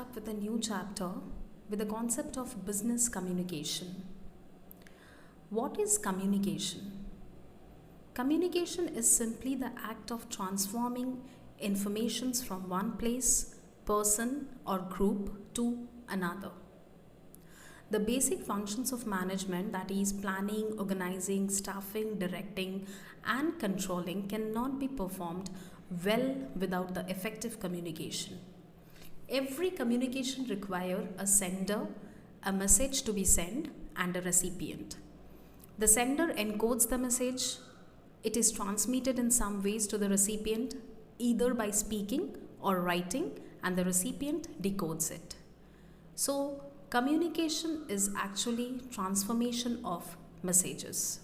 up with a new chapter with the concept of business communication. What is communication? Communication is simply the act of transforming informations from one place, person, or group to another. The basic functions of management, that is planning, organizing, staffing, directing, and controlling, cannot be performed well without the effective communication. Every communication requires a sender, a message to be sent, and a recipient. The sender encodes the message. It is transmitted in some ways to the recipient, either by speaking or writing, and the recipient decodes it. So, communication is actually transformation of messages.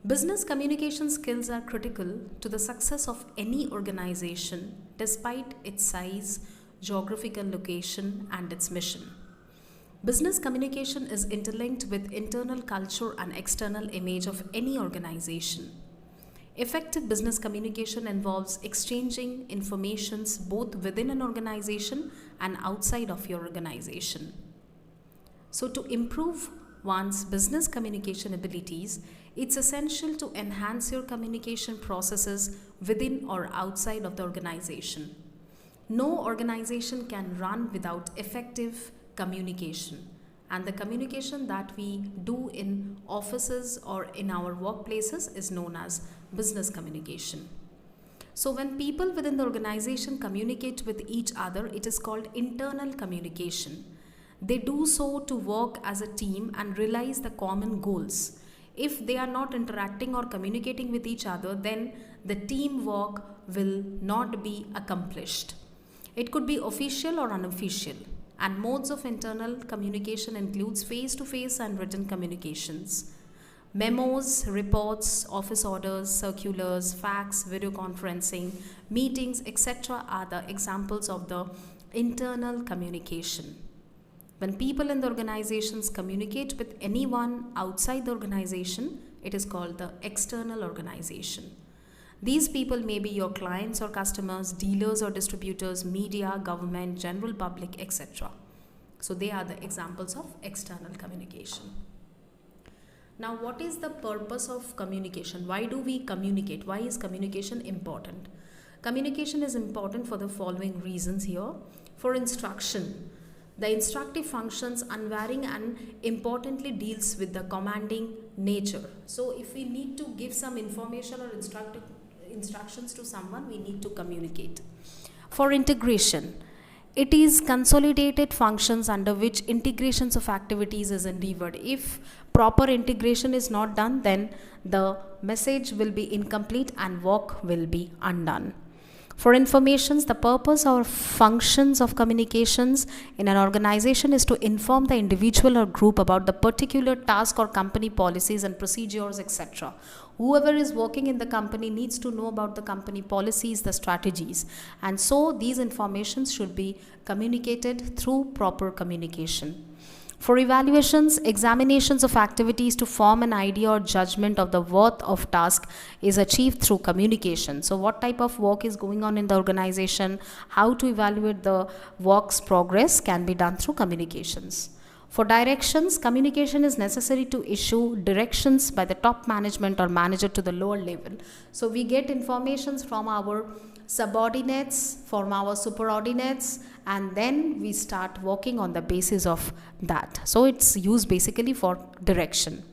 Business communication skills are critical to the success of any organization despite its size, geographical location, and its mission. Business communication is interlinked with internal culture and external image of any organization. Effective business communication involves exchanging informations both within an organization and outside of your organization. So to improve one's business communication abilities, it's essential to enhance your communication processes within or outside of the organization. No organization can run without effective communication, and the communication that we do in offices or in our workplaces is known as business communication. So when people within the organization communicate with each other, it is called internal communication. They do so to work as a team and realize the common goals. If they are not interacting or communicating with each other, then the teamwork will not be accomplished. It could be official or unofficial. And modes of internal communication includes face-to-face and written communications. Memos, reports, office orders, circulars, fax, video conferencing, meetings, etc. are the examples of the internal communication. When people in the organizations communicate with anyone outside the organization, it is called the external organization. These people may be your clients or customers, dealers or distributors, media, government, general public, etc. So they are the examples of external communication. Now, what is the purpose of communication? Why do we communicate? Why is communication important? Communication is important for the following reasons here. For instruction, the instructive functions unvarying and importantly deals with the commanding nature. So if we need to give some information or instructions to someone, we need to communicate. For integration, it is consolidated functions under which integrations of activities is endeavored. If proper integration is not done, then the message will be incomplete and work will be undone. For informations, the purpose or functions of communications in an organization is to inform the individual or group about the particular task or company policies and procedures, etc. Whoever is working in the company needs to know about the company policies, the strategies, and so these informations should be communicated through proper communication. For evaluations, examinations of activities to form an idea or judgment of the worth of task is achieved through communication. So what type of work is going on in the organization, how to evaluate the work's progress can be done through communications. For directions, communication is necessary to issue directions by the top management or manager to the lower level. So we get informations from our subordinates, from our superordinates, and then we start working on the basis of that. So it's used basically for direction.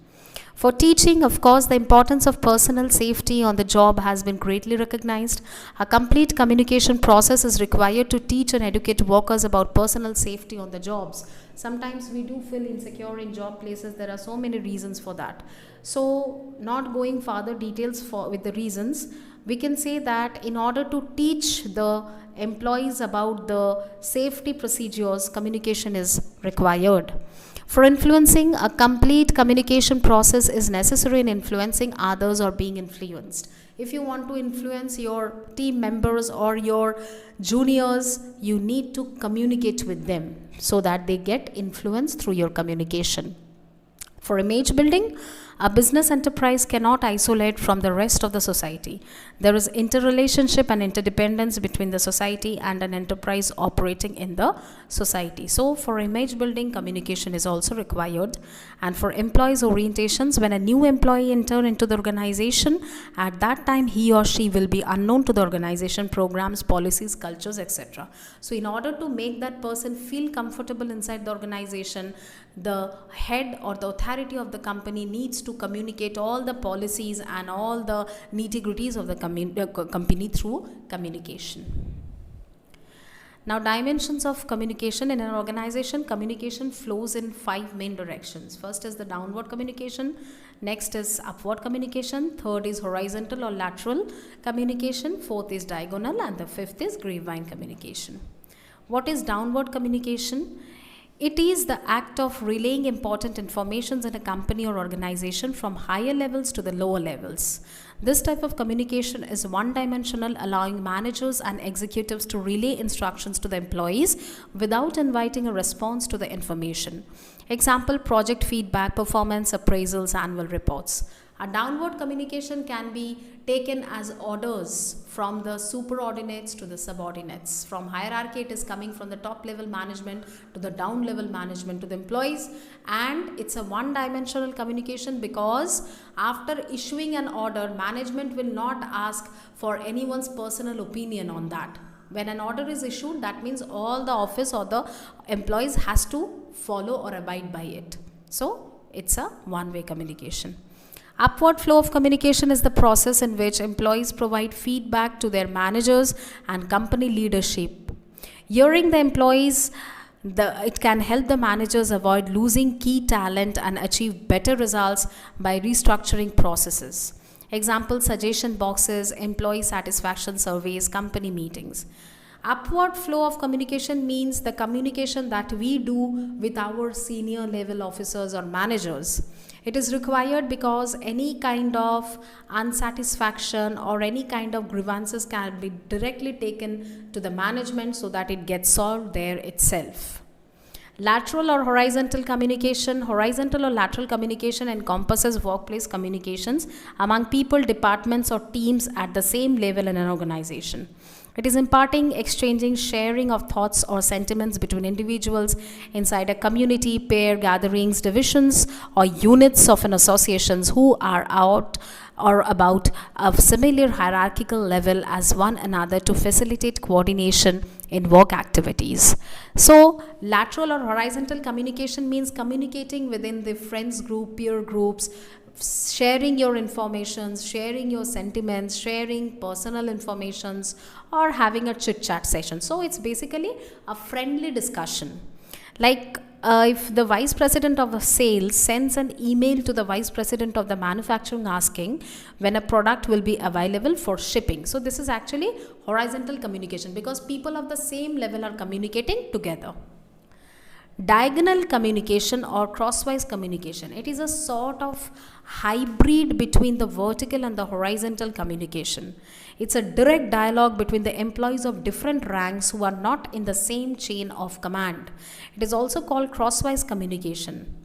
For teaching, of course, the importance of personal safety on the job has been greatly recognized. A complete communication process is required to teach and educate workers about personal safety on the jobs. Sometimes we do feel insecure in job places. There are so many reasons for that. So not going further details with the reasons, we can say that in order to teach the employees about the safety procedures, communication is required. For influencing, a complete communication process is necessary in influencing others or being influenced. If you want to influence your team members or your juniors, you need to communicate with them so that they get influence through your communication. For image building, a business enterprise cannot isolate from the rest of the society. There is interrelationship and interdependence between the society and an enterprise operating in the society. So for image building, communication is also required. And for employees orientations, when a new employee enters into the organization, at that time he or she will be unknown to the organization, programs, policies, cultures, etc. So in order to make that person feel comfortable inside the organization, the head or the authority of the company needs to communicate all the policies and all the nitty-gritties of the company through communication. Now, dimensions of communication in an organization. Communication flows in 5 main directions. First is the downward communication, next is upward communication, third is horizontal or lateral communication, fourth is diagonal, and the fifth is grapevine communication. What is downward communication? It is the act of relaying important information in a company or organization from higher levels to the lower levels. This type of communication is one-dimensional, allowing managers and executives to relay instructions to the employees without inviting a response to the information. Example, project feedback, performance appraisals, annual reports. A downward communication can be taken as orders from the superordinates to the subordinates. From hierarchy, it is coming from the top level management to the down level management to the employees, and it's a one-dimensional communication because after issuing an order, management will not ask for anyone's personal opinion on that. When an order is issued, that means all the office or the employees has to follow or abide by it. So it's a one-way communication. Upward flow of communication is the process in which employees provide feedback to their managers and company leadership. Hearing the employees, it can help the managers avoid losing key talent and achieve better results by restructuring processes. Example, suggestion boxes, employee satisfaction surveys, company meetings. Upward flow of communication means the communication that we do with our senior level officers or managers. It is required because any kind of unsatisfaction or any kind of grievances can be directly taken to the management so that it gets solved there itself. Lateral or horizontal communication. Horizontal or lateral communication encompasses workplace communications among people, departments, or teams at the same level in an organization. It is imparting, exchanging, sharing of thoughts or sentiments between individuals inside a community, pair, gatherings, divisions, or units of an associations who are out or about a similar hierarchical level as one another to facilitate coordination in work activities. So, lateral or horizontal communication means communicating within the friends group, peer groups, sharing your informations, sharing your sentiments, sharing personal informations, or having a chit-chat session. So it's basically a friendly discussion. Like if the vice president of sales sends an email to the vice president of the manufacturing asking when a product will be available for shipping. So this is actually horizontal communication because people of the same level are communicating together. Diagonal communication or crosswise communication. It is a sort of hybrid between the vertical and the horizontal communication. It's a direct dialogue between the employees of different ranks who are not in the same chain of command. It is also called crosswise communication.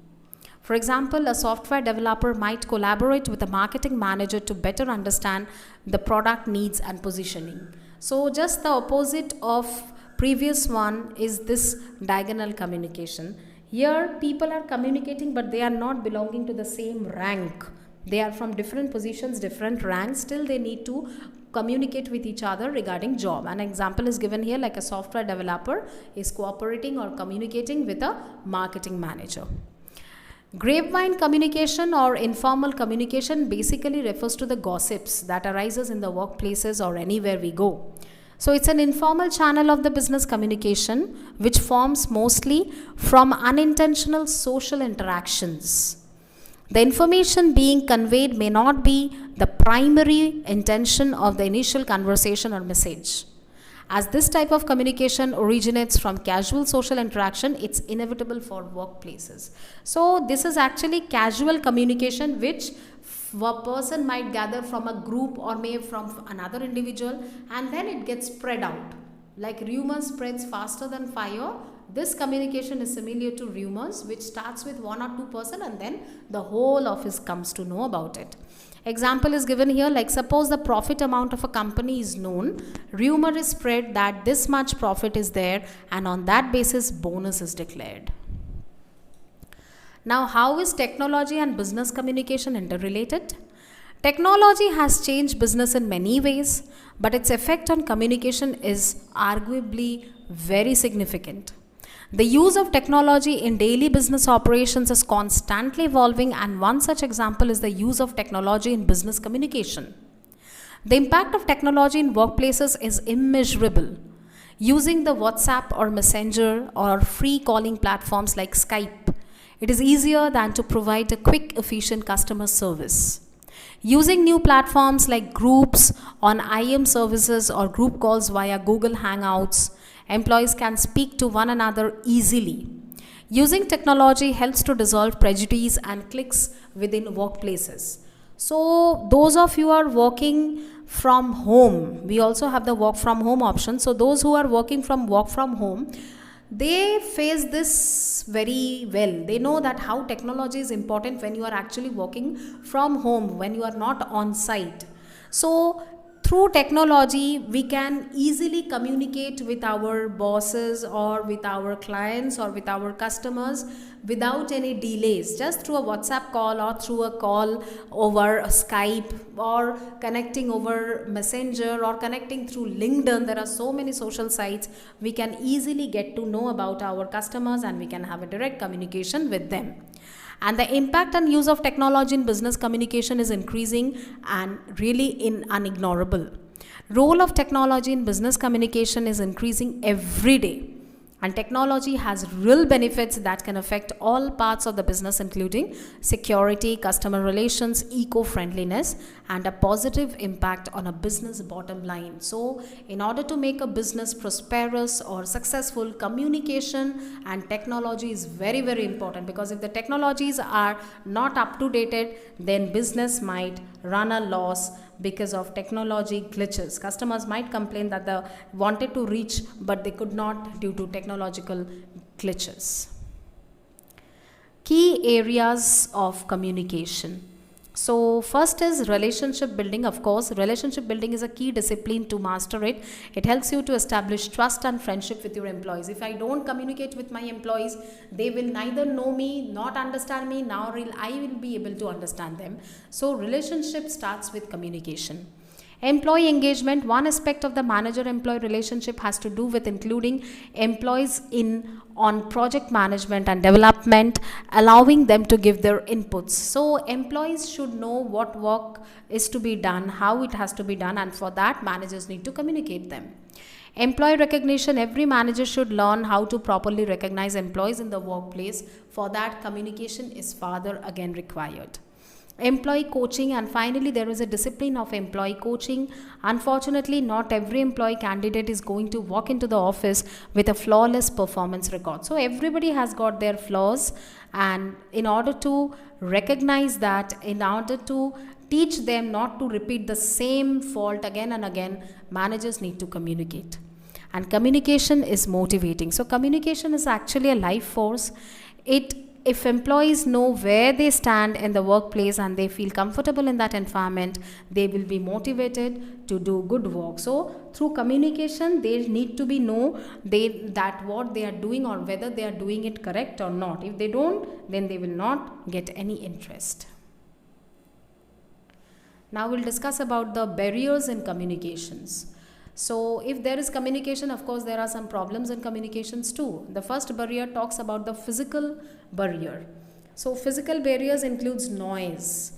For example, a software developer might collaborate with a marketing manager to better understand the product needs and positioning. So just the opposite of previous one is this diagonal communication. Here people are communicating but they are not belonging to the same rank. They are from different positions, different ranks, still they need to communicate with each other regarding job. An example is given here, like a software developer is cooperating or communicating with a marketing manager. Grapevine communication or informal communication basically refers to the gossips that arises in the workplaces or anywhere we go. So it's an informal channel of the business communication which forms mostly from unintentional social interactions. The information being conveyed may not be the primary intention of the initial conversation or message. As this type of communication originates from casual social interaction, it's inevitable for workplaces. So this is actually casual communication which a person might gather from a group or maybe from another individual, and then it gets spread out. Like rumor spreads faster than fire, This communication is similar to rumors, which starts with one or two person and then the whole office comes to know about it. Example is given here, like suppose the profit amount of a company is known, rumor is spread that this much profit is there, and on that basis bonus is declared. Now, how is technology and business communication interrelated? Technology has changed business in many ways, but its effect on communication is arguably very significant. The use of technology in daily business operations is constantly evolving, and one such example is the use of technology in business communication. The impact of technology in workplaces is immeasurable. Using the WhatsApp or Messenger or free calling platforms like Skype, it is easier than to provide a quick, efficient customer service. Using new platforms like groups on IM services or group calls via Google Hangouts, employees can speak to one another easily. Using technology helps to dissolve prejudice and cliques within workplaces. So those of you who are working from home, we also have the work from home option. So those who are working from work from home, they face this very well. They know that how technology is important when you are actually working from home, when you are not on site. So through technology, we can easily communicate with our bosses or with our clients or with our customers without any delays, just through a WhatsApp call or through a call over Skype or connecting over Messenger or connecting through LinkedIn. There are so many social sites. We can easily get to know about our customers and we can have a direct communication with them. And the impact and use of technology in business communication is increasing and really unignorable. Role of technology in business communication is increasing every day. And technology has real benefits that can affect all parts of the business, including security, customer relations, eco-friendliness, and a positive impact on a business bottom line. So, in order to make a business prosperous or successful, communication and technology is very, very important, because if the technologies are not up to date, then business might run a loss because of technology glitches. Customers might complain that they wanted to reach but they could not due to technological glitches. Key areas of communication. So first is relationship building. Of course, relationship building is a key discipline to master it. It helps you to establish trust and friendship with your employees. If I don't communicate with my employees, they will neither know me, not understand me, nor will I will be able to understand them. So relationship starts with communication. Employee engagement. One aspect of the manager-employee relationship has to do with including employees on project management and development, allowing them to give their inputs. So employees should know what work is to be done, how it has to be done, and for that managers need to communicate them. Employee recognition. Every manager should learn how to properly recognize employees in the workplace. For that, communication is further again required. Employee coaching, and finally there is a discipline of employee coaching. Unfortunately, not every employee candidate is going to walk into the office with a flawless performance record. So everybody has got their flaws, and in order to recognize that, in order to teach them not to repeat the same fault again and again, managers need to communicate. And communication is motivating. So communication is actually a life force. If employees know where they stand in the workplace and they feel comfortable in that environment, they will be motivated to do good work. So through communication, they need to be know that what they are doing or whether they are doing it correct or not. If they don't, then they will not get any interest. Now we'll discuss about the barriers in communications. So if there is communication, of course there are some problems in communications too. The first barrier talks about the physical barrier. So physical barriers includes noise.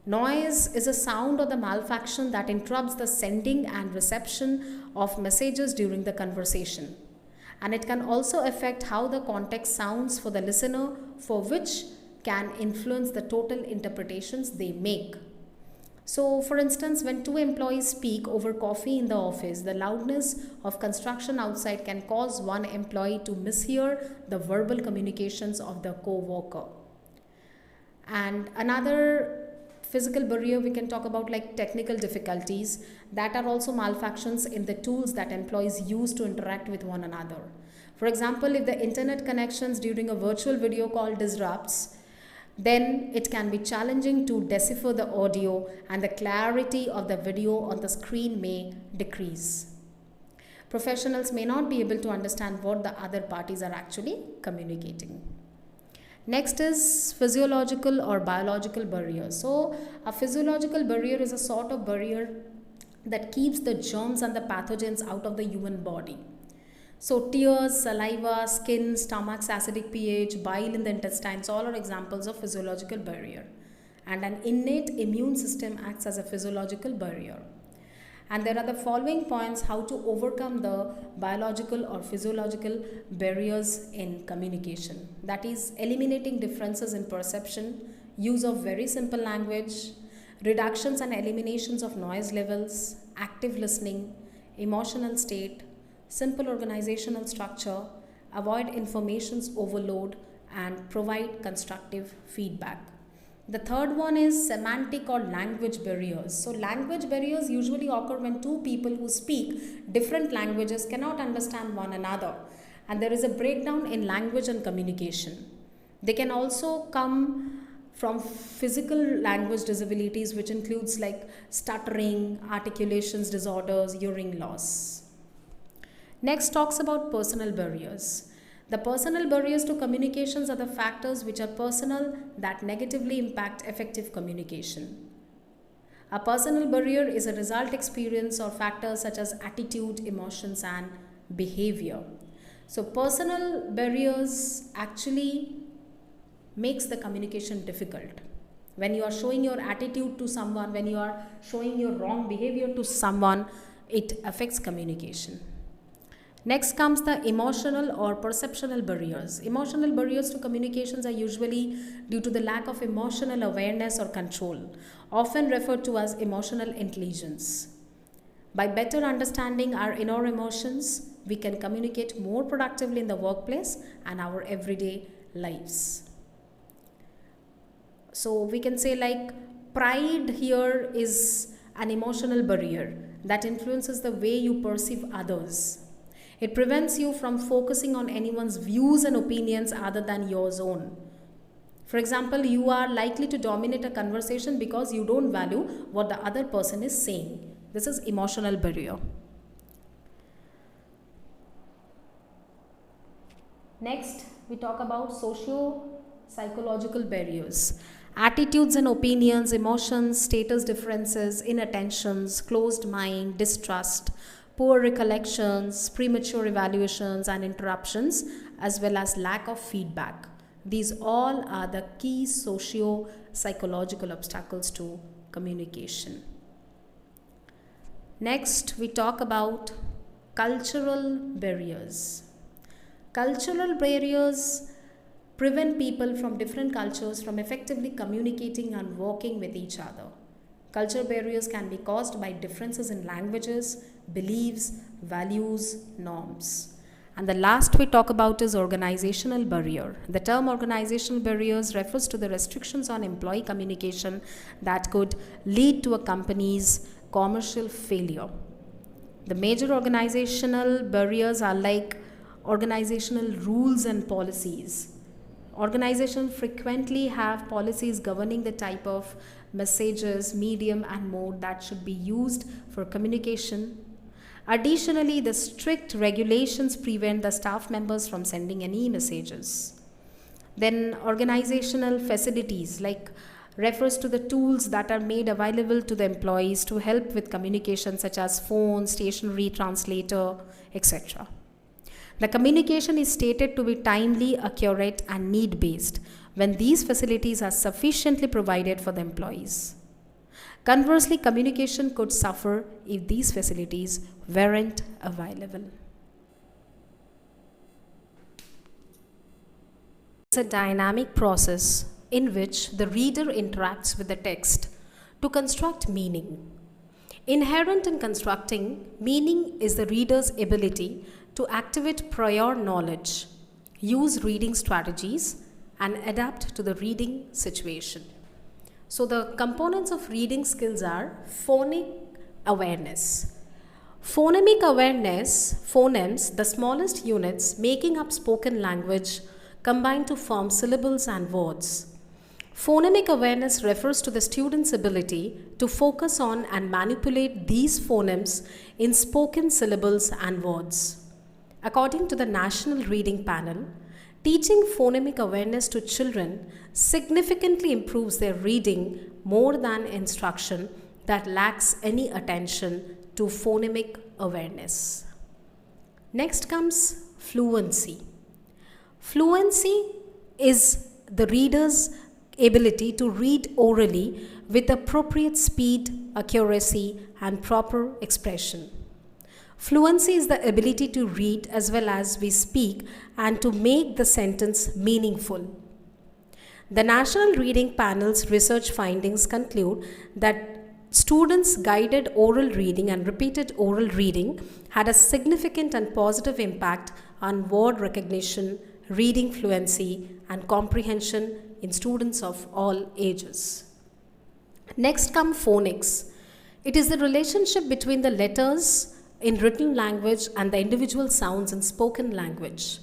Noise is a sound or the malfunction that interrupts the sending and reception of messages during the conversation. And it can also affect how the context sounds for the listener, for which can influence the total interpretations they make. So, for instance, when two employees speak over coffee in the office, the loudness of construction outside can cause one employee to mishear the verbal communications of the co-worker. And another physical barrier we can talk about, like technical difficulties, that are also malfunctions in the tools that employees use to interact with one another. For example, if the internet connections during a virtual video call disrupts, then it can be challenging to decipher the audio and the clarity of the video on the screen may decrease. Professionals may not be able to understand what the other parties are actually communicating. Next is physiological or biological barriers. So a physiological barrier is a sort of barrier that keeps the germs and the pathogens out of the human body. So tears, saliva, skin, stomach's acidic pH, bile in the intestines, all are examples of physiological barrier. And an innate immune system acts as a physiological barrier. And there are the following points how to overcome the biological or physiological barriers in communication. That is eliminating differences in perception, use of very simple language, reductions and eliminations of noise levels, active listening, emotional state, simple organizational structure, avoid information's overload, and provide constructive feedback. The third one is semantic or language barriers. So language barriers usually occur when two people who speak different languages cannot understand one another, and there is a breakdown in language and communication. They can also come from physical language disabilities, which includes like stuttering, articulations disorders, hearing loss. Next talks about personal barriers. The personal barriers to communications are the factors which are personal that negatively impact effective communication. A personal barrier is a result experience or factors such as attitude, emotions, and behavior. So personal barriers actually makes the communication difficult. When you are showing your attitude to someone, when you are showing your wrong behavior to someone, it affects communication. Next comes the emotional or perceptual barriers. Emotional barriers to communications are usually due to the lack of emotional awareness or control, often referred to as emotional intelligence. By better understanding our inner emotions, we can communicate more productively in the workplace and our everyday lives. So we can say like pride here is an emotional barrier that influences the way you perceive others. It prevents you from focusing on anyone's views and opinions other than yours own. For example, you are likely to dominate a conversation because you don't value what the other person is saying. This is emotional barrier. Next, we talk about socio-psychological barriers. Attitudes and opinions, emotions, status differences, inattentions, closed mind, distrust, poor recollections, premature evaluations and interruptions, as well as lack of feedback. These all are the key socio-psychological obstacles to communication. Next, we talk about cultural barriers. Cultural barriers prevent people from different cultures from effectively communicating and working with each other. Cultural barriers can be caused by differences in languages, beliefs, values, norms. And the last we talk about is organizational barrier. The term organizational barriers refers to the restrictions on employee communication that could lead to a company's commercial failure. The major organizational barriers are like organizational rules and policies. Organizations frequently have policies governing the type of messages, medium, and mode that should be used for communication. Additionally, the strict regulations prevent the staff members from sending any messages. Then organizational facilities like refers to the tools that are made available to the employees to help with communication such as phone, stationery, translator, etc. The communication is stated to be timely, accurate, and need-based when these facilities are sufficiently provided for the employees. Conversely, communication could suffer if these facilities weren't available. It's a dynamic process in which the reader interacts with the text to construct meaning. Inherent in constructing meaning is the reader's ability to activate prior knowledge, use reading strategies, and adapt to the reading situation. So the components of reading skills are phonic awareness. Phonemic awareness, phonemes, the smallest units making up spoken language, combine to form syllables and words. Phonemic awareness refers to the student's ability to focus on and manipulate these phonemes in spoken syllables and words. According to the National Reading Panel, teaching phonemic awareness to children significantly improves their reading more than instruction that lacks any attention to phonemic awareness. Next comes fluency. Fluency is the reader's ability to read orally with appropriate speed, accuracy, and proper expression. Fluency is the ability to read as well as we speak and to make the sentence meaningful. The National Reading Panel's research findings conclude that students' guided oral reading and repeated oral reading had a significant and positive impact on word recognition, reading fluency, and comprehension in students of all ages. Next come phonics. It is the relationship between the letters in written language and the individual sounds in spoken language.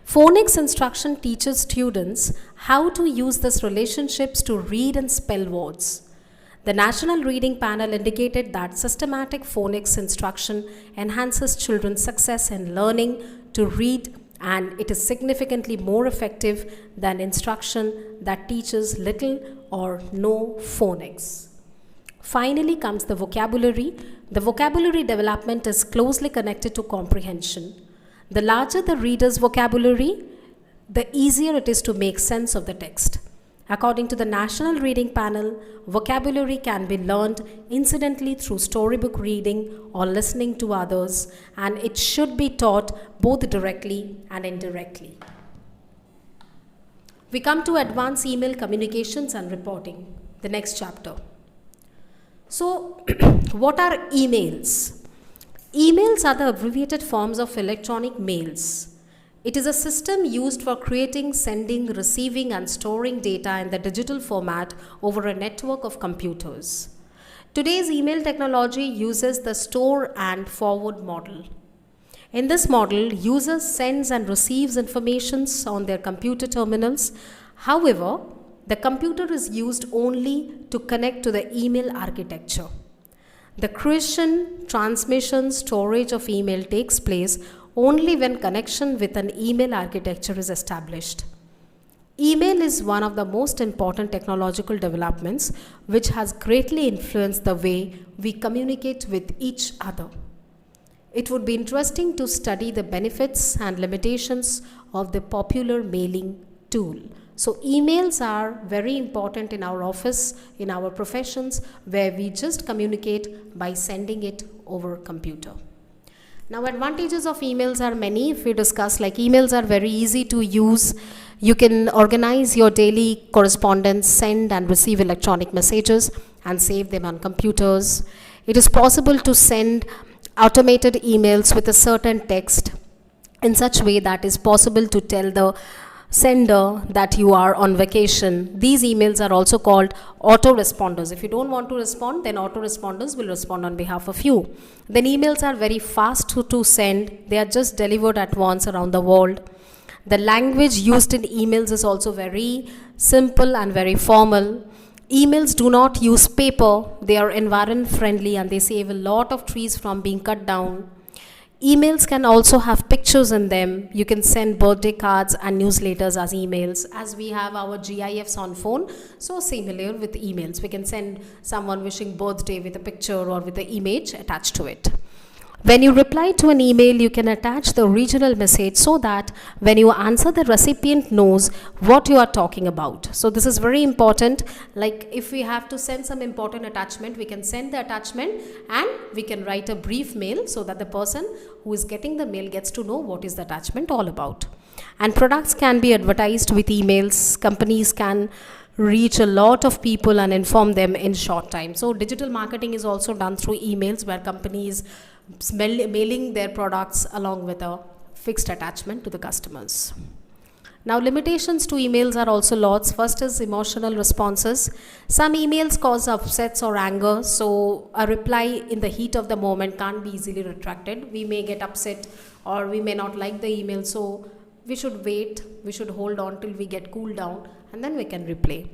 Phonics instruction teaches students how to use these relationships to read and spell words. The National Reading Panel indicated that systematic phonics instruction enhances children's success in learning to read, and it is significantly more effective than instruction that teaches little or no phonics. Finally comes the vocabulary. The vocabulary development is closely connected to comprehension. The larger the reader's vocabulary, the easier it is to make sense of the text. According to the National Reading Panel, vocabulary can be learned incidentally through storybook reading or listening to others, and it should be taught both directly and indirectly. We come to advanced email communications and reporting, the next chapter. So, what are emails? Emails are the abbreviated forms of electronic mails. It is a system used for creating, sending, receiving, and storing data in the digital format over a network of computers. Today's email technology uses the store and forward model. In this model, users sends and receives information on their computer terminals. However, the computer is used only to connect to the email architecture. The creation, transmission, storage of email takes place only when connection with an email architecture is established. Email is one of the most important technological developments which has greatly influenced the way we communicate with each other. It would be interesting to study the benefits and limitations of the popular mailing tool. So emails are very important in our office, in our professions, where we just communicate by sending it over computer. Now, advantages of emails are many. If we discuss, like, emails are very easy to use. You can organize your daily correspondence, send and receive electronic messages and save them on computers. It is possible to send automated emails with a certain text in such a way that is possible to tell the sender that you are on vacation. These emails are also called autoresponders. If you don't want to respond, then autoresponders will respond on behalf of you. Then emails are very fast to send. They are just delivered at once around the world. The language used in emails is also very simple and very formal. Emails do not use paper. They are environment friendly and they save a lot of trees from being cut down. Emails can also have pictures in them. You can send birthday cards and newsletters as emails, as we have our GIFs on phone. So similar with emails, we can send someone wishing birthday with a picture or with the image attached to it. When you reply to an email, you can attach the original message so that when you answer, the recipient knows what you are talking about. So this is very important. Like, if we have to send some important attachment, we can send the attachment and we can write a brief mail so that the person who is getting the mail gets to know what is the attachment all about. And products can be advertised with emails. Companies can reach a lot of people and inform them in short time. So digital marketing is also done through emails, where companies mailing their products along with a fixed attachment to the customers. Now, limitations to emails are also lots. First is emotional responses. Some emails cause upsets or anger, so a reply in the heat of the moment can't be easily retracted. We may get upset or we may not like the email, so we should wait, we should hold on till we get cooled down and then we can reply.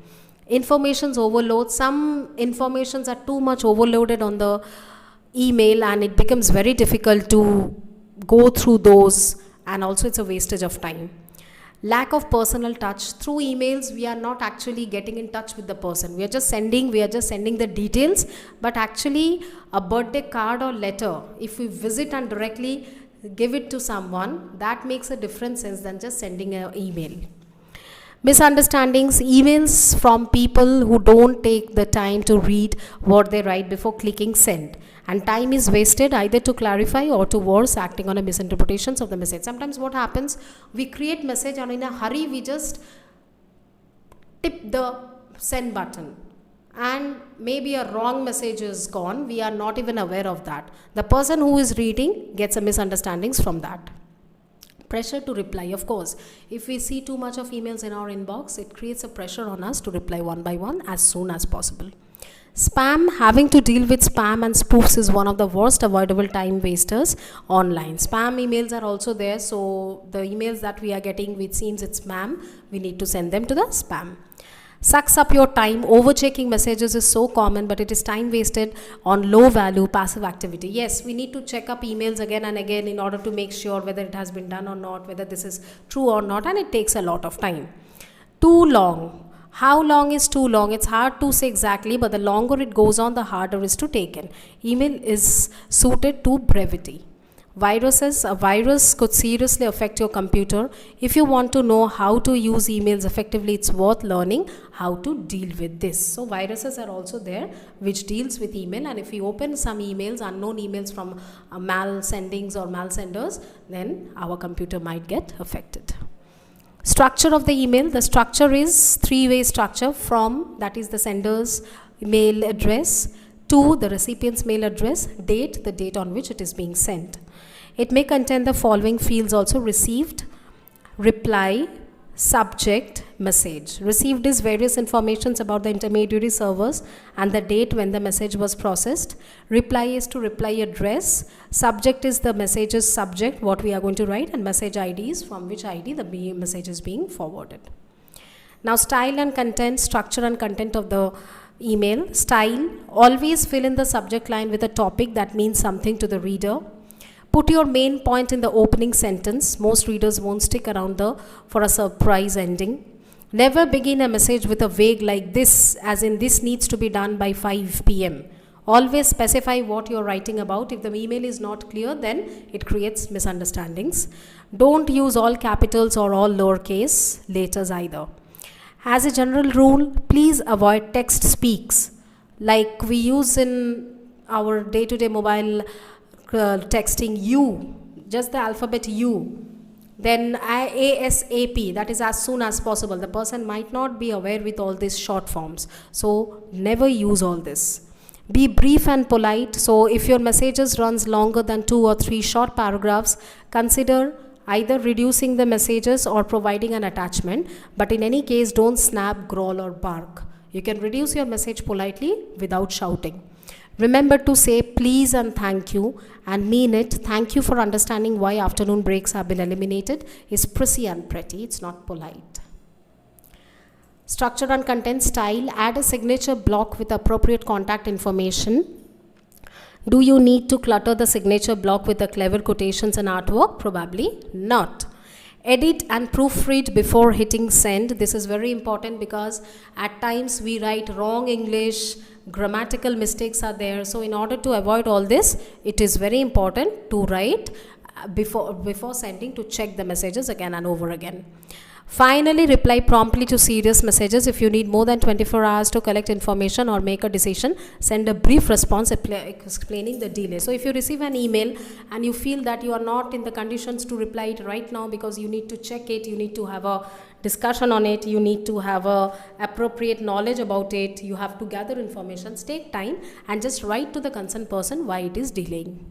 Information's overload. Some informations are too much overloaded on the email and it becomes very difficult to go through those, and also it's a wastage of time. Lack of personal touch. Through emails we are not actually getting in touch with the person. We are just sending the details, but actually a birthday card or letter, if we visit and directly give it to someone, that makes a different sense than just sending an email. Misunderstandings. Emails from people who don't take the time to read what they write before clicking send, and time is wasted either to clarify or to worse, acting on a misinterpretations of the message. Sometimes what happens, we create message and in a hurry we just tip the send button and maybe a wrong message is gone. We are not even aware of that. The person who is reading gets a misunderstandings from that. Pressure to reply. Of course, if we see too much of emails in our inbox, it creates a pressure on us to reply one by one as soon as possible. Spam. Having to deal with spam and spoofs is one of the worst avoidable time wasters online. Spam emails are also there, so the emails that we are getting which seems it's spam, we need to send them to the spam. Sucks up your time. Overchecking messages is so common, but it is time wasted on low value passive activity. Yes, we need to check up emails again and again in order to make sure whether it has been done or not, whether this is true or not, and it takes a lot of time. Too long. How long is too long? It's hard to say exactly, but the longer it goes on, the harder it is to take in. Email is suited to brevity. Viruses. A virus could seriously affect your computer. If you want to know how to use emails effectively, it's worth learning how to deal with this. So viruses are also there which deals with email, and if you open some emails, unknown emails from mal sendings or mal senders, then our computer might get affected. Structure of the email. The structure is three-way structure from, that is the sender's mail address, to the recipient's mail address, date, the date on which it is being sent. It may contain the following fields also: received, reply, subject, message. Received is various informations about the intermediary servers and the date when the message was processed. Reply is to reply address. Subject is the message's subject, what we are going to write, and message ID is from which ID the message is being forwarded. Now, style and content, structure and content of the email. Style: always fill in the subject line with a topic that means something to the reader. Put your main point in the opening sentence. Most readers won't stick around for a surprise ending. Never begin a message with a vague like this, as in this needs to be done by 5 p.m. Always specify what you're writing about. If the email is not clear, then it creates misunderstandings. Don't use all capitals or all lowercase letters either. As a general rule, please avoid text speaks like we use in our day-to-day mobile texting. U, just the alphabet U, then ASAP, that is as soon as possible. The person might not be aware with all these short forms, so never use all this. Be brief and polite. So if your messages runs longer than 2 or 3 short paragraphs, consider either reducing the messages or providing an attachment, but in any case don't snap, growl or bark. You can reduce your message politely without shouting. Remember to say please and thank you and mean it. Thank you for understanding why afternoon breaks have been eliminated is prissy and pretty. It's not polite. Structure and content. Style: add a signature block with appropriate contact information. Do you need to clutter the signature block with the clever quotations and artwork? Probably not. Edit and proofread before hitting send. This is very important because at times we write wrong English, grammatical mistakes are there. So in order to avoid all this, it is very important to write before sending, to check the messages again and over again. Finally, reply promptly to serious messages. If you need more than 24 hours to collect information or make a decision, send a brief response explaining the delay. So if you receive an email and you feel that you are not in the conditions to reply it right now because you need to check it, you need to have a discussion on it, you need to have appropriate knowledge about it, you have to gather information, take time and just write to the concerned person why it is delaying.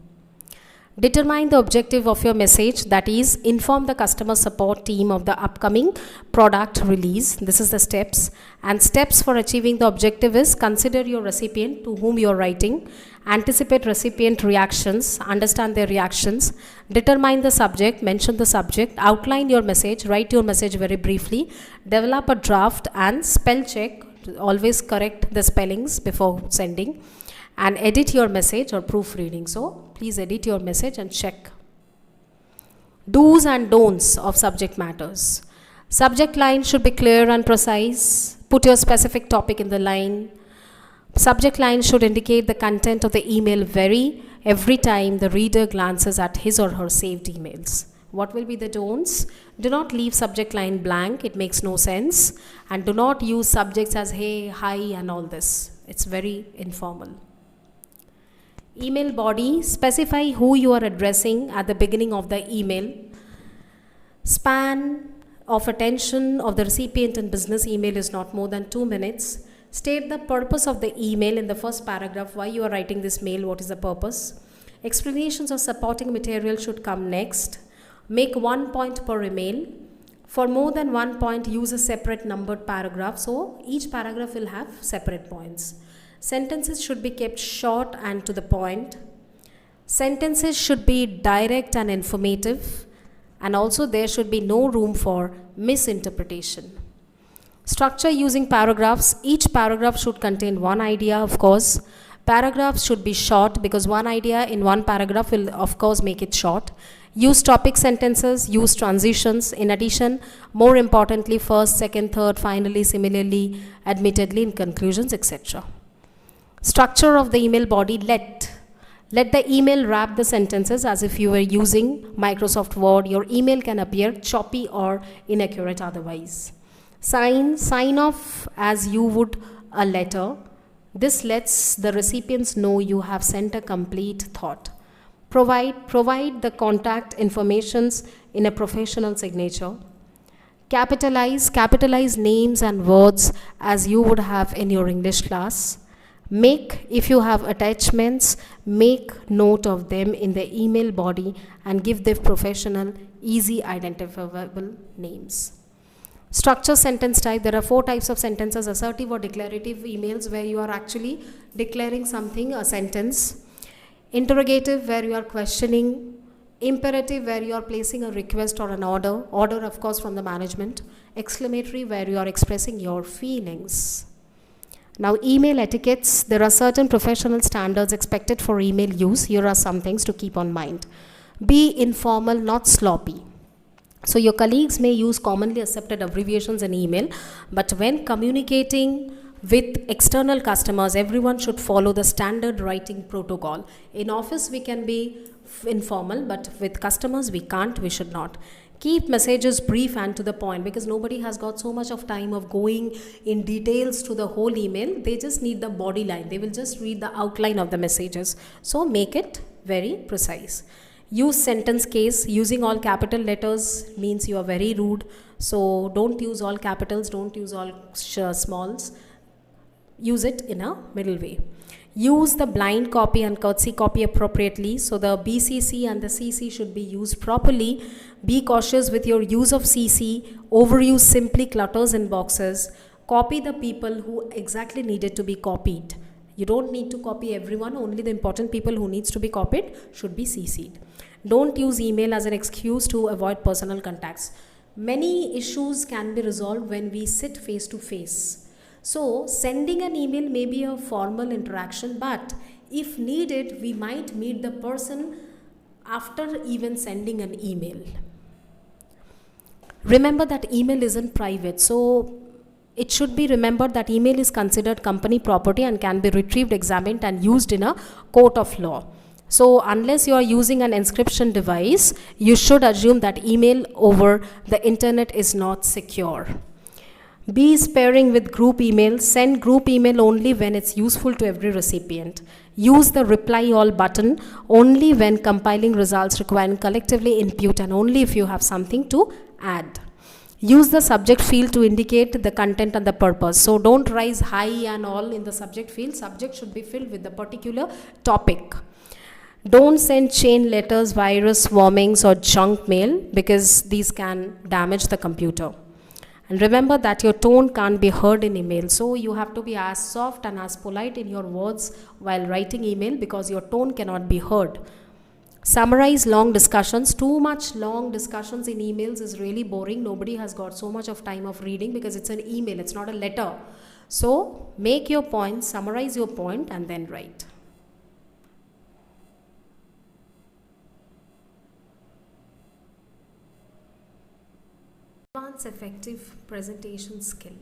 Determine the objective of your message, that is, inform the customer support team of the upcoming product release. This is the steps. And steps for achieving the objective is consider your recipient to whom you are writing, anticipate recipient reactions, understand their reactions, determine the subject, mention the subject, outline your message, write your message very briefly, develop a draft, and spell check, always correct the spellings before sending, and edit your message or proofreading. So please edit your message and check. Do's and don'ts of subject matters. Subject line should be clear and precise. Put your specific topic in the line. Subject line should indicate the content of the email every time the reader glances at his or her saved emails. What will be the don'ts? Do not leave subject line blank, it makes no sense. And do not use subjects as hey, hi, and all this. It's very informal. Email body, specify who you are addressing at the beginning of the email. Span of attention of the recipient in business email is not more than 2 minutes. State the purpose of the email in the first paragraph, why you are writing this mail, what is the purpose. Explanations of supporting material should come next. Make 1 point per email. For more than 1 point, use a separate numbered paragraph. So each paragraph will have separate points. Sentences should be kept short and to the point. Sentences should be direct and informative, and also there should be no room for misinterpretation. Structure using paragraphs. Each paragraph should contain one idea, of course. Paragraphs should be short because one idea in one paragraph will, of course, make it short. Use topic sentences, use transitions. In addition, more importantly, first, second, third, finally, similarly, admittedly, in conclusions, etc. Structure of the email body, let the email wrap the sentences as if you were using Microsoft Word. Your email can appear choppy or inaccurate otherwise. Sign off as you would a letter. This lets the recipients know you have sent a complete thought. Provide the contact informations in a professional signature. Capitalize names and words as you would have in your English class. If you have attachments, make note of them in the email body and give them professional, easy identifiable names. Structure sentence type. There are 4 types of sentences: assertive or declarative emails, where you are actually declaring something, a sentence. Interrogative, where you are questioning. Imperative, where you are placing a request or an order. Order, of course, from the management. Exclamatory, where you are expressing your feelings. Now, email etiquettes. There are certain professional standards expected for email use. Here are some things to keep on mind. Be informal, not sloppy. So your colleagues may use commonly accepted abbreviations in email, but when communicating with external customers, everyone should follow the standard writing protocol. In office, we can be informal, but with customers, we can't, we should not. Keep messages brief and to the point, because nobody has got so much of time of going in details to the whole email. They just need the body line. They will just read the outline of the messages. So make it very precise. Use sentence case. Using all capital letters means you are very rude. So don't use all capitals, don't use all smalls. Use it in a middle way. Use the blind copy and courtesy copy appropriately. So the BCC and the CC should be used properly. Be cautious with your use of CC. Overuse simply clutters in boxes. Copy the people who exactly needed to be copied. You don't need to copy everyone. Only the important people who needs to be copied should be CC'd. Don't use email as an excuse to avoid personal contacts. Many issues can be resolved when we sit face to face. So sending an email may be a formal interaction, but if needed, we might meet the person after even sending an email. Remember that email isn't private, so it should be remembered that email is considered company property and can be retrieved, examined, and used in a court of law. So unless you are using an encryption device, you should assume that email over the internet is not secure. Be sparing with group email. Send group email only when it's useful to every recipient. Use the reply all button only when compiling results requiring collectively input and only if you have something to add. Use the subject field to indicate the content and the purpose. So don't raise hi and all in the subject field. Subject should be filled with the particular topic. Don't send chain letters, virus warnings, or junk mail because these can damage the computer. And remember that your tone can't be heard in email. So you have to be as soft and as polite in your words while writing email because your tone cannot be heard. Summarize long discussions. Too much long discussions in emails is really boring. Nobody has got so much of time of reading because it's an email, it's not a letter. So make your point, summarize your point, and then write. Advanced effective presentation skill.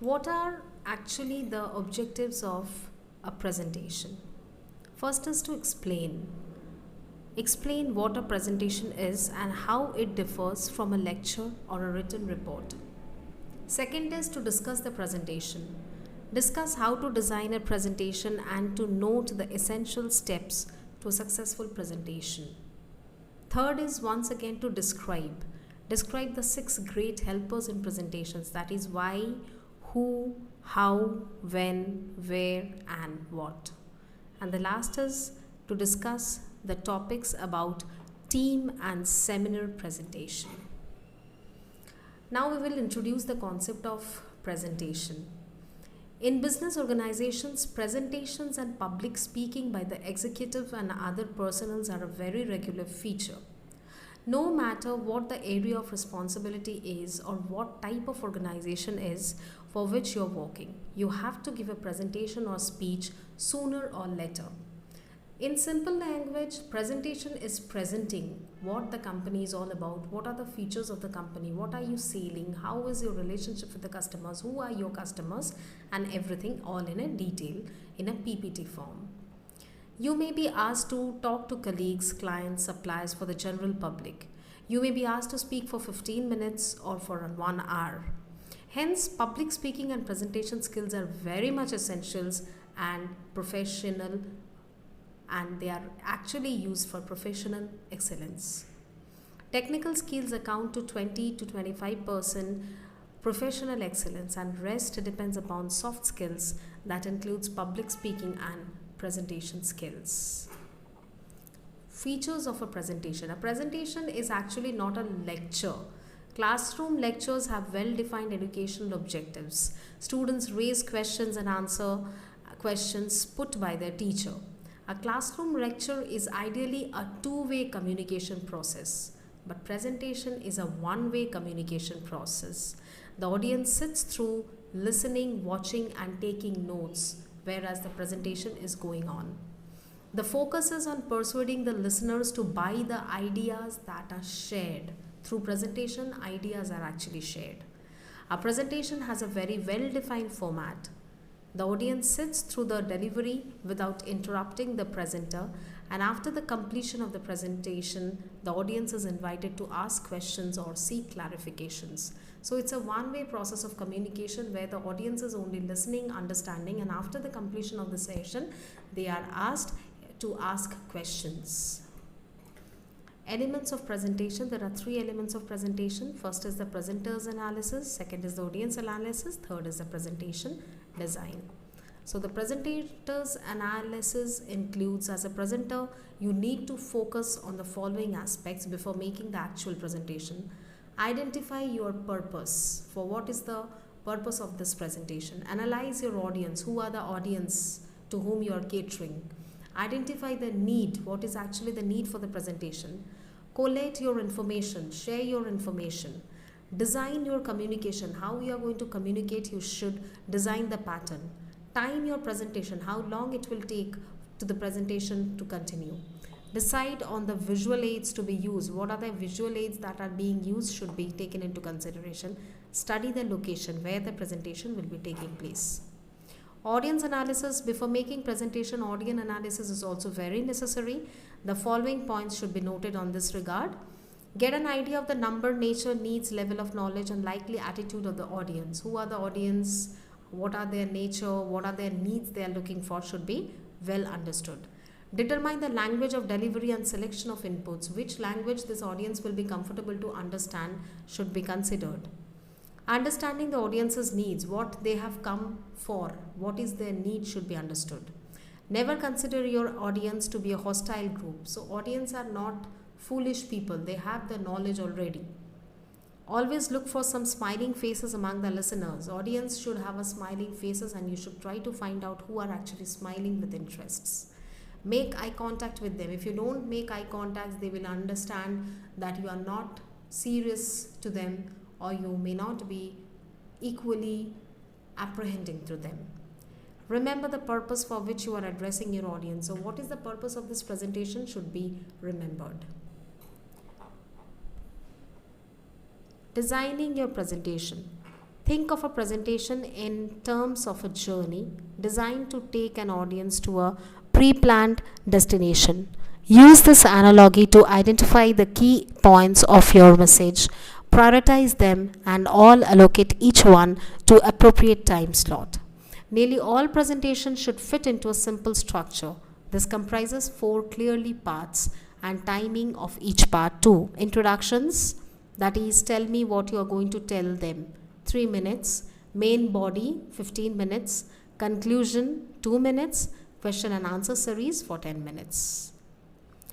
What are actually the objectives of a presentation? First is to explain. Explain what a presentation is and how it differs from a lecture or a written report. Second is to discuss the presentation. Discuss how to design a presentation and to note the essential steps to a successful presentation. Third is once again to describe. Describe the 6 great helpers in presentations, that is why, who, how, when, where, and what. And the last is to discuss the topics about team and seminar presentation. Now we will introduce the concept of presentation. In business organizations, presentations and public speaking by the executive and other personnel are a very regular feature. No matter what the area of responsibility is or what type of organization is for which you're working, you have to give a presentation or speech sooner or later. In simple language, presentation is presenting what the company is all about, what are the features of the company, what are you selling, how is your relationship with the customers, who are your customers, and everything all in a detail in a PPT form. You may be asked to talk to colleagues, clients, suppliers for the general public. You may be asked to speak for 15 minutes or for 1 hour. Hence, public speaking and presentation skills are very much essentials and professional, and they are actually used for professional excellence. Technical skills account to 20 to 25% professional excellence, and rest depends upon soft skills that includes public speaking and presentation skills. Features of a presentation. A presentation is actually not a lecture. Classroom lectures have well-defined educational objectives. Students raise questions and answer questions put by their teacher. A classroom lecture is ideally a two-way communication process, but presentation is a one-way communication process. The audience sits through listening, watching, and taking notes, whereas the presentation is going on. The focus is on persuading the listeners to buy the ideas that are shared. Through presentation, ideas are actually shared. A presentation has a very well-defined format. The audience sits through the delivery without interrupting the presenter, and after the completion of the presentation, the audience is invited to ask questions or seek clarifications. So it's a one-way process of communication where the audience is only listening, understanding, and after the completion of the session, they are asked to ask questions. Elements of presentation. There are 3 elements of presentation. First is the presenter's analysis, second is the audience analysis, third is the presentation design. So the presentator's analysis includes, as a presenter, you need to focus on the following aspects before making the actual presentation. Identify your purpose. For what is the purpose of this presentation? Analyze your audience. Who are the audience to whom you are catering? Identify the need. What is actually the need for the presentation? Collate your information. Share your information. Design your communication. How you are going to communicate, you should design the pattern. Time your presentation. How long it will take to the presentation to continue. Decide on the visual aids to be used. What are the visual aids that are being used should be taken into consideration. Study the location where the presentation will be taking place. Audience analysis. Before making presentation, audience analysis is also very necessary. The following points should be noted on this regard. Get an idea of the number, nature, needs, level of knowledge, and likely attitude of the audience. Who are the audience? What are their nature? What are their needs they are looking for should be well understood. Determine the language of delivery and selection of inputs. Which language this audience will be comfortable to understand should be considered. Understanding the audience's needs, what they have come for, what is their need should be understood. Never consider your audience to be a hostile group. So audience are not foolish people. They have the knowledge already. Always look for some smiling faces among the listeners. Audience should have a smiling faces, and you should try to find out who are actually smiling with interests. Make eye contact with them. If you don't make eye contact, they will understand that you are not serious to them, or you may not be equally apprehending to them. Remember the purpose for which you are addressing your audience. So what is the purpose of this presentation should be remembered. Designing your presentation. Think of a presentation in terms of a journey designed to take an audience to a pre-planned destination. Use this analogy to identify the key points of your message, prioritize them, and all allocate each one to appropriate time slot. Nearly all presentations should fit into a simple structure. This comprises 4 clearly parts and timing of each part too. Introductions, that is, tell me what you are going to tell them, 3 minutes. Main body, 15 minutes. Conclusion, 2 minutes. Question and answer series for 10 minutes.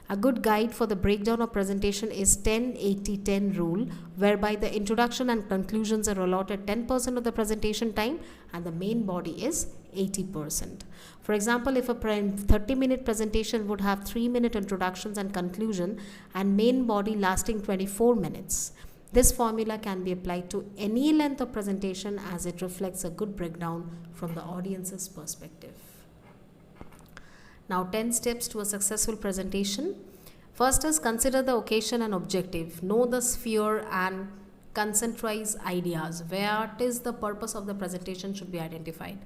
A good guide for the breakdown of presentation is 10-80-10 rule, whereby the introduction and conclusions are allotted 10% of the presentation time and the main body is 80%. For example, if a 30-minute presentation would have 3-minute introductions and conclusion and main body lasting 24 minutes. This formula can be applied to any length of presentation as it reflects a good breakdown from the audience's perspective. Now 10 steps to a successful presentation. First is consider the occasion and objective. Know the sphere and concentrize ideas. Where it is the purpose of the presentation should be identified.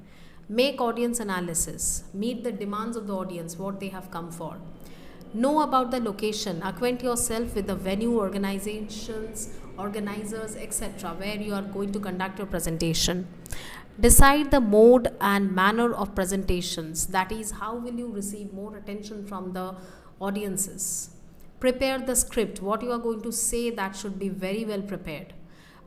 Make audience analysis. Meet the demands of the audience, what they have come for. Know about the location. Acquaint yourself with the venue, organizations, organizers, etc. where you are going to conduct your presentation. Decide the mode and manner of presentations. That is, how will you receive more attention from the audiences. Prepare the script. What you are going to say, that should be very well prepared.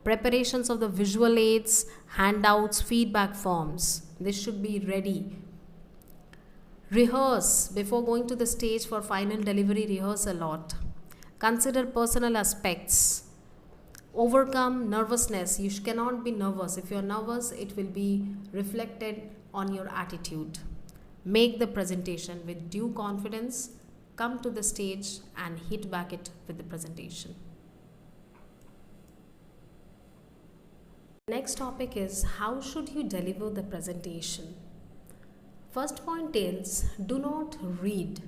Preparations of the visual aids, handouts, feedback forms. This should be ready. Rehearse. Before going to the stage for final delivery, rehearse a lot. Consider personal aspects. Overcome nervousness. You cannot be nervous. If you are nervous, it will be reflected on your attitude. Make the presentation with due confidence. Come to the stage and hit back it with the presentation. Next topic is, how should you deliver the presentation? First point is, do not read.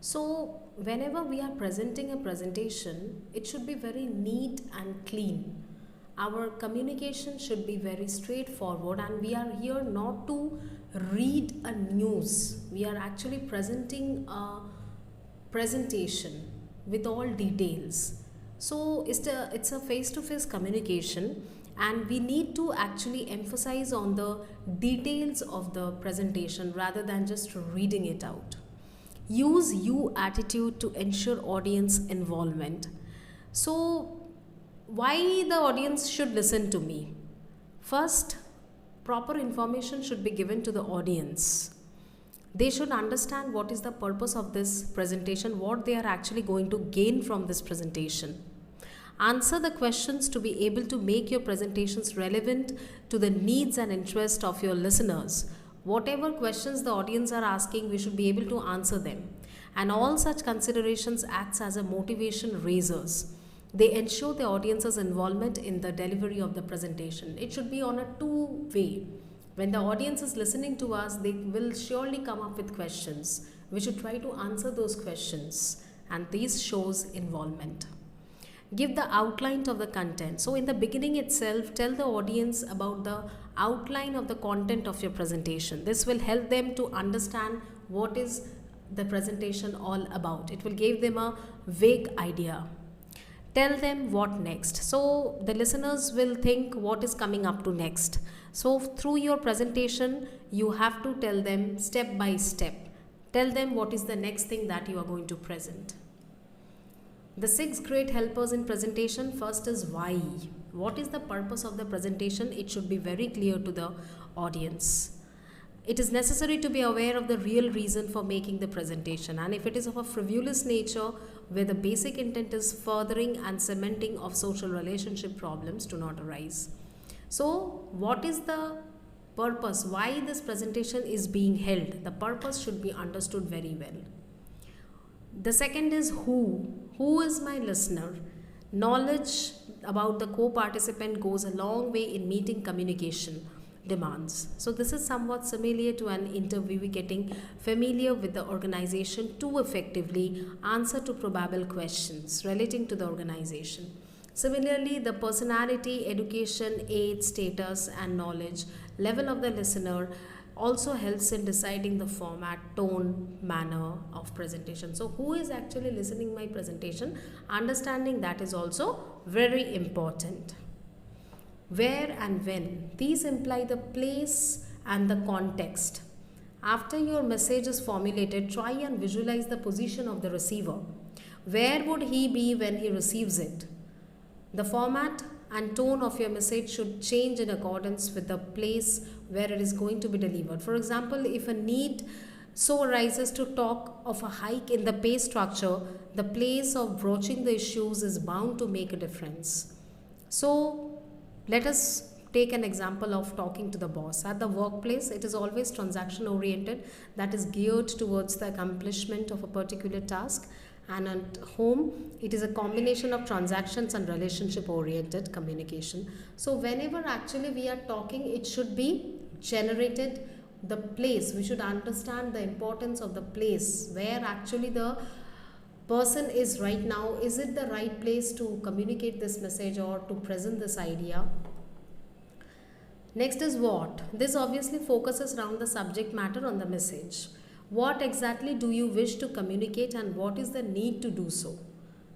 So whenever we are presenting a presentation, it should be very neat and clean. Our communication should be very straightforward, and we are here not to read a news. We are actually presenting a presentation with all details. So it's a face-to-face communication, and we need to actually emphasize on the details of the presentation rather than just reading it out. Use you attitude to ensure audience involvement. So why the audience should listen to me? First, proper information should be given to the audience. They should understand what is the purpose of this presentation, what they are actually going to gain from this presentation. Answer the questions to be able to make your presentations relevant to the needs and interests of your listeners. Whatever questions the audience are asking, we should be able to answer them. And all such considerations acts as a motivation raisers. They ensure the audience's involvement in the delivery of the presentation. It should be on a two-way. When the audience is listening to us, they will surely come up with questions. We should try to answer those questions, and this shows involvement. Give the outline of the content. So in the beginning itself, tell the audience about the outline of the content of your presentation. This will help them to understand what is the presentation all about. It will give them a vague idea. Tell them what next. So the listeners will think what is coming up to next. So through your presentation, you have to tell them step by step. Tell them what is the next thing that you are going to present. The 6 great helpers in presentation. First is why. What is the purpose of the presentation? It should be very clear to the audience. It is necessary to be aware of the real reason for making the presentation, and if it is of a frivolous nature where the basic intent is furthering and cementing of social relationship, problems do not arise. So what is the purpose? Why this presentation is being held? The purpose should be understood very well. The second is who. Who is my listener? Knowledge about the co-participant goes a long way in meeting communication demands. So this is somewhat similar to an interviewee getting familiar with the organization to effectively answer to probable questions relating to the organization. Similarly, the personality, education, age, status, and knowledge level of the listener also helps in deciding the format, tone, manner of presentation. So who is actually listening my presentation? Understanding that is also very important. Where and when. These imply the place and the context. After your message is formulated, try and visualize the position of the receiver. Where would he be when he receives it? The format and tone of your message should change in accordance with the place where it is going to be delivered. For example, if a need so arises to talk of a hike in the pay structure, the place of broaching the issues is bound to make a difference. So let us take an example of talking to the boss. At the workplace, it is always transaction oriented, that is geared towards the accomplishment of a particular task. And at home, it is a combination of transactions and relationship oriented communication. So whenever actually we are talking, it should be generated the place. We should understand the importance of the place where actually the person is right now. Is it the right place to communicate this message or to present this idea? Next is what. This obviously focuses around the subject matter on the message. What exactly do you wish to communicate and what is the need to do so?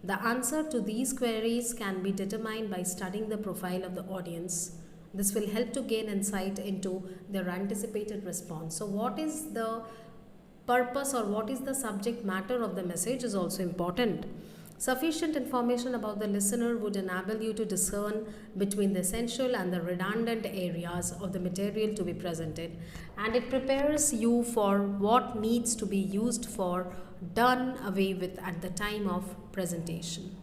The answer to these queries can be determined by studying the profile of the audience. This will help to gain insight into their anticipated response. So what is the purpose or what is the subject matter of the message is also important. Sufficient information about the listener would enable you to discern between the essential and the redundant areas of the material to be presented, and it prepares you for what needs to be used for done away with at the time of presentation.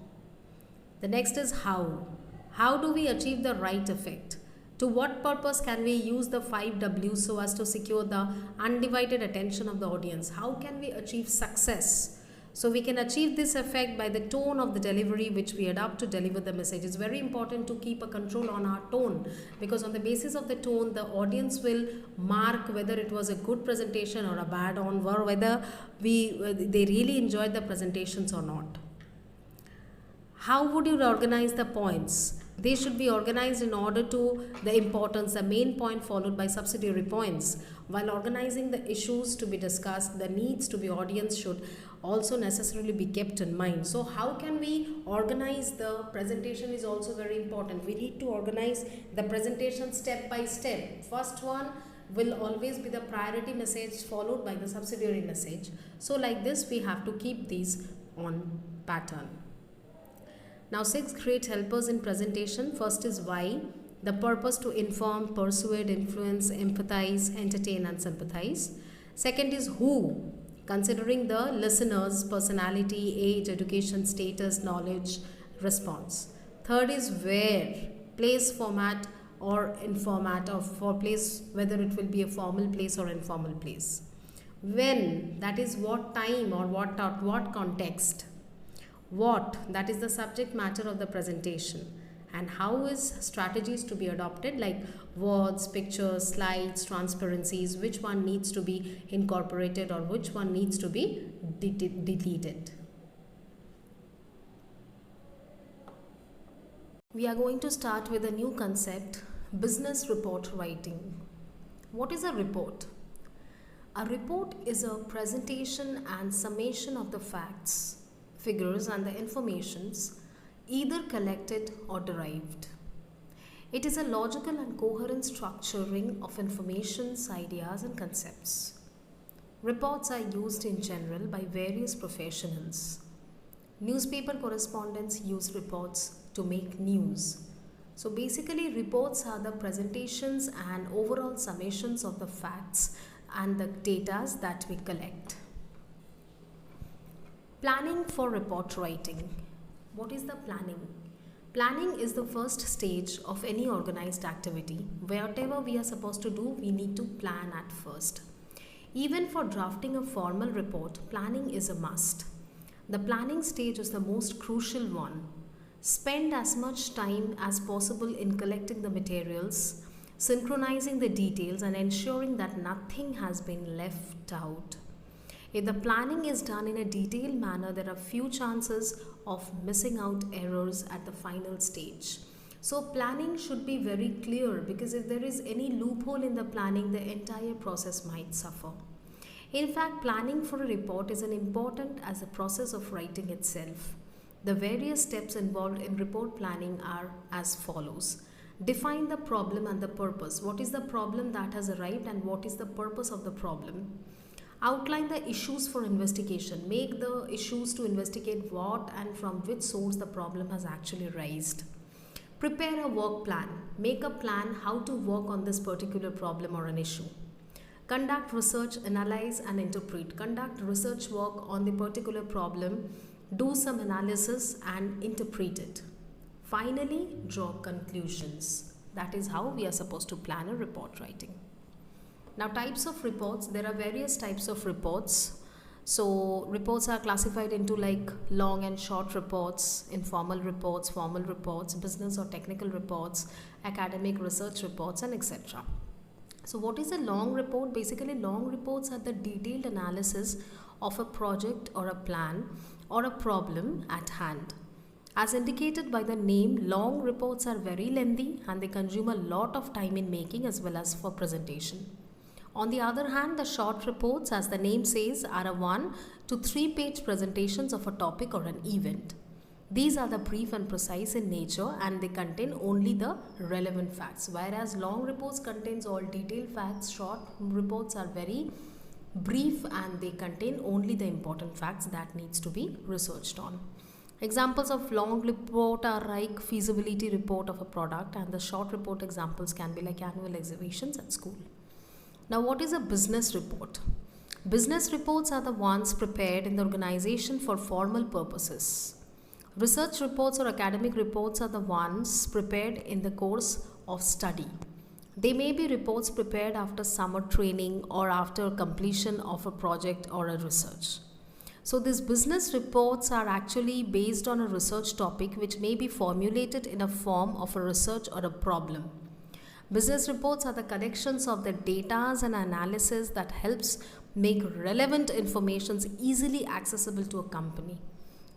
The next is how. How do we achieve the right effect? To what purpose can we use the 5 W's so as to secure the undivided attention of the audience? How can we achieve success? So we can achieve this effect by the tone of the delivery which we adopt to deliver the message. It's very important to keep a control on our tone, because on the basis of the tone, the audience will mark whether it was a good presentation or a bad one, or whether they really enjoyed the presentations or not. How would you organize the points? They should be organized in order to the importance, the main point followed by subsidiary points. While organizing the issues to be discussed, the needs to be audience should also necessarily be kept in mind. So how can we organize the presentation is also very important. We need to organize the presentation step by step. First one will always be the priority message followed by the subsidiary message. So like this we have to keep these on pattern. Now 6 great helpers in presentation. First is why. The purpose to inform, persuade, influence, empathize, entertain and sympathize. Second is who. Considering the listener's personality, age, education, status, knowledge, response. Third is where. Place, format or in format of for place, whether it will be a formal place or informal place. When. That is what time or what context. What, that is the subject matter of the presentation, and how is strategies to be adopted, like words, pictures, slides, transparencies, which one needs to be incorporated or which one needs to be deleted. We are going to start with a new concept, business report writing. What is a report? A report is a presentation and summation of the facts, figures and the informations either collected or derived. It is a logical and coherent structuring of informations, ideas and concepts. Reports are used in general by various professionals. Newspaper correspondents use reports to make news. So basically reports are the presentations and overall summations of the facts and the data that we collect. Planning for report writing. What is the planning? Planning is the first stage of any organized activity. Whatever we are supposed to do, we need to plan at first. Even for drafting a formal report, planning is a must. The planning stage is the most crucial one. Spend as much time as possible in collecting the materials, synchronizing the details, and ensuring that nothing has been left out. If the planning is done in a detailed manner, there are few chances of missing out errors at the final stage. So planning should be very clear, because if there is any loophole in the planning, the entire process might suffer. In fact, planning for a report is as important as the process of writing itself. The various steps involved in report planning are as follows. Define the problem and the purpose. What is the problem that has arrived and what is the purpose of the problem? Outline the issues for investigation. Make the issues to investigate what and from which source the problem has actually raised. Prepare a work plan. Make a plan how to work on this particular problem or an issue. Conduct research, analyze and interpret. Conduct research work on the particular problem. Do some analysis and interpret it. Finally, draw conclusions. That is how we are supposed to plan a report writing. Now, types of reports. There are various types of reports. So reports are classified into like long and short reports, informal reports, formal reports, business or technical reports, academic research reports, and etc. So what is a long report? Basically, long reports are the detailed analysis of a project or a plan or a problem at hand. As indicated by the name, long reports are very lengthy and they consume a lot of time in making as well as for presentation. On the other hand, the short reports, as the name says, are a 1 to 3 page presentations of a topic or an event. These are the brief and precise in nature and they contain only the relevant facts. Whereas long reports contains all detailed facts, short reports are very brief and they contain only the important facts that needs to be researched on. Examples of long report are like feasibility report of a product, and the short report examples can be like annual exhibitions at school. Now, what is a business report? Business reports are the ones prepared in the organization for formal purposes. Research reports or academic reports are the ones prepared in the course of study. They may be reports prepared after summer training or after completion of a project or a research. So these business reports are actually based on a research topic which may be formulated in a form of a research or a problem. Business reports are the collections of the data and analysis that helps make relevant information easily accessible to a company.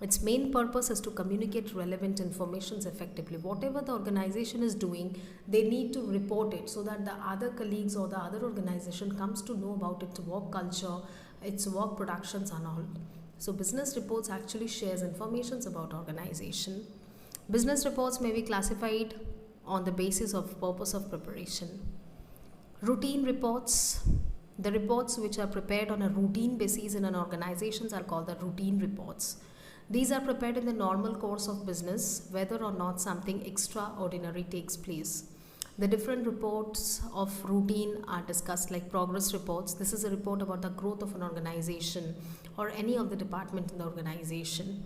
Its main purpose is to communicate relevant information effectively. Whatever the organization is doing, they need to report it so that the other colleagues or the other organization comes to know about its work culture, its work productions and all. So business reports actually shares information about organization. Business reports may be classified on the basis of purpose of preparation. Routine reports. The reports which are prepared on a routine basis in an organization are called the routine reports. These are prepared in the normal course of business, whether or not something extraordinary takes place. The different reports of routine are discussed, like progress reports. This is a report about the growth of an organization or any of the department in the organization.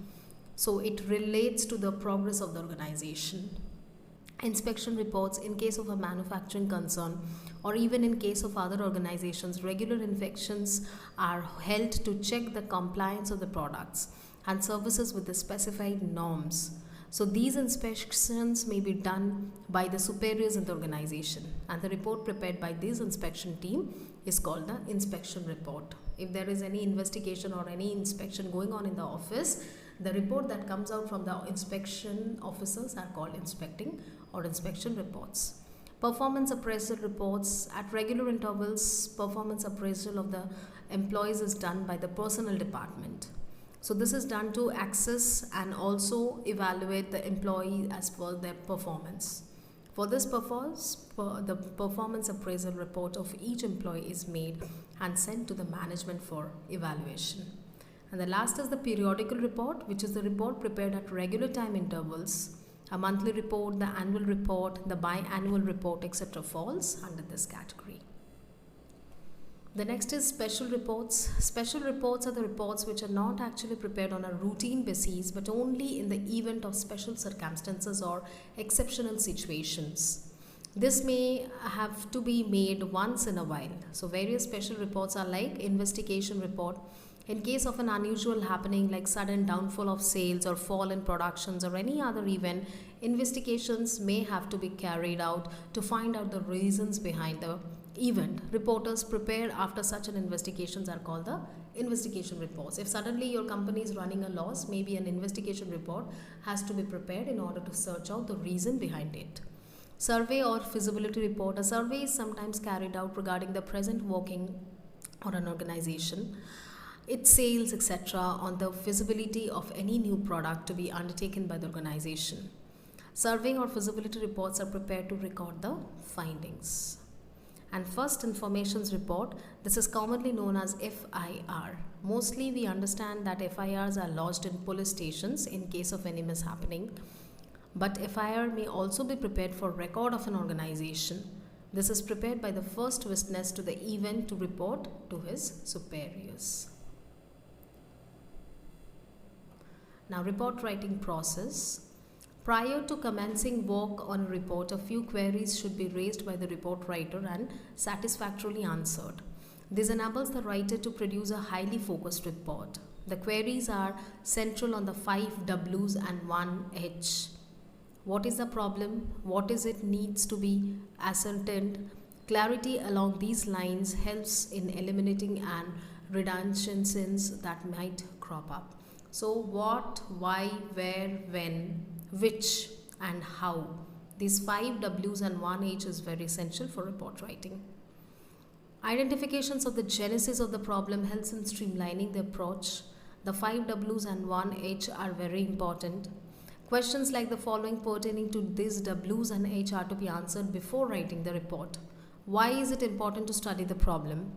So it relates to the progress of the organization. Inspection reports in case of a manufacturing concern or even in case of other organizations. Regular inspections are held to check the compliance of the products and services with the specified norms. So these inspections may be done by the superiors in the organization, and the report prepared by this inspection team is called the inspection report. If there is any investigation or any inspection going on in the office, the report that comes out from the inspection officers are called inspecting or inspection reports. Performance appraisal reports. At regular intervals, performance appraisal of the employees is done by the personnel department. So this is done to access and also evaluate the employee as per their performance. For this purpose, the performance appraisal report of each employee is made and sent to the management for evaluation. And the last is the periodical report, which is the report prepared at regular time intervals. A monthly report, the annual report, the biannual report, etc. falls under this category. The next is special reports. Special reports are the reports which are not actually prepared on a routine basis but only in the event of special circumstances or exceptional situations. This may have to be made once in a while. So various special reports are like investigation report. In case of an unusual happening like sudden downfall of sales or fall in productions or any other event, investigations may have to be carried out to find out the reasons behind the event. Reporters prepared after such an investigations are called the investigation reports. If suddenly your company is running a loss, maybe an investigation report has to be prepared in order to search out the reason behind it. Survey or feasibility report. A survey is sometimes carried out regarding the present working or an organization, its sales, etc., on the feasibility of any new product to be undertaken by the organization. Survey or feasibility reports are prepared to record the findings. And first informations report, this is commonly known as FIR. Mostly we understand that FIRs are lodged in police stations in case of any mishappening. But FIR may also be prepared for record of an organization. This is prepared by the first witness to the event to report to his superiors. Now, report writing process. Prior to commencing work on a report, a few queries should be raised by the report writer and satisfactorily answered. This enables the writer to produce a highly focused report. The queries are central on the 5 W's and 1 H. What is the problem? What is it needs to be ascertained? Clarity along these lines helps in eliminating and redundancies that might crop up. So what, why, where, when, which and how. These 5 W's and 1 H is very essential for report writing. Identifications of the genesis of the problem helps in streamlining the approach. The 5 W's and 1 H are very important. Questions like the following pertaining to these W's and H are to be answered before writing the report. Why is it important to study the problem?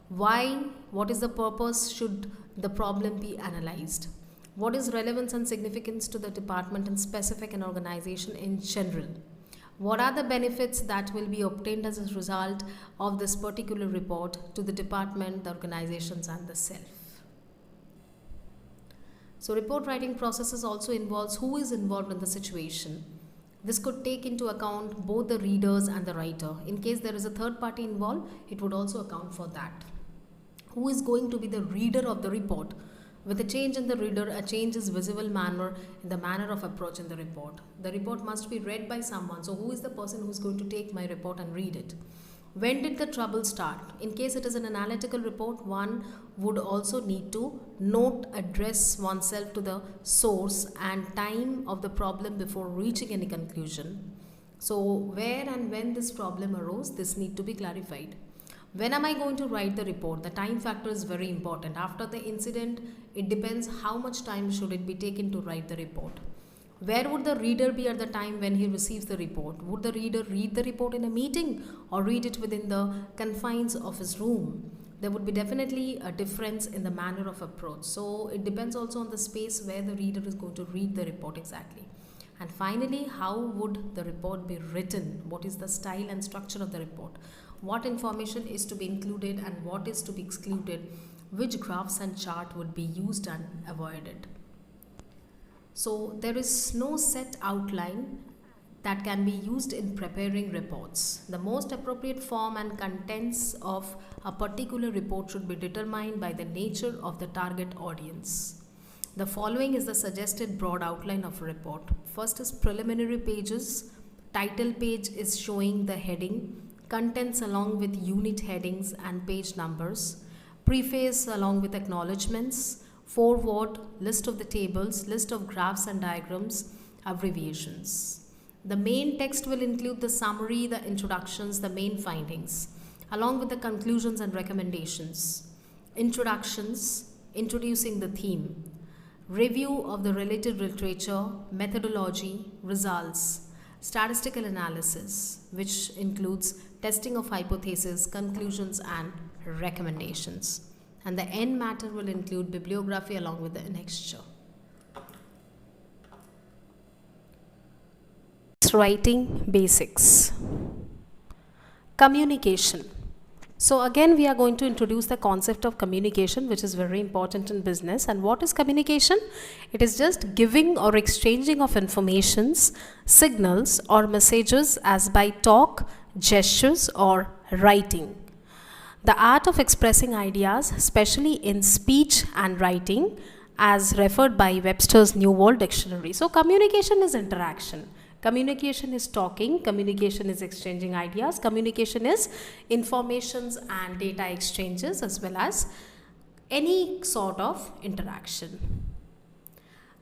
Why? What is the purpose should the problem be analyzed? What is relevance and significance to the department and specific an organization in general? What are the benefits that will be obtained as a result of this particular report to the department, the organizations and the self? So report writing processes also involves who is involved in the situation. This could take into account both the readers and the writer. In case there is a third party involved, it would also account for that. Who is going to be the reader of the report? With a change in the reader, a change is visible manner in the manner of approach in the report. The report must be read by someone. So who is the person who is going to take my report and read it? When did the trouble start? In case it is an analytical report, one would also need to address oneself to the source and time of the problem before reaching any conclusion. So where and when this problem arose, this need to be clarified. When am I going to write the report? The time factor is very important. After the incident, it depends how much time should it be taken to write the report. Where would the reader be at the time when he receives the report? Would the reader read the report in a meeting or read it within the confines of his room? There would be definitely a difference in the manner of approach. So it depends also on the space where the reader is going to read the report exactly. And finally, how would the report be written? What is the style and structure of the report? What information is to be included and what is to be excluded? Which graphs and chart would be used and avoided? So there is no set outline that can be used in preparing reports. The most appropriate form and contents of a particular report should be determined by the nature of the target audience. The following is the suggested broad outline of a report. First is preliminary pages. Title page is showing the heading, contents along with unit headings and page numbers, preface along with acknowledgements, foreword, list of the tables, list of graphs and diagrams, abbreviations. The main text will include the summary, the introductions, the main findings, along with the conclusions and recommendations. Introductions, introducing the theme. Review of the related literature, methodology, results. Statistical analysis, which includes testing of hypotheses, conclusions and recommendations. And the end matter will include bibliography along with the annexure. Writing basics. Communication. So again, we are going to introduce the concept of communication, which is very important in business. And what is communication? It is just giving or exchanging of informations, signals or messages as by talk, gestures or writing. The art of expressing ideas, especially in speech and writing, as referred by Webster's New World Dictionary. So communication is interaction. Communication is talking, communication is exchanging ideas, communication is informations and data exchanges as well as any sort of interaction.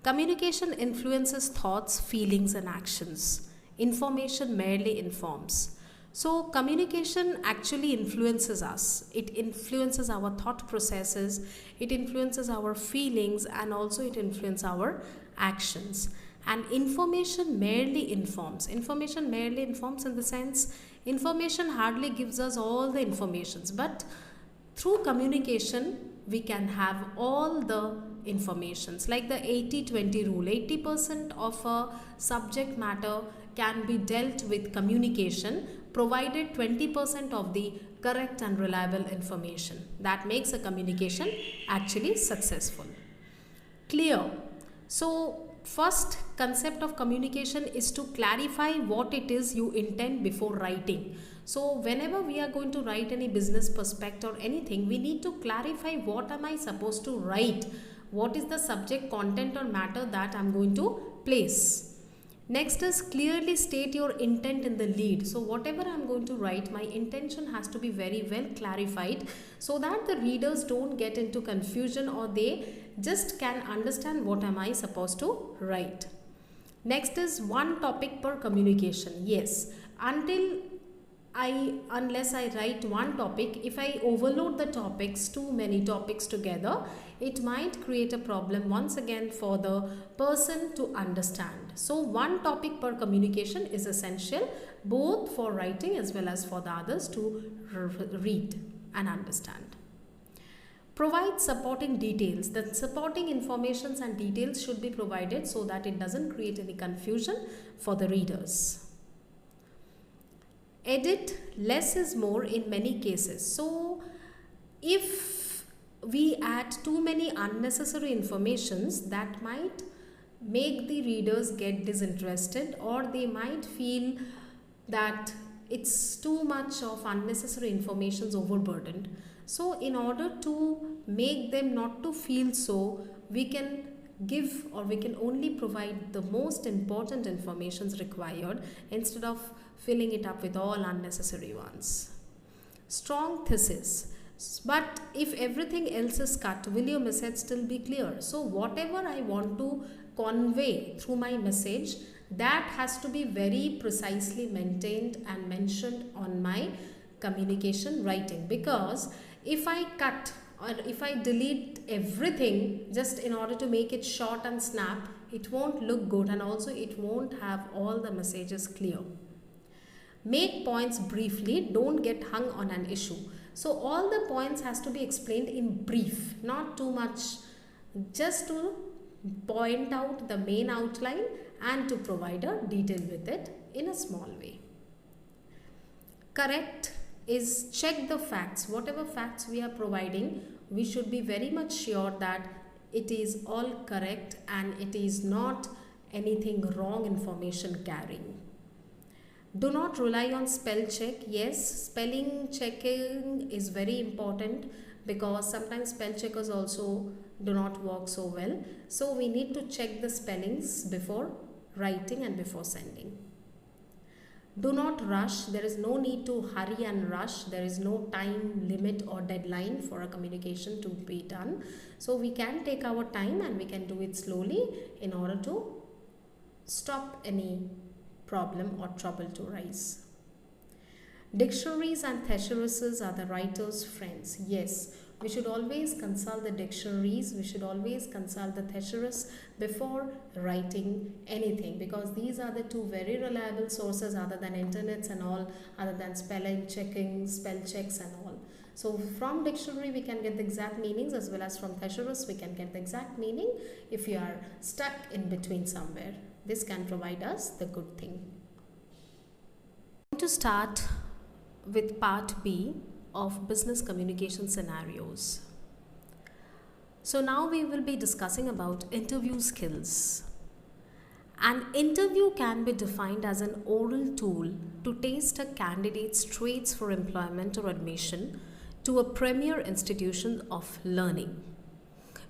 Communication influences thoughts, feelings and actions. Information merely informs. So communication actually influences us. It influences our thought processes, it influences our feelings and also it influences our actions. And information merely informs. Information merely informs in the sense information hardly gives us all the informations, but through communication we can have all the informations, like the 80-20 rule. 80% of a subject matter can be dealt with communication provided 20% of the correct and reliable information. That makes a communication actually successful. Clear. So first concept of communication is to clarify what it is you intend before writing. So whenever we are going to write any business prospect or anything, we need to clarify what am I supposed to write, what is the subject, content or matter that I'm going to place. Next is clearly state your intent in the lead. So whatever I'm going to write, my intention has to be very well clarified so that the readers don't get into confusion or they just can understand what am I supposed to write. Next is one topic per communication. Yes, unless I write one topic, if I overload the topics, too many topics together, it might create a problem once again for the person to understand. So one topic per communication is essential both for writing as well as for the others to read and understand. Provide supporting details. The supporting informations and details should be provided so that it doesn't create any confusion for the readers. Edit, less is more in many cases. So if we add too many unnecessary informations, that might make the readers get disinterested or they might feel that it's too much of unnecessary informations overburdened. So in order to make them not to feel so, we can give or we can only provide the most important informations required instead of filling it up with all unnecessary ones. Strong thesis. But if everything else is cut, will your message still be clear? So whatever I want to convey through my message, that has to be very precisely maintained and mentioned on my communication writing, because if I cut or if I delete everything just in order to make it short and snap, it won't look good and also it won't have all the messages clear. Make points briefly, don't get hung on an issue. So all the points has to be explained in brief, not too much, just to point out the main outline and to provide a detail with it in a small way. Correct is check the facts. Whatever facts we are providing, we should be very much sure that it is all correct and it is not anything wrong information carrying. Do not rely on spell check. Yes, spelling checking is very important because sometimes spell checkers also do not work so well. So we need to check the spellings before writing and before sending. Do not rush. There is no need to hurry and rush. There is no time limit or deadline for a communication to be done. So we can take our time and we can do it slowly in order to stop any problem or trouble to rise. Dictionaries and thesauruses are the writer's friends. Yes, we should always consult the dictionaries, we should always consult the thesaurus before writing anything, because these are the two very reliable sources other than internets and all, other than spelling checking, spell checks and all. So from dictionary we can get the exact meanings, as well as from thesaurus we can get the exact meaning if you are stuck in between somewhere. This can provide us the good thing. To start with part B, of business communication scenarios. So now we will be discussing about interview skills. An interview can be defined as an oral tool to test a candidate's traits for employment or admission to a premier institution of learning.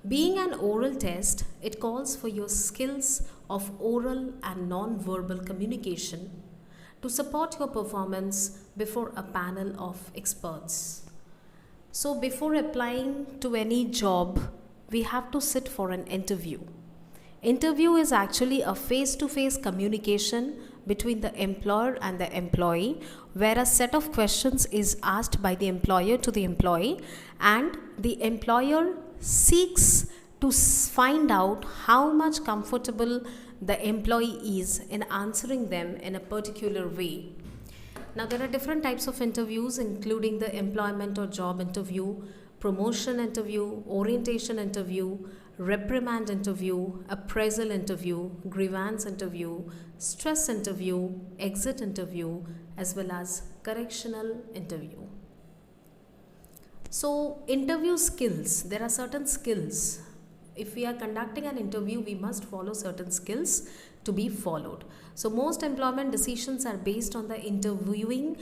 Being an oral test, it calls for your skills of oral and non-verbal communication to support your performance before a panel of experts. So before applying to any job, we have to sit for an interview. Interview is actually a face-to-face communication between the employer and the employee, where a set of questions is asked by the employer to the employee, and the employer seeks to find out how much comfortable the employee is in answering them in a particular way. Now, there are different types of interviews, including the employment or job interview, promotion interview, orientation interview, reprimand interview, appraisal interview, grievance interview, stress interview, exit interview, as well as correctional interview. So, interview skills, there are certain skills. If we are conducting an interview, we must follow certain skills to be followed. So, most employment decisions are based on the interviewing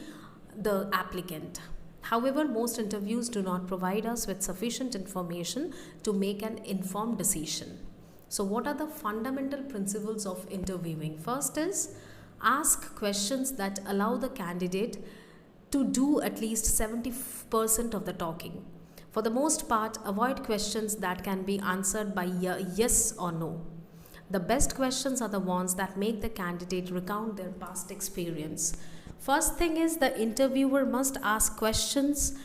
the applicant. However, most interviews do not provide us with sufficient information to make an informed decision. So, what are the fundamental principles of interviewing? First is ask questions that allow the candidate to do at least 70% of the talking. For the most part, avoid questions that can be answered by yes or no. The best questions are the ones that make the candidate recount their past experience. First thing is, the interviewer must ask questions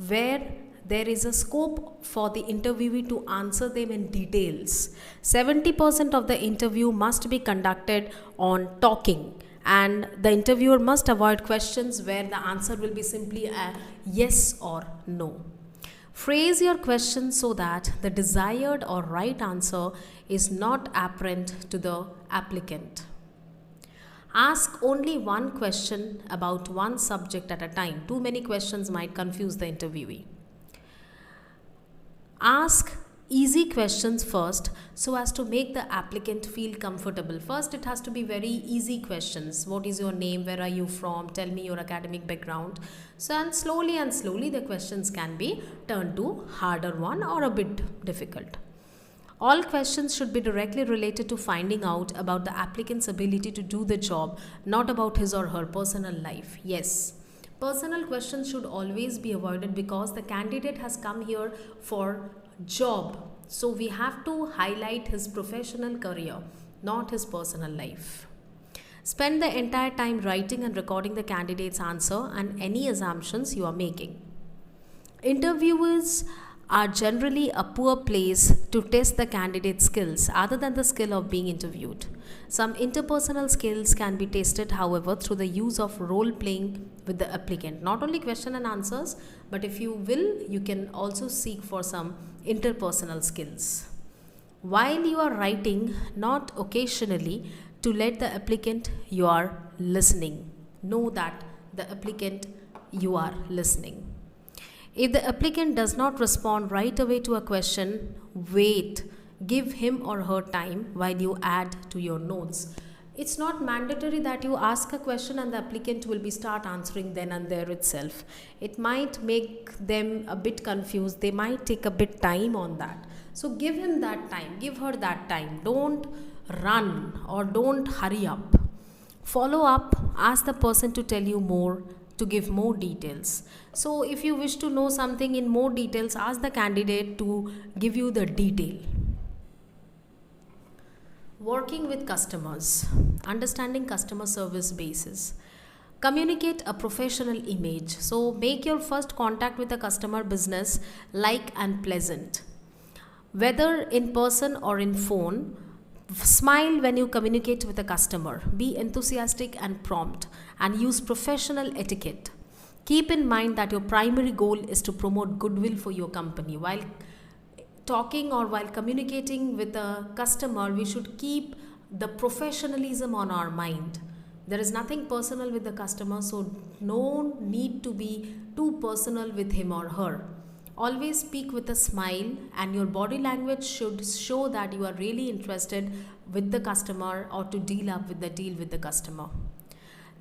where there is a scope for the interviewee to answer them in details. 70% of the interview must be conducted on talking, and the interviewer must avoid questions where the answer will be simply a yes or no. Phrase your question so that the desired or right answer is not apparent to the applicant. Ask only one question about one subject at a time. Too many questions might confuse the interviewee. Ask easy questions first so as to make the applicant feel comfortable. First, it has to be very easy questions. What is your name? Where are you from? Tell me your academic background. So, and slowly the questions can be turned to harder one or a bit difficult. All questions should be directly related to finding out about the applicant's ability to do the job, not about his or her personal life. Yes, personal questions should always be avoided because the candidate has come here for job. So we have to highlight his professional career, not his personal life. Spend the entire time writing and recording the candidate's answer and any assumptions you are making. Interviewers are generally a poor place to test the candidate's skills other than the skill of being interviewed. Some interpersonal skills can be tested, however, through the use of role playing with the applicant. Not only question and answers, but if you will, you can also seek for some interpersonal skills. While you are writing, not occasionally to let the applicant you are listening. Know that the applicant you are listening. If the applicant does not respond right away to a question, wait. Give him or her time while you add to your notes. It's not mandatory that you ask a question and the applicant will be start answering then and there itself. It might make them a bit confused. They might take a bit time on that. So give him that time. Give her that time. Don't run or don't hurry up. Follow up. Ask the person to tell you more, to give more details. So if you wish to know something in more details, ask the candidate to give you the detail. Working with customers, understanding customer service basis. Communicate a professional image. So make your first contact with the customer business like and pleasant. Whether in person or in phone, smile when you communicate with a customer. Be enthusiastic and prompt and use professional etiquette. Keep in mind that your primary goal is to promote goodwill for your company. While talking or while communicating with a customer, we should keep the professionalism on our mind. There is nothing personal with the customer, so no need to be too personal with him or her. Always speak with a smile, and your body language should show that you are really interested with the customer or to deal up with the deal with the customer.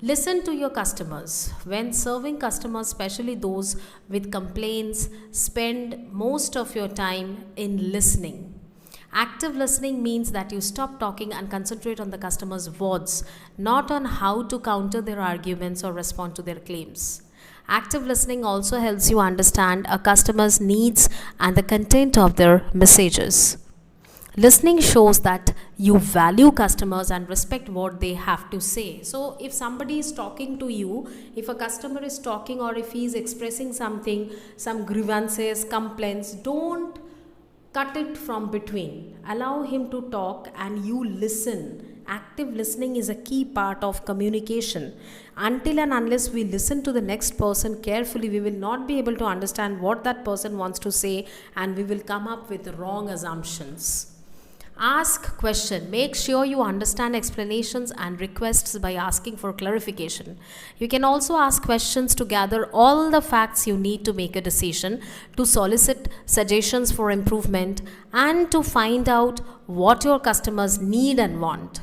Listen to your customers. When serving customers, especially those with complaints, spend most of your time in listening. Active listening means that you stop talking and concentrate on the customer's words, not on how to counter their arguments or respond to their claims. Active listening also helps you understand a customer's needs and the content of their messages. Listening shows that you value customers and respect what they have to say. So, if somebody is talking to you, if a customer is talking or if he is expressing something, some grievances, complaints, don't cut it from between. Allow him to talk and you listen. Active listening is a key part of communication. Until and unless we listen to the next person carefully, we will not be able to understand what that person wants to say, and we will come up with wrong assumptions. Ask question. Make sure you understand explanations and requests by asking for clarification. You can also ask questions to gather all the facts you need to make a decision, to solicit suggestions for improvement, and to find out what your customers need and want.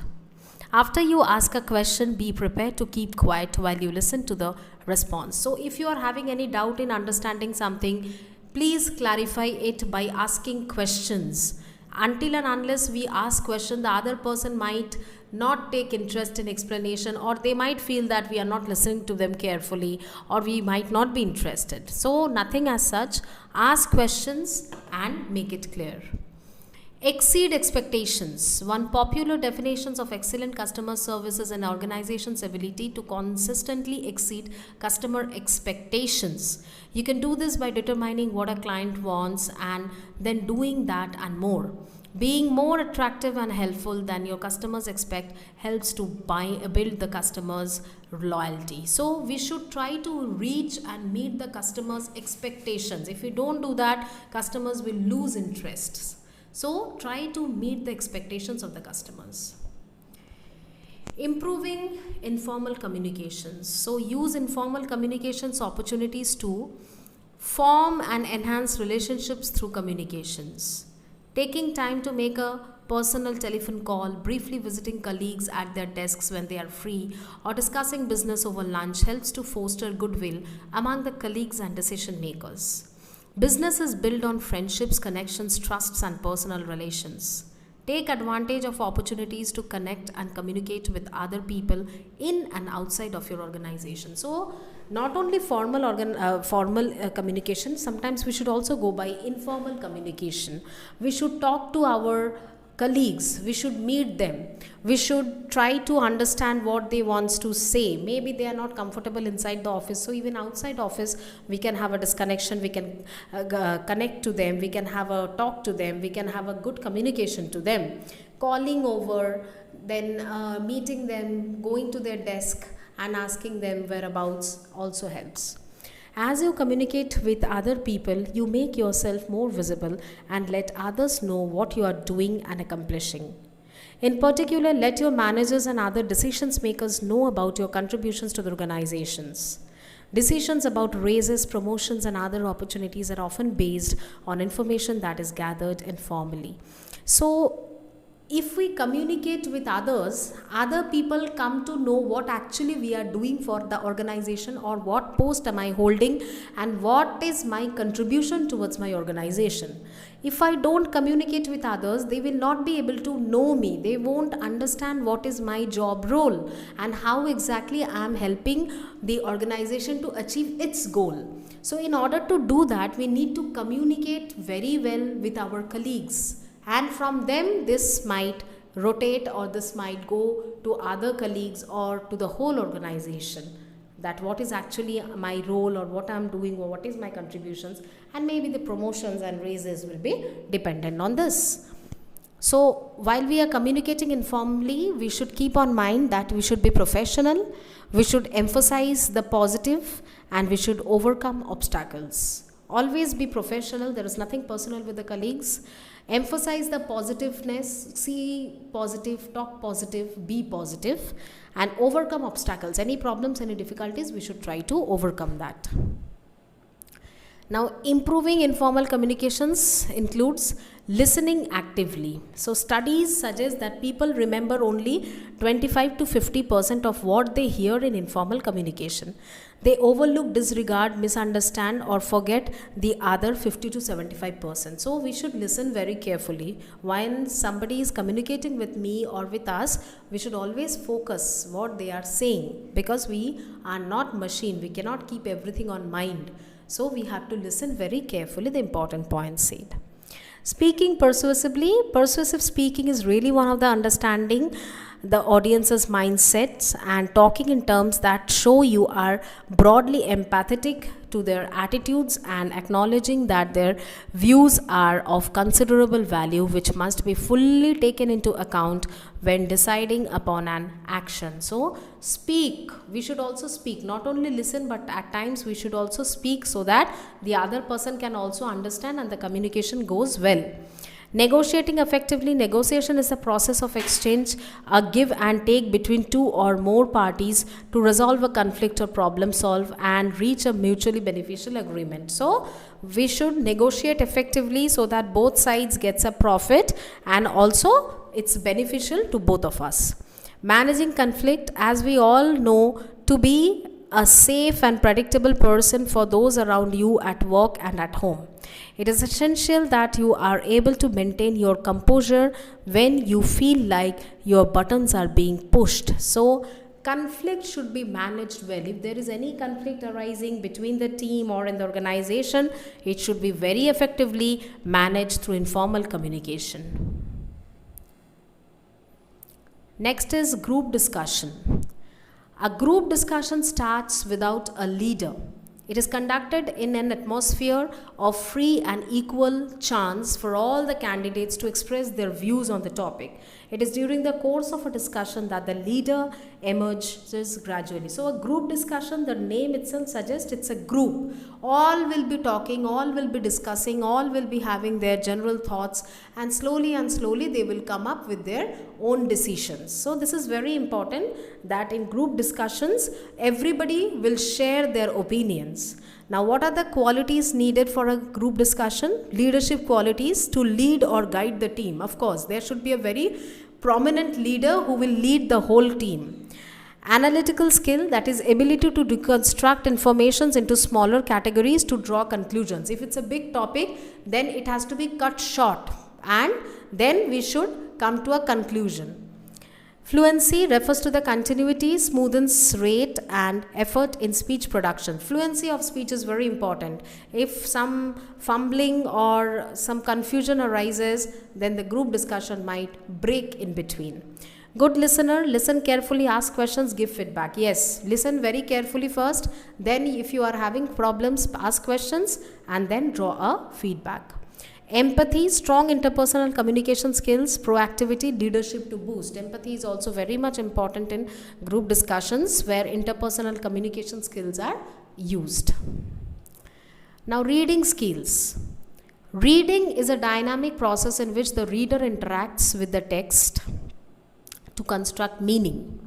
After you ask a question, be prepared to keep quiet while you listen to the response. So if you are having any doubt in understanding something, please clarify it by asking questions. Until and unless we ask question, the other person might not take interest in explanation, or they might feel that we are not listening to them carefully, or we might not be interested. So nothing as such. Ask questions and make it clear. Exceed expectations. One popular definition of excellent customer service is an organization's ability to consistently exceed customer expectations. You can do this by determining what a client wants and then doing that and more. Being more attractive and helpful than your customers expect helps to build the customers' loyalty. So we should try to reach and meet the customers' expectations. If we don't do that, customers will lose interests. So try to meet the expectations of the customers. Improving informal communications. So use informal communications opportunities to form and enhance relationships through communications. Taking time to make a personal telephone call, briefly visiting colleagues at their desks when they are free, or discussing business over lunch helps to foster goodwill among the colleagues and decision makers. Business is built on friendships, connections, trusts, and personal relations. Take advantage of opportunities to connect and communicate with other people in and outside of your organization. So, not only formal communication, sometimes we should also go by informal communication. We should talk to our colleagues, we should meet them, we should try to understand what they want to say. Maybe they are not comfortable inside the office, so even outside office we can have a disconnection, we can connect to them, we can have a talk to them, we can have a good communication to them. Calling over, then meeting them, going to their desk and asking them whereabouts also helps. As you communicate with other people, you make yourself more visible and let others know what you are doing and accomplishing. In particular, let your managers and other decision makers know about your contributions to the organizations. Decisions about raises, promotions, and other opportunities are often based on information that is gathered informally. So, if we communicate with others, other people come to know what actually we are doing for the organization, or what post am I holding and what is my contribution towards my organization. If I don't communicate with others, they will not be able to know me. They won't understand what is my job role and how exactly I am helping the organization to achieve its goal. So in order to do that, we need to communicate very well with our colleagues. And from them, this might rotate, or this might go to other colleagues or to the whole organization, that what is actually my role or what I am doing or what is my contributions, and maybe the promotions and raises will be dependent on this. So while we are communicating informally, we should keep on mind that we should be professional, we should emphasize the positive, and we should overcome obstacles. Always be professional. There is nothing personal with the colleagues. Emphasize the positiveness, see positive, talk positive, be positive, and overcome obstacles. Any problems, any difficulties, we should try to overcome that. Now, improving informal communications includes listening actively. So, studies suggest that people remember only 25 to 50% of what they hear in informal communication. They overlook, disregard, misunderstand, or forget the other 50 to 75%. So, we should listen very carefully. When somebody is communicating with me or with us, we should always focus what they are saying, because we are not machine. We cannot keep everything on mind. So we have to listen very carefully the important points said. Speaking persuasively, persuasive speaking is really one of the understanding the audience's mindsets and talking in terms that show you are broadly empathetic to their attitudes and acknowledging that their views are of considerable value, which must be fully taken into account when deciding upon an action. So speak, we should also speak, not only listen, but at times we should also speak, so that the other person can also understand and the communication goes well. Negotiating effectively. Negotiation is a process of exchange, a give and take between two or more parties to resolve a conflict or problem solve and reach a mutually beneficial agreement. So we should negotiate effectively so that both sides gets a profit and also it's beneficial to both of us. Managing conflict, as we all know, to be a safe and predictable person for those around you at work and at home. It is essential that you are able to maintain your composure when you feel like your buttons are being pushed. So, conflict should be managed well. If there is any conflict arising between the team or in the organization, it should be very effectively managed through informal communication. Next is group discussion. A group discussion starts without a leader. It is conducted in an atmosphere of free and equal chance for all the candidates to express their views on the topic. It is during the course of a discussion that the leader emerges gradually. So a group discussion, the name itself suggests it's a group. All will be talking, all will be discussing, all will be having their general thoughts, and slowly they will come up with their own decisions. So this is very important that in group discussions, everybody will share their opinions. Now, what are the qualities needed for a group discussion? Leadership qualities to lead or guide the team. Of course, there should be a very prominent leader who will lead the whole team. Analytical skill, that is ability to deconstruct informations into smaller categories to draw conclusions. If it's a big topic, then it has to be cut short and then we should come to a conclusion. Fluency refers to the continuity, smoothness, rate and effort in speech production. Fluency of speech is very important. If some fumbling or some confusion arises, then the group discussion might break in between. Good listener, listen carefully, ask questions, give feedback. Yes, listen very carefully first. Then if you are having problems, ask questions and then draw a feedback. Empathy, strong interpersonal communication skills, proactivity, leadership to boost. Empathy is also very much important in group discussions where interpersonal communication skills are used. Now, reading skills. Reading is a dynamic process in which the reader interacts with the text to construct meaning.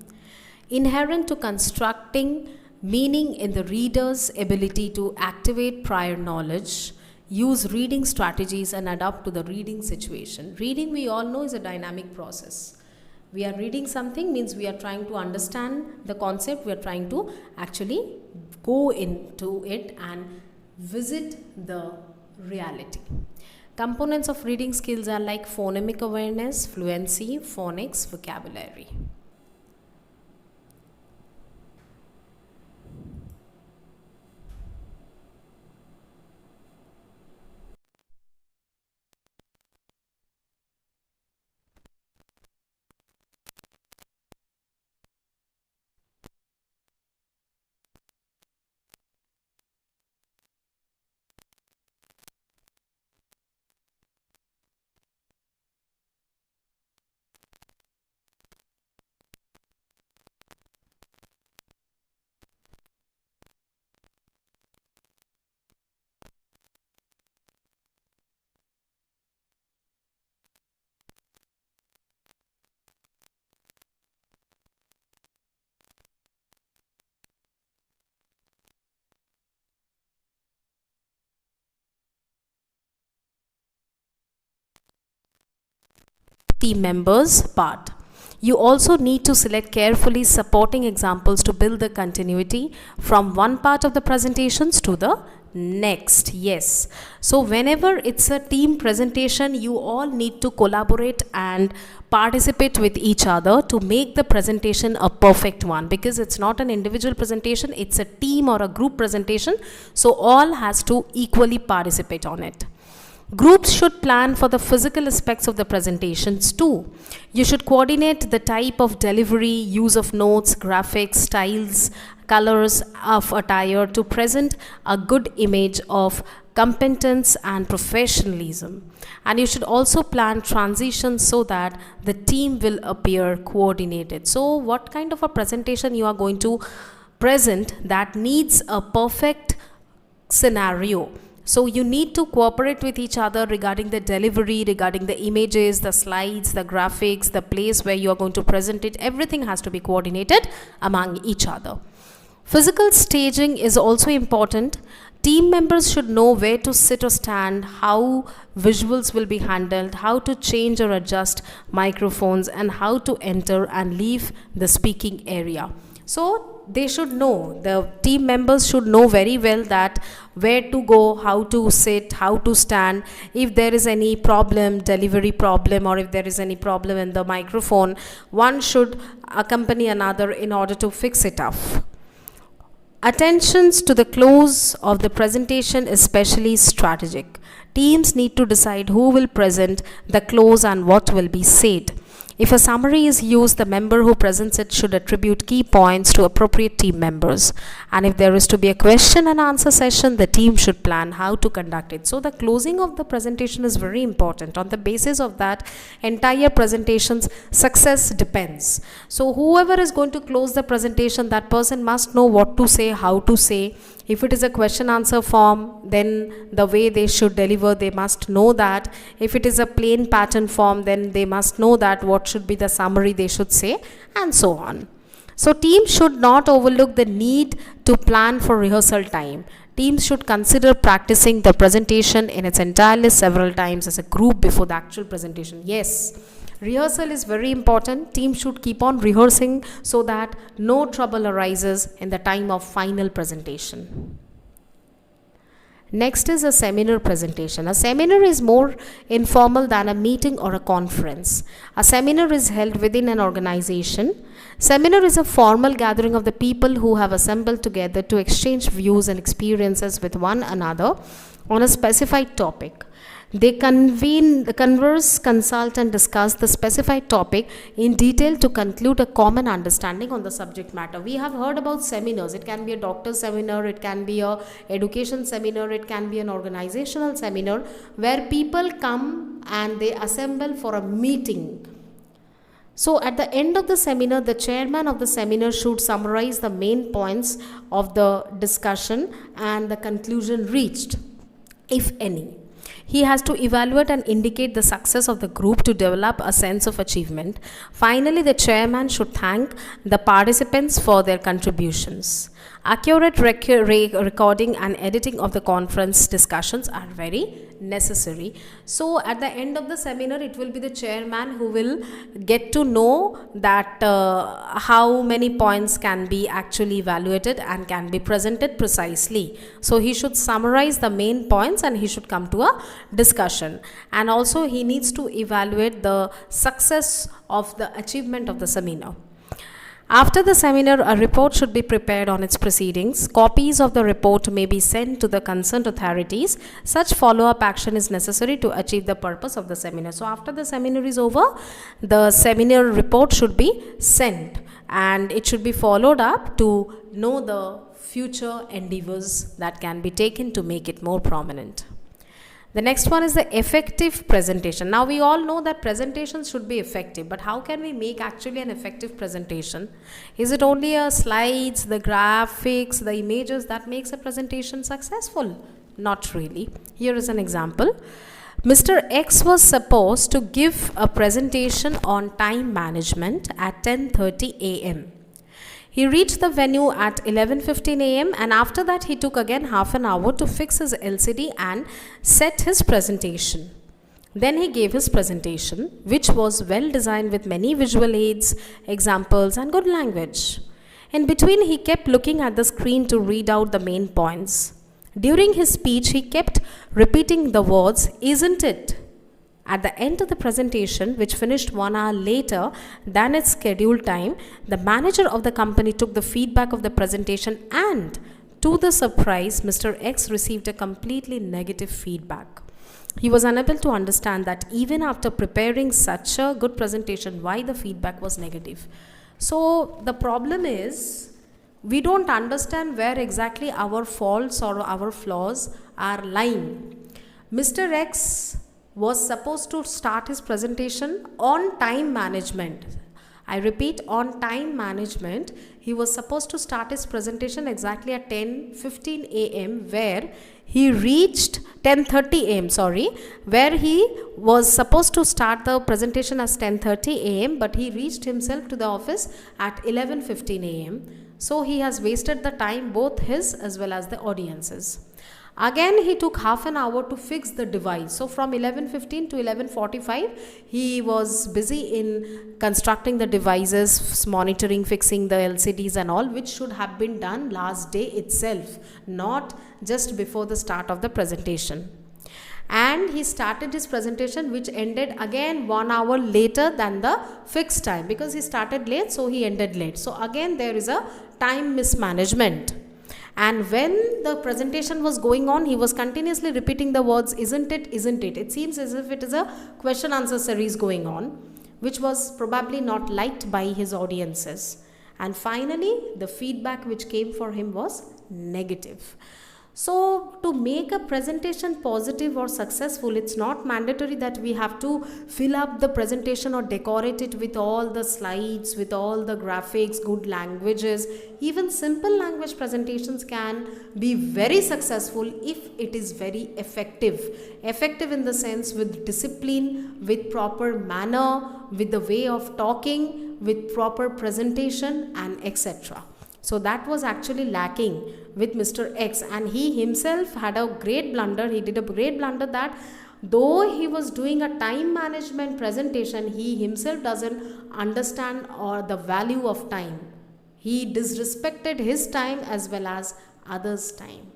Inherent to constructing meaning in the reader's ability to activate prior knowledge, use reading strategies and adapt to the reading situation. Reading, we all know, is a dynamic process. We are reading something means we are trying to understand the concept, we are trying to actually go into it and visit the reality. Components of reading skills are like phonemic awareness, fluency, phonics, vocabulary. team members' part. You also need to select carefully supporting examples to build the continuity from one part of the presentations to the next. Yes. So whenever it's a team presentation, you all need to collaborate and participate with each other to make the presentation a perfect one, because it's not an individual presentation, it's a team or a group presentation. So all has to equally participate on it. Groups should plan for the physical aspects of the presentations too. You should coordinate the type of delivery, use of notes, graphics, styles, colors of attire to present a good image of competence and professionalism. And you should also plan transitions so that the team will appear coordinated. So what kind of a presentation you are going to present that needs a perfect scenario. So you need to cooperate with each other regarding the delivery, regarding the images, the slides, the graphics, the place where you are going to present it. Everything has to be coordinated among each other. Physical staging is also important. Team members should know where to sit or stand, how visuals will be handled, how to change or adjust microphones, and how to enter and leave the speaking area. So they should know, the team members should know very well that where to go, how to sit, how to stand. If there is any problem, delivery problem, or if there is any problem in the microphone, one should accompany another in order to fix it up. Attentions to the close of the presentation is especially strategic. Teams need to decide who will present the close and what will be said. If a summary is used, the member who presents it should attribute key points to appropriate team members. And if there is to be a question and answer session, the team should plan how to conduct it. So the closing of the presentation is very important. On the basis of that, entire presentation's success depends. So whoever is going to close the presentation, that person must know what to say, how to say. If it is a question answer form, then the way they should deliver, they must know that. If it is a plain pattern form, then they must know that what should be the summary they should say, and so on. So teams should not overlook the need to plan for rehearsal time. Teams should consider practicing the presentation in its entirety several times as a group before the actual presentation. Yes, rehearsal is very important. Teams should keep on rehearsing so that no trouble arises in the time of final presentation. Next is a seminar presentation. A seminar is more informal than a meeting or a conference. A seminar is held within an organization. Seminar is a formal gathering of the people who have assembled together to exchange views and experiences with one another on a specified topic. They converse, consult, and discuss the specified topic in detail to conclude a common understanding on the subject matter. We have heard about seminars. It can be a doctor's seminar, it can be a education seminar, it can be an organizational seminar where people come and they assemble for a meeting. So at the end of the seminar, the chairman of the seminar should summarize the main points of the discussion and the conclusion reached, if any. He has to evaluate and indicate the success of the group to develop a sense of achievement. Finally, the chairman should thank the participants for their contributions. Accurate recording and editing of the conference discussions are very necessary. So at the end of the seminar, it will be the chairman who will get to know that how many points can be actually evaluated and can be presented precisely. So he should summarize the main points and he should come to a discussion. And also he needs to evaluate the success of the achievement of the seminar. After the seminar, a report should be prepared on its proceedings. Copies of the report may be sent to the concerned authorities. Such follow-up action is necessary to achieve the purpose of the seminar. So after the seminar is over, the seminar report should be sent and it should be followed up to know the future endeavors that can be taken to make it more prominent. The next one is the effective presentation. Now we all know that presentations should be effective, but how can we make actually an effective presentation? Is it only slides, the graphics, the images that makes a presentation successful? Not really. Here is an example. Mr. X was supposed to give a presentation on time management at 10:30 a.m. He reached the venue at 11:15 a.m. and after that he took again half an hour to fix his LCD and set his presentation. Then he gave his presentation, which was well designed with many visual aids, examples, and good language. In between, he kept looking at the screen to read out the main points. During his speech, he kept repeating the words, "Isn't it?" At the end of the presentation, which finished 1 hour later than its scheduled time, the manager of the company took the feedback of the presentation and, to the surprise, Mr. X received a completely negative feedback. He was unable to understand that even after preparing such a good presentation, why the feedback was negative. So the problem is, we don't understand where exactly our faults or our flaws are lying. Mr. X was supposed to start his presentation on time management. I repeat, on time management. He was supposed to start his presentation exactly at 10:15 a.m. where he reached 10:30 a.m. where he was supposed to start the presentation as 10:30 a.m. but he reached himself to the office at 11:15 a.m. So he has wasted the time, both his as well as the audience's. Again, he took half an hour to fix the device. So from 11:15 to 11:45, he was busy in constructing the devices, monitoring, fixing the LCDs and all, which should have been done last day itself, not just before the start of the presentation. And he started his presentation, which ended again 1 hour later than the fixed time, because he started late, so he ended late. So again, there is a time mismanagement. And when the presentation was going on, he was continuously repeating the words, "Isn't it? Isn't it?" It seems as if it is a question answer series going on, which was probably not liked by his audiences. And finally, the feedback which came for him was negative. So to make a presentation positive or successful, it's not mandatory that we have to fill up the presentation or decorate it with all the slides, with all the graphics, good languages. Even simple language presentations can be very successful if it is very effective. Effective in the sense with discipline, with proper manner, with the way of talking, with proper presentation, and etc. So that was actually lacking with Mr. X, and he himself had a great blunder. He did a great blunder that though he was doing a time management presentation, he himself doesn't understand or the value of time. He disrespected his time as well as others' time.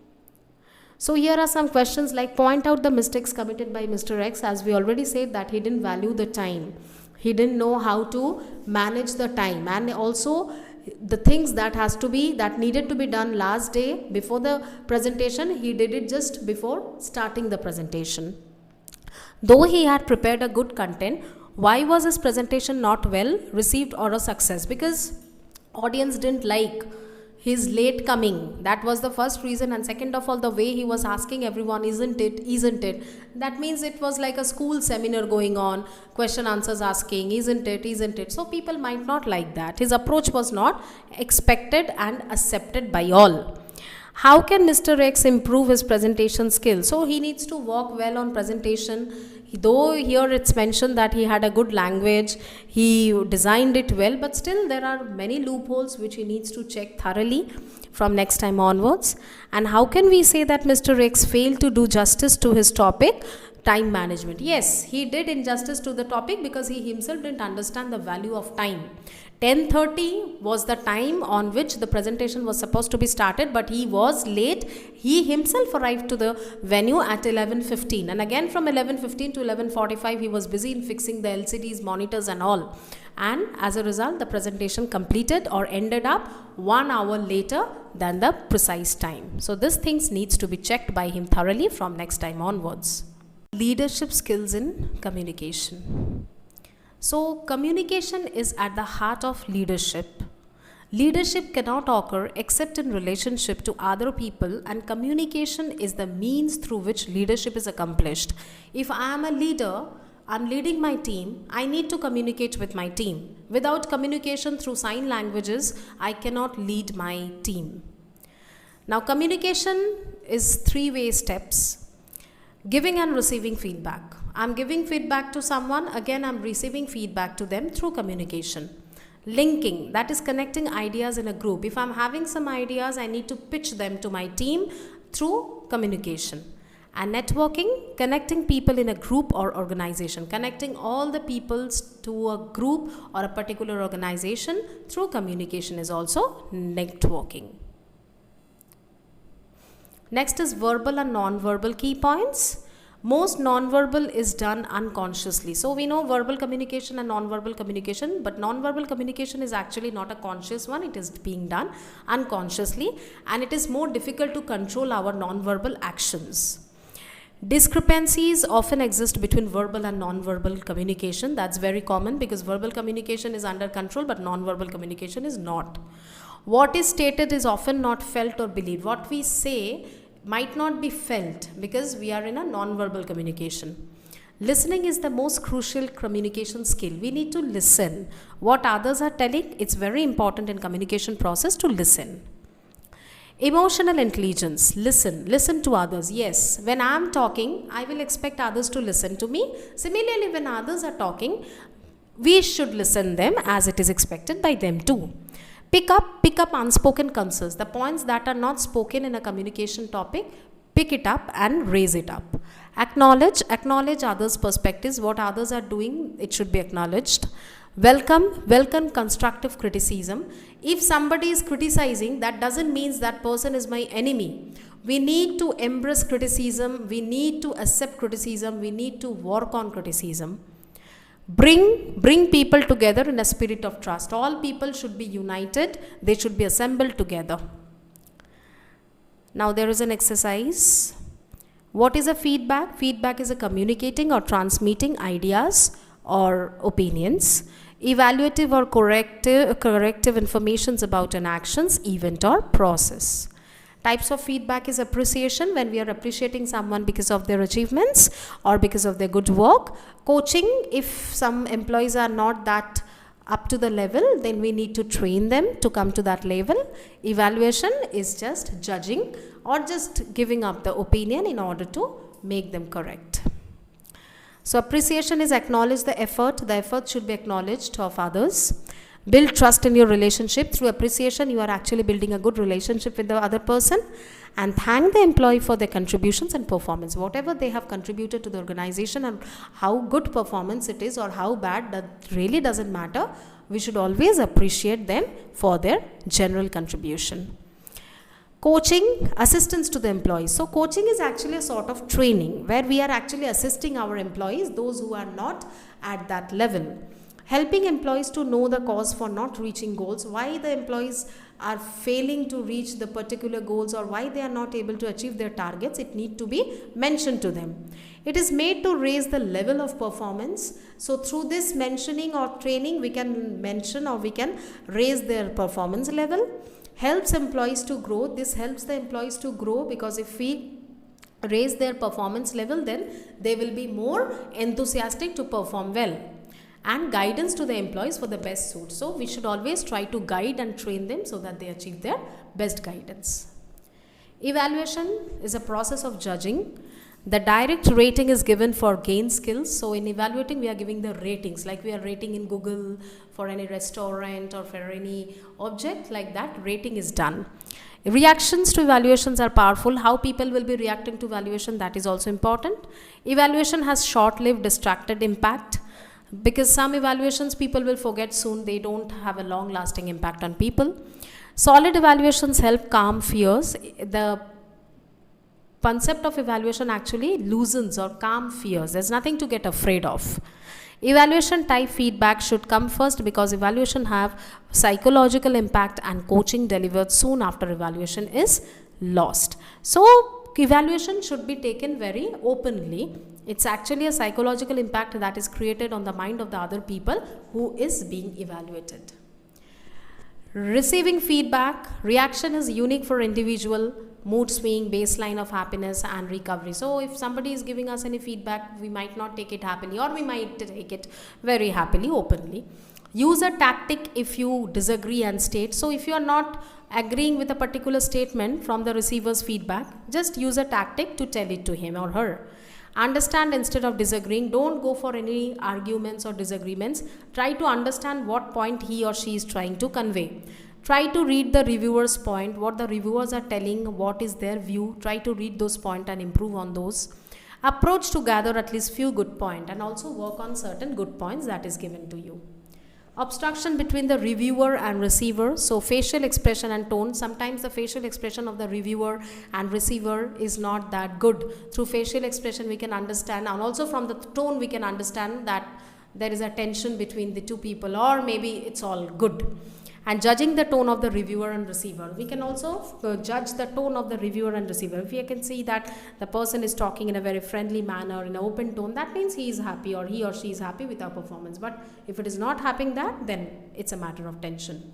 So here are some questions like, point out the mistakes committed by Mr. X. As we already said that he didn't value the time. He didn't know how to manage the time, and also the things that needed to be done last day before the presentation, he did it just before starting the presentation. Though he had prepared a good content, why was his presentation not well received or a success? Because audience didn't like his late coming. That was the first reason. And second of all, the way he was asking everyone, "Isn't it? Isn't it?" That means it was like a school seminar going on, question answers asking, "Isn't it? Isn't it?" So people might not like that. His approach was not expected and accepted by all. How can Mr. X improve his presentation skills? So he needs to work well on presentation. Though here it's mentioned that he had a good language, he designed it well, but still there are many loopholes which he needs to check thoroughly from next time onwards. And how can we say that Mr. X failed to do justice to his topic? Time management. Yes, he did injustice to the topic because he himself didn't understand the value of time. 10:30 was the time on which the presentation was supposed to be started, but he was late. He himself arrived to the venue at 11:15, and again from 11:15 to 11:45 he was busy in fixing the LCDs, monitors and all. And as a result, the presentation completed or ended up 1 hour later than the precise time. So this things needs to be checked by him thoroughly from next time onwards. Leadership skills in communication. So communication is at the heart of leadership. Leadership cannot occur except in relationship to other people, and communication is the means through which leadership is accomplished. If I am a leader, I'm leading my team, I need to communicate with my team. Without communication through sign languages, I cannot lead my team. Now communication is 3-way steps. Giving and receiving feedback. I'm giving feedback to someone, again I'm receiving feedback to them through communication. Linking, that is connecting ideas in a group. If I'm having some ideas, I need to pitch them to my team through communication. And networking, connecting people in a group or organization, connecting all the peoples to a group or a particular organization through communication is also networking. Next is verbal and non-verbal key points. Most non-verbal is done unconsciously. So we know verbal communication and non-verbal communication, but non-verbal communication is actually not a conscious one. It is being done unconsciously, and it is more difficult to control our non-verbal actions. Discrepancies often exist between verbal and non-verbal communication. That's very common because verbal communication is under control, but non-verbal communication is not. What is stated is often not felt or believed. What we say might not be felt because we are in a non-verbal communication. Listening is the most crucial communication skill. We need to listen. What others are telling, it's very important in communication process to listen. Emotional intelligence, listen to others. Yes, when I am talking, I will expect others to listen to me. Similarly, when others are talking, we should listen them as it is expected by them too. Pick up unspoken concerns, the points that are not spoken in a communication topic, pick it up and raise it up. Acknowledge others' perspectives, what others are doing, it should be acknowledged. Welcome constructive criticism. If somebody is criticizing, that doesn't mean that person is my enemy. We need to embrace criticism, we need to accept criticism, we need to work on criticism. Bring people together in a spirit of trust. All people should be united, they should be assembled together. Now there is an exercise. What is a feedback? Feedback is a communicating or transmitting ideas or opinions, evaluative or corrective informations about an actions, event or process. Types of feedback is appreciation, when we are appreciating someone because of their achievements or because of their good work. Coaching, if some employees are not that up to the level, then we need to train them to come to that level. Evaluation is just judging or just giving up the opinion in order to make them correct. So appreciation is acknowledge the effort should be acknowledged of others. Build trust in your relationship. Through appreciation, you are actually building a good relationship with the other person. And thank the employee for their contributions and performance. Whatever they have contributed to the organization and how good performance it is or how bad, that really doesn't matter. We should always appreciate them for their general contribution. Coaching, assistance to the employees. So coaching is actually a sort of training where we are actually assisting our employees, those who are not at that level. Helping employees to know the cause for not reaching goals, why the employees are failing to reach the particular goals or why they are not able to achieve their targets, it need to be mentioned to them. It is made to raise the level of performance. So through this mentioning or training, we can mention or we can raise their performance level. Helps employees to grow. This helps the employees to grow because if we raise their performance level, then they will be more enthusiastic to perform well. And guidance to the employees for the best suit. So we should always try to guide and train them so that they achieve their best guidance. Evaluation is a process of judging. The direct rating is given for gain skills. So in evaluating, we are giving the ratings, like we are rating in Google for any restaurant or for any object, like that rating is done. Reactions to evaluations are powerful. How people will be reacting to evaluation, that is also important. Evaluation has short-lived distracted impact. Because some evaluations people will forget soon, they don't have a long lasting impact on people. Solid evaluations help calm fears. The concept of evaluation actually loosens or calm fears. There's nothing to get afraid of. Evaluation type feedback should come first because evaluation have psychological impact and coaching delivered soon after evaluation is lost. So evaluation should be taken very openly. It's actually a psychological impact that is created on the mind of the other people who is being evaluated. Receiving feedback, reaction is unique for individual, mood swing, baseline of happiness and recovery. So if somebody is giving us any feedback, we might not take it happily or we might take it very happily, openly. Use a tactic if you disagree and state. So if you are not agreeing with a particular statement from the receiver's feedback, just use a tactic to tell it to him or her. Understand instead of disagreeing. Don't go for any arguments or disagreements. Try to understand what point he or she is trying to convey. Try to read the reviewer's point, what the reviewers are telling, what is their view. Try to read those points and improve on those. Approach to gather at least few good points and also work on certain good points that is given to you. Obstruction between the reviewer and receiver. So facial expression and tone. Sometimes the facial expression of the reviewer and receiver is not that good. Through facial expression we can understand, and also from the tone we can understand that there is a tension between the two people, or maybe it's all good. And judging the tone of the reviewer and receiver, we can also judge the tone of the reviewer and receiver. If we can see that the person is talking in a very friendly manner, in an open tone, that means he is happy or he or she is happy with our performance. But if it is not happening that, then it's a matter of tension.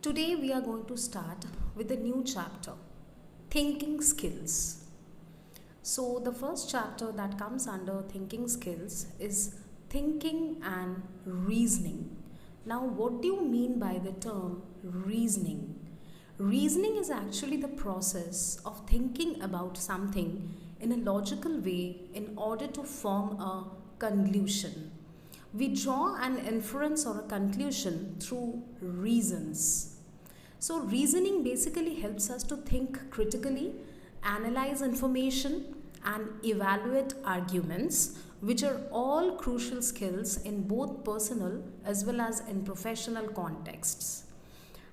Today we are going to start with a new chapter, thinking skills. So the first chapter that comes under thinking skills is thinking and reasoning. Now, what do you mean by the term reasoning? Reasoning is actually the process of thinking about something in a logical way in order to form a conclusion. We draw an inference or a conclusion through reasons. So, reasoning basically helps us to think critically, analyze information, and evaluate arguments, which are all crucial skills in both personal as well as in professional contexts.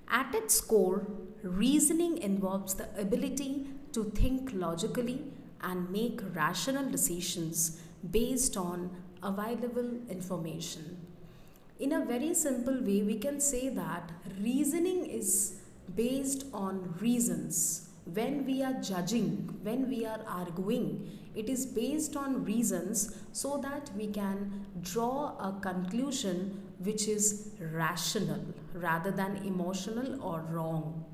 At its core, reasoning involves the ability to think logically and make rational decisions based on available information. In a very simple way, we can say that reasoning is based on reasons. When we are judging, when we are arguing, it is based on reasons so that we can draw a conclusion which is rational rather than emotional or wrong.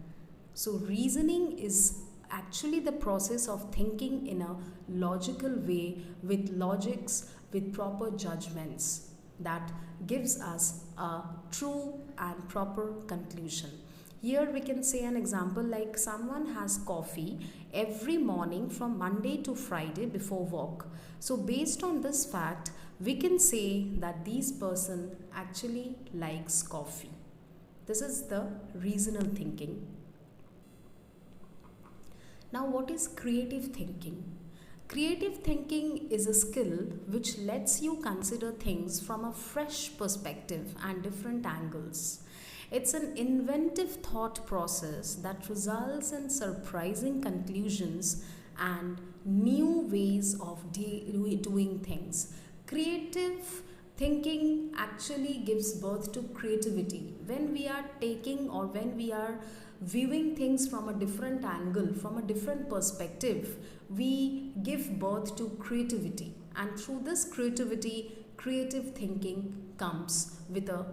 So reasoning is actually the process of thinking in a logical way with logics, with proper judgments that gives us a true and proper conclusion. Here we can say an example like someone has coffee every morning from Monday to Friday before work. So based on this fact, we can say that this person actually likes coffee. This is the reasonable thinking. Now, what is creative thinking? Creative thinking is a skill which lets you consider things from a fresh perspective and different angles. It's an inventive thought process that results in surprising conclusions and new ways of doing things. Creative thinking actually gives birth to creativity. When we are taking or when we are viewing things from a different angle, from a different perspective, we give birth to creativity. And through this creativity, creative thinking comes with a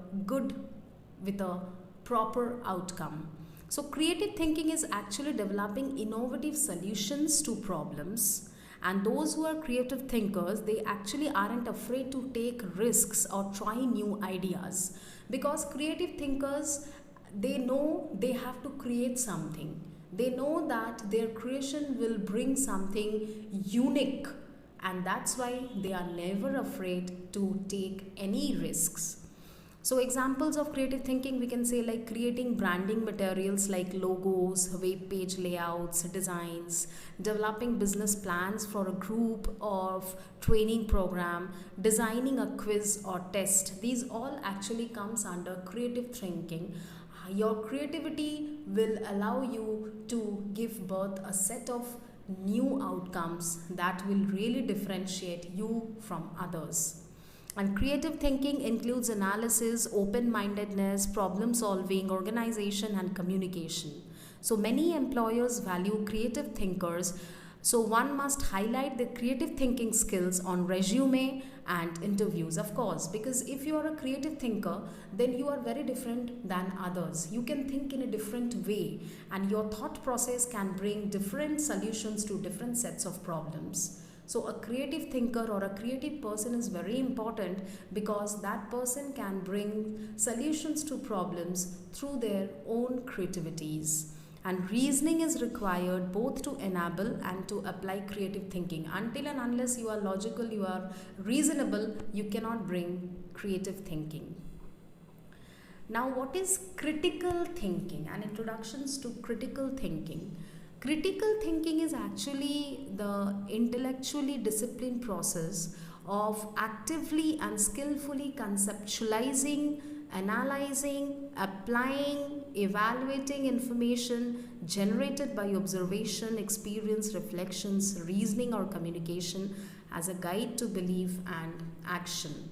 proper outcome. So creative thinking is actually developing innovative solutions to problems, and those who are creative thinkers, they actually aren't afraid to take risks or try new ideas, because creative thinkers, they know they have to create something. They know that their creation will bring something unique, and that's why they are never afraid to take any risks. So examples of creative thinking, we can say like creating branding materials like logos, web page layouts, designs, developing business plans for a group of training program, designing a quiz or test. These all actually comes under creative thinking. Your creativity will allow you to give birth a set of new outcomes that will really differentiate you from others. And creative thinking includes analysis, open-mindedness, problem solving, organization, and communication. So many employers value creative thinkers. So one must highlight the creative thinking skills on resume and interviews, of course, because if you are a creative thinker, then you are very different than others. You can think in a different way, and your thought process can bring different solutions to different sets of problems. So a creative thinker or a creative person is very important, because that person can bring solutions to problems through their own creativities. And reasoning is required both to enable and to apply creative thinking. Until and unless you are logical, you are reasonable, you cannot bring creative thinking. Now, what is critical thinking? And introductions to critical thinking. Critical thinking is actually the intellectually disciplined process of actively and skillfully conceptualizing, analyzing, applying, evaluating information generated by observation, experience, reflections, reasoning, or communication as a guide to belief and action.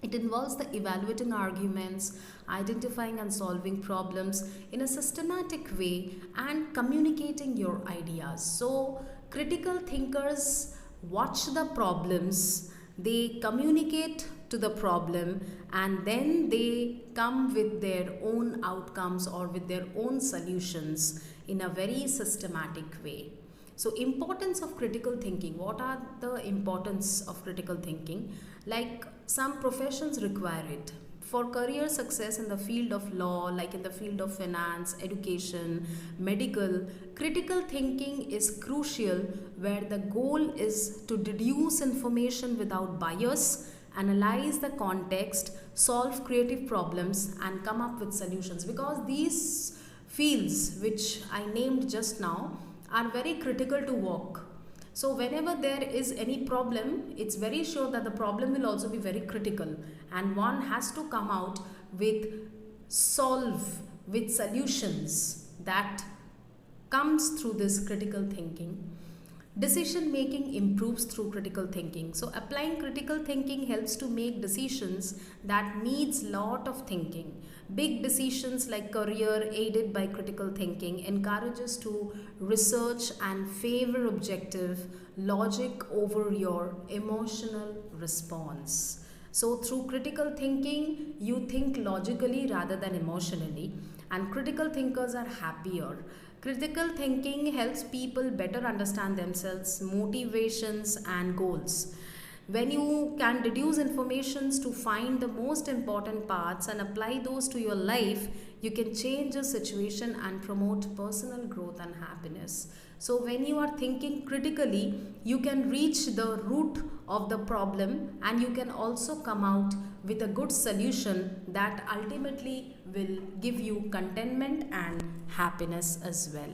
It involves the evaluating arguments, identifying and solving problems in a systematic way, and communicating your ideas. So, critical thinkers watch the problems, they communicate to the problem, and then they come with their own outcomes or with their own solutions in a very systematic way. So, importance of critical thinking. What are the importance of critical thinking? Like, some professions require it. For career success in the field of law, like in the field of finance, education, medical, critical thinking is crucial, where the goal is to deduce information without bias, analyze the context, solve creative problems, and come up with solutions. Because these fields, which I named just now, are very critical to work. So whenever there is any problem, it's very sure that the problem will also be very critical, and one has to come out with solutions that comes through this critical thinking. Decision making improves through critical thinking. So applying critical thinking helps to make decisions that needs lot of thinking. Big decisions like career aided by critical thinking encourages to research and favor objective logic over your emotional response. So through critical thinking, you think logically rather than emotionally, and critical thinkers are happier. Critical thinking helps people better understand themselves, motivations, and goals. When you can deduce informations to find the most important parts and apply those to your life, you can change a situation and promote personal growth and happiness. So when you are thinking critically, you can reach the root of the problem, and you can also come out with a good solution that ultimately will give you contentment and happiness as well.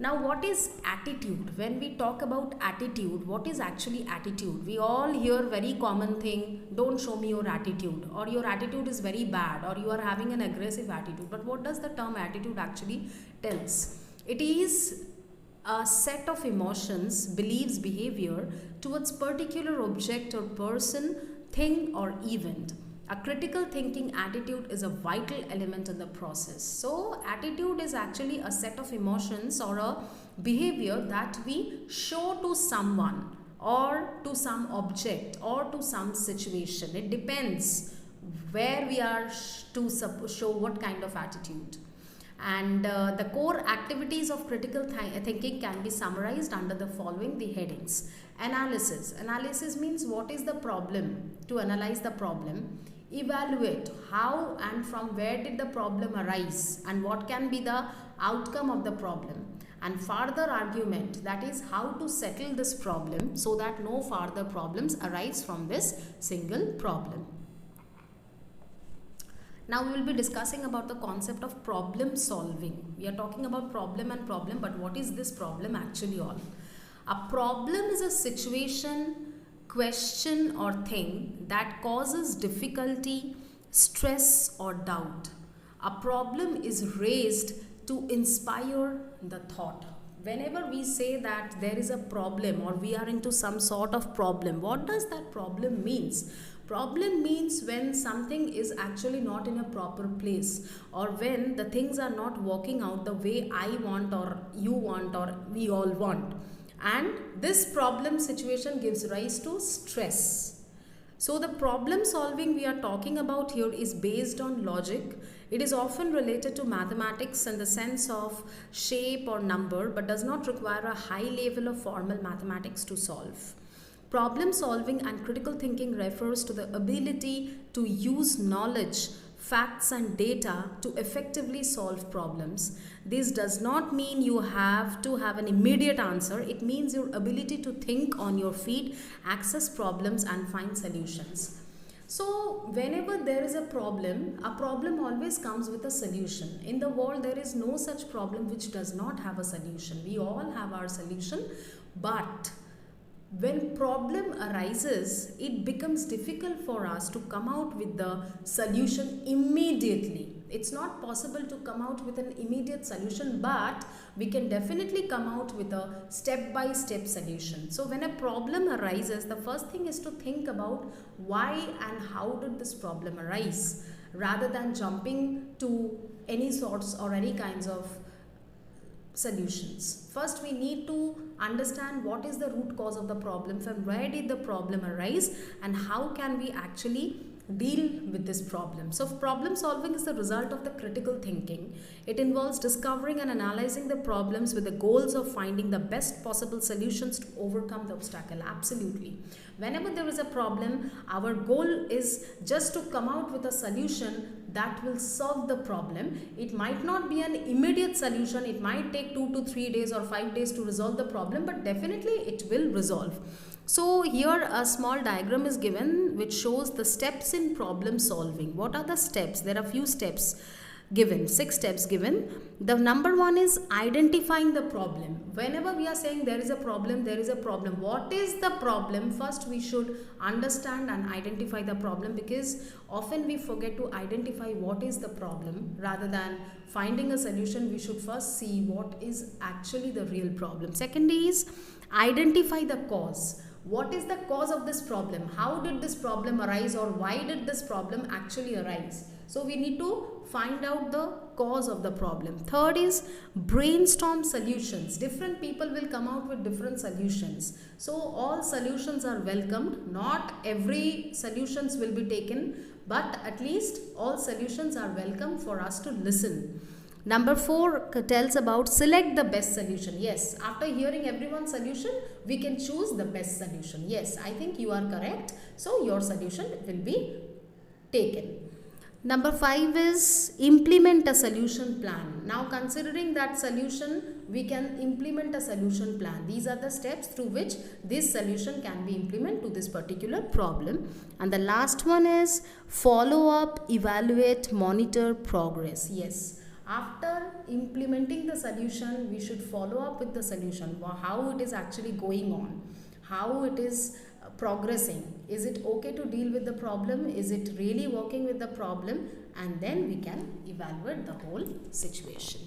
Now, what is attitude? When we talk about attitude, what is actually attitude? We all hear very common thing, don't show me your attitude, or your attitude is very bad, or you are having an aggressive attitude. But what does the term attitude actually tells? It is a set of emotions, beliefs, behavior towards particular object or person, thing, or event. A critical thinking attitude is a vital element in the process. So, attitude is actually a set of emotions or a behavior that we show to someone or to some object or to some situation. It depends where we are to show what kind of attitude. And the core activities of critical thinking can be summarized under the following the headings. Analysis. Analysis means what is the problem, to analyze the problem. Evaluate how and from where did the problem arise and what can be the outcome of the problem. And further argument, that is how to settle this problem so that no further problems arise from this single problem. Now we will be discussing about the concept of problem solving. We are talking about problem and problem, but what is this problem actually all? A problem is a situation, question, or thing that causes difficulty, stress, or doubt. A problem is raised to inspire the thought. Whenever we say that there is a problem or we are into some sort of problem, what does that problem means? Problem means when something is actually not in a proper place, or when the things are not working out the way I want or you want or we all want. And this problem situation gives rise to stress. So the problem solving we are talking about here is based on logic. It is often related to mathematics in the sense of shape or number, but does not require a high level of formal mathematics to solve. Problem solving and critical thinking refers to the ability to use knowledge, facts, and data to effectively solve problems. This does not mean you have to have an immediate answer. It means your ability to think on your feet, access problems, and find solutions. So whenever there is a problem always comes with a solution. In the world there is no such problem which does not have a solution. We all have our solution, but when problem arises, it becomes difficult for us to come out with the solution immediately. It's not possible to come out with an immediate solution, but we can definitely come out with a step by step solution. So when a problem arises, the first thing is to think about why and how did this problem arise, rather than jumping to any sorts or any kinds of solutions. First, we need to understand what is the root cause of the problem, from where did the problem arise, and how can we actually deal with this problem. So problem solving is the result of the critical thinking. It involves discovering and analyzing the problems with the goals of finding the best possible solutions to overcome the obstacle. Absolutely. Whenever there is a problem, our goal is just to come out with a solution that will solve the problem. It might not be an immediate solution. It might take 2 to 3 days or 5 days to resolve the problem, but definitely it will resolve. So here a small diagram is given which shows the steps in problem solving. What are the steps? There are few steps given, 6 steps given. The number 1 is identifying the problem. Whenever we are saying there is a problem, there is a problem. What is the problem? First we should understand and identify the problem, because often we forget to identify what is the problem. Rather than finding a solution, we should first see what is actually the real problem. Second is identify the cause. What is the cause of this problem? How did this problem arise, or why did this problem actually arise? So we need to find out the cause of the problem. Third is brainstorm solutions. Different people will come out with different solutions. So all solutions are welcomed. Not every solutions will be taken, but at least all solutions are welcome for us to listen. Number 4 tells about select the best solution. Yes, after hearing everyone's solution, we can choose the best solution. Yes, I think you are correct. So your solution will be taken. Number 5 is implement a solution plan. Now considering that solution, we can implement a solution plan. These are the steps through which this solution can be implemented to this particular problem. And the last one is follow up, evaluate, monitor progress. Yes. After implementing the solution, we should follow up with the solution, how it is actually going on, how it is progressing. Is it okay to deal with the problem? Is it really working with the problem? And then we can evaluate the whole situation.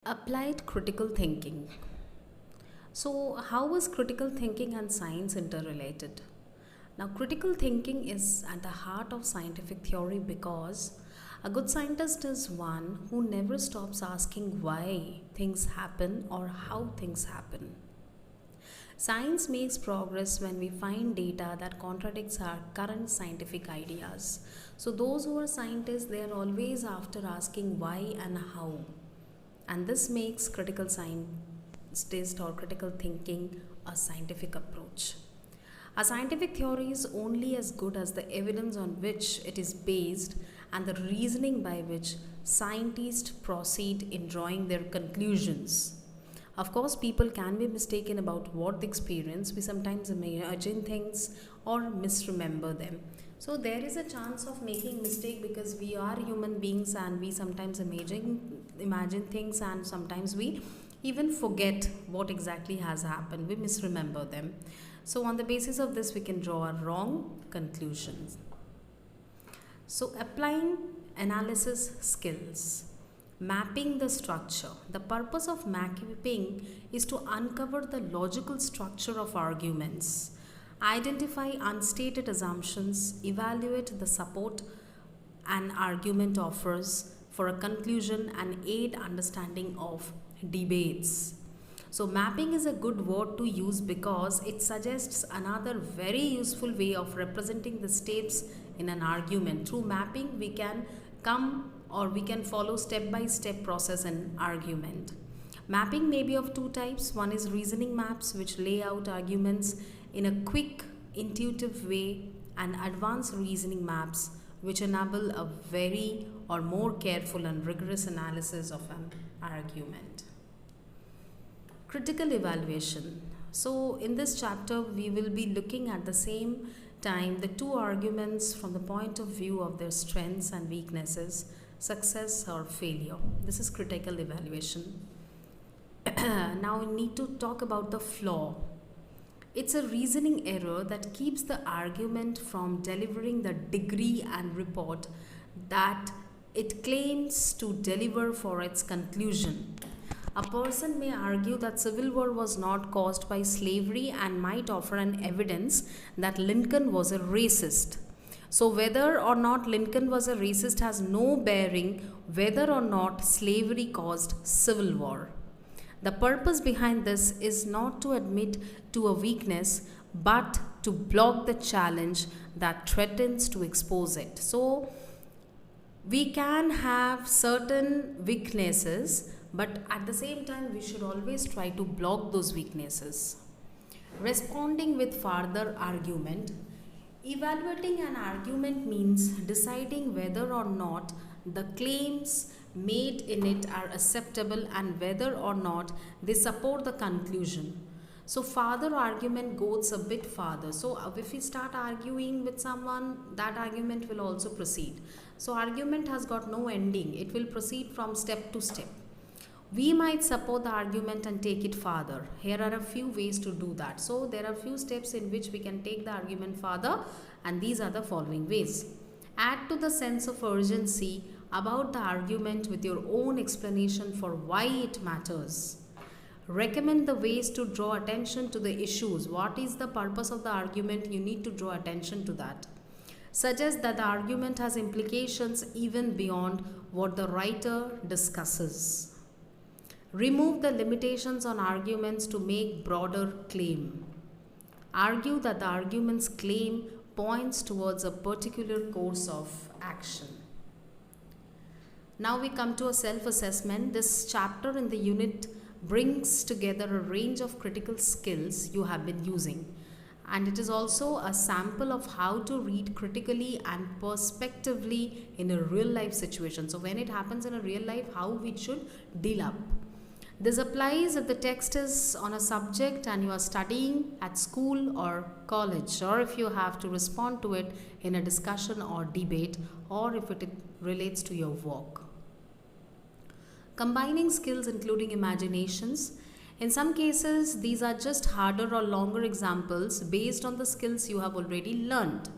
Applied critical thinking. So, how is critical thinking and science interrelated? Now, critical thinking is at the heart of scientific theory because a good scientist is one who never stops asking why things happen or how things happen. Science makes progress when we find data that contradicts our current scientific ideas. So, those who are scientists, they are always after asking why and how. And this makes critical scientist or critical thinking a scientific approach. A scientific theory is only as good as the evidence on which it is based and the reasoning by which scientists proceed in drawing their conclusions. Of course, people can be mistaken about what they experience. We sometimes imagine things or misremember them. So there is a chance of making mistake because we are human beings and we sometimes imagine things, and sometimes we even forget what exactly has happened. We misremember them. So on the basis of this, we can draw a wrong conclusions. So applying analysis skills. Mapping the structure. The purpose of mapping is to uncover the logical structure of arguments, identify unstated assumptions, evaluate the support an argument offers for a conclusion, and aid understanding of debates. So mapping is a good word to use because it suggests another very useful way of representing the steps in an argument. Through mapping, we can follow step-by-step process in argument. Mapping may be of two types. One is reasoning maps, which lay out arguments in a quick, intuitive way, and advanced reasoning maps, which enable a very or more careful and rigorous analysis of an argument. Critical evaluation. So in this chapter, we will be looking at the same time the two arguments from the point of view of their strengths and weaknesses, success or failure. This is critical evaluation. Now we need to talk about the flaw. It's a reasoning error that keeps the argument from delivering the degree and report that it claims to deliver for its conclusion. A person may argue that Civil War was not caused by slavery and might offer an evidence that Lincoln was a racist. So whether or not Lincoln was a racist has no bearing whether or not slavery caused Civil War. The purpose behind this is not to admit to a weakness, but to block the challenge that threatens to expose it. So we can have certain weaknesses, but at the same time we should always try to block those weaknesses. Responding with further argument. Evaluating an argument means deciding whether or not the claims made in it are acceptable and whether or not they support the conclusion. So further argument goes a bit farther. So if we start arguing with someone, that argument will also proceed. So argument has got no ending. It will proceed from step to step. We might support the argument and take it further. Here are a few ways to do that. So there are few steps in which we can take the argument further, and these are the following ways. Add to the sense of urgency about the argument with your own explanation for why it matters. Recommend the ways to draw attention to the issues. What is the purpose of the argument? You need to draw attention to that. Suggest that the argument has implications even beyond what the writer discusses. Remove the limitations on arguments to make broader claim. Argue that the argument's claim points towards a particular course of action. Now we come to a self-assessment. This chapter in the unit brings together a range of critical skills you have been using, and it is also a sample of how to read critically and perspectively in a real life situation. So when it happens in a real life, how we should deal up. This applies if the text is on a subject and you are studying at school or college, or if you have to respond to it in a discussion or debate, or if it relates to your work. Combining skills including imaginations. In some cases, these are just harder or longer examples based on the skills you have already learned.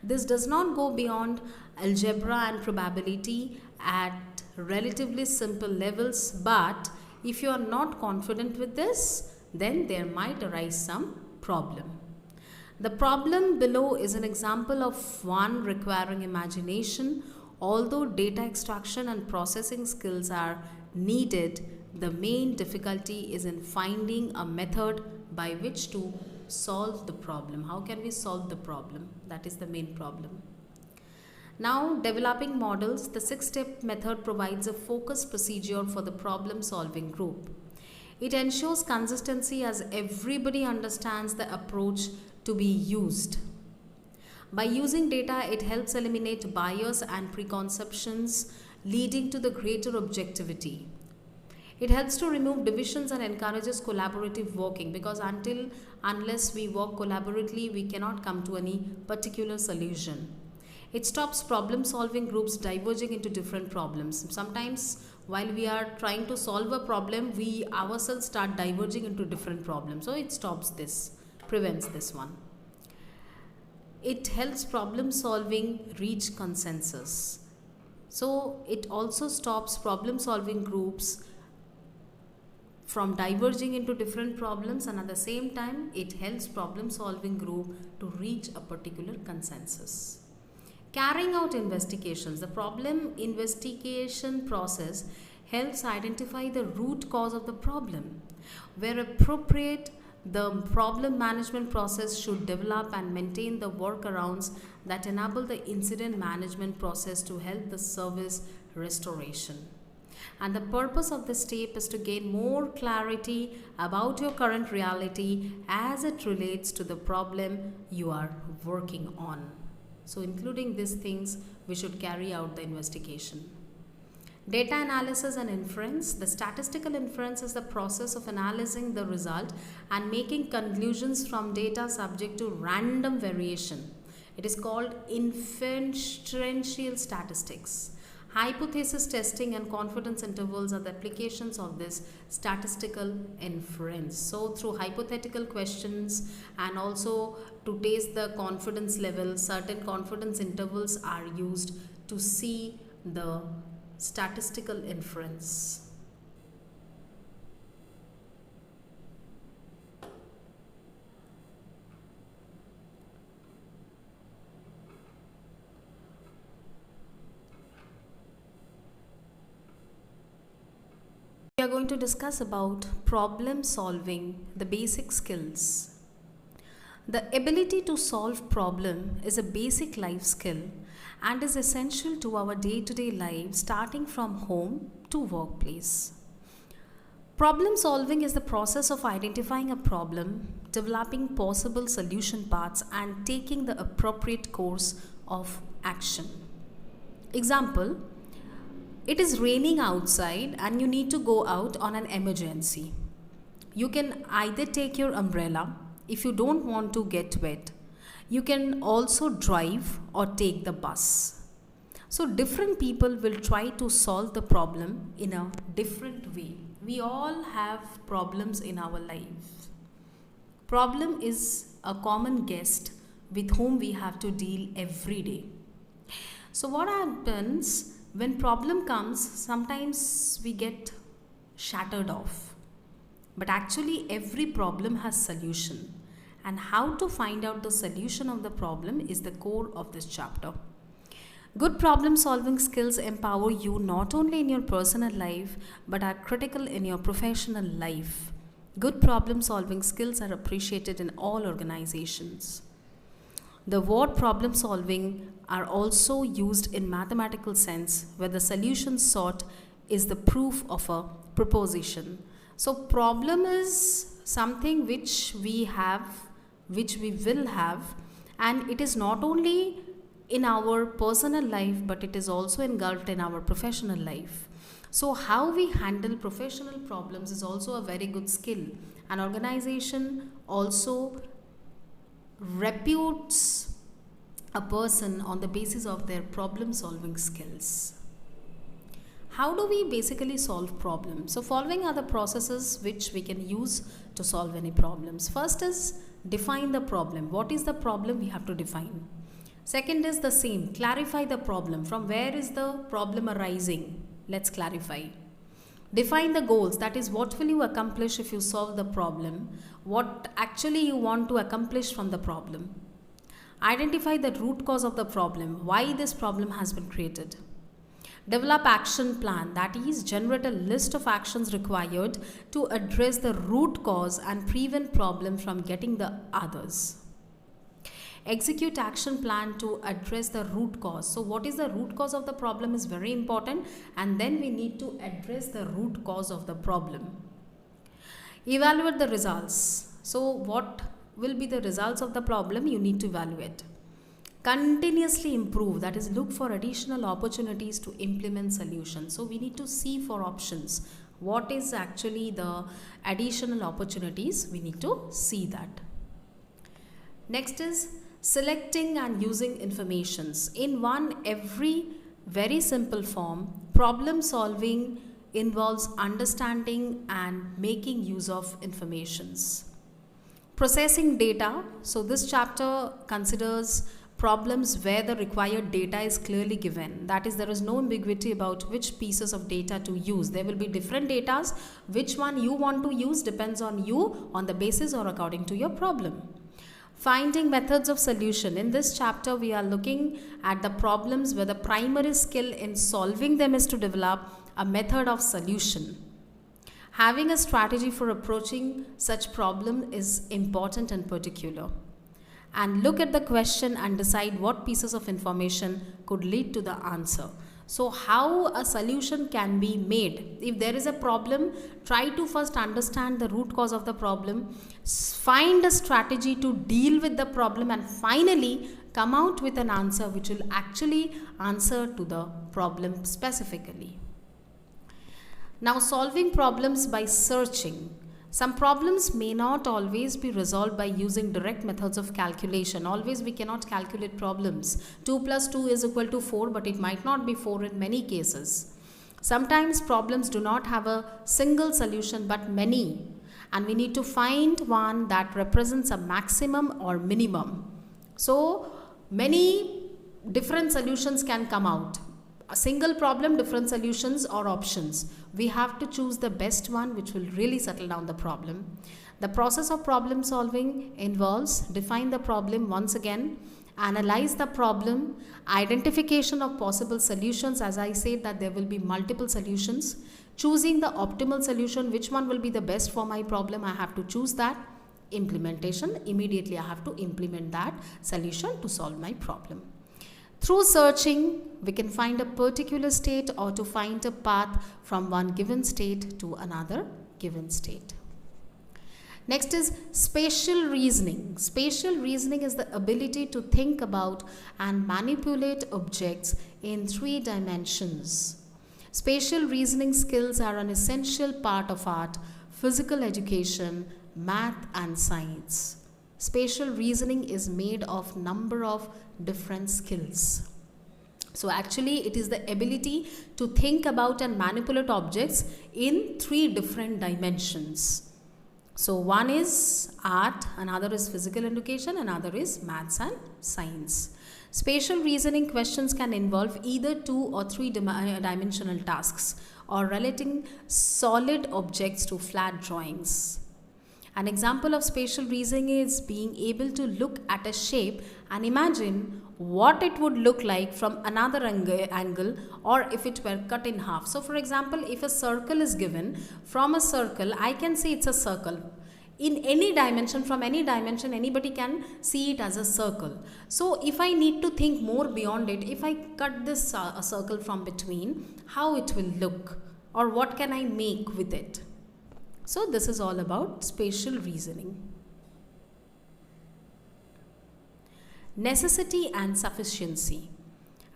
This does not go beyond algebra and probability at relatively simple levels, but if you are not confident with this, then there might arise some problem. The problem below is an example of one requiring imagination. Although data extraction and processing skills are needed, the main difficulty is in finding a method by which to solve the problem. How can we solve the problem? That is the main problem. Now, developing models, the 6-step method provides a focused procedure for the problem-solving group. It ensures consistency as everybody understands the approach to be used. By using data, it helps eliminate bias and preconceptions, leading to the greater objectivity. It helps to remove divisions and encourages collaborative working, because unless we work collaboratively, we cannot come to any particular solution. It stops problem-solving groups diverging into different problems. Sometimes while we are trying to solve a problem, we ourselves start diverging into different problems. So it stops this, prevents this one. It helps problem-solving reach consensus. So it also stops problem-solving groups from diverging into different problems, and at the same time it helps problem-solving group to reach a particular consensus. Carrying out investigations. The problem investigation process helps identify the root cause of the problem. Where appropriate, the problem management process should develop and maintain the workarounds that enable the incident management process to help the service restoration. And the purpose of this step is to gain more clarity about your current reality as it relates to the problem you are working on. So including these things, we should carry out the investigation. Data analysis and inference. The statistical inference is the process of analyzing the result and making conclusions from data subject to random variation. It is called inferential statistics. Hypothesis testing and confidence intervals are the applications of this statistical inference. So through hypothetical questions and also to test the confidence level, certain confidence intervals are used to see the statistical inference. We are going to discuss about problem solving, the basic skills. The ability to solve problem is a basic life skill and is essential to our day-to-day life, starting from home to workplace. Problem solving is the process of identifying a problem, developing possible solution paths, and taking the appropriate course of action. Example: it is raining outside and you need to go out on an emergency. You can either take your umbrella if you don't want to get wet. You can also drive or take the bus. So different people will try to solve the problem in a different way. We all have problems in our life. Problem is a common guest with whom we have to deal every day. So what happens when problem comes, sometimes we get shattered off. But actually every problem has solution. And how to find out the solution of the problem is the core of this chapter. Good problem solving skills empower you not only in your personal life but are critical in your professional life. Good problem solving skills are appreciated in all organizations. The word problem solving are also used in mathematical sense, where the solution sought is the proof of a proposition. So problem is something which we have, which we will have, and it is not only in our personal life but it is also engulfed in our professional life. So how we handle professional problems is also a very good skill. An organization also reputes a person on the basis of their problem solving skills. How do we basically solve problems? So following are the processes which we can use to solve any problems. First is define the problem. What is the problem? We have to define. Second is the same, clarify the problem. From where is the problem arising? Let's clarify. Define the goals, that is, what will you accomplish if you solve the problem? What actually you want to accomplish from the problem? Identify the root cause of the problem, why this problem has been created. Develop action plan, that is, generate a list of actions required to address the root cause and prevent problem from getting the others. Execute action plan to address the root cause. So what is the root cause of the problem is very important, and then we need to address the root cause of the problem. Evaluate the results. So what will be the results of the problem? You need to evaluate. Continuously improve, that is, look for additional opportunities to implement solutions. So we need to see for options. What is actually the additional opportunities? We need to see that. Next is selecting and using informations. In every very simple form, problem solving involves understanding and making use of informations. Processing data. So this chapter considers problems where the required data is clearly given. That is, there is no ambiguity about which pieces of data to use. There will be different data. Which one you want to use depends on you, on the basis or according to your problem. Finding methods of solution. In this chapter, we are looking at the problems where the primary skill in solving them is to develop a method of solution. Having a strategy for approaching such problem is important and particular. And look at the question and decide what pieces of information could lead to the answer. So how a solution can be made. If there is a problem, try to first understand the root cause of the problem, find a strategy to deal with the problem, and finally come out with an answer which will actually answer to the problem specifically. Now, solving problems by searching. Some problems may not always be resolved by using direct methods of calculation. Always we cannot calculate problems. 2 plus 2 is equal to 4, but it might not be 4 in many cases. Sometimes problems do not have a single solution but many, and we need to find one that represents a maximum or minimum. So many different solutions can come out. A single problem, different solutions or options. We have to choose the best one which will really settle down the problem. The process of problem solving involves define the problem once again, analyze the problem, identification of possible solutions. As I said that there will be multiple solutions. Choosing the optimal solution, which one will be the best for my problem, I have to choose that. Implementation, immediately I have to implement that solution to solve my problem. Through searching, we can find a particular state or to find a path from one given state to another given state. Next is spatial reasoning. Spatial reasoning is the ability to think about and manipulate objects in 3 dimensions. Spatial reasoning skills are an essential part of art, physical education, math and science. Spatial reasoning is made of number of different skills. So actually it is the ability to think about and manipulate objects in 3 different dimensions. So one is art, another is physical education, another is maths and science. Spatial reasoning questions can involve either 2 or 3 dimensional tasks or relating solid objects to flat drawings. An example of spatial reasoning is being able to look at a shape and imagine what it would look like from another angle, or if it were cut in half. So for example, if a circle is given, from a circle I can say it's a circle. In any dimension, from any dimension, anybody can see it as a circle. So if I need to think more beyond it, if I cut this a circle from between, how it will look or what can I make with it? So this is all about spatial reasoning. Necessity and sufficiency.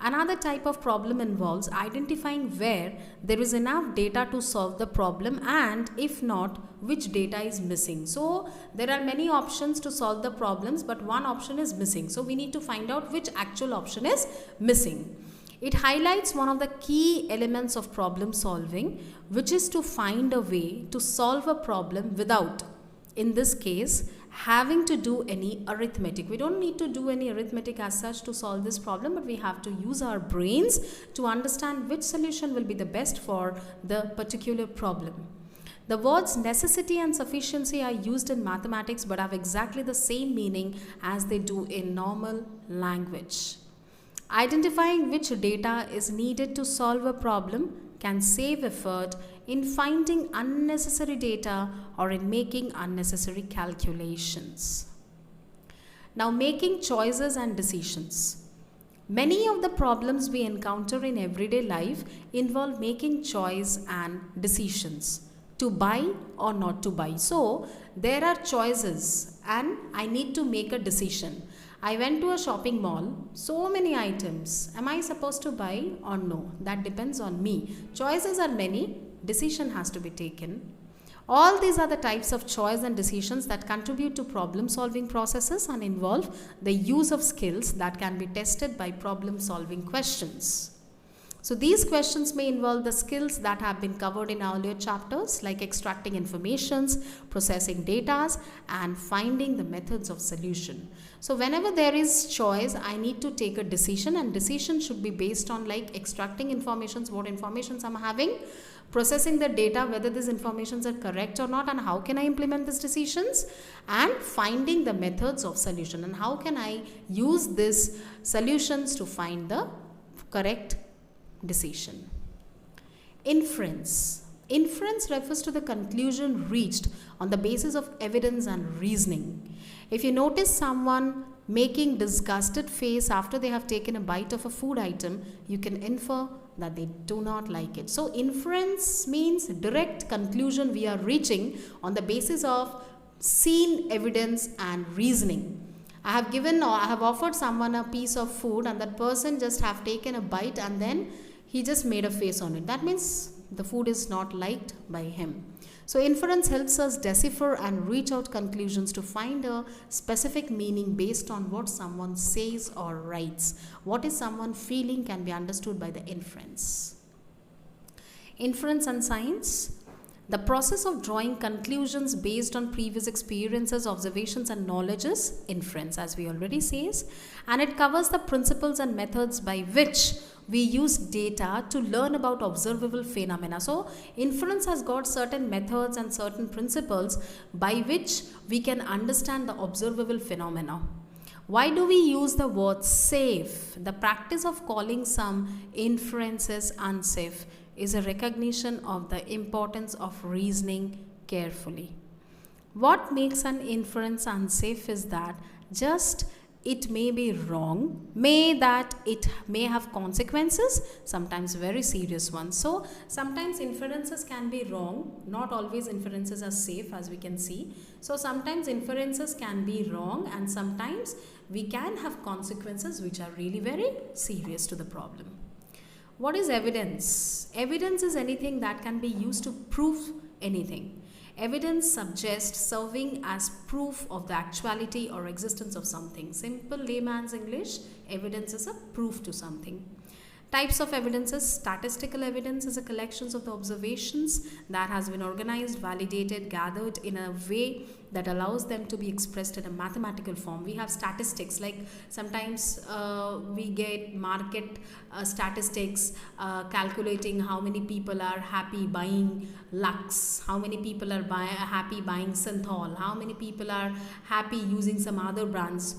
Another type of problem involves identifying where there is enough data to solve the problem, and if not, which data is missing. So there are many options to solve the problems, but one option is missing. So we need to find out which actual option is missing. It highlights one of the key elements of problem solving, which is to find a way to solve a problem without, in this case, having to do any arithmetic. We don't need to do any arithmetic as such to solve this problem, but we have to use our brains to understand which solution will be the best for the particular problem. The words necessity and sufficiency are used in mathematics but have exactly the same meaning as they do in normal language. Identifying which data is needed to solve a problem can save effort in finding unnecessary data or in making unnecessary calculations. Now, making choices and decisions. Many of the problems we encounter in everyday life involve making choice and decisions to buy or not to buy. So, there are choices and I need to make a decision. I went to a shopping mall, so many items. Am I supposed to buy or no? That depends on me. Choices are many, decision has to be taken. All these are the types of choice and decisions that contribute to problem solving processes and involve the use of skills that can be tested by problem solving questions. So these questions may involve the skills that have been covered in earlier chapters like extracting informations, processing data, and finding the methods of solution. So whenever there is choice, I need to take a decision, and decision should be based on like extracting informations, what informations I'm having, processing the data, whether these informations are correct or not, and how can I implement these decisions, and finding the methods of solution and how can I use these solutions to find the correct decision. Inference. Inference refers to the conclusion reached on the basis of evidence and reasoning. If you notice someone making disgusted face after they have taken a bite of a food item, you can infer that they do not like it. So inference means direct conclusion we are reaching on the basis of seen evidence and reasoning. I have given or I have offered someone a piece of food and that person just have taken a bite and then he just made a face on it. That means the food is not liked by him. So inference helps us decipher and reach out conclusions to find a specific meaning based on what someone says or writes. What is someone feeling can be understood by the inference. Inference and science. The process of drawing conclusions based on previous experiences, observations and knowledge is inference, as we already says, and it covers the principles and methods by which we use data to learn about observable phenomena. So inference has got certain methods and certain principles by which we can understand the observable phenomena. Why do we use the word safe? The practice of calling some inferences unsafe is a recognition of the importance of reasoning carefully. What makes an inference unsafe is that just it may be wrong, that it may have consequences, sometimes very serious ones. So sometimes inferences can be wrong, not always inferences are safe, as we can see. So sometimes inferences can be wrong and sometimes we can have consequences which are really very serious to the problem. What is evidence? Evidence is anything that can be used to prove anything. Evidence suggests serving as proof of the actuality or existence of something. Simple layman's English, evidence is a proof to something. Types of evidences. Statistical evidence is a collection of the observations that has been organized, validated, gathered in a way that allows them to be expressed in a mathematical form. We have statistics, like sometimes we get market statistics calculating how many people are happy buying Lux, how many people are happy buying Synthol, how many people are happy using some other brands,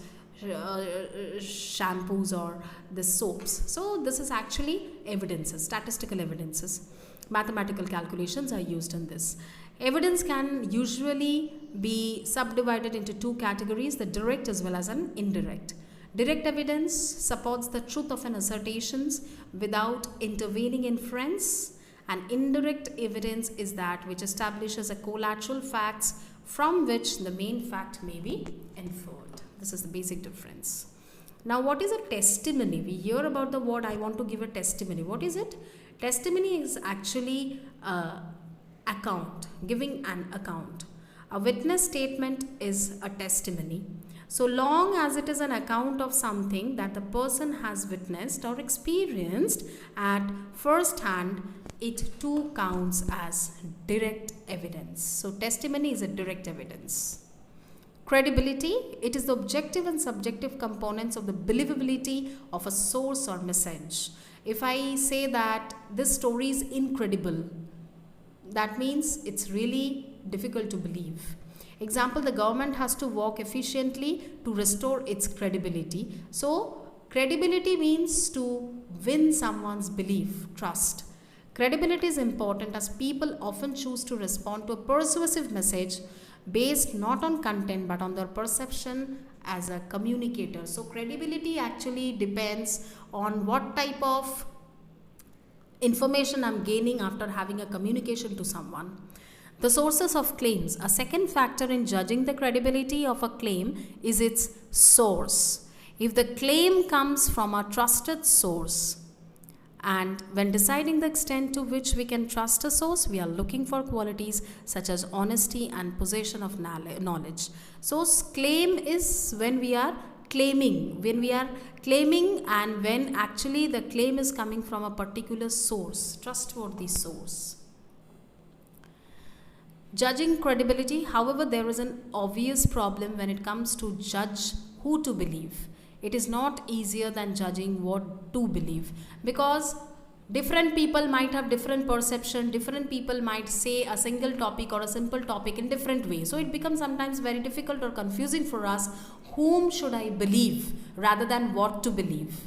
shampoos or the soaps. So this is actually evidences, statistical evidences. Mathematical calculations are used in this. Evidence can usually be subdivided into two categories, the direct as well as an indirect. Direct evidence supports the truth of an assertion without intervening inference, and indirect evidence is that which establishes a collateral facts from which the main fact may be inferred. This is the basic difference. Now, what is a testimony? We hear about the word, I want to give a testimony. What is it? Testimony is actually account, giving an account. A witness statement is a testimony. So long as it is an account of something that the person has witnessed or experienced at first hand, it too counts as direct evidence. So testimony is a direct evidence. Credibility, it is the objective and subjective components of the believability of a source or message. If I say that this story is incredible, that means it's really difficult to believe. Example, the government has to work efficiently to restore its credibility. So, credibility means to win someone's belief, trust. Credibility is important as people often choose to respond to a persuasive message based not on content but on their perception as a communicator. So, credibility actually depends on what type of information I'm gaining after having a communication to someone. The sources of claims. A second factor in judging the credibility of a claim is its source. If the claim comes from a trusted source, and when deciding the extent to which we can trust a source, we are looking for qualities such as honesty and possession of knowledge. So, claim is when we are claiming, and when actually the claim is coming from a particular source, trustworthy source. Judging credibility, however, there is an obvious problem when it comes to judge who to believe. It is not easier than judging what to believe, because different people might have different perception, different people might say a single topic or a simple topic in different ways. So it becomes sometimes very difficult or confusing for us, whom should I believe rather than what to believe.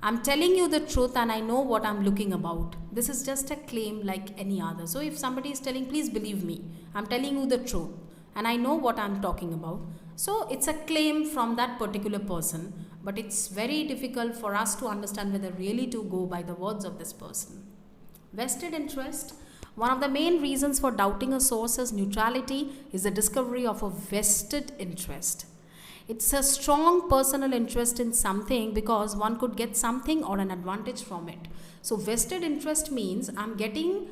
I'm telling you the truth and I know what I'm looking about. This is just a claim like any other. So if somebody is telling, please believe me, I'm telling you the truth and I know what I'm talking about. So it's a claim from that particular person, but it's very difficult for us to understand whether really to go by the words of this person. Vested interest. One of the main reasons for doubting a source's neutrality is the discovery of a vested interest. It's a strong personal interest in something because one could get something or an advantage from it. So vested interest means I'm getting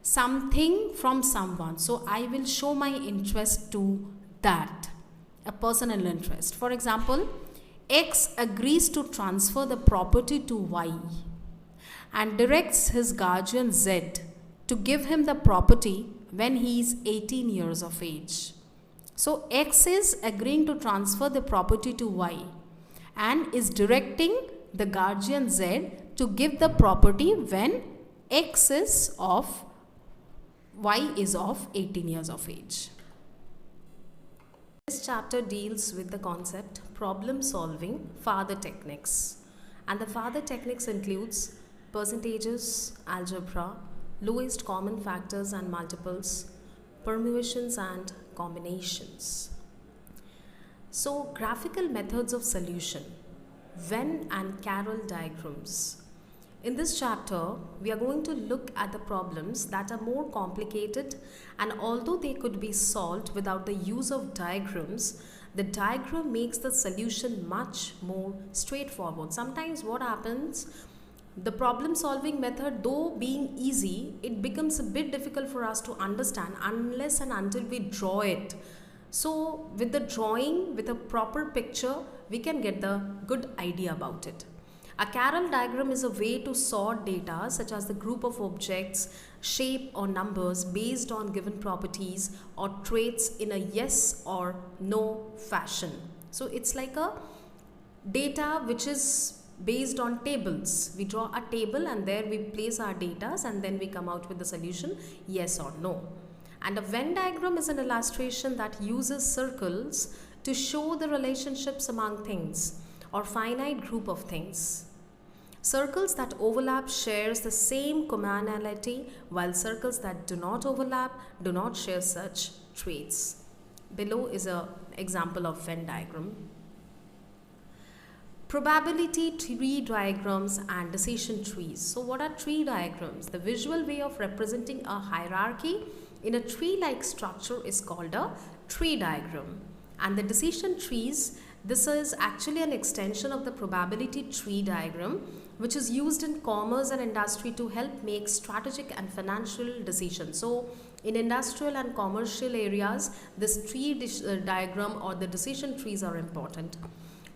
something from someone. So I will show my interest to that, a personal interest. For example, X agrees to transfer the property to Y and directs his guardian Z to give him the property when he is 18 years of age. So X is agreeing to transfer the property to Y and is directing the guardian Z to give the property when X is of Y is of 18 years of age. This chapter deals with the concept problem solving father techniques, and the father techniques includes percentages, algebra, lowest common factors and multiples, permutations and combinations. So, graphical methods of solution, Venn and Carroll diagrams. In this chapter, we are going to look at the problems that are more complicated, and although they could be solved without the use of diagrams, the diagram makes the solution much more straightforward. Sometimes what happens, the problem solving method, though being easy, it becomes a bit difficult for us to understand unless and until we draw it. So with the drawing, with a proper picture, we can get the good idea about it. A Carroll diagram is a way to sort data such as the group of objects, shape or numbers based on given properties or traits in a yes or no fashion. So it's like a data which is based on tables. We draw a table and there we place our data and then we come out with the solution yes or no. And a Venn diagram is an illustration that uses circles to show the relationships among things or finite group of things. Circles that overlap shares the same commonality, while circles that do not overlap do not share such traits. Below is an example of Venn diagram. Probability tree diagrams and decision trees. So what are tree diagrams? The visual way of representing a hierarchy in a tree-like structure is called a tree diagram. And the decision trees, this is actually an extension of the probability tree diagram, which is used in commerce and industry to help make strategic and financial decisions. So in industrial and commercial areas, this tree diagram or the decision trees are important.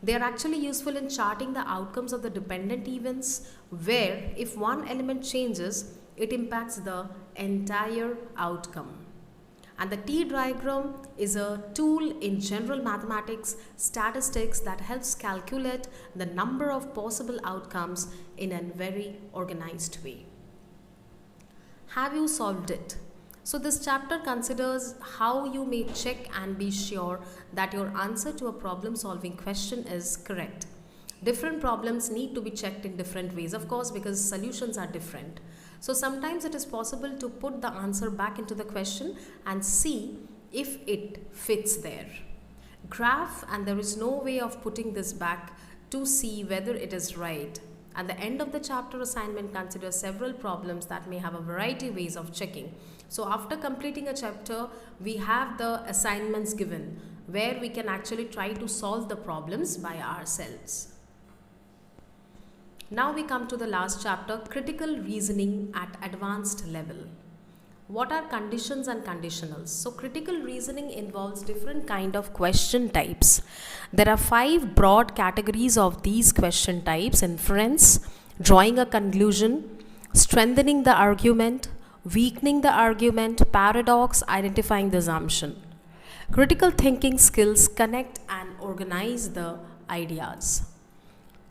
They are actually useful in charting the outcomes of the dependent events, where if one element changes, it impacts the entire outcome. And the T diagram is a tool in general mathematics, statistics that helps calculate the number of possible outcomes in a very organized way. Have you solved it? So this chapter considers how you may check and be sure that your answer to a problem solving question is correct. Different problems need to be checked in different ways, of course, because solutions are different. So sometimes it is possible to put the answer back into the question and see if it fits there. Graph, and there is no way of putting this back to see whether it is right. At the end of the chapter assignment considers several problems that may have a variety of ways of checking. So after completing a chapter, we have the assignments given where we can actually try to solve the problems by ourselves. Now we come to the last chapter, critical reasoning at advanced level. What are conditions and conditionals? So critical reasoning involves different kind of question types. There are 5 broad categories of these question types: inference, drawing a conclusion, strengthening the argument, weakening the argument, paradox, identifying the assumption. Critical thinking skills connect and organize the ideas.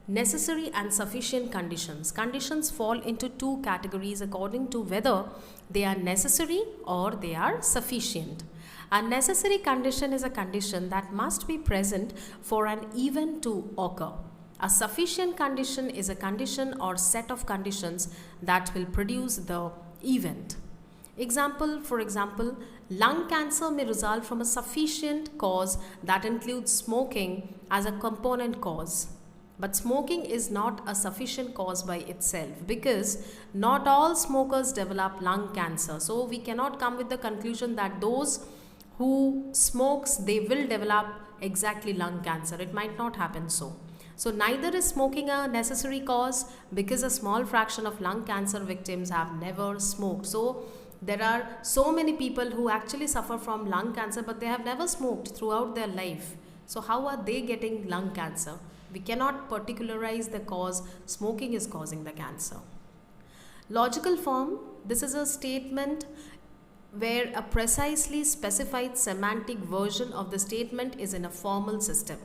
Necessary and sufficient conditions. Conditions fall into 2 categories according to whether they are necessary or they are sufficient. A necessary condition is a condition that must be present for an event to occur. A sufficient condition is a condition or set of conditions that will produce the event. For example, lung cancer may result from a sufficient cause that includes smoking as a component cause. But smoking is not a sufficient cause by itself, because not all smokers develop lung cancer. So we cannot come with the conclusion that those who smokes, they will develop exactly lung cancer. It might not happen so. So neither is smoking a necessary cause, because a small fraction of lung cancer victims have never smoked. So there are so many people who actually suffer from lung cancer, but they have never smoked throughout their life. So how are they getting lung cancer? We cannot particularize the cause. Smoking is causing the cancer. Logical form. This is a statement where a precisely specified semantic version of the statement is in a formal system.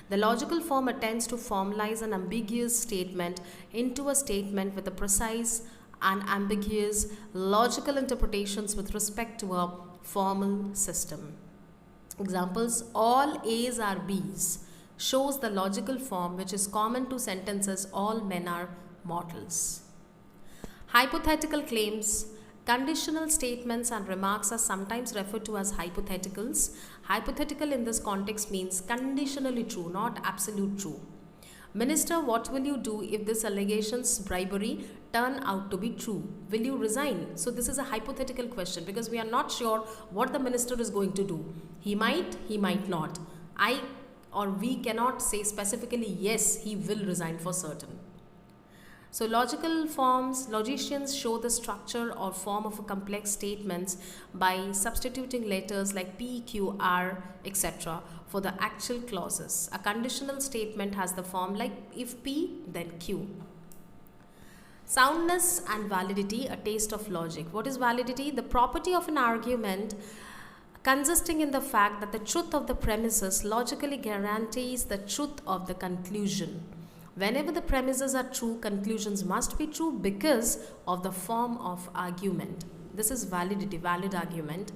The logical form attempts to formalize an ambiguous statement into a statement with a precise and ambiguous logical interpretations with respect to a formal system. Examples: all A's are B's shows the logical form which is common to sentences all men are mortals. Hypothetical claims. Conditional statements and remarks are sometimes referred to as hypotheticals. Hypothetical in this context means conditionally true, not absolute true. Minister, what will you do if this allegations bribery turn out to be true? Will you resign? So this is a hypothetical question, because we are not sure what the minister is going to do. He might not. We cannot say specifically, yes, he will resign for certain. So logical forms, logicians show the structure or form of a complex statements by substituting letters like P, Q, R, etc. for the actual clauses. A conditional statement has the form like if P, then Q. Soundness and validity, a taste of logic. What is validity? The property of an argument consisting in the fact that the truth of the premises logically guarantees the truth of the conclusion. Whenever the premises are true, conclusions must be true because of the form of argument. This is validity, valid argument.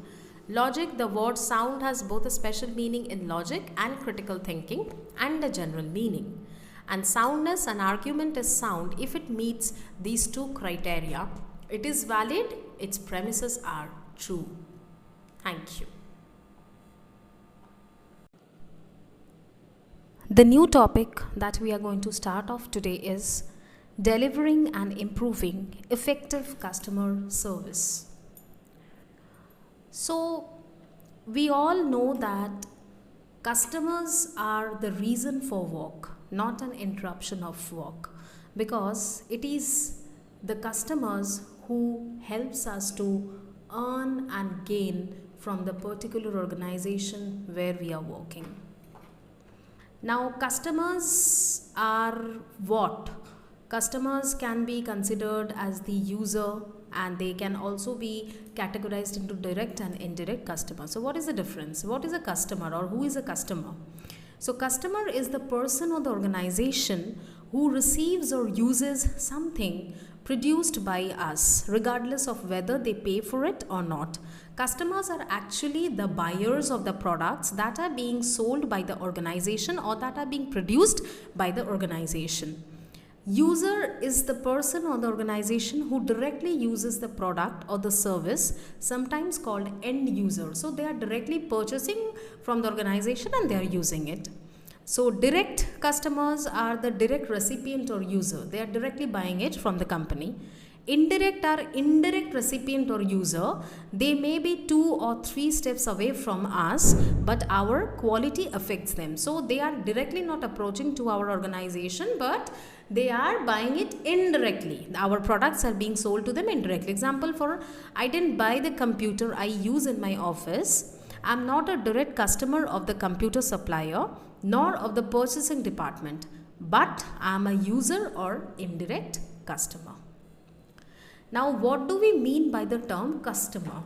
Logic, the word sound has both a special meaning in logic and critical thinking and a general meaning. And soundness, an argument is sound if it meets these 2 criteria. It is valid, its premises are true. Thank you. The new topic that we are going to start off today is delivering and improving effective customer service. So we all know that customers are the reason for work, not an interruption of work, because it is the customers who helps us to earn and gain from the particular organization where we are working. Now, customers are what? Customers can be considered as the user, and they can also be categorized into direct and indirect customers. So what is the difference? What is a customer, or who is a customer? So customer is the person or the organization who receives or uses something produced by us, regardless of whether they pay for it or not. Customers are actually the buyers of the products that are being sold by the organization or that are being produced by the organization. User is the person or the organization who directly uses the product or the service, sometimes called end user. So they are directly purchasing from the organization and they are using it. So direct customers are the direct recipient or user. They are directly buying it from the company. Indirect are indirect recipient or user. They may be 2 or 3 steps away from us, but our quality affects them. So they are directly not approaching to our organization, but they are buying it indirectly. Our products are being sold to them indirectly. Example, for I didn't buy the computer I use in my office. I'm not a direct customer of the computer supplier nor of the purchasing department, but I'm a user or indirect customer. Now, what do we mean by the term customer?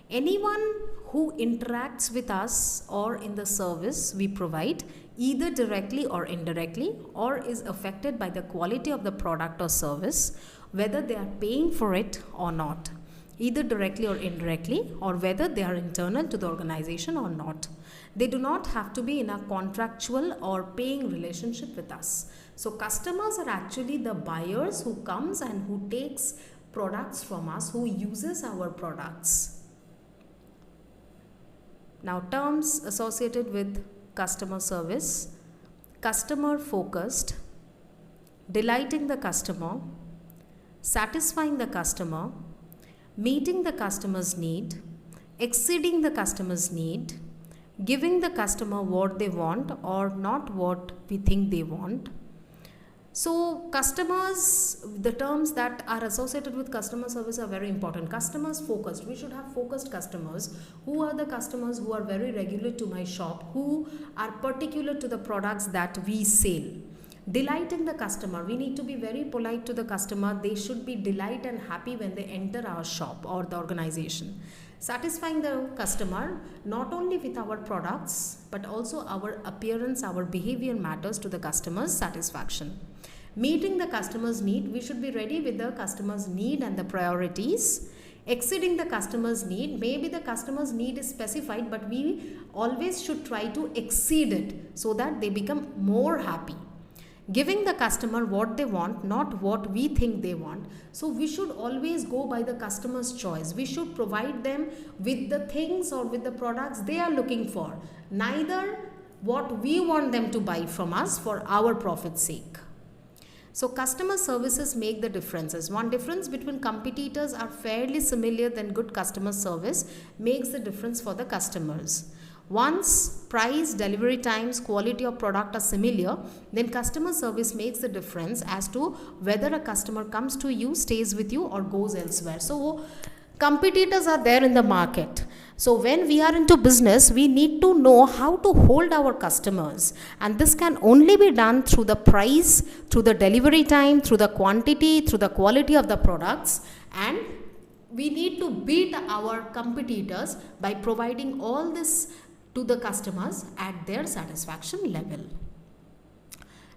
Anyone who interacts with us or in the service we provide, either directly or indirectly, or is affected by the quality of the product or service, whether they are paying for it or not, either directly or indirectly, or whether they are internal to the organization or not. They do not have to be in a contractual or paying relationship with us. So customers are actually the buyers who comes and who takes products from us, who uses our products. Now, terms associated with customer service: customer focused, delighting the customer, satisfying the customer, meeting the customer's need, exceeding the customer's need, giving the customer what they want or not what we think they want. So customers, the terms that are associated with customer service are very important. Customers focused. We should have focused customers. Who are the customers who are very regular to my shop, who are particular to the products that we sell? Delighting the customer. We need to be very polite to the customer. They should be delight and happy when they enter our shop or the organization. Satisfying the customer, not only with our products, but also our appearance, our behavior matters to the customer's satisfaction. Meeting the customer's need, we should be ready with the customer's need and the priorities. Exceeding the customer's need, maybe the customer's need is specified, but we always should try to exceed it so that they become more happy. Giving the customer what they want, not what we think they want. So we should always go by the customer's choice. We should provide them with the things or with the products they are looking for, neither what we want them to buy from us for our profit's sake. So customer services make the differences. One difference between competitors are fairly similar, then good customer service makes the difference for the customers. Once price, delivery times, quality of product are similar, then customer service makes the difference as to whether a customer comes to you, stays with you, or goes elsewhere. So competitors are there in the market. So when we are into business, we need to know how to hold our customers, and this can only be done through the price, through the delivery time, through the quantity, through the quality of the products, and we need to beat our competitors by providing all this to the customers at their satisfaction level.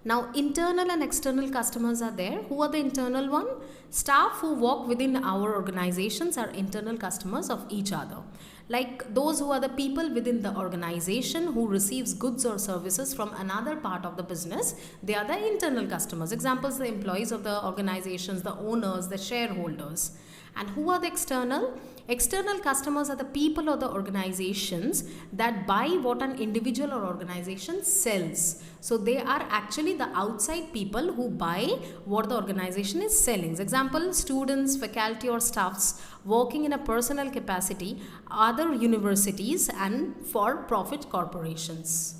Now, internal and external customers are there. Who are the internal one? Staff who work within our organizations are internal customers of each other. Like those who are the people within the organization who receives goods or services from another part of the business, they are the internal customers. Examples, the employees of the organizations, the owners, the shareholders. And who are the external? External customers are the people or the organizations that buy what an individual or organization sells. So they are actually the outside people who buy what the organization is selling. Example, students, faculty or staffs working in a personal capacity, other universities and for-profit corporations.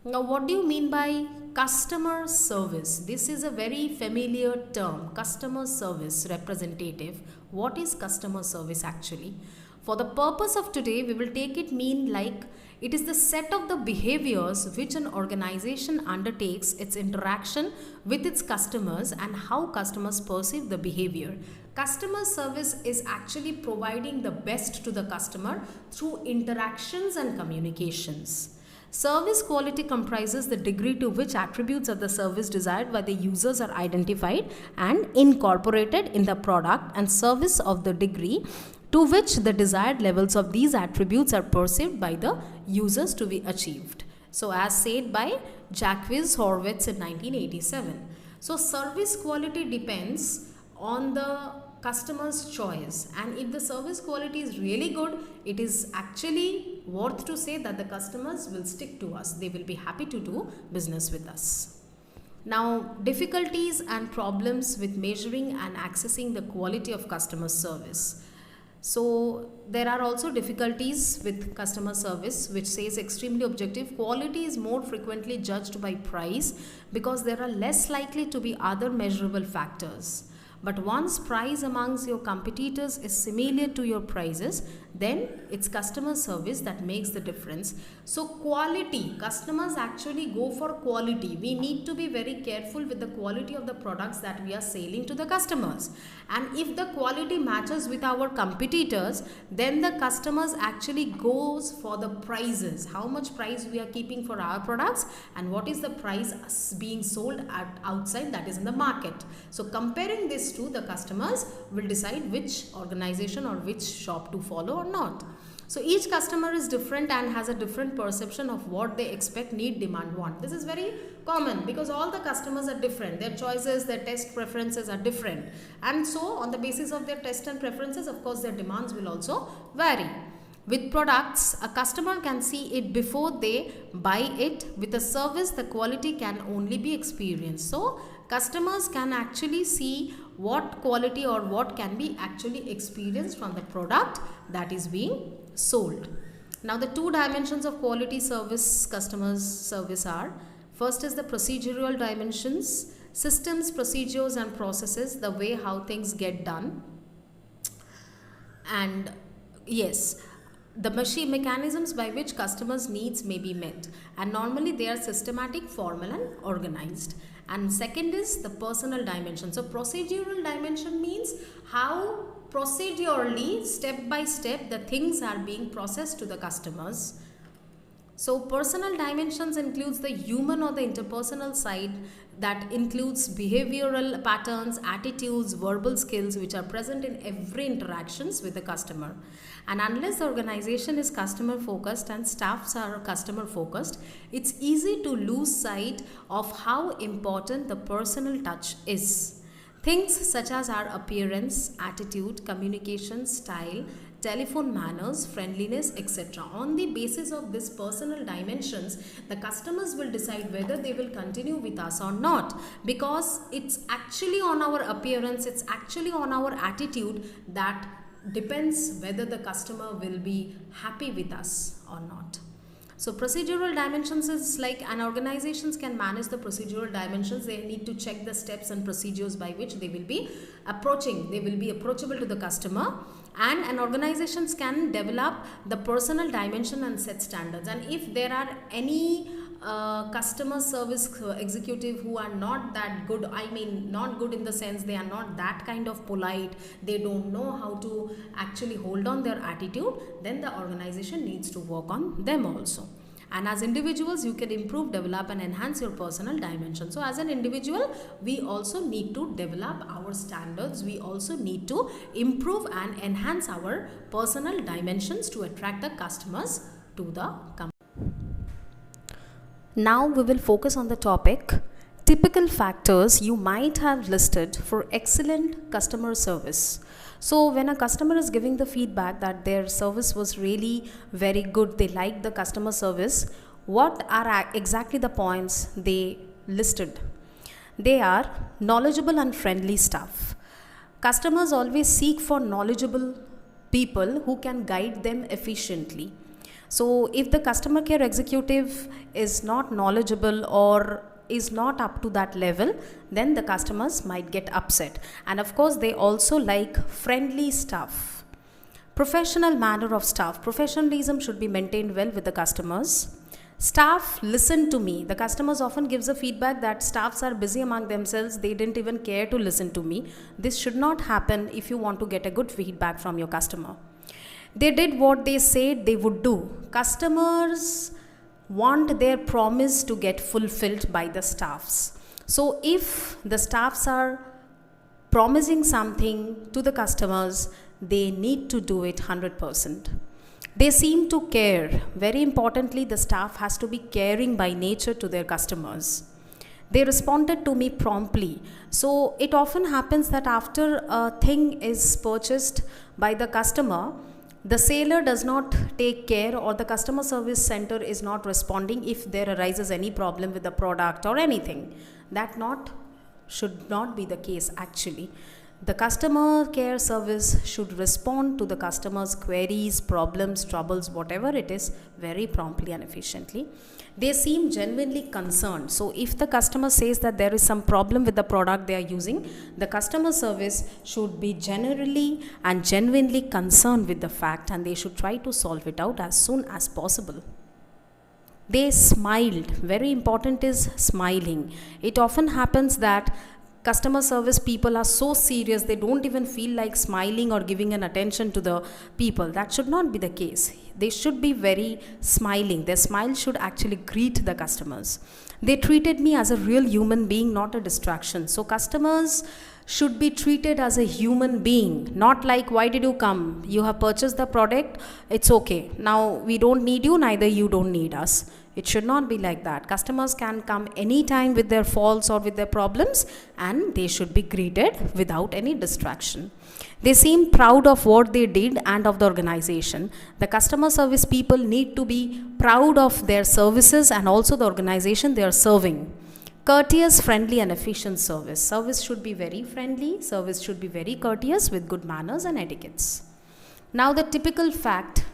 Now, what do you mean by customer service? This is a very familiar term, customer service representative. What is customer service actually? For the purpose of today, we will take it mean like it is the set of the behaviors which an organization undertakes its interaction with its customers and how customers perceive the behavior. Customer service is actually providing the best to the customer through interactions and communications. Service quality comprises the degree to which attributes of the service desired by the users are identified and incorporated in the product, and service of the degree to which the desired levels of these attributes are perceived by the users to be achieved. So as said by Jacques Horowitz in 1987. So service quality depends on the customer's choice, and if the service quality is really good, it is actually worth to say that the customers will stick to us. They will be happy to do business with us. Now, difficulties and problems with measuring and accessing the quality of customer service. So there are also difficulties with customer service, which says extremely objective. Quality is more frequently judged by price because there are less likely to be other measurable factors. But once price amongst your competitors is similar to your prices, then it's customer service that makes the difference. So quality, customers actually go for quality. We need to be very careful with the quality of the products that we are selling to the customers. And if the quality matches with our competitors, then the customers actually goes for the prices. How much price we are keeping for our products and what is the price being sold at outside, that is in the market. So comparing this to, the customers will decide which organization or which shop to follow or not. So each customer is different and has a different perception of what they expect, need, demand, want. This is very common because all the customers are different. Their choices, their taste preferences are different. And so on the basis of their taste and preferences, of course, their demands will also vary. With products, a customer can see it before they buy it. With a service, the quality can only be experienced. So customers can actually see what quality or what can be actually experienced from the product that is being sold. Now the two dimensions of quality service customers service are, first is the procedural dimensions, systems, procedures and processes, the way how things get done. And yes, the machine mechanisms by which customers' needs may be met, and normally they are systematic, formal and organized. And second is the personal dimension. So procedural dimension means how procedurally, step by step, the things are being processed to the customers. So personal dimensions includes the human or the interpersonal side, that includes behavioral patterns, attitudes, verbal skills which are present in every interactions with the customer. And unless the organization is customer focused and staffs are customer focused, it's easy to lose sight of how important the personal touch is. Things such as our appearance, attitude, communication style, telephone manners, friendliness, etc. On the basis of this personal dimensions, the customers will decide whether they will continue with us or not, because it's actually on our appearance, it's actually on our attitude that depends whether the customer will be happy with us or not. So procedural dimensions is like an organizations can manage the procedural dimensions. They need to check the steps and procedures by which they will be approaching. They will be approachable to the customer. And an organizations can develop the personal dimension and set standards. And if there are any customer service executive who are not that good, I mean not good in the sense they are not that kind of polite, they don't know how to actually hold on their attitude, then the organization needs to work on them also. And as individuals, you can improve, develop and enhance your personal dimension. So as an individual, we also need to develop our standards. We also need to improve and enhance our personal dimensions to attract the customers to the company. Now we will focus on the topic typical factors you might have listed for excellent customer service. So when a customer is giving the feedback that their service was really very good, they liked the customer service, what are exactly the points they listed? They are knowledgeable and friendly staff. Customers always seek for knowledgeable people who can guide them efficiently. So if the customer care executive is not knowledgeable or is not up to that level, then the customers might get upset. And of course, they also like friendly staff. Professional manner of staff. Professionalism should be maintained well with the customers. Staff listen to me. The customers often gives a feedback that staffs are busy among themselves. They didn't even care to listen to me. This should not happen if you want to get a good feedback from your customer. They did what they said they would do. Customers want their promise to get fulfilled by the staffs. So if the staffs are promising something to the customers, they need to do it 100%. They seem to care. Very importantly, the staff has to be caring by nature to their customers. They responded to me promptly. So it often happens that after a thing is purchased by the customer, the seller does not take care, or the customer service center is not responding if there arises any problem with the product or anything. That should not be the case actually. The customer care service should respond to the customer's queries, problems, troubles, whatever it is, very promptly and efficiently. They seem genuinely concerned. So if the customer says that there is some problem with the product they are using, the customer service should be generally and genuinely concerned with the fact, and they should try to solve it out as soon as possible. They smiled. Very important is smiling. It often happens that customer service people are so serious, they don't even feel like smiling or giving an attention to the people. That should not be the case. They should be very smiling. Their smile should actually greet the customers. They treated me as a real human being, not a distraction. So customers should be treated as a human being, not like, why did you come? You have purchased the product, it's okay. Now we don't need you, neither you don't need us. It should not be like that. Customers can come anytime with their faults or with their problems, and they should be greeted without any distraction. They seem proud of what they did and of the organization. The customer service people need to be proud of their services and also the organization they are serving. Courteous, friendly and efficient service. Service should be very friendly. Service should be very courteous with good manners and etiquettes. Now the typical fact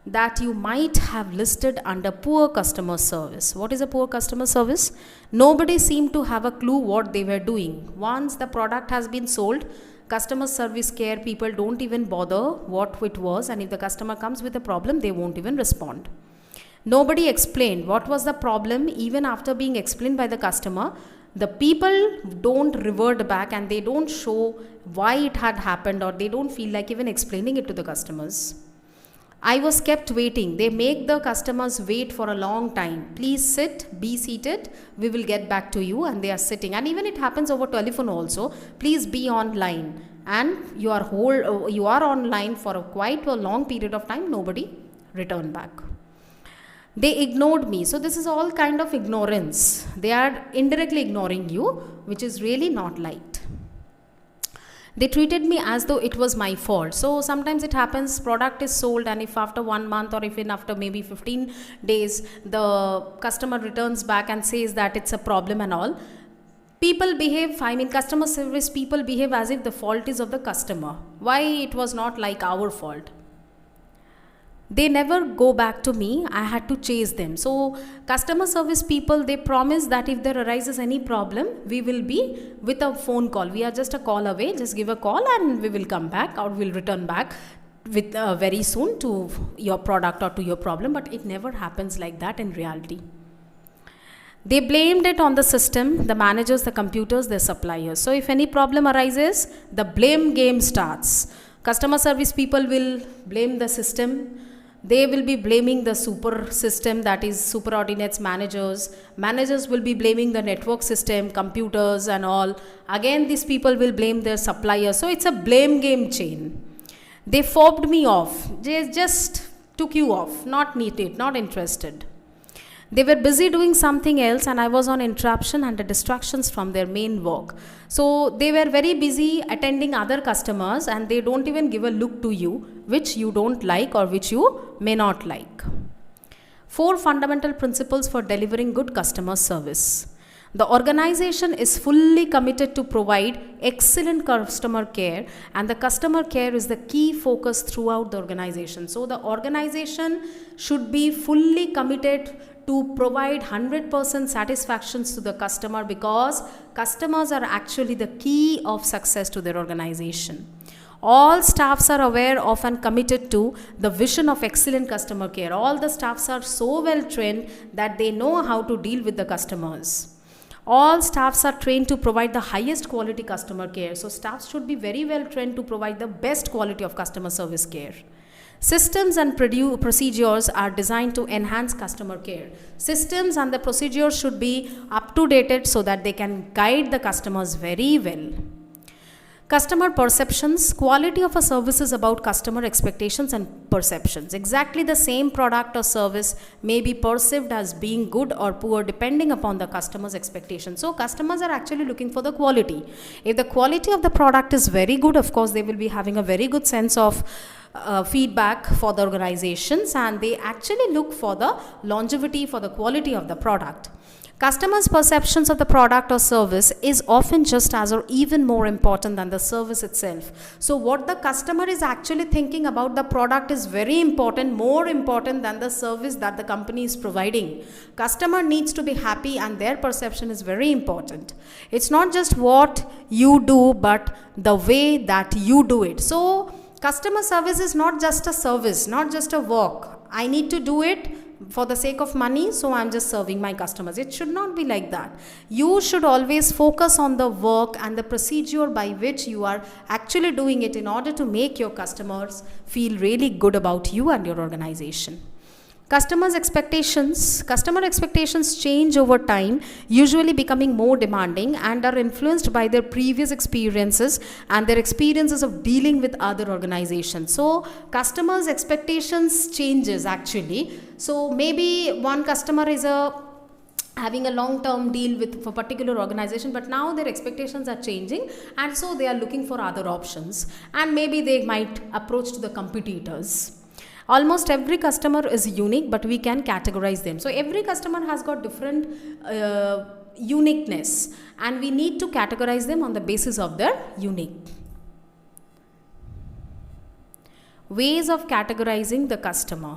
that you might have listed under poor customer service. What is a poor customer service? Nobody seemed to have a clue what they were doing. Once the product has been sold, customer service care people don't even bother what it was, and if the customer comes with a problem, they won't even respond. Nobody explained what was the problem. Even after being explained by the customer, the people don't revert back and they don't show why it had happened, or they don't feel like even explaining it to the customers. I was kept waiting. They make the customers wait for a long time. Please sit, be seated, we will get back to you, and they are sitting. And even it happens over telephone also. Please be online. And you are online for quite a long period of time, nobody returned back. They ignored me. So this is all kind of ignorance. They are indirectly ignoring you, which is really not liked. They treated me as though it was my fault. So sometimes it happens, product is sold, and if after 1 month or even after maybe 15 days, the customer returns back and says that it's a problem and all, customer service people behave as if the fault is of the customer. Why it was not like our fault? They never go back to me. I had to chase them. So customer service people, they promise that if there arises any problem, we will be with a phone call. We are just a call away. Just give a call and we will come back, or we'll return back with very soon to your product or to your problem. But it never happens like that in reality. They blamed it on the system, the managers, the computers, their suppliers. So if any problem arises, the blame game starts. Customer service people will blame the system. They will be blaming the super system, that is superordinates, managers. Managers will be blaming the network system, computers and all. Again, these people will blame their suppliers. So it's a blame game chain. They fobbed me off. They just took you off, not needed, not interested. They were busy doing something else, and I was on interruption and the distractions from their main work. So they were very busy attending other customers, and they don't even give a look to you, which you don't like or which you may not like. 4 fundamental principles for delivering good customer service. The organization is fully committed to provide excellent customer care, and the customer care is the key focus throughout the organization. So the organization should be fully committed to provide 100% satisfactions to the customer, because customers are actually the key of success to their organization. All staffs are aware of and committed to the vision of excellent customer care. All the staffs are so well trained that they know how to deal with the customers. All staffs are trained to provide the highest quality customer care. So staffs should be very well trained to provide the best quality of customer service care. Systems and procedures are designed to enhance customer care. Systems and the procedures should be up to date so that they can guide the customers very well. Customer perceptions. Quality of a service is about customer expectations and perceptions. Exactly the same product or service may be perceived as being good or poor depending upon the customer's expectations. So customers are actually looking for the quality. If the quality of the product is very good, of course they will be having a very good sense of feedback for the organizations, and they actually look for the longevity, for the quality of the product. Customers' perceptions of the product or service is often just as or even more important than the service itself. So what the customer is actually thinking about the product is very important, more important than the service that the company is providing. Customer needs to be happy and their perception is very important. It's not just what you do, but the way that you do it. So customer service is not just a service, not just a work. I need to do it for the sake of money, so I'm just serving my customers. It should not be like that. You should always focus on the work and the procedure by which you are actually doing it in order to make your customers feel really good about you and your organization. Customer expectations change over time, usually becoming more demanding and are influenced by their previous experiences and their experiences of dealing with other organizations. So customers' expectations changes actually. So maybe one customer is having a long-term deal with a particular organization, but now their expectations are changing and so they are looking for other options, and maybe they might approach to the competitors. Almost every customer is unique, but we can categorize them. So every customer has got different uniqueness, and we need to categorize them on the basis of their unique. Ways of categorizing the customer.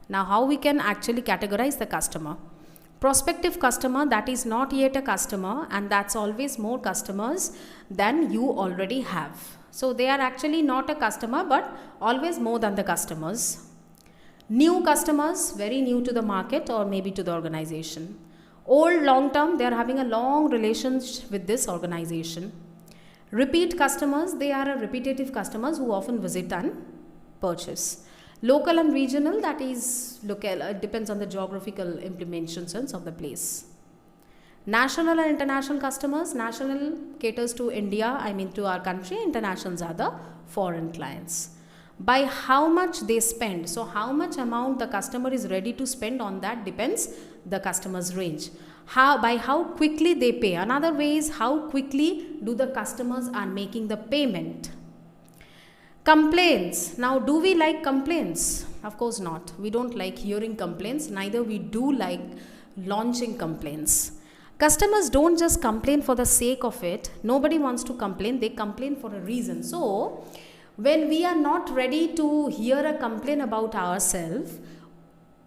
Now, how we can actually categorize the customer? Prospective customer, that is not yet a customer, and that's always more customers than you already have. So they are actually not a customer, but always more than the customers. New customers, very new to the market or maybe to the organization. Old long term, they are having a long relationship with this organization. Repeat customers, they are a repetitive customers who often visit and purchase. Local and regional, that is local, it depends on the geographical implementations of the place. National and international customers. National caters to India, to our country. Internationals are the foreign clients. By how much they spend. So how much amount the customer is ready to spend, on that depends the customer's range. By how quickly they pay. Another way is how quickly do the customers are making the payment. Complaints. Now, do we like complaints? Of course not. We don't like hearing complaints. Neither we do like launching complaints. Customers don't just complain for the sake of it. Nobody wants to complain. They complain for a reason. So, when we are not ready to hear a complaint about ourselves,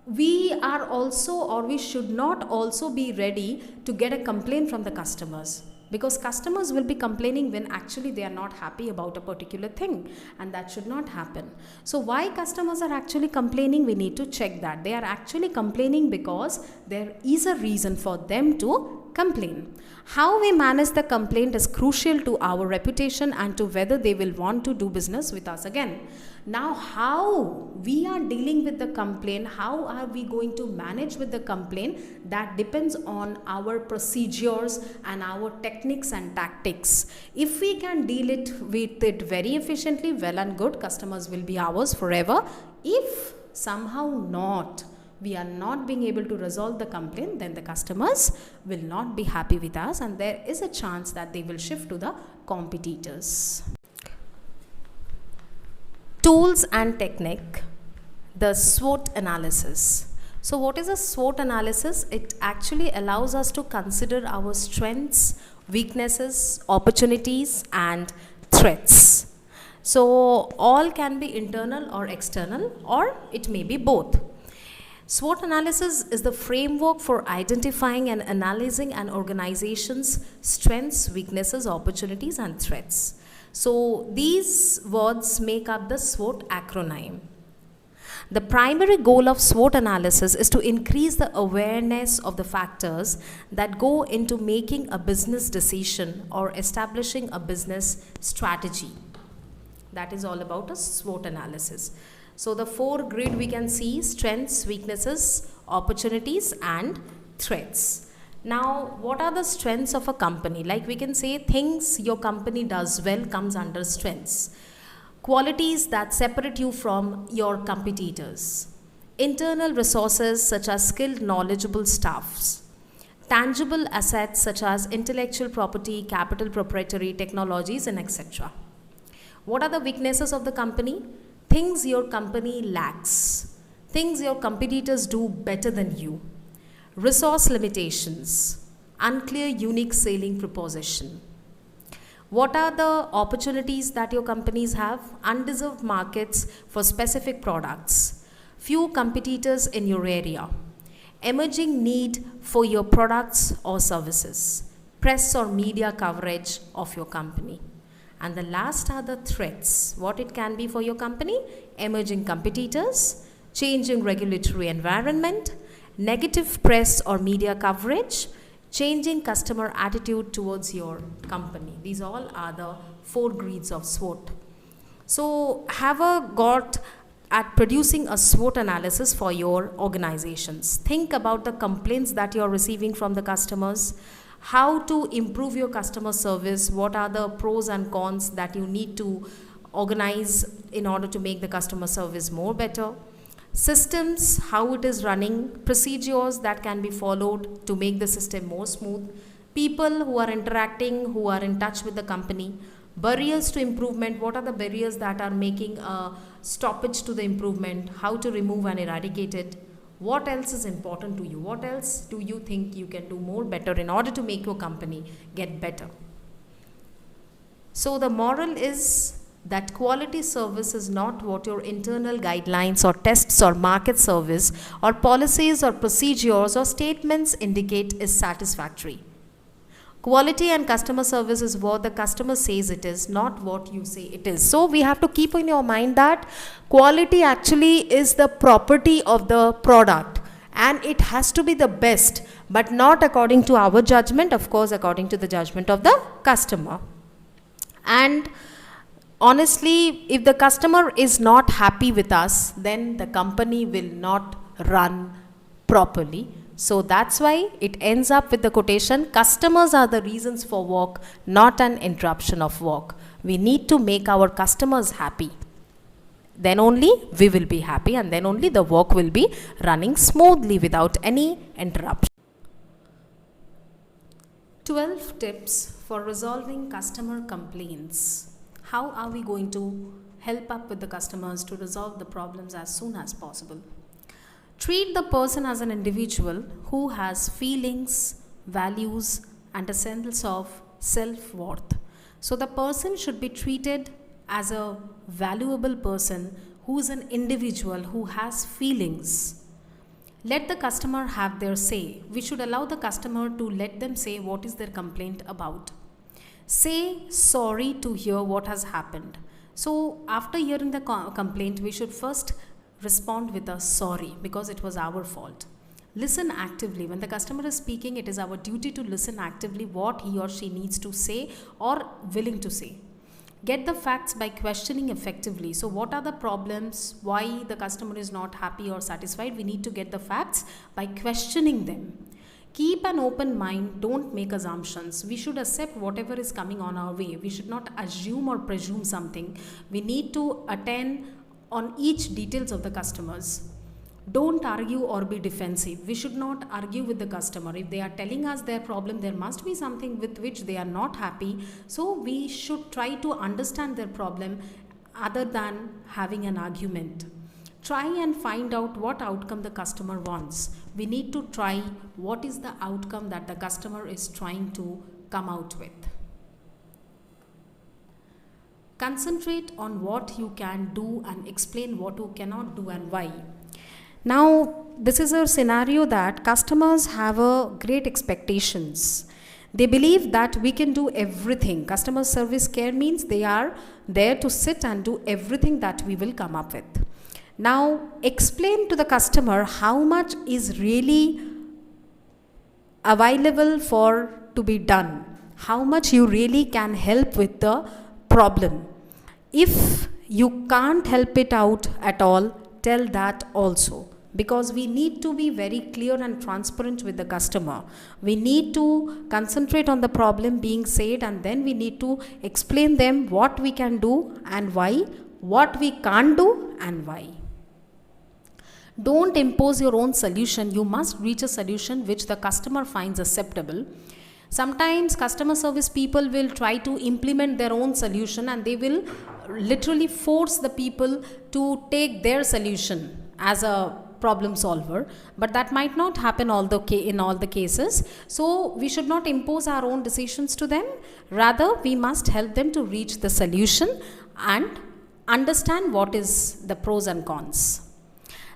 we are also, or we should not also be ready to get a complaint from the customers. Because customers will be complaining when actually they are not happy about a particular thing, and that should not happen. So why customers are actually complaining, we need to check that. They are actually complaining because there is a reason for them to complain. How we manage the complaint is crucial to our reputation and to whether they will want to do business with us again. Now, how we are dealing with the complaint, how are we going to manage with the complaint, that depends on our procedures and our techniques and tactics. If we can deal with it very efficiently, well and good, customers will be ours forever. If somehow not, we are not being able to resolve the complaint, then the customers will not be happy with us, and there is a chance that they will shift to the competitors. Tools and technique. The SWOT analysis. So what is a SWOT analysis? It actually allows us to consider our strengths, weaknesses, opportunities and threats. So all can be internal or external, or it may be both. SWOT analysis is the framework for identifying and analyzing an organization's strengths, weaknesses, opportunities and threats. So these words make up the SWOT acronym. The primary goal of SWOT analysis is to increase the awareness of the factors that go into making a business decision or establishing a business strategy. That is all about a SWOT analysis. So the 4 grid we can see: strengths, weaknesses, opportunities and threats. Now, what are the strengths of a company? Like we can say things your company does well comes under strengths. Qualities that separate you from your competitors. Internal resources such as skilled, knowledgeable staffs. Tangible assets such as intellectual property, capital, proprietary technologies and etc. What are the weaknesses of the company? Things your company lacks. Things your competitors do better than you. Resource limitations. Unclear unique selling proposition. What are the opportunities that your companies have? Undeserved markets for specific products. Few competitors in your area. Emerging need for your products or services. Press or media coverage of your company. And the last are the threats. What it can be for your company? Emerging competitors, changing regulatory environment, negative press or media coverage, changing customer attitude towards your company. These all are the 4 grids of SWOT. So have a got at producing a SWOT analysis for your organizations. Think about the complaints that you're receiving from the customers, how to improve your customer service, what are the pros and cons that you need to organize in order to make the customer service more better. Systems, how it is running, procedures that can be followed to make the system more smooth, people who are interacting, who are in touch with the company, barriers to improvement, what are the barriers that are making a stoppage to the improvement, how to remove and eradicate it, what else is important to you, what else do you think you can do more better in order to make your company get better. So the moral is that quality service is not what your internal guidelines or tests or market service or policies or procedures or statements indicate is satisfactory. Quality and customer service is what the customer says it is, not what you say it is. So we have to keep in your mind that quality actually is the property of the product and it has to be the best, but not according to our judgment, of course according to the judgment of the customer. And honestly, if the customer is not happy with us, then the company will not run properly. So that's why it ends up with the quotation, customers are the reasons for work, not an interruption of work. We need to make our customers happy. Then only we will be happy and then only the work will be running smoothly without any interruption. 12 tips for resolving customer complaints. How are we going to help up with the customers to resolve the problems as soon as possible? Treat the person as an individual who has feelings, values, and a sense of self-worth. So the person should be treated as a valuable person who is an individual who has feelings. Let the customer have their say. We should allow the customer to let them say what is their complaint about. Say sorry to hear what has happened. So after hearing the complaint, we should first respond with a sorry because it was our fault. Listen actively. When the customer is speaking, it is our duty to listen actively what he or she needs to say or willing to say. Get the facts by questioning effectively. So what are the problems? Why the customer is not happy or satisfied? We need to get the facts by questioning them. Keep an open mind, don't make assumptions. We should accept whatever is coming on our way. We should not assume or presume something. We need to attend on each details of the customers. Don't argue or be defensive. We should not argue with the customer. If they are telling us their problem, there must be something with which they are not happy. So we should try to understand their problem other than having an argument. Try and find out what outcome the customer wants. We need to try what is the outcome that the customer is trying to come out with. Concentrate on what you can do and explain what you cannot do and why. Now, this is a scenario that customers have a great expectations. They believe that we can do everything. Customer service care means they are there to sit and do everything that we will come up with. Now, explain to the customer how much is really available for to be done, how much you really can help with the problem. If you can't help it out at all, tell that also, because we need to be very clear and transparent with the customer. We need to concentrate on the problem being said, and then we need to explain them what we can do and why, what we can't do and why. Don't impose your own solution. You must reach a solution which the customer finds acceptable. Sometimes customer service people will try to implement their own solution, and they will literally force the people to take their solution as a problem solver, but that might not happen in all the cases. So we should not impose our own decisions to them. Rather, we must help them to reach the solution and understand what is the pros and cons.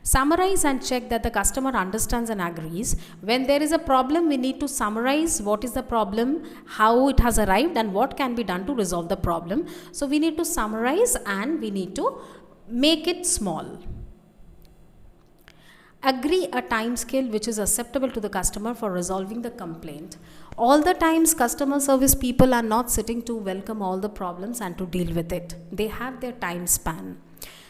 Summarize and check that the customer understands and agrees. When there is a problem, we need to summarize what is the problem, how it has arrived, and what can be done to resolve the problem. So we need to summarize and we need to make it small. Agree a time scale which is acceptable to the customer for resolving the complaint. All the times customer service people are not sitting to welcome all the problems and to deal with it. They have their time span.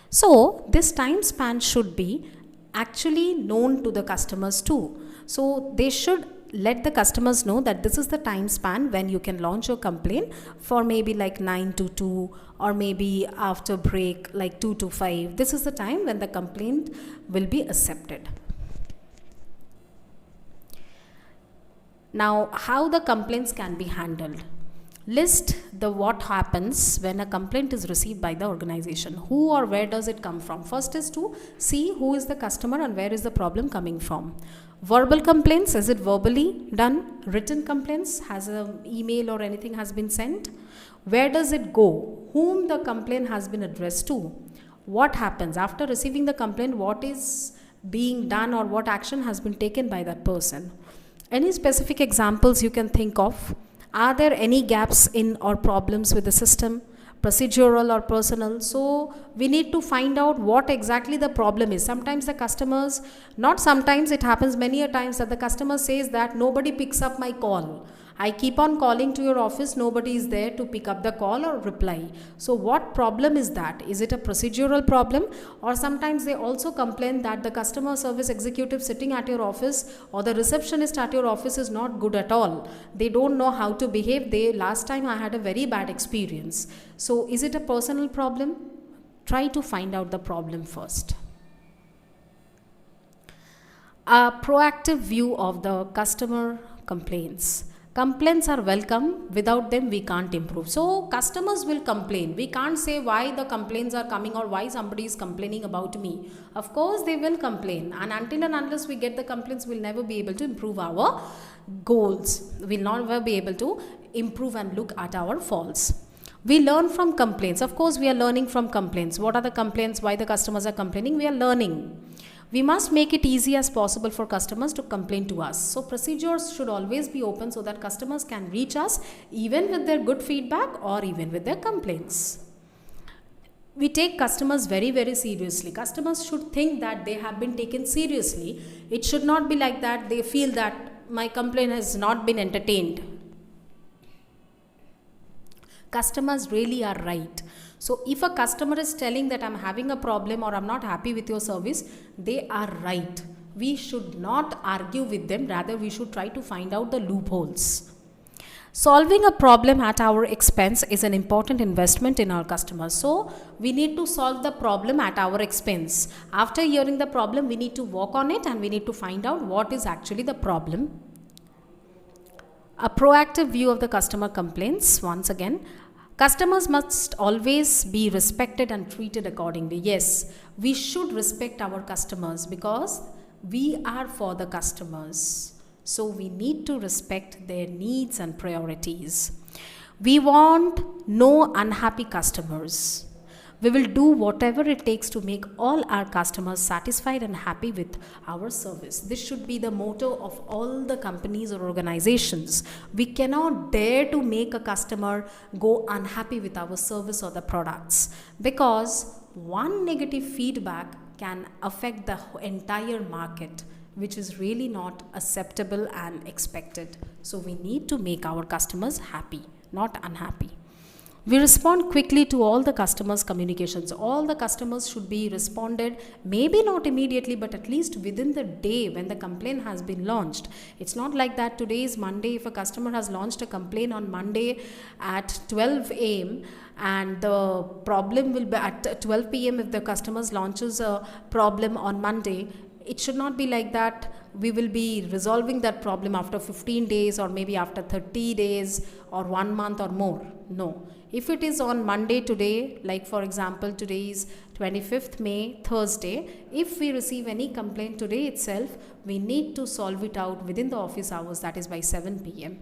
So this time span should be actually known to the customers too. So they should let the customers know that this is the time span when you can launch your complaint, for maybe like 9 to 2, or maybe after break like 2 to 5. This is the time when the complaint will be accepted. Now, how the complaints can be handled. List the what happens when a complaint is received by the organization. Who or where does it come from? First is to see who is the customer and where is the problem coming from. Verbal complaints, is it verbally done? Written complaints, has an email or anything has been sent? Where does it go? Whom the complaint has been addressed to? What happens after receiving the complaint? What is being done or what action has been taken by that person? Any specific examples you can think of? Are there any gaps in or problems with the system, procedural or personal? So we need to find out what exactly the problem is. Sometimes the customers, not sometimes, it happens many a times that the customer says that nobody picks up my call. I keep on calling to your office, nobody is there to pick up the call or reply. So what problem is that? Is it a procedural problem? Or sometimes they also complain that the customer service executive sitting at your office or the receptionist at your office is not good at all. They don't know how to behave. Last time I had a very bad experience. So is it a personal problem? Try to find out the problem first. A proactive view of the customer complaints. Complaints are welcome. Without them, we can't improve. So customers will complain. We can't say why the complaints are coming or why somebody is complaining about me. Of course, they will complain. And until and unless we get the complaints, we'll never be able to improve our goals. We'll never be able to improve and look at our faults. We learn from complaints. Of course, we are learning from complaints. What are the complaints? Why the customers are complaining? We are learning. We must make it easy as possible for customers to complain to us. So procedures should always be open so that customers can reach us even with their good feedback or even with their complaints. We take customers very, very seriously. Customers should think that they have been taken seriously. It should not be like that they feel that my complaint has not been entertained. Customers really are right. So if a customer is telling that I'm having a problem or I'm not happy with your service, they are right. We should not argue with them. Rather, we should try to find out the loopholes. Solving a problem at our expense is an important investment in our customers. So we need to solve the problem at our expense. After hearing the problem, we need to work on it and we need to find out what is actually the problem. A proactive view of the customer complaints. Once again, customers must always be respected and treated accordingly. Yes, we should respect our customers because we are for the customers. So we need to respect their needs and priorities. We want no unhappy customers. We will do whatever it takes to make all our customers satisfied and happy with our service. This should be the motto of all the companies or organizations. We cannot dare to make a customer go unhappy with our service or the products, because one negative feedback can affect the entire market, which is really not acceptable and expected. So we need to make our customers happy, not unhappy. We respond quickly to all the customers' communications. All the customers should be responded, maybe not immediately, but at least within the day when the complaint has been launched. It's not like that today is Monday. If a customer has launched a complaint on Monday at 12 a.m. and the problem will be at 12 p.m. if the customer launches a problem on Monday, it should not be like that. We will be resolving that problem after 15 days or maybe after 30 days or 1 month or more. No. If it is on Monday today, like for example, today is 25th May, Thursday, if we receive any complaint today itself, we need to solve it out within the office hours, that is by 7 p.m.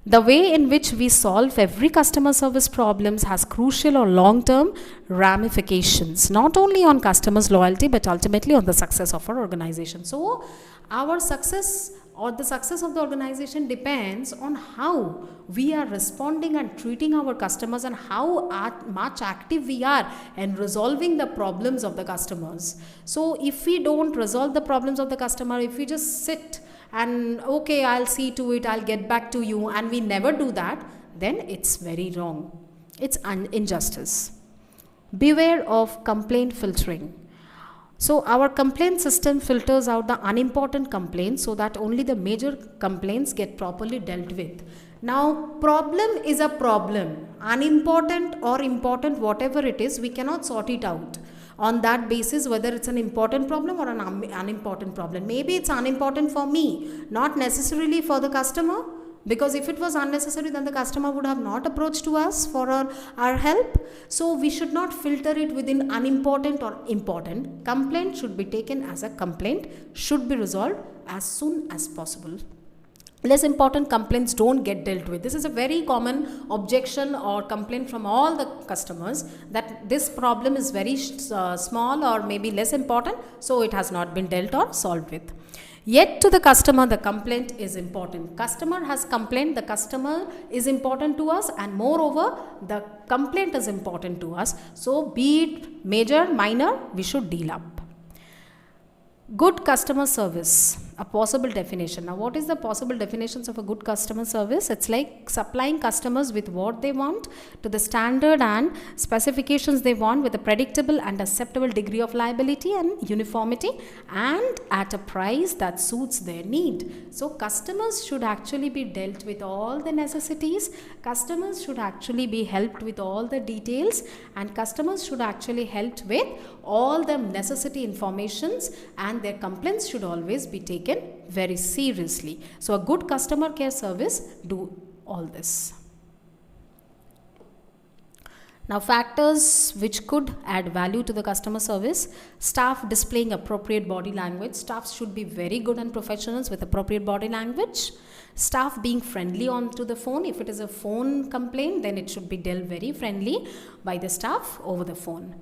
The way in which we solve every customer service problems has crucial or long-term ramifications, not only on customers' loyalty, but ultimately on the success of our organization. So, our success or the success of the organization depends on how we are responding and treating our customers, and how much active we are in resolving the problems of the customers. So, if we don't resolve the problems of the customer, if we just sit and okay, I'll see to it, I'll get back to you, and we never do that, then it's very wrong. It's injustice. Beware of complaint filtering. So our complaint system filters out the unimportant complaints so that only the major complaints get properly dealt with. Now, problem is a problem. Unimportant or important, whatever it is, we cannot sort it out on that basis whether it's an important problem or an unimportant problem. Maybe it's unimportant for me, not necessarily for the customer, because if it was unnecessary, then the customer would have not approached to us for our help. So we should not filter it within unimportant or important. Complaint should be taken as a complaint, should be resolved as soon as possible. Less important complaints don't get dealt with. This is a very common objection or complaint from all the customers, that this problem is very small or maybe less important, so it has not been dealt or solved with. Yet to the customer, the complaint is important. Customer has complained, the customer is important to us, and moreover, the complaint is important to us. So be it major, minor, we should deal up. Good customer service, a possible definition. Now, what is the possible definitions of a good customer service? It's like supplying customers with what they want to the standard and specifications they want, with a predictable and acceptable degree of liability and uniformity, and at a price that suits their need. So, customers should actually be dealt with all the necessities. Customers should actually be helped with all the details, and customers should actually helped with all the necessity informations, and their complaints should always be taken very seriously. So a good customer care service do all this. Now, factors which could add value to the customer service: staff displaying appropriate body language. Staff should be very good and professionals with appropriate body language. Staff being friendly onto the phone. If it is a phone complaint, then it should be dealt very friendly by the staff over the phone.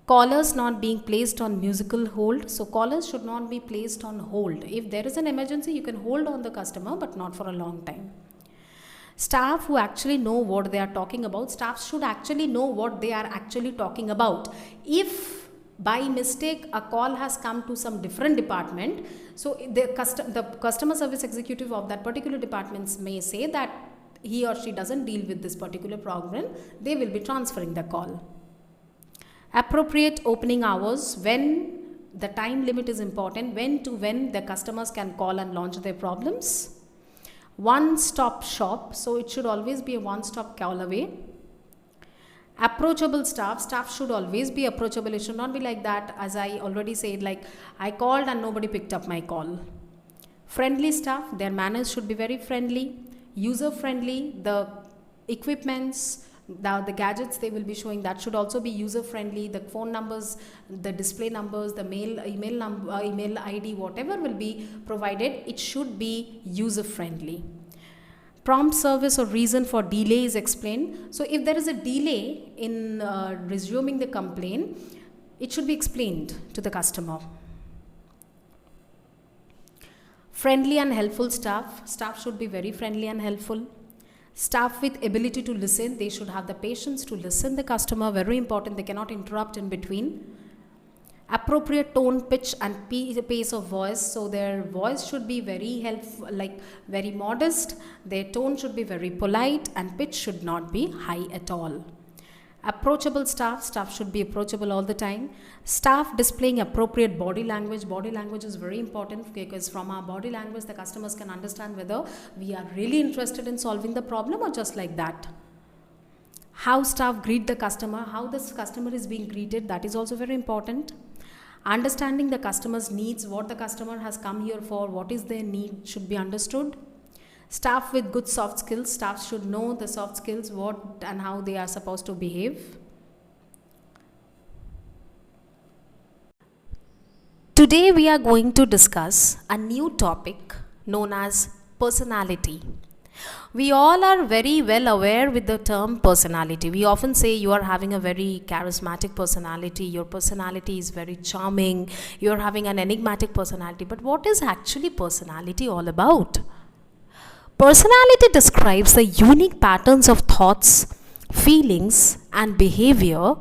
Callers not being placed on musical hold. So callers should not be placed on hold. If there is an emergency, you can hold on the customer, but not for a long time. Staff who actually know what they are talking about. Staff should actually know what they are actually talking about. If by mistake a call has come to some different department, so the customer service executive of that particular department may say that he or she doesn't deal with this particular problem, they will be transferring the call. Appropriate opening hours, when the time limit is important, when the customers can call and launch their problems. One-stop shop, so it should always be a one-stop call away. Approachable staff should always be approachable. It should not be like that, as I already said, like I called and nobody picked up my call. Friendly staff, their manners should be very friendly, user-friendly, the equipments, the gadgets they will be showing, that should also be user friendly. The phone numbers, the display numbers, the email ID, whatever will be provided, it should be user friendly. Prompt service or reason for delay is explained. So if there is a delay in resuming the complaint, it should be explained to the customer. Friendly and helpful staff. Staff should be very friendly and helpful. Staff with ability to listen. They should have the patience to listen the customer. Very important. They cannot interrupt in between. Appropriate tone, pitch and pace of voice. So their voice should be very helpful, like very modest. Their tone should be very polite and pitch should not be high at all. Approachable staff. Staff should be approachable all the time. Staff displaying appropriate body language. Body language is very important because from our body language the customers can understand whether we are really interested in solving the problem or just like that. How staff greet the customer, how this customer is being greeted, that is also very important. Understanding the customer's needs, what the customer has come here for, what is their need should be understood. Staff with good soft skills. Staff should know the soft skills, what and how they are supposed to behave. Today we are going to discuss a new topic known as personality. We all are very well aware with the term personality. We often say you are having a very charismatic personality, your personality is very charming, you are having an enigmatic personality. But what is actually personality all about? Personality describes the unique patterns of thoughts, feelings, and behavior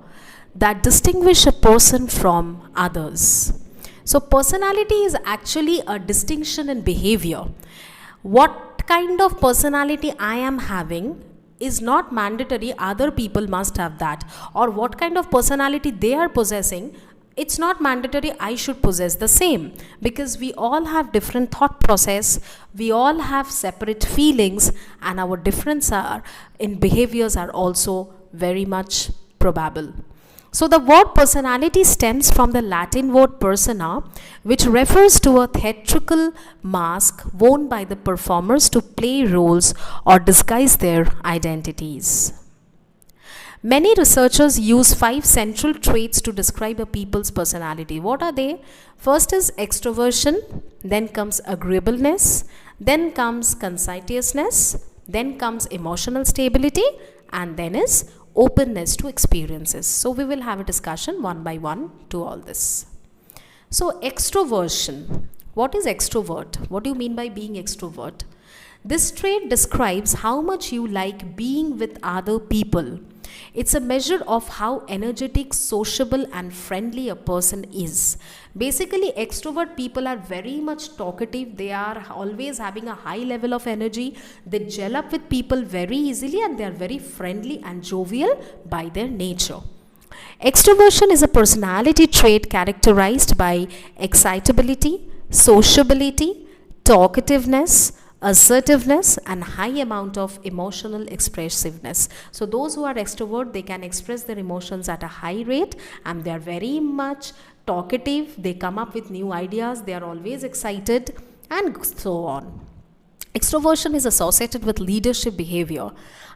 that distinguish a person from others. So personality is actually a distinction in behavior. What kind of personality I am having is not mandatory other people must have that, or what kind of personality they are possessing, it's not mandatory I should possess the same, because we all have different thought process, we all have separate feelings, and our differences are in behaviors are also very much probable. So the word personality stems from the Latin word persona, which refers to a theatrical mask worn by the performers to play roles or disguise their identities. Many researchers use 5 central traits to describe a people's personality. What are they? First is extroversion, then comes agreeableness, then comes conscientiousness, then comes emotional stability, and then is openness to experiences. So we will have a discussion one by one to all this. So extroversion. What is extrovert? What do you mean by being extrovert? This trait describes how much you like being with other people. It's a measure of how energetic, sociable and friendly a person is. Basically, extrovert people are very much talkative. They are always having a high level of energy. They gel up with people very easily and they are very friendly and jovial by their nature. Extroversion is a personality trait characterized by excitability, sociability, talkativeness, assertiveness and high amount of emotional expressiveness. So those who are extrovert, they can express their emotions at a high rate and they are very much talkative. They come up with new ideas. They are always excited and so on. Extroversion is associated with leadership behavior.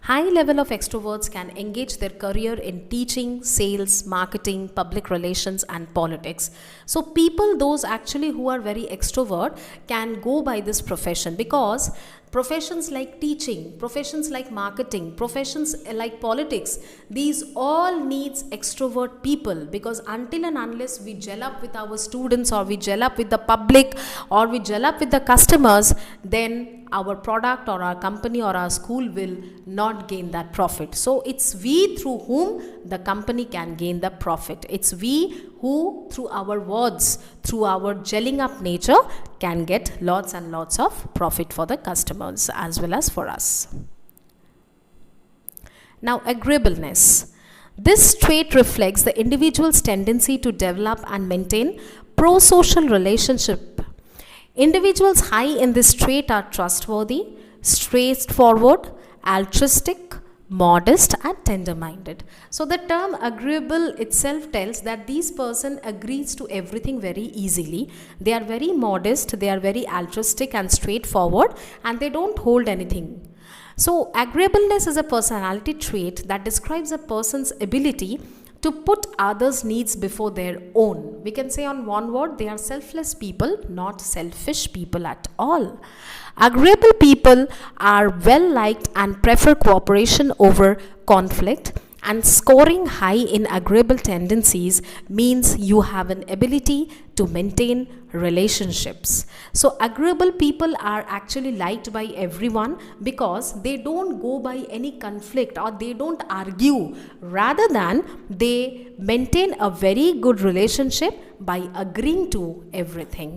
High level of extroverts can engage their career in teaching, sales, marketing, public relations and politics. So people, those actually who are very extrovert, can go by this profession, because professions like teaching, professions like marketing, professions like politics, these all needs extrovert people, because until and unless we gel up with our students or we gel up with the public or we gel up with the customers, then our product or our company or our school will not gain that profit. So it's we through whom the company can gain the profit. It's we who through our words, through our gelling up nature, can get lots and lots of profit for the customers as well as for us. Now, agreeableness. This trait reflects the individual's tendency to develop and maintain pro-social relationship. Individuals high in this trait are trustworthy, straightforward, altruistic, modest and tender-minded. So the term agreeable itself tells that this person agrees to everything very easily. They are very modest, they are very altruistic and straightforward, and they don't hold anything. So agreeableness is a personality trait that describes a person's ability to put others' needs before their own. We can say on one word, they are selfless people, not selfish people at all. Agreeable people are well liked and prefer cooperation over conflict, and scoring high in agreeable tendencies means you have an ability to maintain relationships. So agreeable people are actually liked by everyone because they don't go by any conflict or they don't argue, rather than they maintain a very good relationship by agreeing to everything.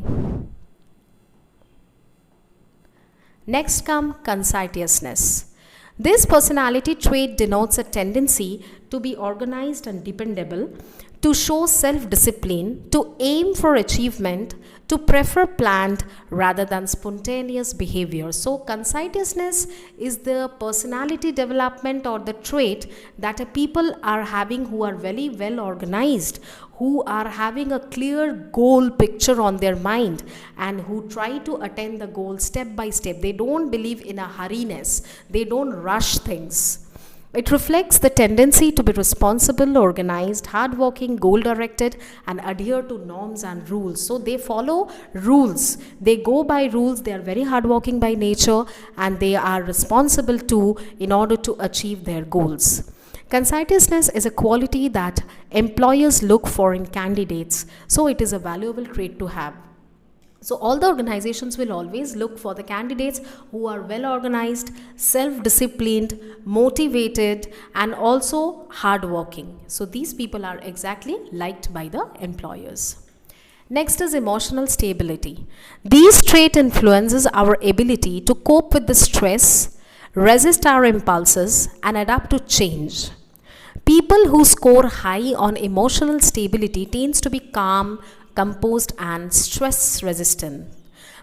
Next come conscientiousness. This personality trait denotes a tendency to be organized and dependable, to show self-discipline, to aim for achievement, to prefer planned rather than spontaneous behavior. So conscientiousness is the personality development or the trait that people are having who are very well organized, who are having a clear goal picture on their mind, and who try to attain the goal step by step. They don't believe in a hurriness. They don't rush things. It reflects the tendency to be responsible, organized, hardworking, goal-directed, and adhere to norms and rules. So they follow rules. They go by rules. They are very hardworking by nature, and they are responsible too in order to achieve their goals. Conscientiousness is a quality that employers look for in candidates, so it is a valuable trait to have. So all the organizations will always look for the candidates who are well organized, self-disciplined, motivated, and also hardworking. So these people are exactly liked by the employers. Next is emotional stability. These trait influences our ability to cope with the stress, resist our impulses, and adapt to change. People who score high on emotional stability tends to be calm, composed, and stress resistant.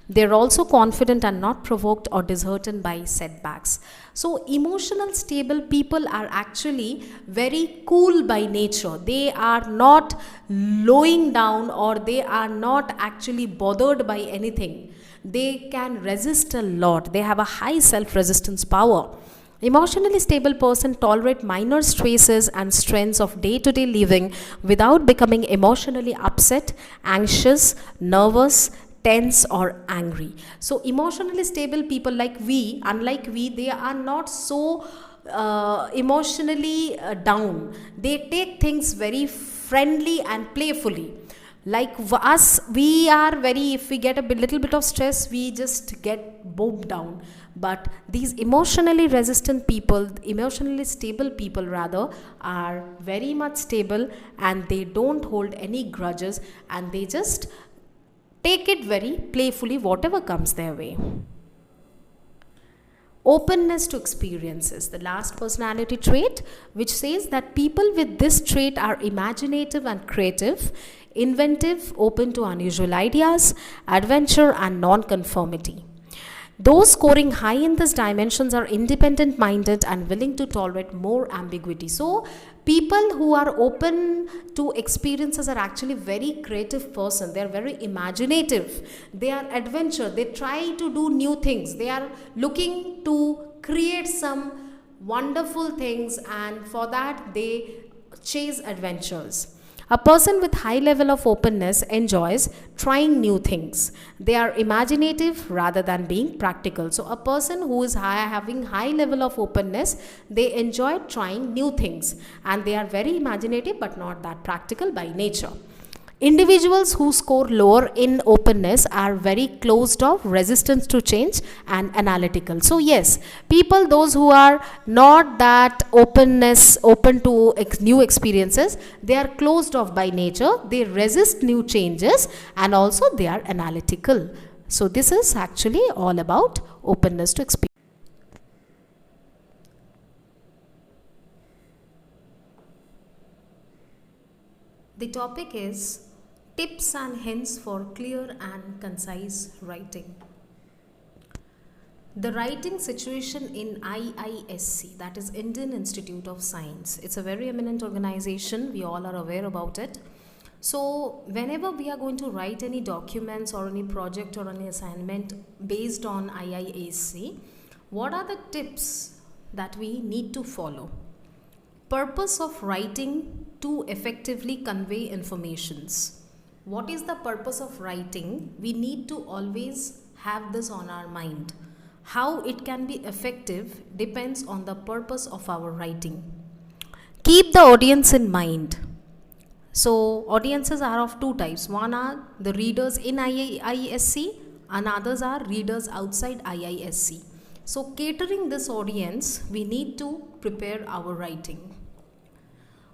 They are also confident and not provoked or disheartened by setbacks. So emotional stable people are actually very cool by nature. They are not lowing down, or they are not actually bothered by anything. They can resist a lot. They have a high self-resistance power. Emotionally stable person tolerate minor stresses and strains of day-to-day living without becoming emotionally upset, anxious, nervous, tense, or angry. So emotionally stable people unlike we, they are not so emotionally down. They take things very friendly and playfully. Like us, we are very, if we get a little bit of stress, we just get bogged down. But these emotionally resistant people, emotionally stable people rather, are very much stable, and they don't hold any grudges, and they just take it very playfully, whatever comes their way. Openness to experiences, the last personality trait, which says that people with this trait are imaginative and creative, inventive, open to unusual ideas, adventure, and non-conformity. Those scoring high in these dimensions are independent-minded and willing to tolerate more ambiguity. So people who are open to experiences are actually very creative person. They are very imaginative. They are adventure. They try to do new things. They are looking to create some wonderful things, and for that they chase adventures. A person with high level of openness enjoys trying new things. They are imaginative rather than being practical. So a person who is having high level of openness, they enjoy trying new things, and they are very imaginative but not that practical by nature. Individuals who score lower in openness are very closed off, resistant to change, and analytical. So yes, people, those who are not that open to new experiences, they are closed off by nature, they resist new changes, and also they are analytical. So this is actually all about openness to experience. The topic is tips and hints for clear and concise writing. The writing situation in IISC, that is Indian Institute of Science. It's a very eminent organization. We all are aware about it. So whenever we are going to write any documents or any project or any assignment based on IISC, what are the tips that we need to follow? Purpose of writing to effectively convey informations. What is the purpose of writing? We need to always have this on our mind. How it can be effective depends on the purpose of our writing. Keep the audience in mind. So audiences are of two types. One are the readers in IISc and others are readers outside IISc. So catering this audience, we need to prepare our writing.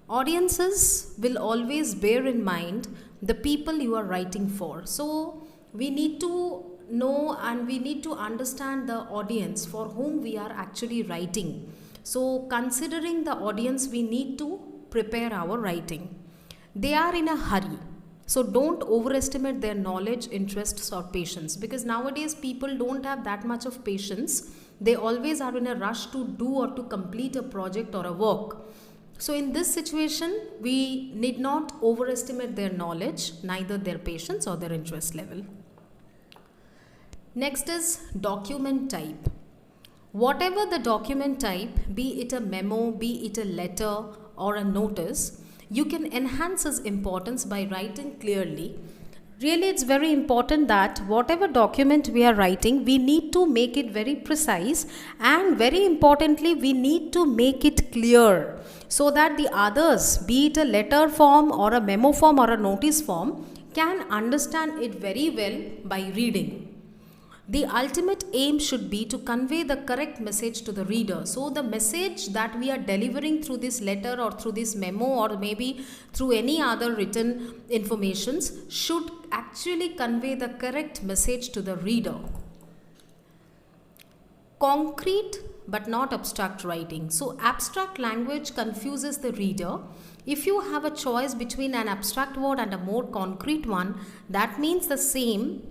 Audiences will always bear in mind the people you are writing for. So we need to know and we need to understand the audience for whom we are actually writing. So considering the audience, we need to prepare our writing. They are in a hurry. So don't overestimate their knowledge, interests or patience, because nowadays people don't have that much of patience. They always are in a rush to do or to complete a project or a work. So in this situation, we need not overestimate their knowledge, neither their patience or their interest level. Next is document type. Whatever the document type, be it a memo, be it a letter or a notice, you can enhance its importance by writing clearly. Really, it's very important that whatever document we are writing, we need to make it very precise, and very importantly, we need to make it clear so that the others, be it a letter form or a memo form or a notice form, can understand it very well by reading. The ultimate aim should be to convey the correct message to the reader. So the message that we are delivering through this letter or through this memo or maybe through any other written informations should actually convey the correct message to the reader. Concrete but not abstract writing. So abstract language confuses the reader. If you have a choice between an abstract word and a more concrete one, that means the same.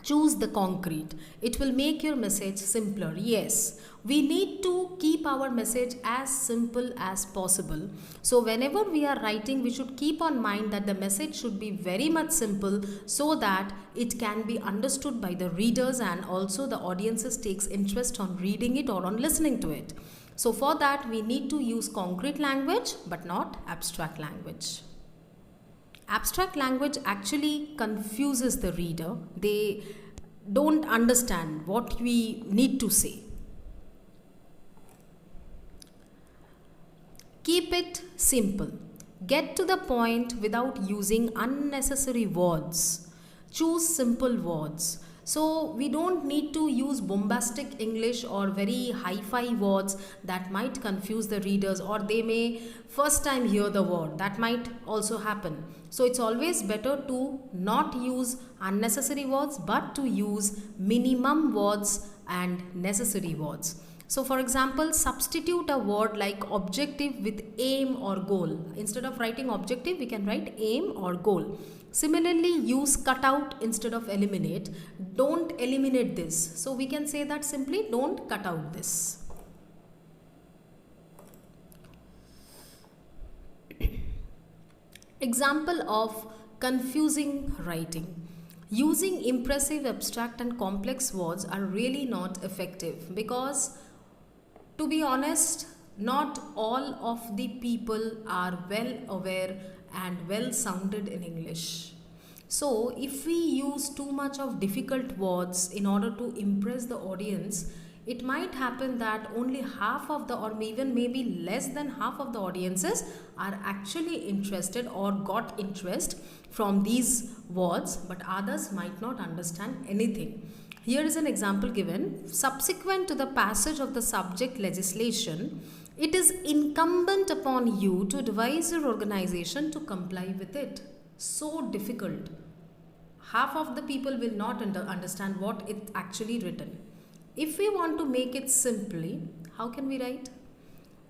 Choose the concrete. It will make your message simpler. Yes, we need to keep our message as simple as possible. So whenever we are writing, we should keep on mind that the message should be very much simple so that it can be understood by the readers and also the audiences takes interest on reading it or on listening to it. So for that, we need to use concrete language but not abstract language. Abstract language actually confuses the reader. They don't understand what we need to say. Keep it simple. Get to the point without using unnecessary words. Choose simple words. So we don't need to use bombastic English or very hi-fi words that might confuse the readers, or they may first time hear the word. That might also happen. So it's always better to not use unnecessary words but to use minimum words and necessary words. So for example, substitute a word like objective with aim or goal. Instead of writing objective, we can write aim or goal. Similarly, use cut out instead of eliminate. Don't eliminate this. So we can say that simply, don't cut out this. Example of confusing writing. Using impressive, abstract and complex words are really not effective because, to be honest, not all of the people are well aware and well sounded in English. So if we use too much of difficult words in order to impress the audience, it might happen that only half of the, or even maybe less than half of the audiences are actually interested or got interest from these words, but others might not understand anything. Here is an example given. Subsequent to the passage of the subject legislation, it is incumbent upon you to advise your organization to comply with it. So difficult. Half of the people will not understand what it actually written. If we want to make it simply, how can we write?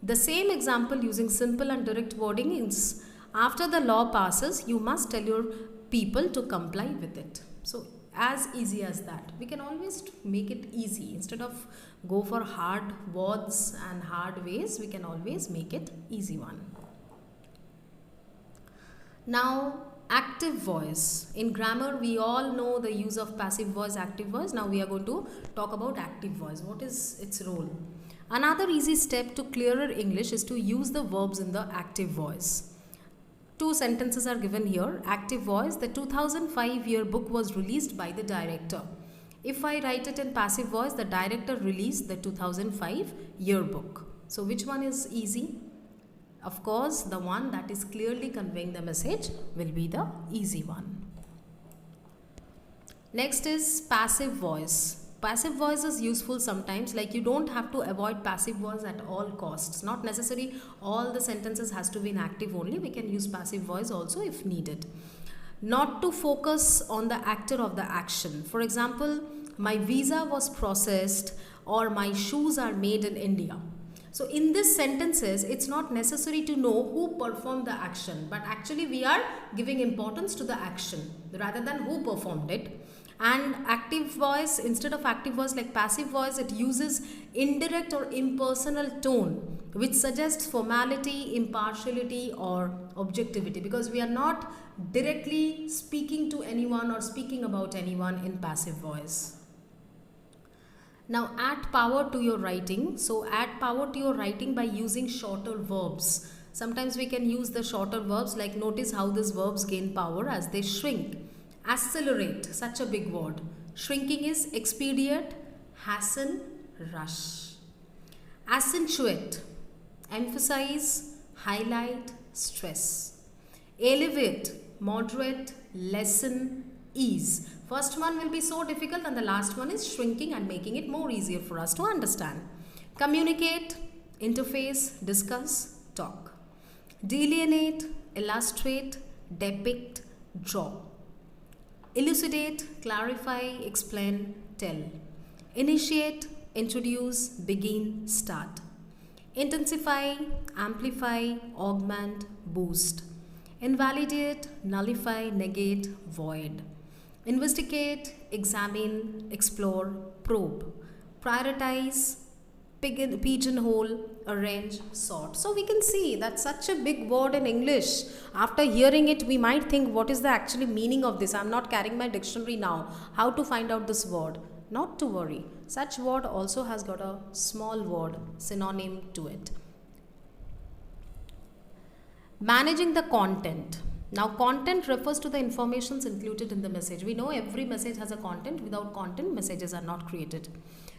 The same example using simple and direct wording is, after the law passes, you must tell your people to comply with it. So as easy as that. We can always make it easy. Instead of go for hard words and hard ways, we can always make it easy one. Now, active voice. In grammar, we all know the use of passive voice, active voice. Now we are going to talk about active voice. What is its role? Another easy step to clearer English is to use the verbs in the active voice. Two sentences are given here. Active voice, the 2005 yearbook was released by the director. If I write it in passive voice, the director released the 2005 yearbook. So which one is easy? Of course, the one that is clearly conveying the message will be the easy one. Next is passive voice. Passive voice is useful sometimes, like you don't have to avoid passive voice at all costs. Not necessary all the sentences has to be in active only. We can use passive voice also if needed. Not to focus on the actor of the action. For example, my visa was processed or my shoes are made in India. So in these sentences, it's not necessary to know who performed the action, but actually we are giving importance to the action rather than who performed it. And active voice, instead of active voice like passive voice, it uses indirect or impersonal tone, which suggests formality, impartiality or objectivity, because we are not directly speaking to anyone or speaking about anyone in passive voice. Now add power to your writing. So add power to your writing by using shorter verbs. Sometimes we can use the shorter verbs, like notice how these verbs gain power as they shrink. Accelerate, such a big word. Shrinking is expedite, hasten, rush. Accentuate, emphasize, highlight, stress. Elevate, moderate, lessen, ease. First one will be so difficult and the last one is shrinking and making it more easier for us to understand. Communicate, interface, discuss, talk. Delineate, illustrate, depict, draw. Elucidate, clarify, explain, tell. Initiate, introduce, begin, start. Intensify, amplify, augment, boost. Invalidate, nullify, negate, void. Investigate, examine, explore, probe. Prioritize, pigeonhole, arrange, sort. So we can see that's such a big word in English. After hearing it, we might think, what is the actually meaning of this? I'm not carrying my dictionary now. How to find out this word? Not to worry. Such word also has got a small word synonym to it. Managing the content. Now content refers to the informations included in the message. We know every message has a content. Without content, messages are not created.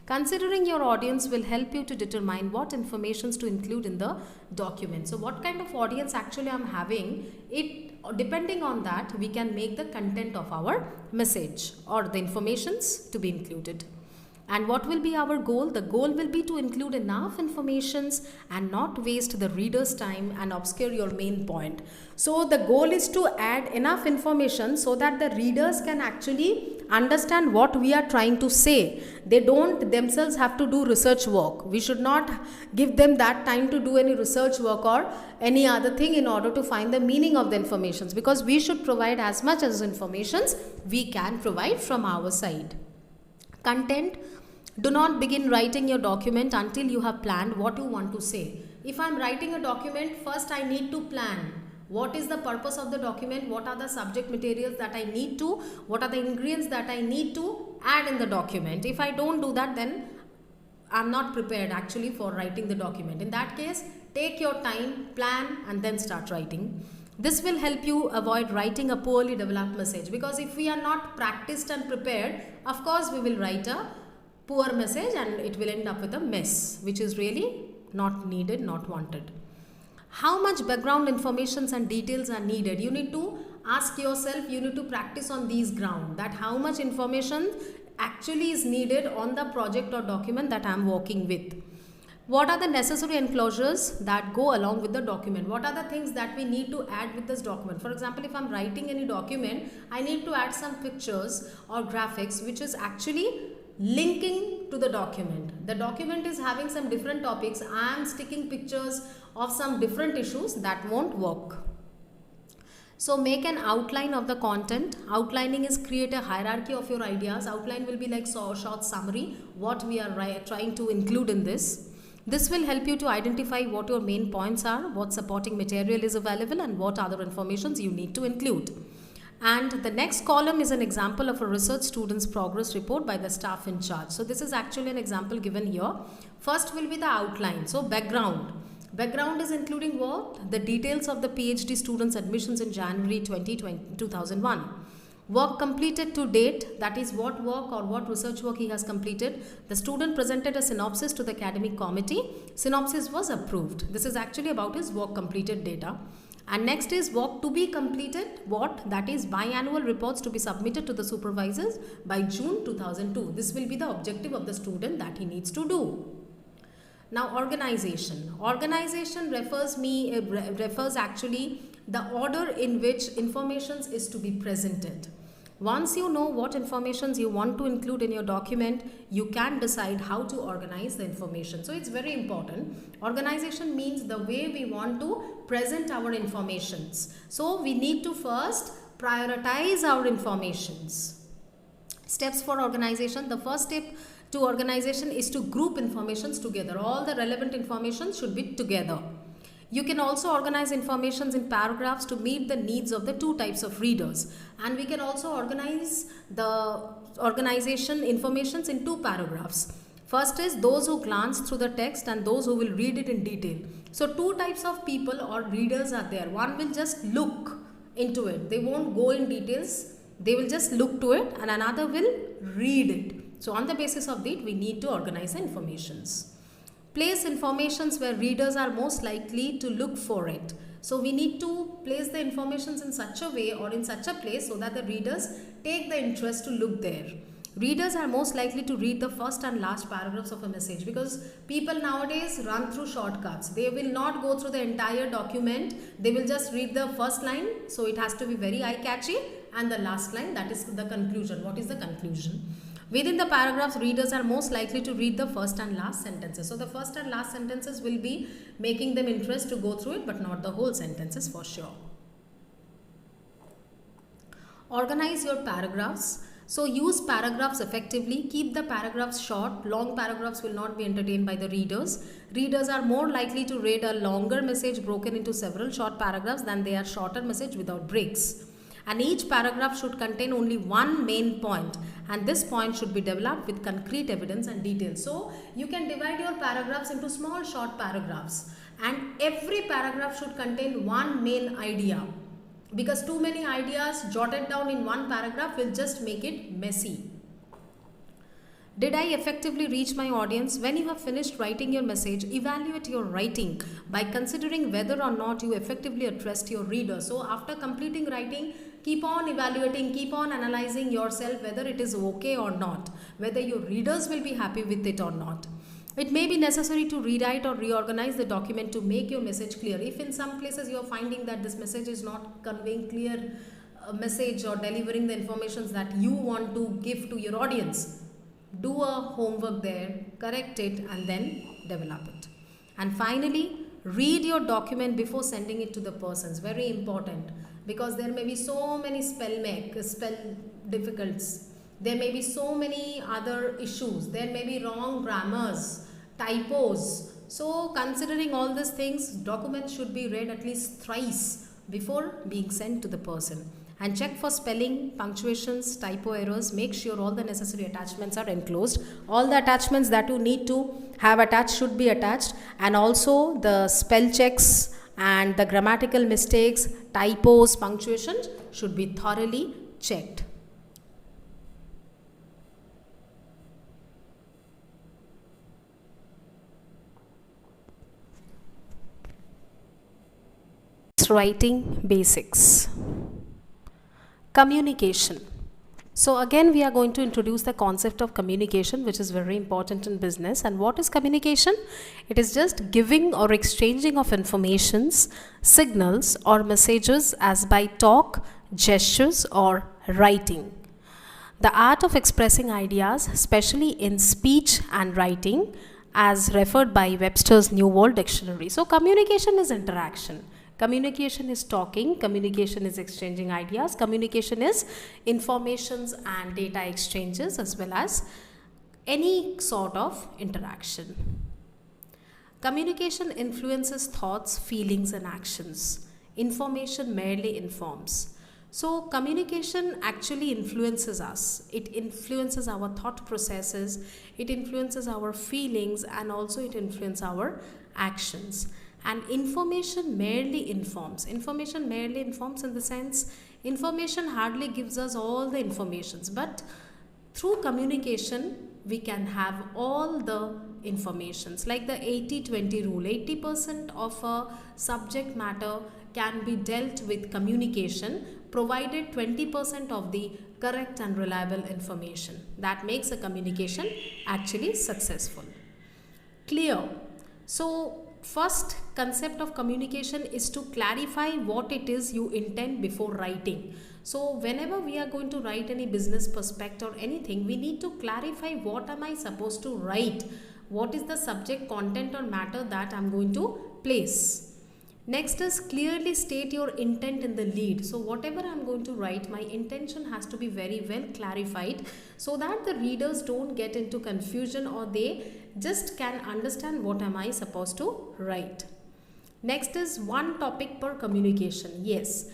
Considering your audience will help you to determine what informations to include in the document. So what kind of audience actually I'm having, depending on that, we can make the content of our message or the informations to be included. And what will be our goal? The goal will be to include enough informations and not waste the reader's time and obscure your main point. So the goal is to add enough information so that the readers can actually understand what we are trying to say. They don't themselves have to do research work. We should not give them that time to do any research work or any other thing in order to find the meaning of the informations, because we should provide as much as informations we can provide from our side. Content. Do not begin writing your document until you have planned what you want to say. If I am writing a document, first I need to plan. What is the purpose of the document? What are the subject materials that I need to? What are the ingredients that I need to add in the document? If I don't do that, then I am not prepared actually for writing the document. In that case, take your time, plan and then start writing. This will help you avoid writing a poorly developed message, because if we are not practiced and prepared, of course we will write a poor message and it will end up with a mess, which is really not needed, not wanted. How much background informations and details are needed? You need to ask yourself, you need to practice on these ground, that how much information actually is needed on the project or document that I am working with. What are the necessary enclosures that go along with the document? What are the things that we need to add with this document? For example, if I am writing any document, I need to add some pictures or graphics which is actually linking to the document. The document is having some different topics. I am sticking pictures of some different issues, that won't work. So make an outline of the content. Outlining is create a hierarchy of your ideas. Outline will be like short summary, what we are trying to include in this. This will help you to identify what your main points are, what supporting material is available and what other informations you need to include. And the next column is an example of a research student's progress report by the staff in charge. So this is actually an example given here. First will be the outline. So background. Background is including what? The details of the PhD students' admissions in January 2001. Work completed to date, that is what work or what research work he has completed. The student presented a synopsis to the academic committee. Synopsis was approved. This is actually about his work completed data. And next is work to be completed. What? That is biannual reports to be submitted to the supervisors by June 2002. This will be the objective of the student that he needs to do. Now organization. Organization refers actually the order in which information is to be presented. Once you know what informations you want to include in your document, you can decide how to organize the information. So it's very important. Organization means the way we want to present our informations. So we need to first prioritize our informations. Steps for organization. The first step to organization is to group informations together. All the relevant information should be together. You can also organize informations in paragraphs to meet the needs of the two types of readers. And we can also organize the organization informations in two paragraphs. First is those who glance through the text and those who will read it in detail. So two types of people or readers are there. One will just look into it. They won't go in details. They will just look to it, and another will read it. So on the basis of that, we need to organize the informations. Place informations where readers are most likely to look for it. So we need to place the informations in such a way or in such a place so that the readers take the interest to look there. Readers are most likely to read the first and last paragraphs of a message, because people nowadays run through shortcuts. They will not go through the entire document. They will just read the first line. So it has to be very eye-catchy, and the last line, that is the conclusion. What is the conclusion? Within the paragraphs, readers are most likely to read the first and last sentences. So the first and last sentences will be making them interest to go through it, but not the whole sentences for sure. Organize your paragraphs. So use paragraphs effectively. Keep the paragraphs short. Long paragraphs will not be entertained by the readers. Readers are more likely to read a longer message broken into several short paragraphs than they are shorter message without breaks. And each paragraph should contain only one main point, and this point should be developed with concrete evidence and details. So you can divide your paragraphs into small short paragraphs, and every paragraph should contain one main idea, because too many ideas jotted down in one paragraph will just make it messy. Did I effectively reach my audience? When you have finished writing your message, evaluate your writing by considering whether or not you effectively addressed your reader. So after completing writing, keep on evaluating, keep on analyzing yourself whether it is okay or not, whether your readers will be happy with it or not. It may be necessary to rewrite or reorganize the document to make your message clear. If in some places you are finding that this message is not conveying clear message or delivering the information that you want to give to your audience, do a homework there, correct it, and then develop it. And finally, read your document before sending it to the persons. Very important, because there may be so many spell difficulties. There may be so many other issues. There may be wrong grammars, typos. So considering all these things, documents should be read at least thrice before being sent to the person. And check for spelling, punctuations, typo errors. Make sure all the necessary attachments are enclosed. All the attachments that you need to have attached should be attached. And also the spell checks and the grammatical mistakes, typos, punctuations should be thoroughly checked. Writing basics. Communication. So again, we are going to introduce the concept of communication, which is very important in business. And what is communication? It is just giving or exchanging of informations, signals or messages as by talk, gestures or writing. The art of expressing ideas, especially in speech and writing, as referred by Webster's New World Dictionary. So communication is interaction. Communication is talking, communication is exchanging ideas, communication is informations and data exchanges as well as any sort of interaction. Communication influences thoughts, feelings and actions. Information merely informs. So communication actually influences us. It influences our thought processes, it influences our feelings and also it influences our actions. And information merely informs. Information merely informs in the sense, information hardly gives us all the informations, but through communication we can have all the informations. Like the 80-20 rule, 80% of a subject matter can be dealt with communication, provided 20% of the correct and reliable information. That makes a communication actually successful. Clear. So first concept of communication is to clarify what it is you intend before writing. So whenever we are going to write any business prospect or anything, we need to clarify what am I supposed to write, what is the subject, content or matter that I'm going to place. Next is clearly state your intent in the lead. So whatever I'm going to write, my intention has to be very well clarified so that the readers don't get into confusion, or they just can understand what am I supposed to write. Next is one topic per communication. Yes,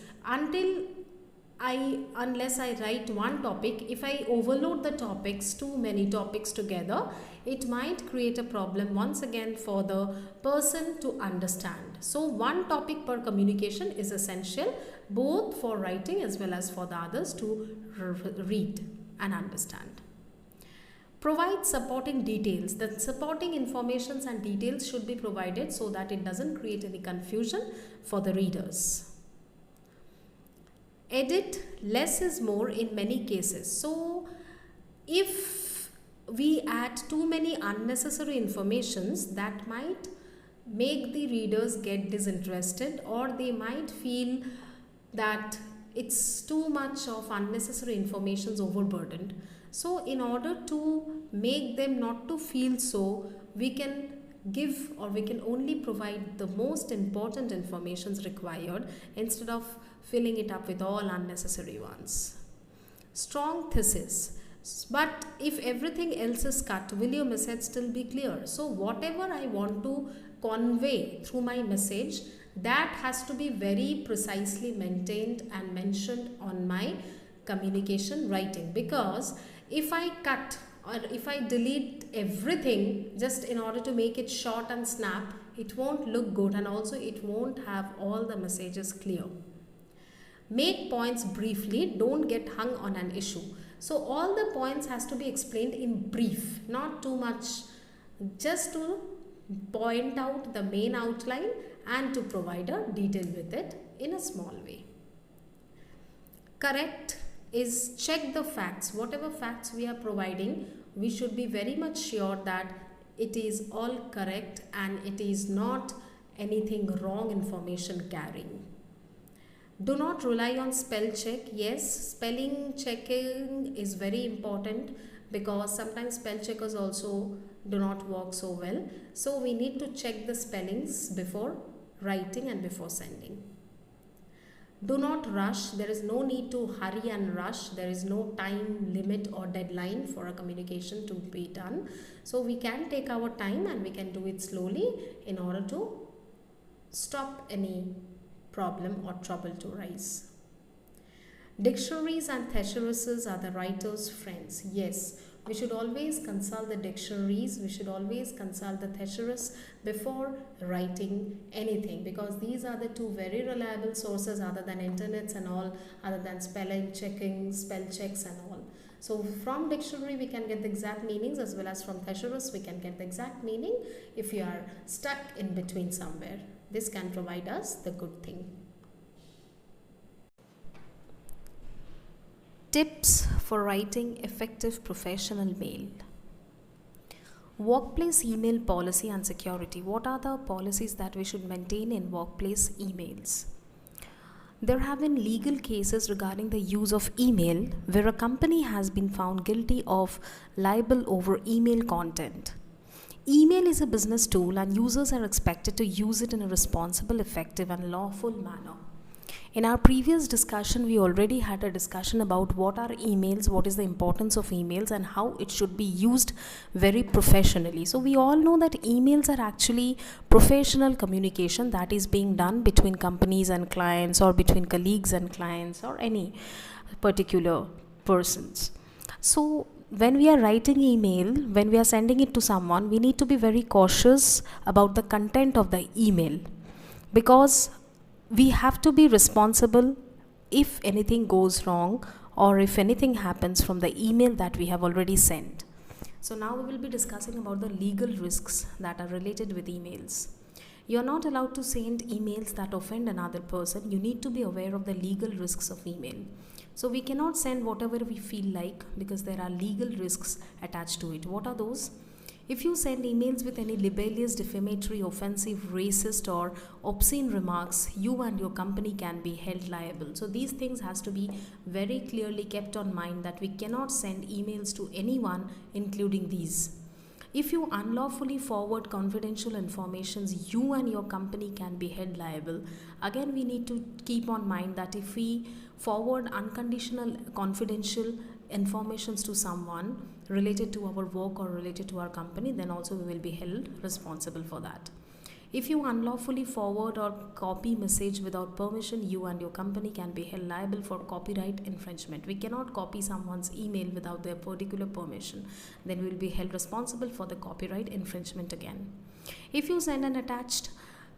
unless I write one topic, if I overload the topics, too many topics together, it might create a problem once again for the person to understand. So one topic per communication is essential both for writing as well as for the others to read and understand. Provide supporting details. The supporting informations and details should be provided so that it doesn't create any confusion for the readers. Edit less is more in many cases. So if we add too many unnecessary informations, that might make the readers get disinterested, or they might feel that it's too much of unnecessary informations overburdened. So in order to make them not to feel so, we can give, or we can only provide the most important informations required instead of filling it up with all unnecessary ones. Strong thesis. But if everything else is cut, will your message still be clear? So whatever I want to convey through my message, that has to be very precisely maintained and mentioned on my communication writing. Because if I cut or if I delete everything just in order to make it short and snap, it won't look good, and also it won't have all the messages clear. Make points briefly, don't get hung on an issue. So all the points has to be explained in brief, not too much, just to point out the main outline and to provide a detail with it in a small way. Correct is check the facts. Whatever facts we are providing, we should be very much sure that it is all correct and it is not anything wrong information carrying. Do not rely on spell check. Yes, spelling checking is very important because sometimes spell checkers also do not work so well. So we need to check the spellings before writing and before sending. Do not rush. There is no need to hurry and rush. There is no time limit or deadline for a communication to be done. So we can take our time and we can do it slowly in order to stop any problem or trouble to rise. Dictionaries and thesauruses are the writer's friends. Yes, we should always consult the dictionaries, we should always consult the thesaurus before writing anything, because these are the two very reliable sources other than internets and all, other than spelling checking, spell checks and all. So from dictionary we can get the exact meanings, as well as from thesaurus we can get the exact meaning if you are stuck in between somewhere. This can provide us the good thing. Tips for writing effective professional mail. Workplace email policy and security. What are the policies that we should maintain in workplace emails? There have been legal cases regarding the use of email where a company has been found guilty of libel over email content. Email is a business tool and users are expected to use it in a responsible, effective and lawful manner. In our previous discussion, we already had a discussion about what are emails, what is the importance of emails and how it should be used very professionally. So we all know that emails are actually professional communication that is being done between companies and clients, or between colleagues and clients, or any particular persons. So when we are writing email, when we are sending it to someone, we need to be very cautious about the content of the email. because we have to be responsible if anything goes wrong or if anything happens from the email that we have already sent. So now we will be discussing about the legal risks that are related with emails. You're not allowed to send emails that offend another person. You need to be aware of the legal risks of email. So we cannot send whatever we feel like because there are legal risks attached to it. What are those? If you send emails with any libelous, defamatory, offensive, racist or obscene remarks, you and your company can be held liable. So these things has to be very clearly kept on mind that we cannot send emails to anyone including these. If you unlawfully forward confidential informations, you and your company can be held liable. Again, we need to keep on mind that if we forward unconditional confidential informations to someone related to our work or related to our company, then also we will be held responsible for that. If you unlawfully forward or copy message without permission, you and your company can be held liable for copyright infringement. We cannot copy someone's email without their particular permission. Then we will be held responsible for the copyright infringement again. If you send an attached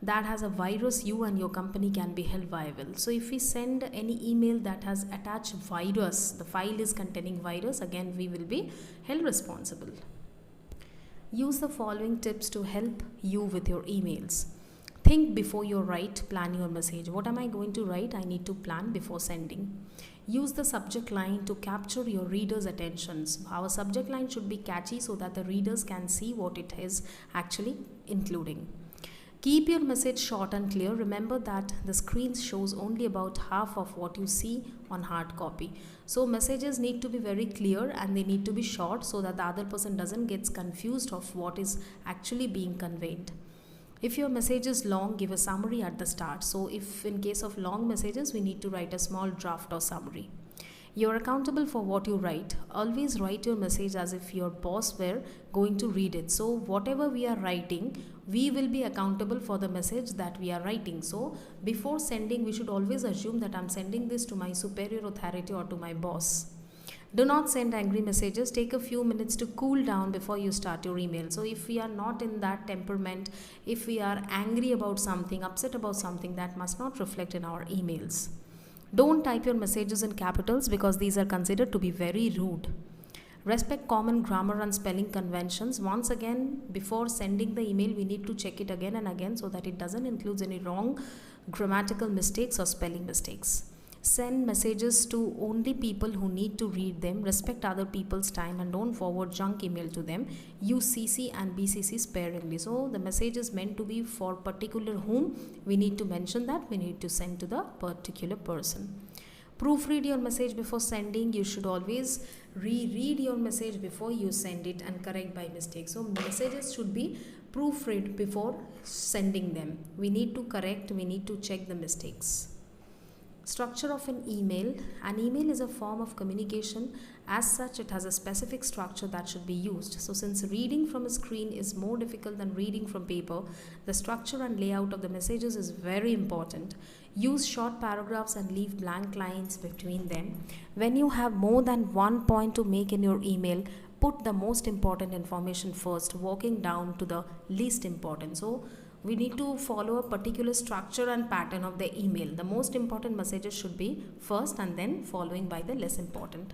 that has a virus, you and your company can be held liable. So if we send any email that has attached virus, the file is containing virus, again we will be held responsible. Use the following tips to help you with your emails. Think before you write, plan your message. What am I going to write? I need to plan before sending. Use the subject line to capture your readers' attentions. Our subject line should be catchy so that the readers can see what it is actually including. Keep your message short and clear. Remember that the screen shows only about half of what you see on hard copy. So messages need to be very clear and they need to be short so that the other person doesn't get confused of what is actually being conveyed. If your message is long, give a summary at the start. So if in case of long messages, we need to write a small draft or summary. You're accountable for what you write. Always write your message as if your boss were going to read it. So whatever we are writing, we will be accountable for the message that we are writing. So before sending, we should always assume that I'm sending this to my superior authority or to my boss. Do not send angry messages. Take a few minutes to cool down before you start your email. So if we are not in that temperament, if we are angry about something, upset about something, that must not reflect in our emails. Don't type your messages in capitals because these are considered to be very rude. Respect common grammar and spelling conventions. Once again, before sending the email, we need to check it again and again so that it doesn't include any wrong grammatical mistakes or spelling mistakes. Send messages to only people who need to read them. Respect other people's time and don't forward junk email to them. Use CC and BCC sparingly. So the message is meant to be for particular whom. We need to mention that. We need to send to the particular person. Proofread your message before sending. You should always reread your message before you send it and correct by mistake. So messages should be proofread before sending them. We need to correct. We need to check the mistakes. Structure of an email. An email is a form of communication. As such, it has a specific structure that should be used. So since reading from a screen is more difficult than reading from paper, the structure and layout of the messages is very important. Use short paragraphs and leave blank lines between them. When you have more than one point to make in your email, put the most important information first, working down to the least important. So we need to follow a particular structure and pattern of the email. The most important messages should be first and then following by the less important.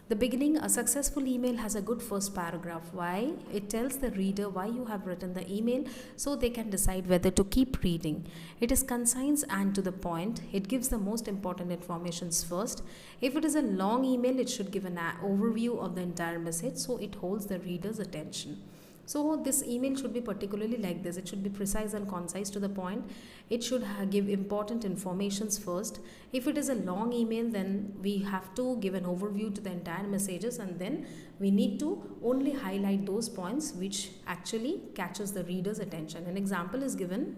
The beginning, a successful email has a good first paragraph. Why? It tells the reader why you have written the email so they can decide whether to keep reading. It is concise and to the point. It gives the most important informations first. If it is a long email, it should give an overview of the entire message so it holds the reader's attention. So this email should be particularly like this. It should be precise and concise to the point. It should give important informations first. If it is a long email, then we have to give an overview to the entire messages and then we need to only highlight those points which actually catches the reader's attention. An example is given.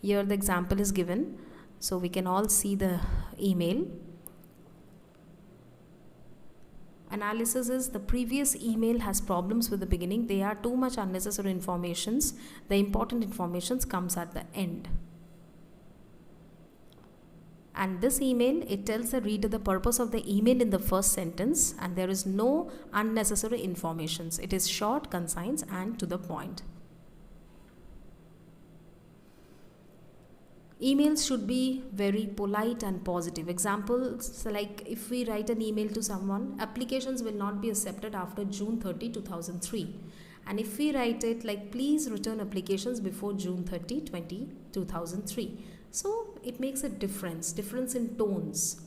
Here the example is given. So we can all see the email. Analysis is the previous email has problems with the beginning. They are too much unnecessary informations. The important informations comes at the end. And this email, it tells the reader the purpose of the email in the first sentence and there is no unnecessary informations. It is short, concise and to the point. Emails should be very polite and positive. Examples like if we write an email to someone, applications will not be accepted after June 30, 2003. And if we write it like please return applications before June 30, 2003. So it makes a difference in tones.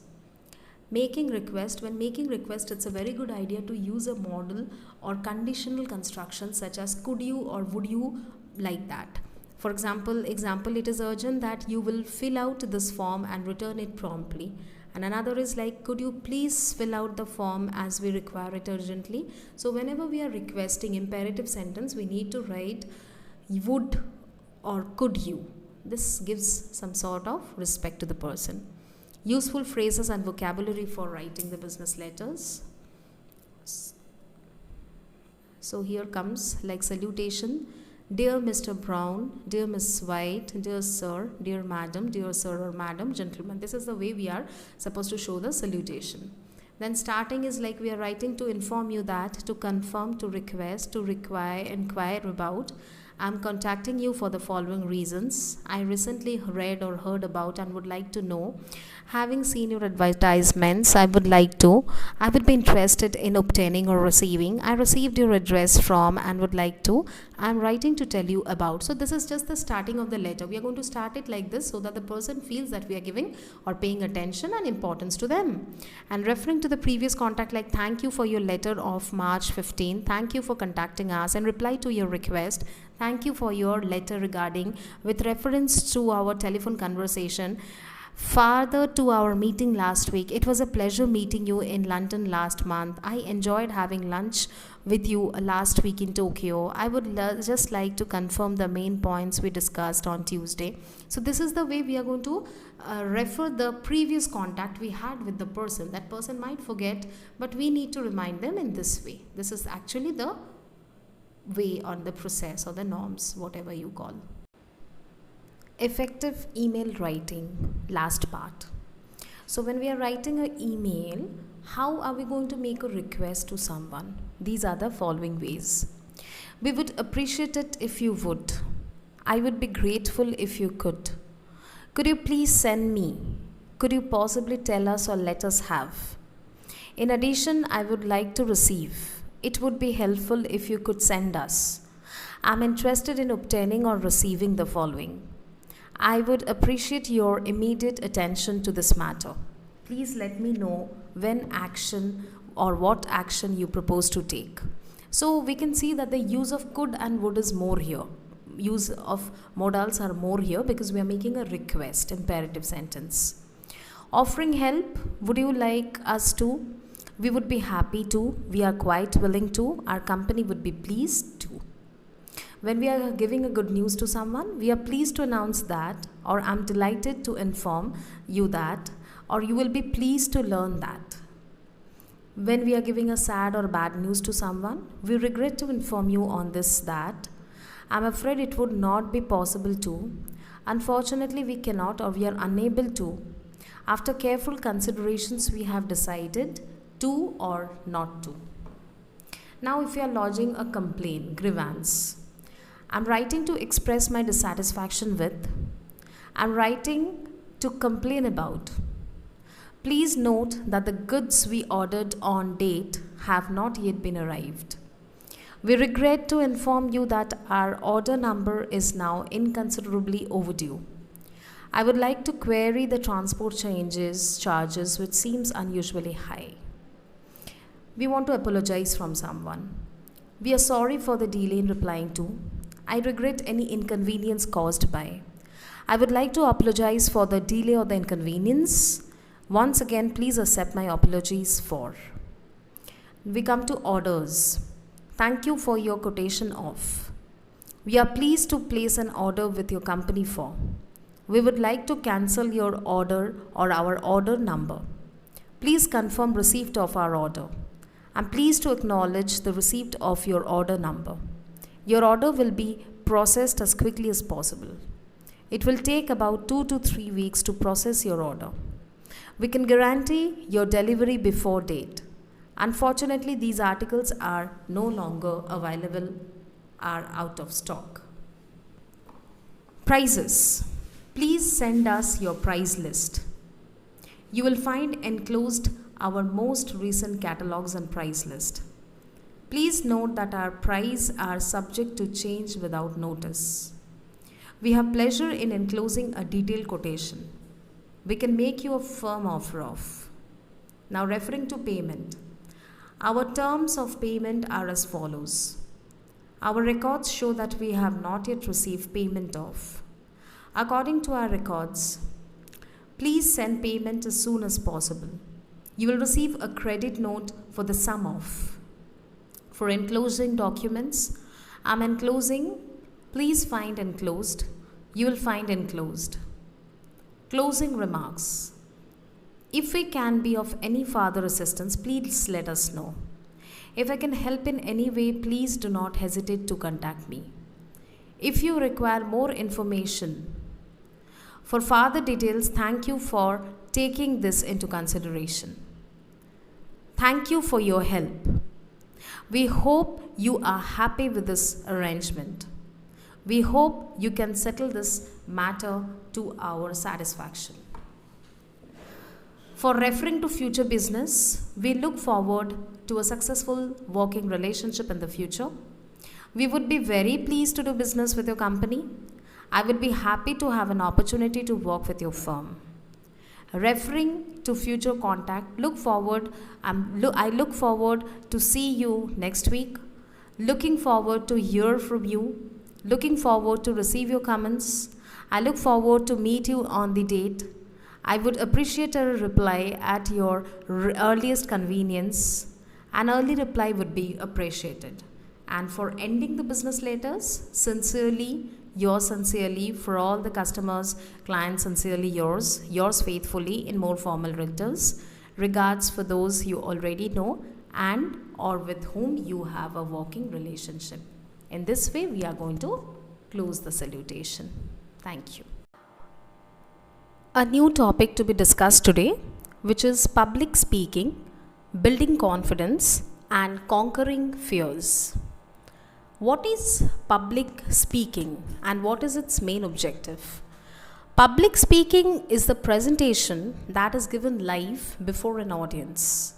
Making request, when making request, it's a very good idea to use a model or conditional construction such as could you or would you, like that. For example, it is urgent that you will fill out this form and return it promptly. And another is like, could you please fill out the form as we require it urgently. So whenever we are requesting imperative sentence, we need to write would or could you. This gives some sort of respect to the person. Useful phrases and vocabulary for writing the business letters. So here comes like salutation. Dear Mr. Brown, dear Miss White, dear sir, dear madam, dear sir or madam, gentlemen. This is the way we are supposed to show the salutation. Then starting is like we are writing to inform you that, to confirm, to request, to require, inquire about. I'm contacting you for the following reasons. I recently read or heard about and would like to know. Having seen your advertisements, I would be interested in obtaining or receiving. I received your address from and would like to. I'm writing to tell you about. So this is just the starting of the letter. We are going to start it like this so that the person feels that we are giving or paying attention and importance to them. And referring to the previous contact, like thank you for your letter of March 15. Thank you for contacting us. In reply to your request, thank you for your letter regarding with reference to our telephone conversation. Further to our meeting last week, it was a pleasure meeting you in London last month. I enjoyed having lunch with you last week in Tokyo. I would just like to confirm the main points we discussed on Tuesday. So this is the way we are going to refer the previous contact we had with the person. That person might forget, but we need to remind them in this way. This is actually the way on the process or the norms, whatever you call. Effective email writing, last part. So when we are writing an email, how are we going to make a request to someone? These are the following ways. We would appreciate it if you would. I would be grateful if you could. Could you please send me? Could you possibly tell us or let us have? In addition, I would like to receive. It would be helpful if you could send us. I'm interested in obtaining or receiving the following. I would appreciate your immediate attention to this matter. Please let me know when action or what action you propose to take. So we can see that the use of could and would is more here. Use of modals are more here because we are making a request, imperative sentence. Offering help, would you like us to? We would be happy to. We are quite willing to. Our company would be pleased to. When we are giving a good news to someone, we are pleased to announce that, or I'm delighted to inform you that, or you will be pleased to learn that. When we are giving a sad or bad news to someone, we regret to inform you on this that. I'm afraid it would not be possible to. Unfortunately, we cannot or we are unable to. After careful considerations, we have decided to or not to. Now, if you are lodging a complaint, grievance, I'm writing to express my dissatisfaction with. I'm writing to complain about. Please note that the goods we ordered on date have not yet been arrived. We regret to inform you that our order number is now inconsiderably overdue. I would like to query the transport charges which seems unusually high. We want to apologize from someone. We are sorry for the delay in replying to. I regret any inconvenience caused by. I would like to apologize for the delay or the inconvenience. Once again, please accept my apologies for. We come to orders. Thank you for your quotation of. We are pleased to place an order with your company for. We would like to cancel your order or our order number. Please confirm receipt of our order. I'm pleased to acknowledge the receipt of your order number. Your order will be processed as quickly as possible. It will take about 2 to 3 weeks to process your order. We can guarantee your delivery before date. Unfortunately, these articles are no longer available, are out of stock. Prices. Please send us your price list. You will find enclosed our most recent catalogs and price list. Please note that our prices are subject to change without notice. We have pleasure in enclosing a detailed quotation. We can make you a firm offer of. Now, referring to payment, our terms of payment are as follows. Our records show that we have not yet received payment of. According to our records, please send payment as soon as possible. You will receive a credit note for the sum of. For enclosing documents, I'm enclosing. Please find enclosed. You will find enclosed. Closing remarks. If we can be of any further assistance, please let us know. If I can help in any way, please do not hesitate to contact me. If you require more information, for further details, thank you for taking this into consideration. Thank you for your help. We hope you are happy with this arrangement. We hope you can settle this matter to our satisfaction. For referring to future business, we look forward to a successful working relationship in the future. We would be very pleased to do business with your company. I would be happy to have an opportunity to work with your firm. Referring to future contact, I look forward to see you next week. Looking forward to hear from you. Looking forward to receive your comments. I look forward to meet you on the date. I would appreciate a reply at your earliest convenience. An early reply would be appreciated. And for ending the business letters, sincerely, yours sincerely, for all the customers, clients, sincerely yours faithfully in more formal letters. Regards for those you already know and or with whom you have a working relationship. In this way, we are going to close the salutation. Thank you. A new topic to be discussed today, which is public speaking, building confidence, and conquering fears. What is public speaking and what is its main objective? Public speaking is the presentation that is given live before an audience.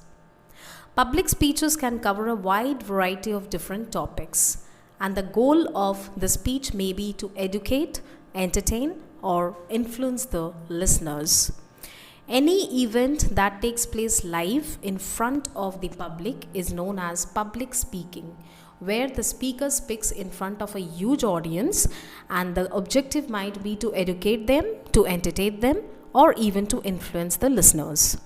Public speeches can cover a wide variety of different topics, and the goal of the speech may be to educate, entertain, or influence the listeners. Any event that takes place live in front of the public is known as public speaking, where the speaker speaks in front of a huge audience and the objective might be to educate them, to entertain them, or even to influence the listeners.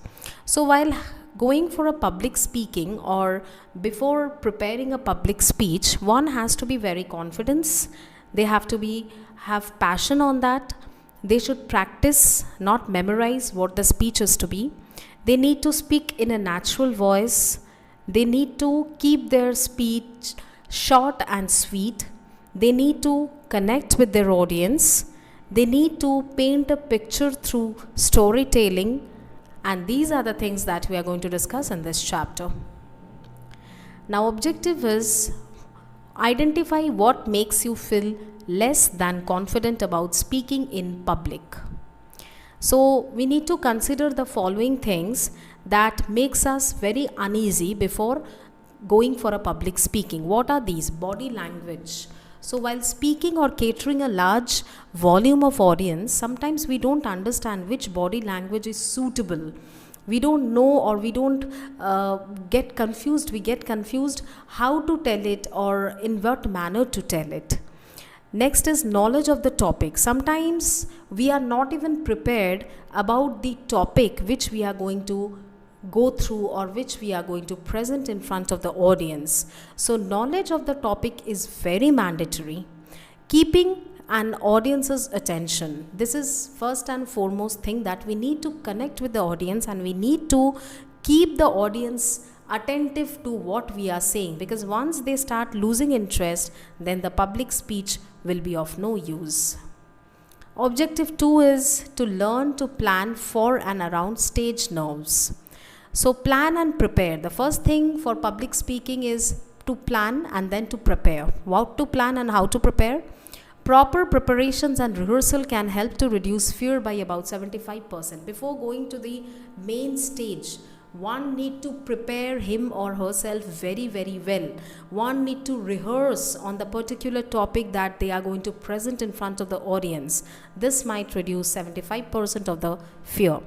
So while going for a public speaking or before preparing a public speech, one has to be very confident. They have to have passion on that. They should practice, not memorize what the speech is to be. They need to speak in a natural voice. They need to keep their speech short and sweet. They need to connect with their audience. They need to paint a picture through storytelling. And these are the things that we are going to discuss in this chapter. Now, objective is identify what makes you feel less than confident about speaking in public. So we need to consider the following things that makes us very uneasy before going for a public speaking. What are these? Body language. So while speaking or catering a large volume of audience, sometimes we don't understand which body language is suitable. We don't know, or we don't get confused. We get confused how to tell it or in what manner to tell it. Next is knowledge of the topic. Sometimes we are not even prepared about the topic which we are going to go through or which we are going to present in front of the audience. So knowledge of the topic is very mandatory. Keeping an audience's attention. This is first and foremost thing that we need to connect with the audience, and we need to keep the audience attentive to what we are saying, because once they start losing interest, then the public speech will be of no use. Objective 2 is to learn to plan for and around stage nerves. So plan and prepare. The first thing for public speaking is to plan and then to prepare. What to plan and how to prepare? Proper preparations and rehearsal can help to reduce fear by about 75%. Before going to the main stage, one need to prepare him or herself very well. One need to rehearse on the particular topic that they are going to present in front of the audience. This might reduce 75% of the fear.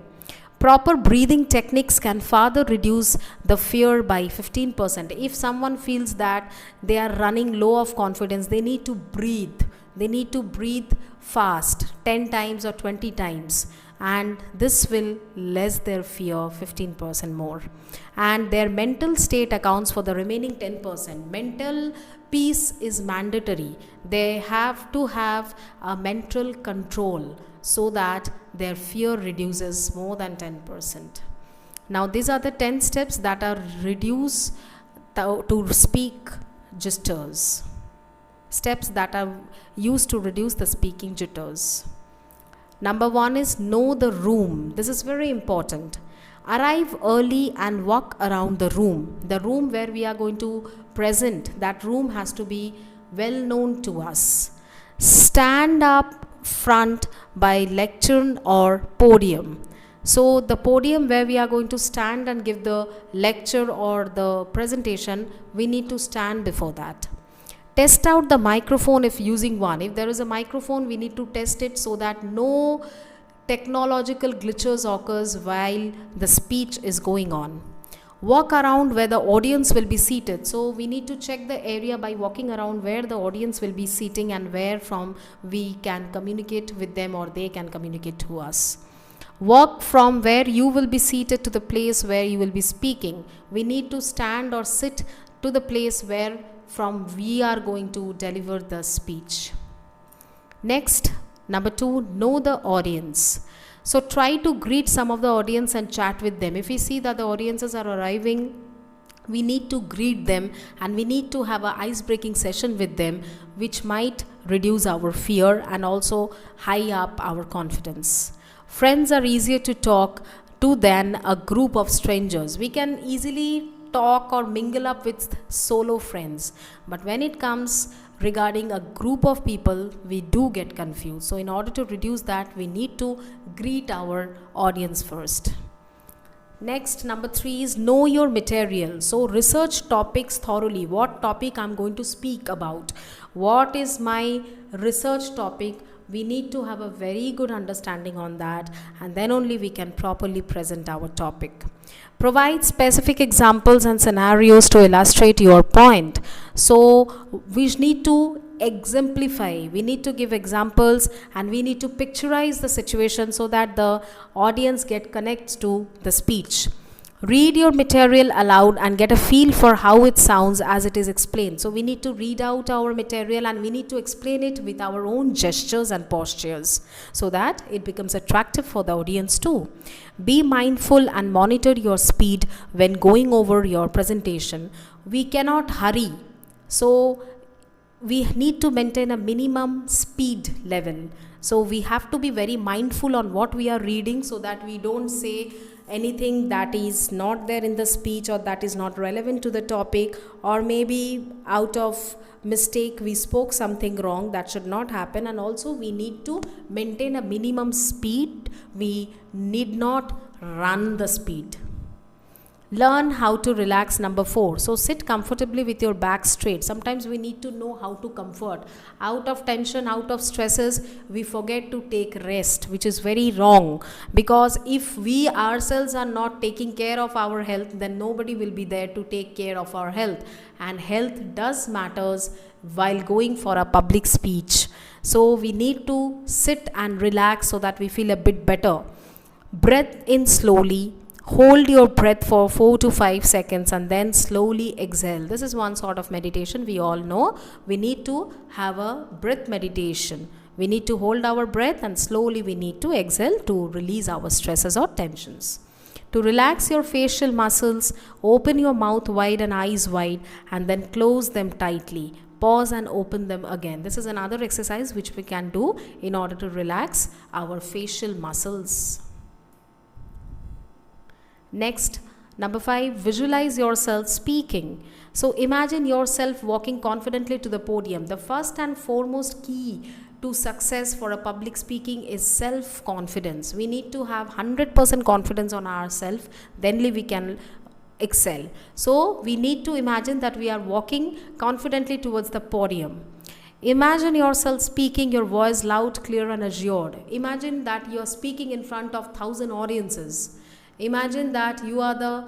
Proper breathing techniques can further reduce the fear by 15%. If someone feels that they are running low of confidence, they need to breathe. They need to breathe fast 10 times or 20 times, and this will less their fear 15% more. And their mental state accounts for the remaining 10%. Mental peace is mandatory. They have to have a mental control so that their fear reduces more than 10%. Now these are the 10 steps that are reduce to speak jitters. Steps that are used to reduce the speaking jitters. Number 1 is know the room. This is very important. Arrive early and walk around the room. The room where we are going to present, that room has to be well known to us. Stand up front by lectern or podium. So the podium where we are going to stand and give the lecture or the presentation, we need to stand before that. Test out the microphone if using one. If there is a microphone, we need to test it so that no technological glitches occurs while the speech is going on. Walk around where the audience will be seated. So we need to check the area by walking around where the audience will be sitting and where from we can communicate with them or they can communicate to us. Walk from where you will be seated to the place where you will be speaking. We need to stand or sit to the place where from we are going to deliver the speech. Next, number 2, know the audience. So try to greet some of the audience and chat with them. If we see that the audiences are arriving, we need to greet them and we need to have an ice-breaking session with them, which might reduce our fear and also high up our confidence. Friends are easier to talk to than a group of strangers. We can easily talk or mingle up with solo friends, but when it comes regarding a group of people, we do get confused. So in order to reduce that, we need to greet our audience first. Next, number 3 is know your material. So research topics thoroughly. What topic I'm going to speak about? What is my research topic? We need to have a very good understanding on that, and then only we can properly present our topic. Provide specific examples and scenarios to illustrate your point. So we need to exemplify, we need to give examples and we need to picturize the situation so that the audience connects to the speech. Read your material aloud and get a feel for how it sounds as it is explained. So we need to read out our material and we need to explain it with our own gestures and postures so that it becomes attractive for the audience too. Be mindful and monitor your speed when going over your presentation. We cannot hurry. So we need to maintain a minimum speed level. So we have to be very mindful on what we are reading so that we don't say anything that is not there in the speech or that is not relevant to the topic, or maybe out of mistake we spoke something wrong. That should not happen. And also we need to maintain a minimum speed. We need not run the speed. Learn how to relax, number 4. So sit comfortably with your back straight. Sometimes we need to know how to comfort. Out of tension, out of stresses, we forget to take rest, which is very wrong. Because if we ourselves are not taking care of our health, then nobody will be there to take care of our health. And health does matters while going for a public speech. So we need to sit and relax so that we feel a bit better. Breathe in slowly. Hold your breath for 4 to 5 seconds and then slowly exhale. This is one sort of meditation we all know. We need to have a breath meditation. We need to hold our breath and slowly we need to exhale to release our stresses or tensions. To relax your facial muscles, open your mouth wide and eyes wide and then close them tightly. Pause and open them again. This is another exercise which we can do in order to relax our facial muscles. Next, number 5, visualize yourself speaking. So imagine yourself walking confidently to the podium. The first and foremost key to success for a public speaking is self-confidence. We need to have 100% confidence on ourselves, then only we can excel. So we need to imagine that we are walking confidently towards the podium. Imagine yourself speaking your voice loud, clear and assured. Imagine that you are speaking in front of 1,000 audiences. Imagine that you are the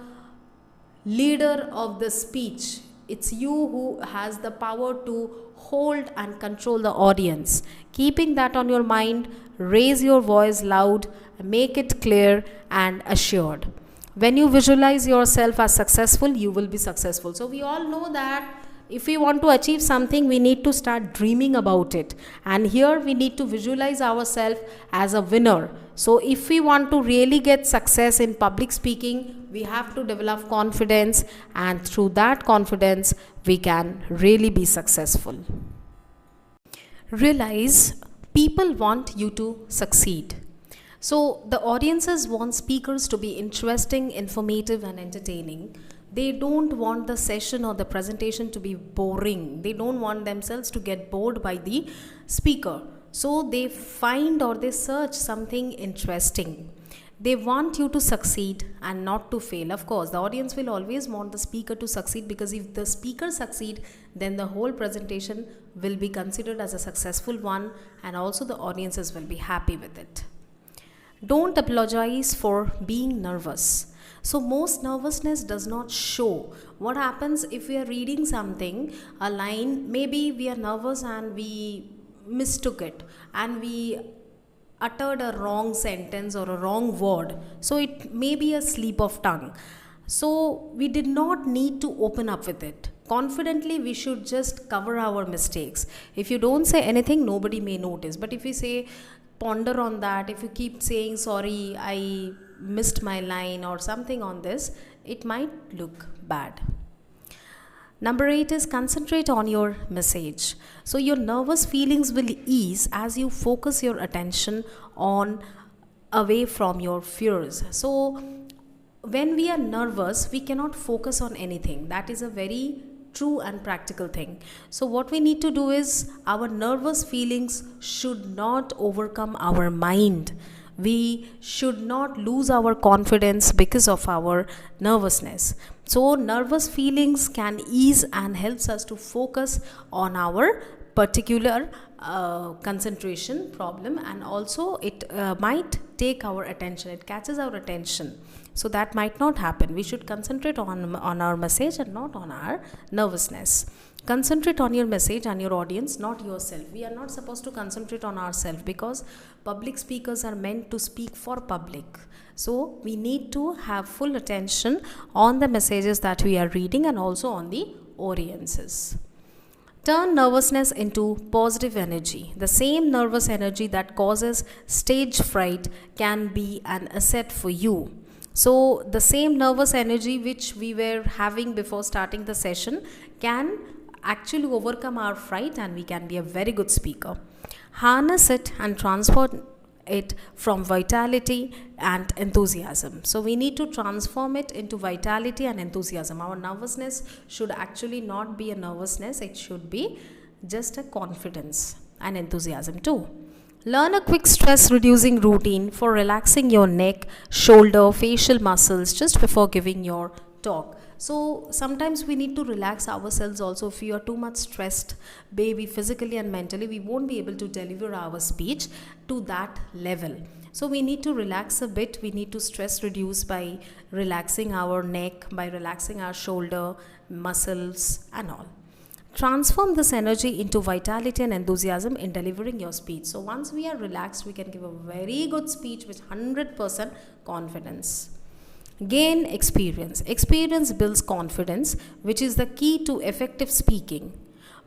leader of the speech. It's you who has the power to hold and control the audience. Keeping that on your mind, raise your voice loud, make it clear and assured. When you visualize yourself as successful, you will be successful. So we all know that if we want to achieve something, we need to start dreaming about it. And here we need to visualize ourselves as a winner. So if we want to really get success in public speaking, we have to develop confidence, and through that confidence, we can really be successful. Realize people want you to succeed. So the audiences want speakers to be interesting, informative and entertaining. They don't want the session or the presentation to be boring. They don't want themselves to get bored by the speaker. So they find or they search something interesting. They want you to succeed and not to fail. Of course, the audience will always want the speaker to succeed, because if the speaker succeed, then the whole presentation will be considered as a successful one, and also the audiences will be happy with it. Don't apologize for being nervous. So most nervousness does not show. What happens if we are reading something, a line, maybe we are nervous and we mistook it and we uttered a wrong sentence or a wrong word. So it may be a slip of tongue. So we did not need to open up with it. Confidently, we should just cover our mistakes. If you don't say anything, nobody may notice. But if you say, ponder on that, if you keep saying, sorry, I missed my line or something on this, it might look bad. Number 8 is concentrate on your message. So your nervous feelings will ease as you focus your attention on away from your fears. So when we are nervous, we cannot focus on anything. That is a very true and practical thing. So what we need to do is, our nervous feelings should not overcome our mind. We should not lose our confidence because of our nervousness. So nervous feelings can ease and helps us to focus on our particular concentration problem, and also it might take our attention, it catches our attention. So that might not happen. We should concentrate on our message and not on our nervousness. Concentrate on your message and your audience, not yourself. We are not supposed to concentrate on ourselves, because public speakers are meant to speak for public. So we need to have full attention on the messages that we are reading and also on the audiences. Turn nervousness into positive energy. The same nervous energy that causes stage fright can be an asset for you. So the same nervous energy which we were having before starting the session can actually overcome our fright, and we can be a very good speaker. Harness it and transport it from vitality and enthusiasm. So we need to transform it into vitality and enthusiasm. Our nervousness should actually not be a nervousness, it should be just a confidence and enthusiasm too. Learn a quick stress reducing routine for relaxing your neck, shoulder, facial muscles just before giving your talk. So sometimes we need to relax ourselves also. If you are too much stressed, maybe physically and mentally, we won't be able to deliver our speech to that level. So we need to relax a bit. We need to stress reduce by relaxing our neck, by relaxing our shoulder, muscles and all. Transform this energy into vitality and enthusiasm in delivering your speech. So once we are relaxed, we can give a very good speech with 100% confidence. Gain experience. Experience builds confidence, which is the key to effective speaking.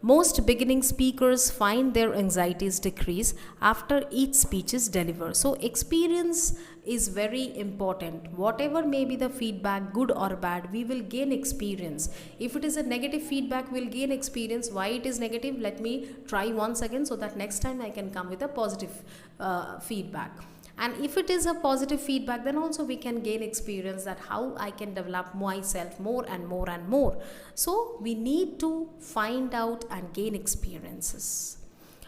Most beginning speakers find their anxieties decrease after each speech is delivered. So experience is very important. Whatever may be the feedback, good or bad, we will gain experience. If it is a negative feedback, we'll gain experience. Why it is negative? Let me try once again so that next time I can come with a positive feedback. And if it is a positive feedback, then also we can gain experience that how I can develop myself more and more and more. So we need to find out and gain experiences.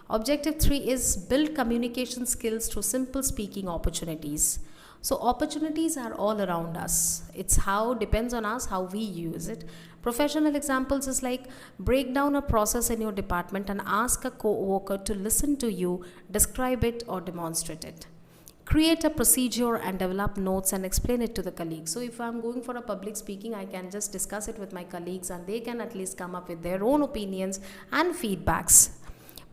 Objective 3 is build communication skills through simple speaking opportunities. So opportunities are all around us. It's how depends on us how we use it. Professional examples is like break down a process in your department and ask a co-worker to listen to you, describe it or demonstrate it. Create a procedure and develop notes and explain it to the colleagues. So if I'm going for a public speaking, I can just discuss it with my colleagues and they can at least come up with their own opinions and feedbacks.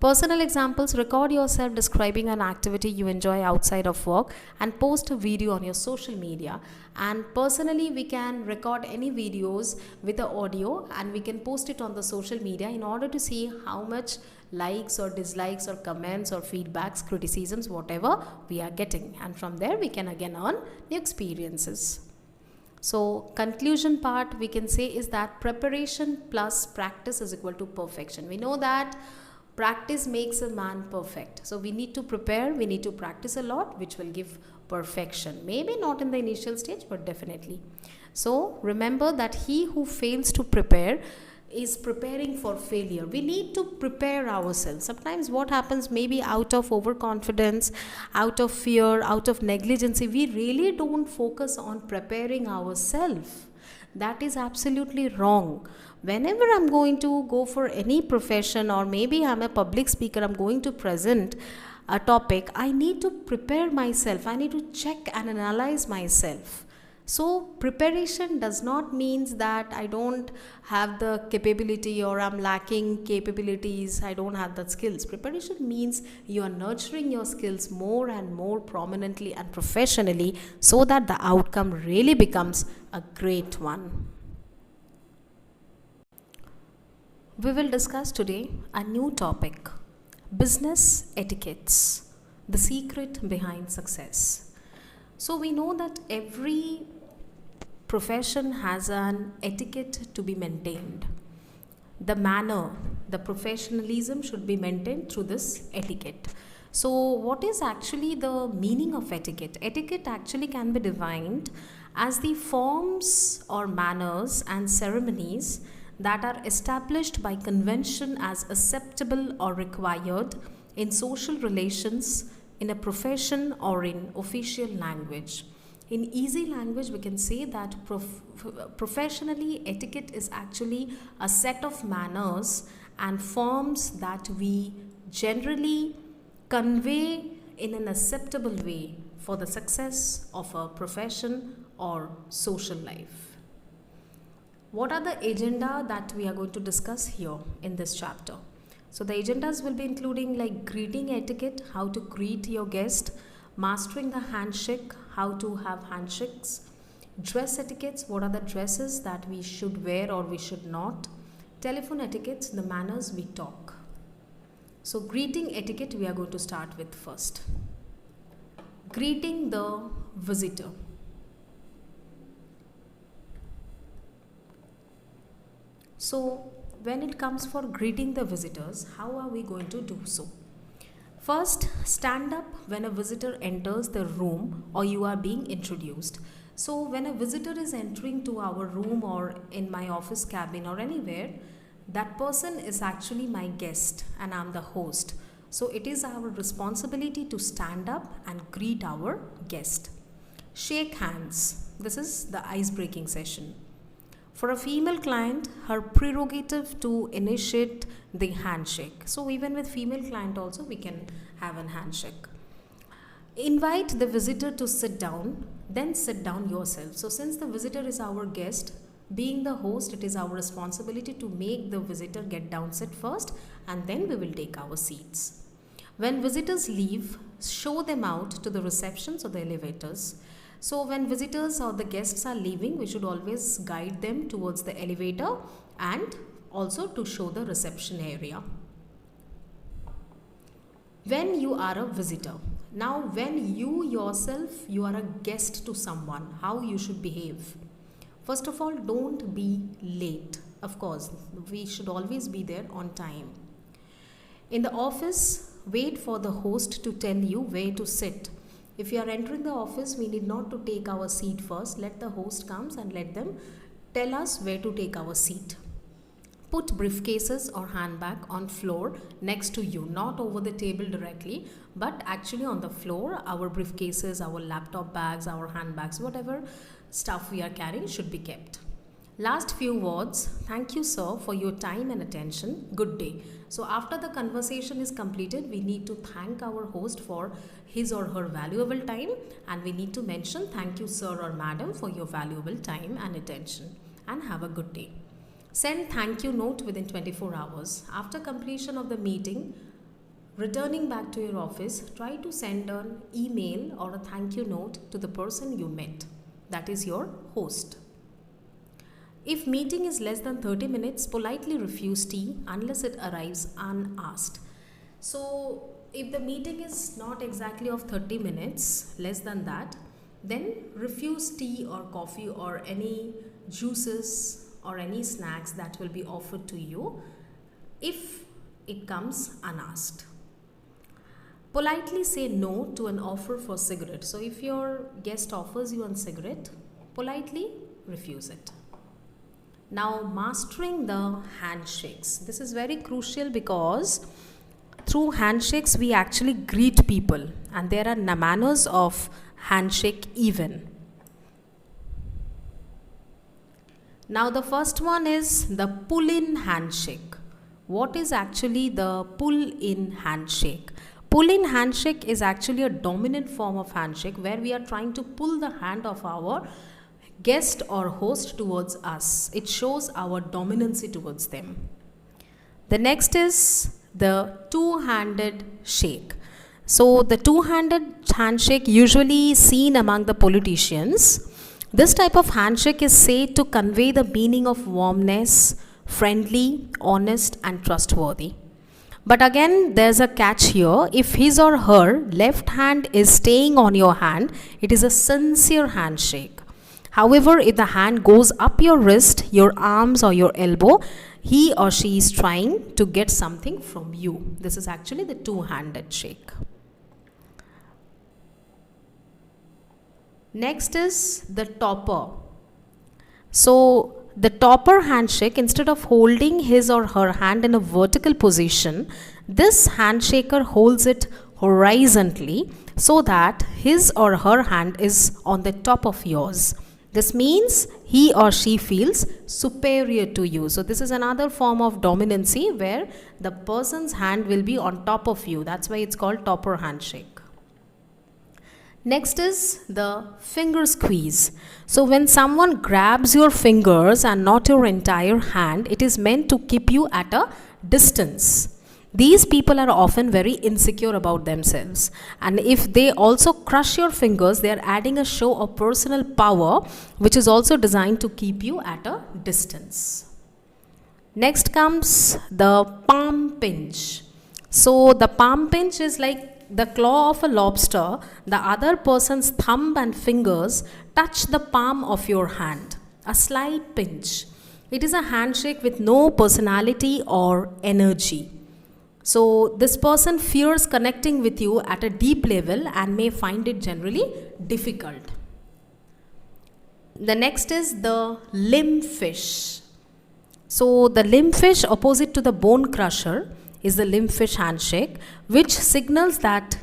Personal examples, record yourself describing an activity you enjoy outside of work and post a video on your social media. And personally, we can record any videos with the audio and we can post it on the social media in order to see how much likes or dislikes or comments or feedbacks, criticisms, whatever we are getting. And from there, we can again earn new experiences. So conclusion part we can say is that preparation plus practice is equal to perfection. We know that practice makes a man perfect. So we need to prepare, we need to practice a lot, which will give perfection. Maybe not in the initial stage, but definitely. So remember that he who fails to prepare is preparing for failure. We need to prepare ourselves. Sometimes what happens, maybe out of overconfidence, out of fear, out of negligence, we really don't focus on preparing ourselves. That is absolutely wrong. Whenever I'm going to go for any profession or maybe I'm a public speaker, I'm going to present a topic, I need to prepare myself. I need to check and analyze myself. So preparation does not mean that I don't have the capability or I'm lacking capabilities, I don't have the skills. Preparation means you are nurturing your skills more and more prominently and professionally so that the outcome really becomes a great one. We will discuss today a new topic, business etiquettes, the secret behind success. So we know that every profession has an etiquette to be maintained. The manner, the professionalism should be maintained through this etiquette. So what is actually the meaning of etiquette? Etiquette actually can be defined as the forms or manners and ceremonies that are established by convention as acceptable or required in social relations, in a profession or in official language. In easy language, we can say that professionally, etiquette is actually a set of manners and forms that we generally convey in an acceptable way for the success of a profession or social life. What are the agenda that we are going to discuss here in this chapter? So the agendas will be including like greeting etiquette, how to greet your guest, mastering the handshake, how to have handshakes, dress etiquettes, what are the dresses that we should wear or we should not, telephone etiquettes, the manners we talk. So greeting etiquette we are going to start with first. Greeting the visitor. So when it comes for greeting the visitors, how are we going to do so? First, stand up when a visitor enters the room or you are being introduced. So when a visitor is entering to our room or in my office cabin or anywhere, that person is actually my guest and I'm the host. So it is our responsibility to stand up and greet our guest. Shake hands. This is the ice-breaking session. For a female client, her prerogative to initiate the handshake. So even with female client also we can have a handshake. Invite the visitor to sit down, then sit down yourself. So since the visitor is our guest, being the host, it is our responsibility to make the visitor get down, sit first, and then we will take our seats. When visitors leave, show them out to the receptions or the elevators. So when visitors or the guests are leaving, we should always guide them towards the elevator and also to show the reception area. When you are a visitor. Now when you yourself, you are a guest to someone, how you should behave. First of all, don't be late. Of course, we should always be there on time. In the office, wait for the host to tell you where to sit. If you are entering the office, we need not to take our seat first. Let the host comes and let them tell us where to take our seat. Put briefcases or handbag on floor next to you, not over the table directly, but actually on the floor. Our briefcases, our laptop bags, our handbags, whatever stuff we are carrying should be kept. Last few words: thank you sir for your time and attention, good day. So after the conversation is completed, we need to thank our host for his or her valuable time, and we need to mention thank you sir or madam for your valuable time and attention, and have a good day. Send thank you note within 24 hours. After completion of the meeting, returning back to your office, try to send an email or a thank you note to the person you met, that is your host. If meeting is less than 30 minutes, politely refuse tea unless it arrives unasked. So if the meeting is not exactly of 30 minutes, less than that, then refuse tea or coffee or any juices or any snacks that will be offered to you if it comes unasked. Politely say no to an offer for cigarette. So if your guest offers you a cigarette, politely refuse it. Now, mastering the handshakes. This is very crucial because through handshakes we actually greet people, and there are manners of handshake even. Now the first one is the pull-in handshake. What is actually the pull-in handshake? Pull-in handshake is actually a dominant form of handshake where we are trying to pull the hand of our guest or host towards us. It shows our dominancy towards them. The next is the two-handed shake. So the two-handed handshake usually seen among the politicians. This type of handshake is said to convey the meaning of warmness, friendly, honest, and trustworthy. But again, there's a catch here. If his or her left hand is staying on your hand, it is a sincere handshake. However, if the hand goes up your wrist, your arms, or your elbow, he or she is trying to get something from you. This is actually the two-handed shake. Next is the topper. So the topper handshake, instead of holding his or her hand in a vertical position, this handshaker holds it horizontally so that his or her hand is on the top of yours. This means he or she feels superior to you. So this is another form of dominancy where the person's hand will be on top of you. That's why it's called topper handshake. Next is the finger squeeze. So when someone grabs your fingers and not your entire hand, it is meant to keep you at a distance. These people are often very insecure about themselves. And if they also crush your fingers, they are adding a show of personal power, which is also designed to keep you at a distance. Next comes the palm pinch. So the palm pinch is like the claw of a lobster. The other person's thumb and fingers touch the palm of your hand. A slight pinch. It is a handshake with no personality or energy. So this person fears connecting with you at a deep level and may find it generally difficult. The next is the limb fish. So the limb fish, opposite to the bone crusher, is the limb fish handshake, which signals that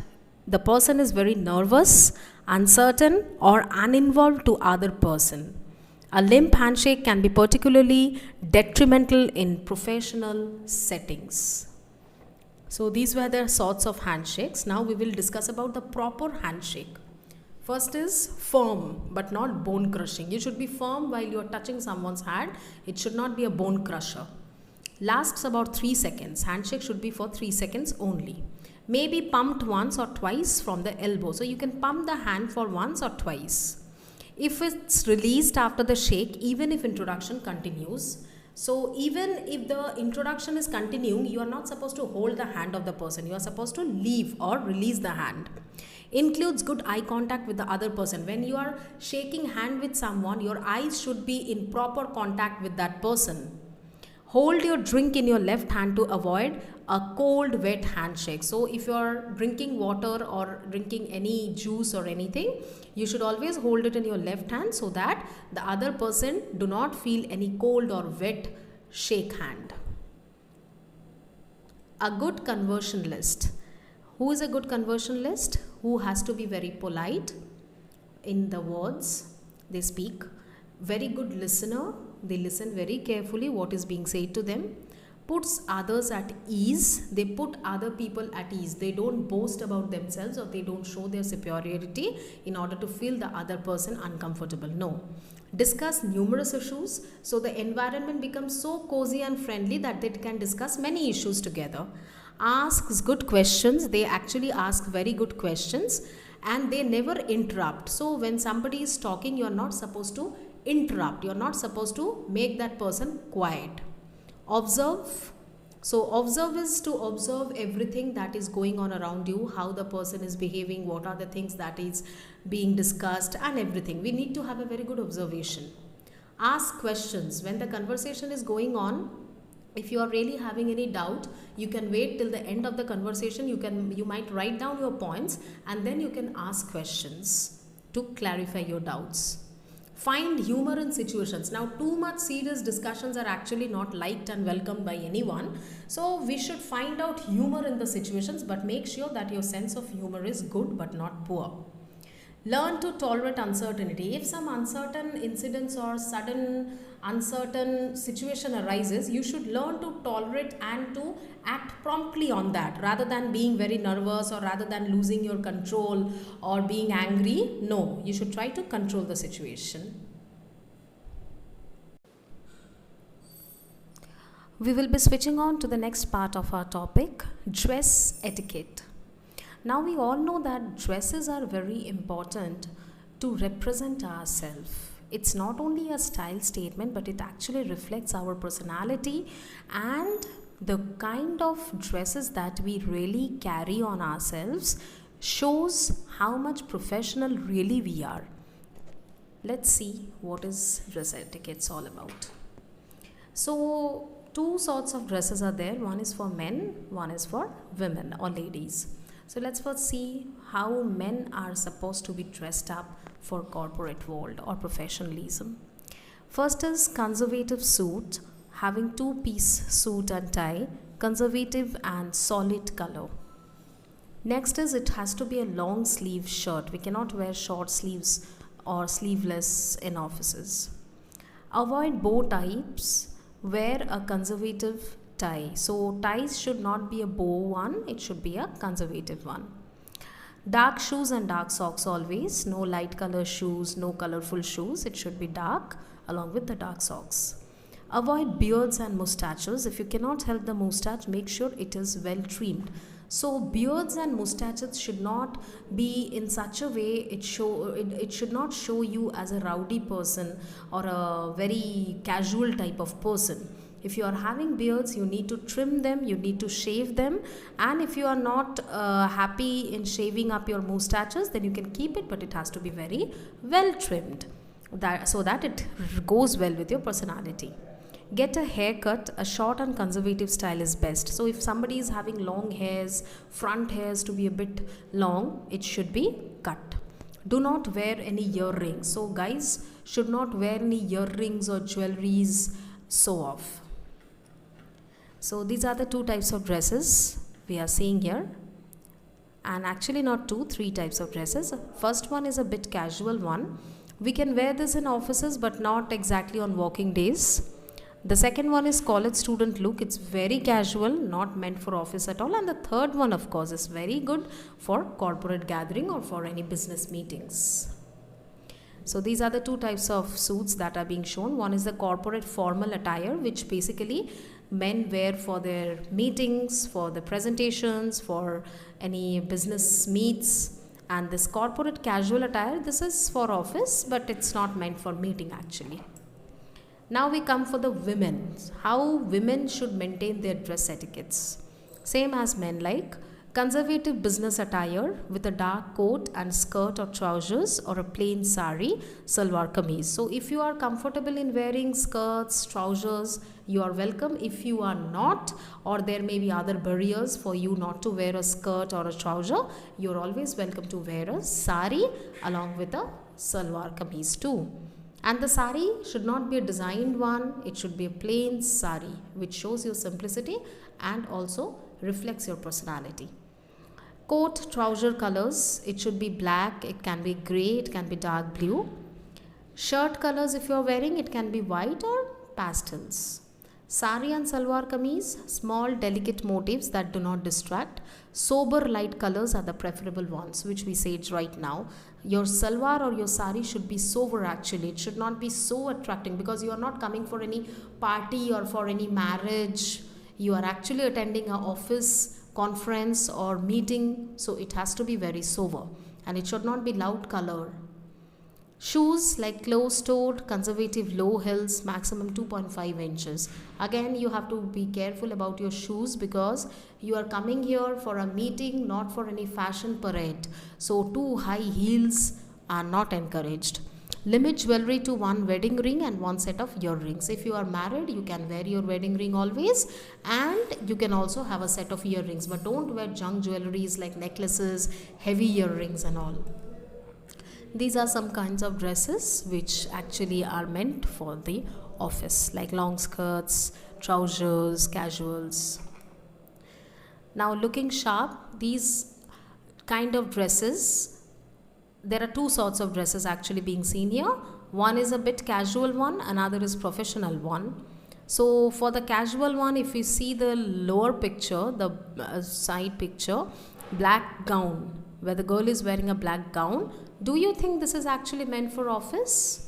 the person is very nervous, uncertain, or uninvolved to other person. A limp handshake can be particularly detrimental in professional settings. So these were the sorts of handshakes. Now we will discuss about the proper handshake. First is firm but not bone crushing. You should be firm while you are touching someone's hand. It should not be a bone crusher. Lasts about 3 seconds. Handshake should be for 3 seconds only. May be pumped once or twice from the elbow. So you can pump the hand for once or twice. If it's released after the shake, even if introduction continues. So even if the introduction is continuing, you are not supposed to hold the hand of the person. You are supposed to leave or release the hand. Includes good eye contact with the other person. When you are shaking hand with someone, your eyes should be in proper contact with that person. Hold your drink in your left hand to avoid a cold, wet handshake. So if you are drinking water or drinking any juice or anything, you should always hold it in your left hand so that the other person do not feel any cold or wet shake hand. A good conversationalist. Who is a good conversationalist? Who has to be very polite in the words they speak. Very good listener. They listen very carefully what is being said to them. Puts others at ease. They put other people at ease. They don't boast about themselves or they don't show their superiority in order to feel the other person uncomfortable. No. Discuss numerous issues, so the environment becomes so cozy and friendly that they can discuss many issues together. Asks good questions. They actually ask very good questions and they never interrupt. So when somebody is talking, you are not supposed to interrupt. You are not supposed to make that person quiet. Observe. So observe is to observe everything that is going on around you, how the person is behaving, what are the things that is being discussed and everything. We need to have a very good observation. Ask questions. When the conversation is going on, if you are really having any doubt, you can wait till the end of the conversation. You might write down your points and then you can ask questions to clarify your doubts. Find humor in situations. Now, too much serious discussions are actually not liked and welcomed by anyone. So, we should find out humor in the situations, but make sure that your sense of humor is good but not poor. Learn to tolerate uncertainty. If some uncertain incidents or sudden uncertain situation arises, you should learn to tolerate and to act promptly on that rather than being very nervous or rather than losing your control or being angry. No, you should try to control the situation. We will be switching on to the next part of our topic, dress etiquette. Now we all know that dresses are very important to represent ourselves. It's not only a style statement, but it actually reflects our personality and the kind of dresses that we really carry on ourselves shows how much professional really we are. Let's see what is dress etiquette all about. So two sorts of dresses are there. One is for men, one is for women or ladies. So let's first see how men are supposed to be dressed up for corporate world or professionalism. First is conservative suit, having two-piece suit and tie, conservative and solid color. Next is it has to be a long sleeve shirt. We cannot wear short sleeves or sleeveless in offices. Avoid bow types, wear a conservative tie. So ties should not be a bow one, it should be a conservative one. Dark shoes and dark socks always. No light color shoes, no colorful shoes. It should be dark along with the dark socks. Avoid beards and mustaches. If you cannot help the mustache, make sure it is well trimmed. So beards and mustaches should not be in such a way it should not show you as a rowdy person or a very casual type of person. If you are having beards, you need to trim them, you need to shave them, and if you are not happy in shaving up your mustaches, then you can keep it, but it has to be very well trimmed so that it goes well with your personality. Get a haircut. A short and conservative style is best. So if somebody is having long hairs, front hairs to be a bit long, it should be cut. Do not wear any earrings. So guys should not wear any earrings or jewelries so off. So these are the two types of dresses we are seeing here, and actually not two, three types of dresses. First one is a bit casual one. We can wear this in offices but not exactly on working days. The second one is college student look. It's very casual, not meant for office at all. And the third one, of course, is very good for corporate gathering or for any business meetings. So these are the two types of suits that are being shown. One is the corporate formal attire, which basically men wear for their meetings, for the presentations, for any business meets. And this corporate casual attire, this is for office, but it's not meant for meeting actually. Now we come for the women. How women should maintain their dress etiquettes. Same as men, like conservative business attire with a dark coat and skirt or trousers, or a plain sari, salwar kameez. So if you are comfortable in wearing skirts, trousers, you are welcome. If you are not, or there may be other barriers for you not to wear a skirt or a trouser, you are always welcome to wear a sari along with a salwar kameez too. And the sari should not be a designed one. It should be a plain sari which shows your simplicity and also reflects your personality. Coat, trouser colors, it should be black, it can be grey, it can be dark blue. Shirt colors, if you are wearing, it can be white or pastels. Sari and salwar kameez, small delicate motifs that do not distract. Sober light colors are the preferable ones, which we said right now. Your salwar or your sari should be sober actually. It should not be so attracting, because you are not coming for any party or for any marriage. You are actually attending an office conference or meeting, so it has to be very sober, and it should not be loud color. Shoes like closed-toed, conservative low heels, maximum 2.5 inches. Again, you have to be careful about your shoes, because you are coming here for a meeting, not for any fashion parade. So too high heels are not encouraged. Limit jewelry to one wedding ring and one set of earrings. If you are married, you can wear your wedding ring always, and you can also have a set of earrings, but don't wear junk jewelries like necklaces, heavy earrings and all. These are some kinds of dresses which actually are meant for the office, like long skirts, trousers, casuals. Now, looking sharp, these kind of dresses, there are two sorts of dresses actually being seen here. One is a bit casual one, another is professional one. So for the casual one, if you see the lower picture, the side picture, black gown, where the girl is wearing a black gown, do you think this is actually meant for office?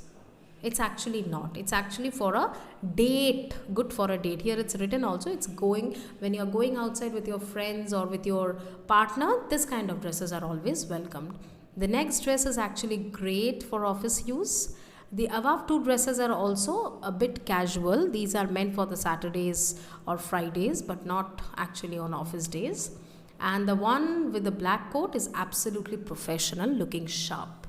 It's actually not. It's actually for a date, good for a date. Here it's written also, it's going, when you're going outside with your friends or with your partner, this kind of dresses are always welcomed. The next dress is actually great for office use. The above two dresses are also a bit casual. These are meant for the Saturdays or Fridays, but not actually on office days. And the one with the black coat is absolutely professional, looking sharp.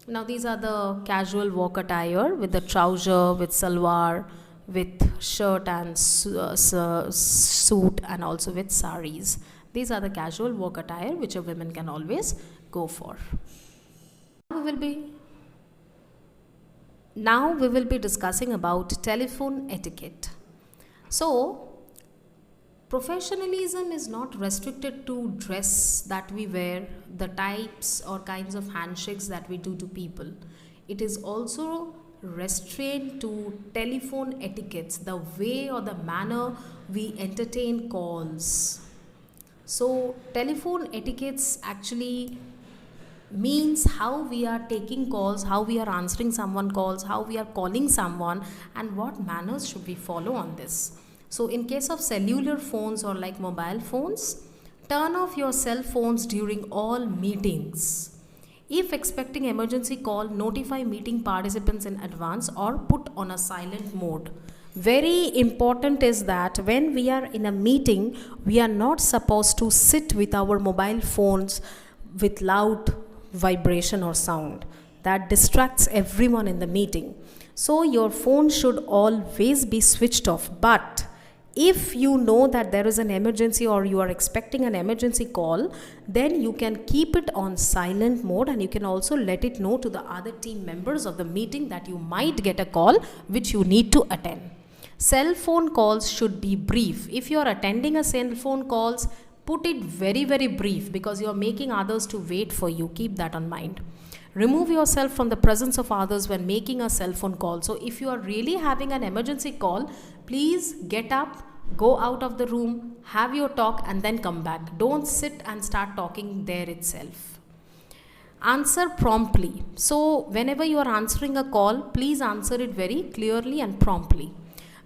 Now these are the casual work attire with the trouser, with salwar, with shirt and suit, and also with saris. These are the casual work attire which a woman can always go for. Now we will be discussing about telephone etiquette. So, professionalism is not restricted to dress that we wear, the types or kinds of handshakes that we do to people. It is also restrained to telephone etiquettes, the way or the manner we entertain calls. So, telephone etiquettes actually means how we are taking calls, how we are answering someone calls, how we are calling someone, and what manners should we follow on this. So in case of cellular phones or like mobile phones, turn off your cell phones during all meetings. If expecting emergency call, notify meeting participants in advance or put on a silent mode. Very important is that when we are in a meeting, we are not supposed to sit with our mobile phones with loud vibration or sound. That distracts everyone in the meeting. So your phone should always be switched off. But if you know that there is an emergency or you are expecting an emergency call, then you can keep it on silent mode, and you can also let it know to the other team members of the meeting that you might get a call which you need to attend. Cell phone calls should be brief. If you are attending a cell phone calls, put it very, very brief, because you are making others to wait for you. Keep that in mind. Remove yourself from the presence of others when making a cell phone call. So if you are really having an emergency call, please get up, go out of the room, have your talk, and then come back. Don't sit and start talking there itself. Answer promptly. So whenever you are answering a call, please answer it very clearly and promptly.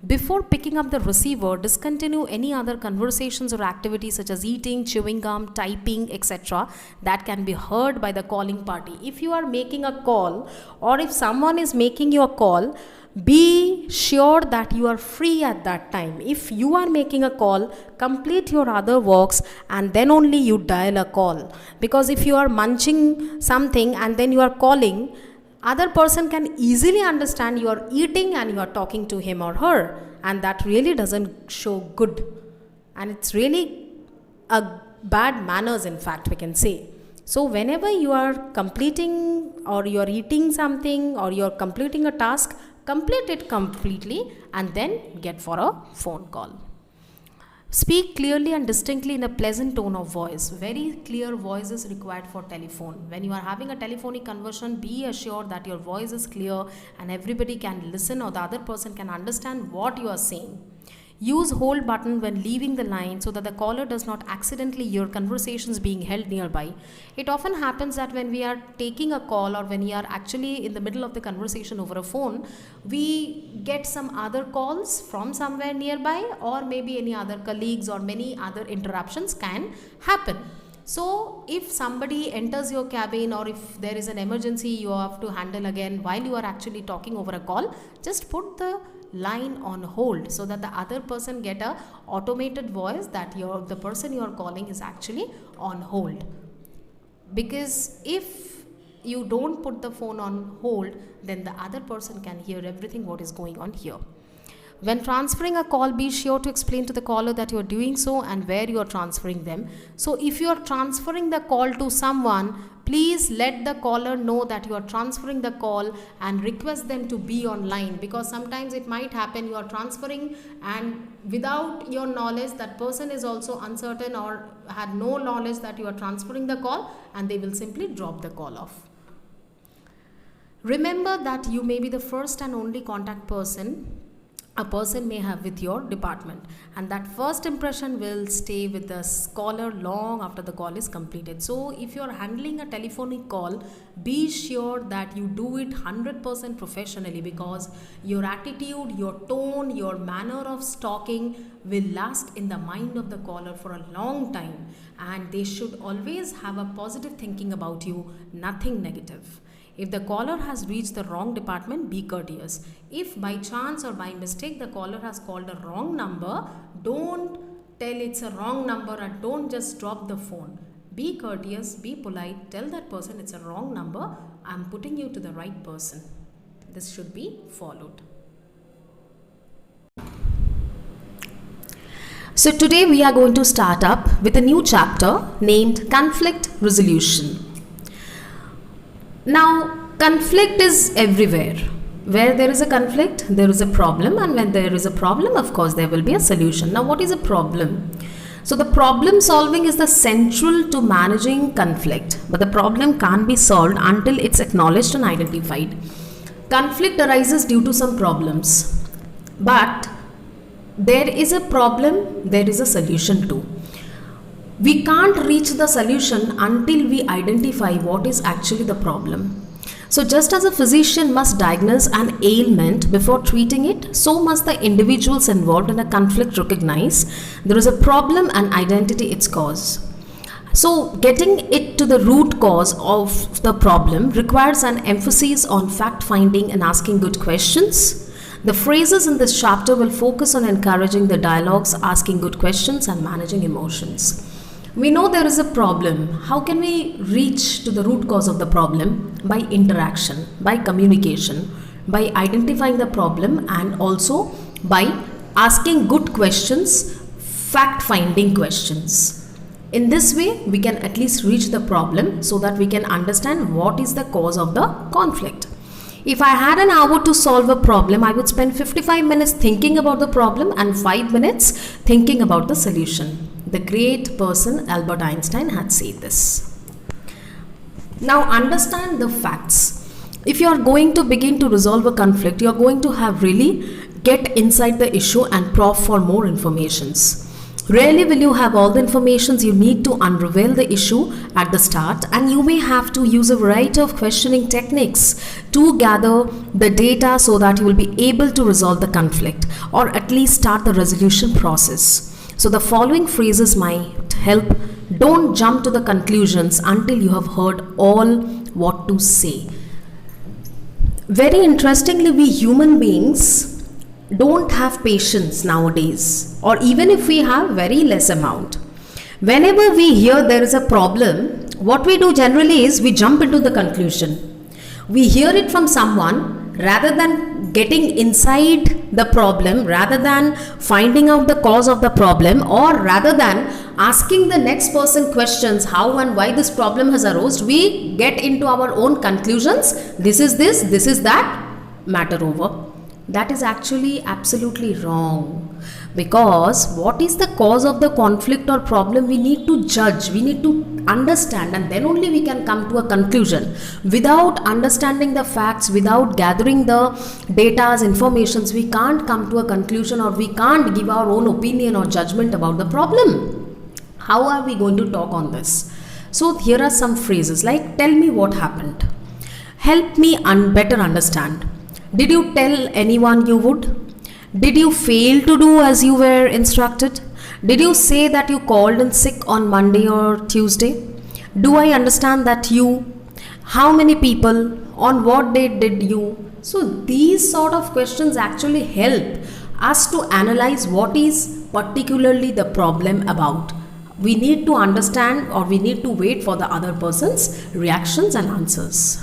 Before picking up the receiver, discontinue any other conversations or activities such as eating, chewing gum, typing, etc. that can be heard by the calling party. If you are making a call, or if someone is making you a call, be sure that you are free at that time. If you are making a call, complete your other works and then only you dial a call. Because if you are munching something and then you are calling, other person can easily understand you are eating and you are talking to him or her, and that really doesn't show good, and it's really a bad manners, in fact, we can say. So whenever you are completing or you are eating something or you are completing a task, complete it completely and then get for a phone call. Speak clearly and distinctly in a pleasant tone of voice. Very clear voice is required for telephone. When you are having a telephonic conversation, be assured that your voice is clear and everybody can listen or the other person can understand what you are saying. Use hold button when leaving the line so that the caller does not accidentally hear conversations being held nearby. It often happens that when we are taking a call or when we are actually in the middle of the conversation over a phone, we get some other calls from somewhere nearby, or maybe any other colleagues, or many other interruptions can happen. So if somebody enters your cabin, or if there is an emergency you have to handle again while you are actually talking over a call, just put the line on hold so that the other person get a automated voice that the person you are calling is actually on hold. Because if you don't put the phone on hold, then the other person can hear everything what is going on here. When transferring a call, be sure to explain to the caller that you are doing so and where you are transferring them. So if you are transferring the call to someone, please let the caller know that you are transferring the call and request them to be online, because sometimes it might happen you are transferring and without your knowledge that person is also uncertain or had no knowledge that you are transferring the call, and they will simply drop the call off. Remember that you may be the first and only contact person a person may have with your department, and that first impression will stay with the caller long after the call is completed. So if you are handling a telephonic call, be sure that you do it 100% professionally, because your attitude, your tone, your manner of talking will last in the mind of the caller for a long time, and they should always have a positive thinking about you, nothing negative. If the caller has reached the wrong department, be courteous. If by chance or by mistake the caller has called a wrong number, don't tell it's a wrong number and don't just drop the phone. Be courteous, be polite, tell that person it's a wrong number, I'm putting you to the right person. This should be followed. So today we are going to start up with a new chapter named Conflict Resolution. Now, conflict is everywhere. Where there is a conflict, there is a problem, and when there is a problem, of course, there will be a solution. Now, what is a problem? So, the problem solving is the central to managing conflict, but the problem can't be solved until it's acknowledged and identified. Conflict arises due to some problems, but there is a problem, there is a solution too. We can't reach the solution until we identify what is actually the problem. So just as a physician must diagnose an ailment before treating it, so must the individuals involved in a conflict recognize there is a problem and identify its cause. So getting it to the root cause of the problem requires an emphasis on fact-finding and asking good questions. The phrases in this chapter will focus on encouraging the dialogues, asking good questions, and managing emotions. We know there is a problem. How can we reach to the root cause of the problem? By interaction, by communication, by identifying the problem, and also by asking good questions, fact-finding questions. In this way, we can at least reach the problem so that we can understand what is the cause of the conflict. If I had an hour to solve a problem, I would spend 55 minutes thinking about the problem and 5 minutes thinking about the solution. The great person Albert Einstein had said this. Now understand the facts. If you are going to begin to resolve a conflict, you are going to have really get inside the issue and probe for more informations. Rarely will you have all the informations you need to unravel the issue at the start, and you may have to use a variety of questioning techniques to gather the data so that you will be able to resolve the conflict or at least start the resolution process. So the following phrases might help. Don't jump to the conclusions until you have heard all what to say. Very interestingly, we human beings don't have patience nowadays, or even if we have very less amount. Whenever we hear there is a problem, what we do generally is we jump into the conclusion. We hear it from someone rather than getting inside the problem, rather than finding out the cause of the problem, or rather than asking the next person questions how and why this problem has arose, we get into our own conclusions. This is that, matter over. That is actually absolutely wrong. Because what is the cause of the conflict or problem, we need to judge, we need to understand, and then only we can come to a conclusion. Without understanding the facts, without gathering the data's informations, we can't come to a conclusion, or we can't give our own opinion or judgment about the problem. How are we going to talk on this? So here are some phrases like, tell me what happened, help me better understand, did you tell anyone you would, did you fail to do as you were instructed? Did you say that you called in sick on Monday or Tuesday? Do I understand that you? How many people? On what date did you? So these sort of questions actually help us to analyze what is particularly the problem about. We need to understand, or we need to wait for the other person's reactions and answers.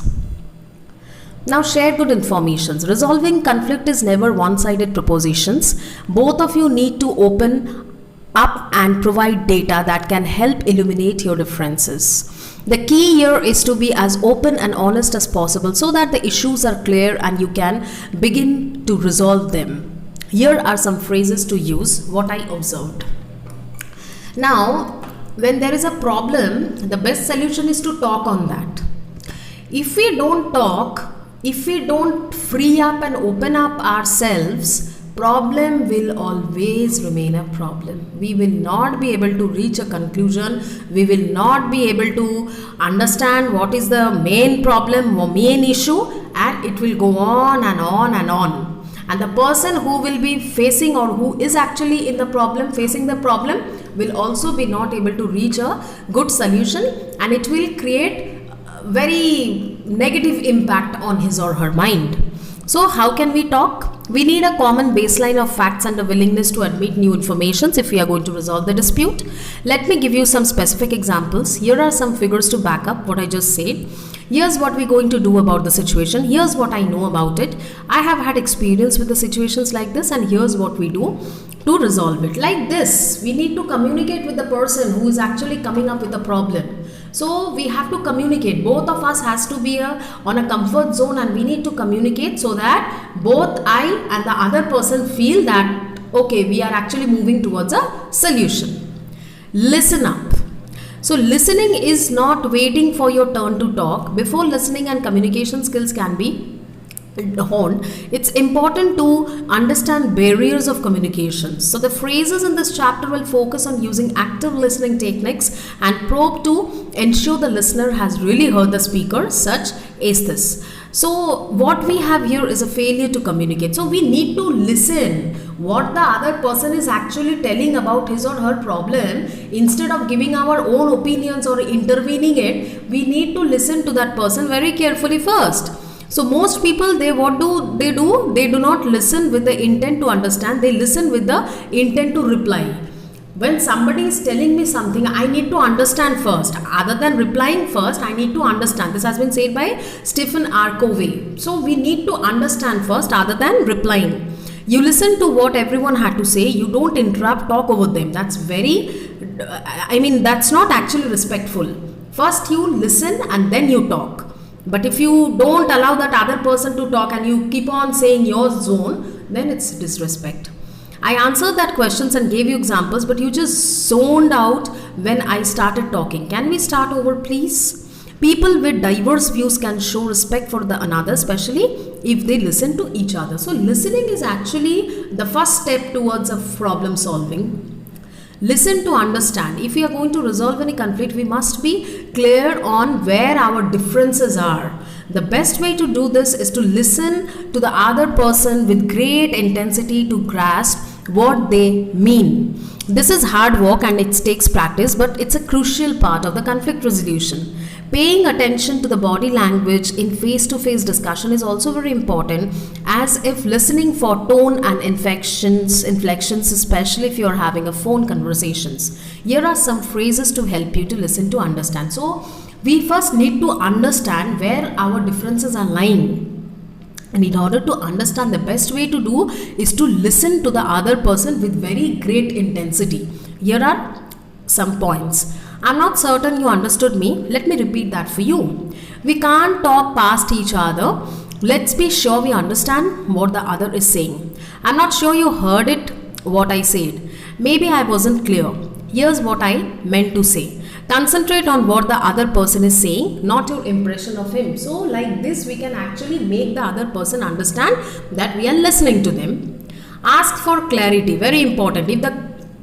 Now, share good informations. Resolving conflict is never one-sided propositions. Both of you need to open up and provide data that can help illuminate your differences. The key here is to be as open and honest as possible so that the issues are clear and you can begin to resolve them. Here are some phrases to use, what I observed. Now, when there is a problem, the best solution is to talk on that. If we don't talk, if we don't free up and open up ourselves, problem will always remain a problem. We will not be able to reach a conclusion. We will not be able to understand what is the main problem or main issue, and it will go on and on and on. And the person who will be facing, or who is actually in the problem, facing the problem, will also be not able to reach a good solution, and it will create very negative impact on his or her mind. So how can we talk? We need a common baseline of facts and a willingness to admit new information if we are going to resolve the dispute. Let me give you some specific examples. Here are some figures to back up what I just said. Here's what we're going to do about the situation. Here's what I know about it. I have had experience with the situations like this, and here's what we do to resolve it. Like this, we need to communicate with the person who is actually coming up with a problem. So we have to communicate. Both of us has to be on a comfort zone, and we need to communicate so that both I and the other person feel that, okay, we are actually moving towards a solution. Listen up. So listening is not waiting for your turn to talk. Before listening and communication skills can be honed, it's important to understand barriers of communication. So the phrases in this chapter will focus on using active listening techniques and probe to ensure the listener has really heard the speaker, such as this. So what we have here is a failure to communicate. So we need to listen what the other person is actually telling about his or her problem. Instead of giving our own opinions or intervening it, we need to listen to that person very carefully first. So most people, they do not listen with the intent to understand. They listen with the intent to reply. When somebody is telling me something, I need to understand first. Other than replying first, I need to understand. This has been said by Stephen R. Covey. So we need to understand first other than replying. You listen to what everyone had to say. You don't interrupt, talk over them. That's that's not actually respectful. First you listen and then you talk. But if you don't allow that other person to talk and you keep on saying your zone, then it's disrespect. I answered that questions and gave you examples, but you just zoned out when I started talking. Can we start over, please? People with diverse views can show respect for the another, especially if they listen to each other. So listening is actually the first step towards a problem solving. Listen to understand. If we are going to resolve any conflict, we must be clear on where our differences are. The best way to do this is to listen to the other person with great intensity to grasp what they mean. This is hard work and it takes practice, but it's a crucial part of the conflict resolution. Paying attention to the body language in face-to-face discussion is also very important, as if listening for tone and inflections, especially if you're having a phone conversations. Here are some phrases to help you to listen to understand. So we first need to understand where our differences are lying. And in order to understand, the best way to do is to listen to the other person with very great intensity. Here are some points. I'm not certain you understood me. Let me repeat that for you. We can't talk past each other. Let's be sure we understand what the other is saying. I'm not sure you heard it what I said. Maybe I wasn't clear. Here's what I meant to say. Concentrate on what the other person is saying, not your impression of him. So like this, we can actually make the other person understand that we are listening to them. Ask for clarity, very important. If the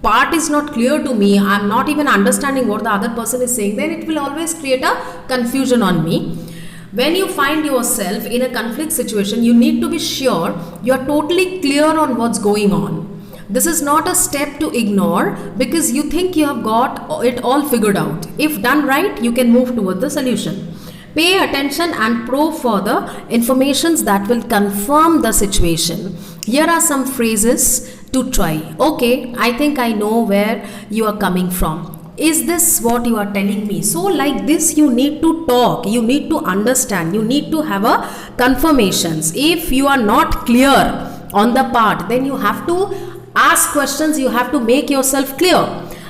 part is not clear to me, I'm not even understanding what the other person is saying, then it will always create a confusion on me. When you find yourself in a conflict situation, you need to be sure you are totally clear on what's going on. This is not a step to ignore because you think you have got it all figured out. If done right, you can move toward the solution. Pay attention and probe for the informations that will confirm the situation. Here are some phrases to try. Okay, I think I know where you are coming from. Is this what you are telling me? So like this, you need to talk, you need to understand, you need to have a confirmations. If you are not clear on the part, then you have to ask questions, you have to make yourself clear.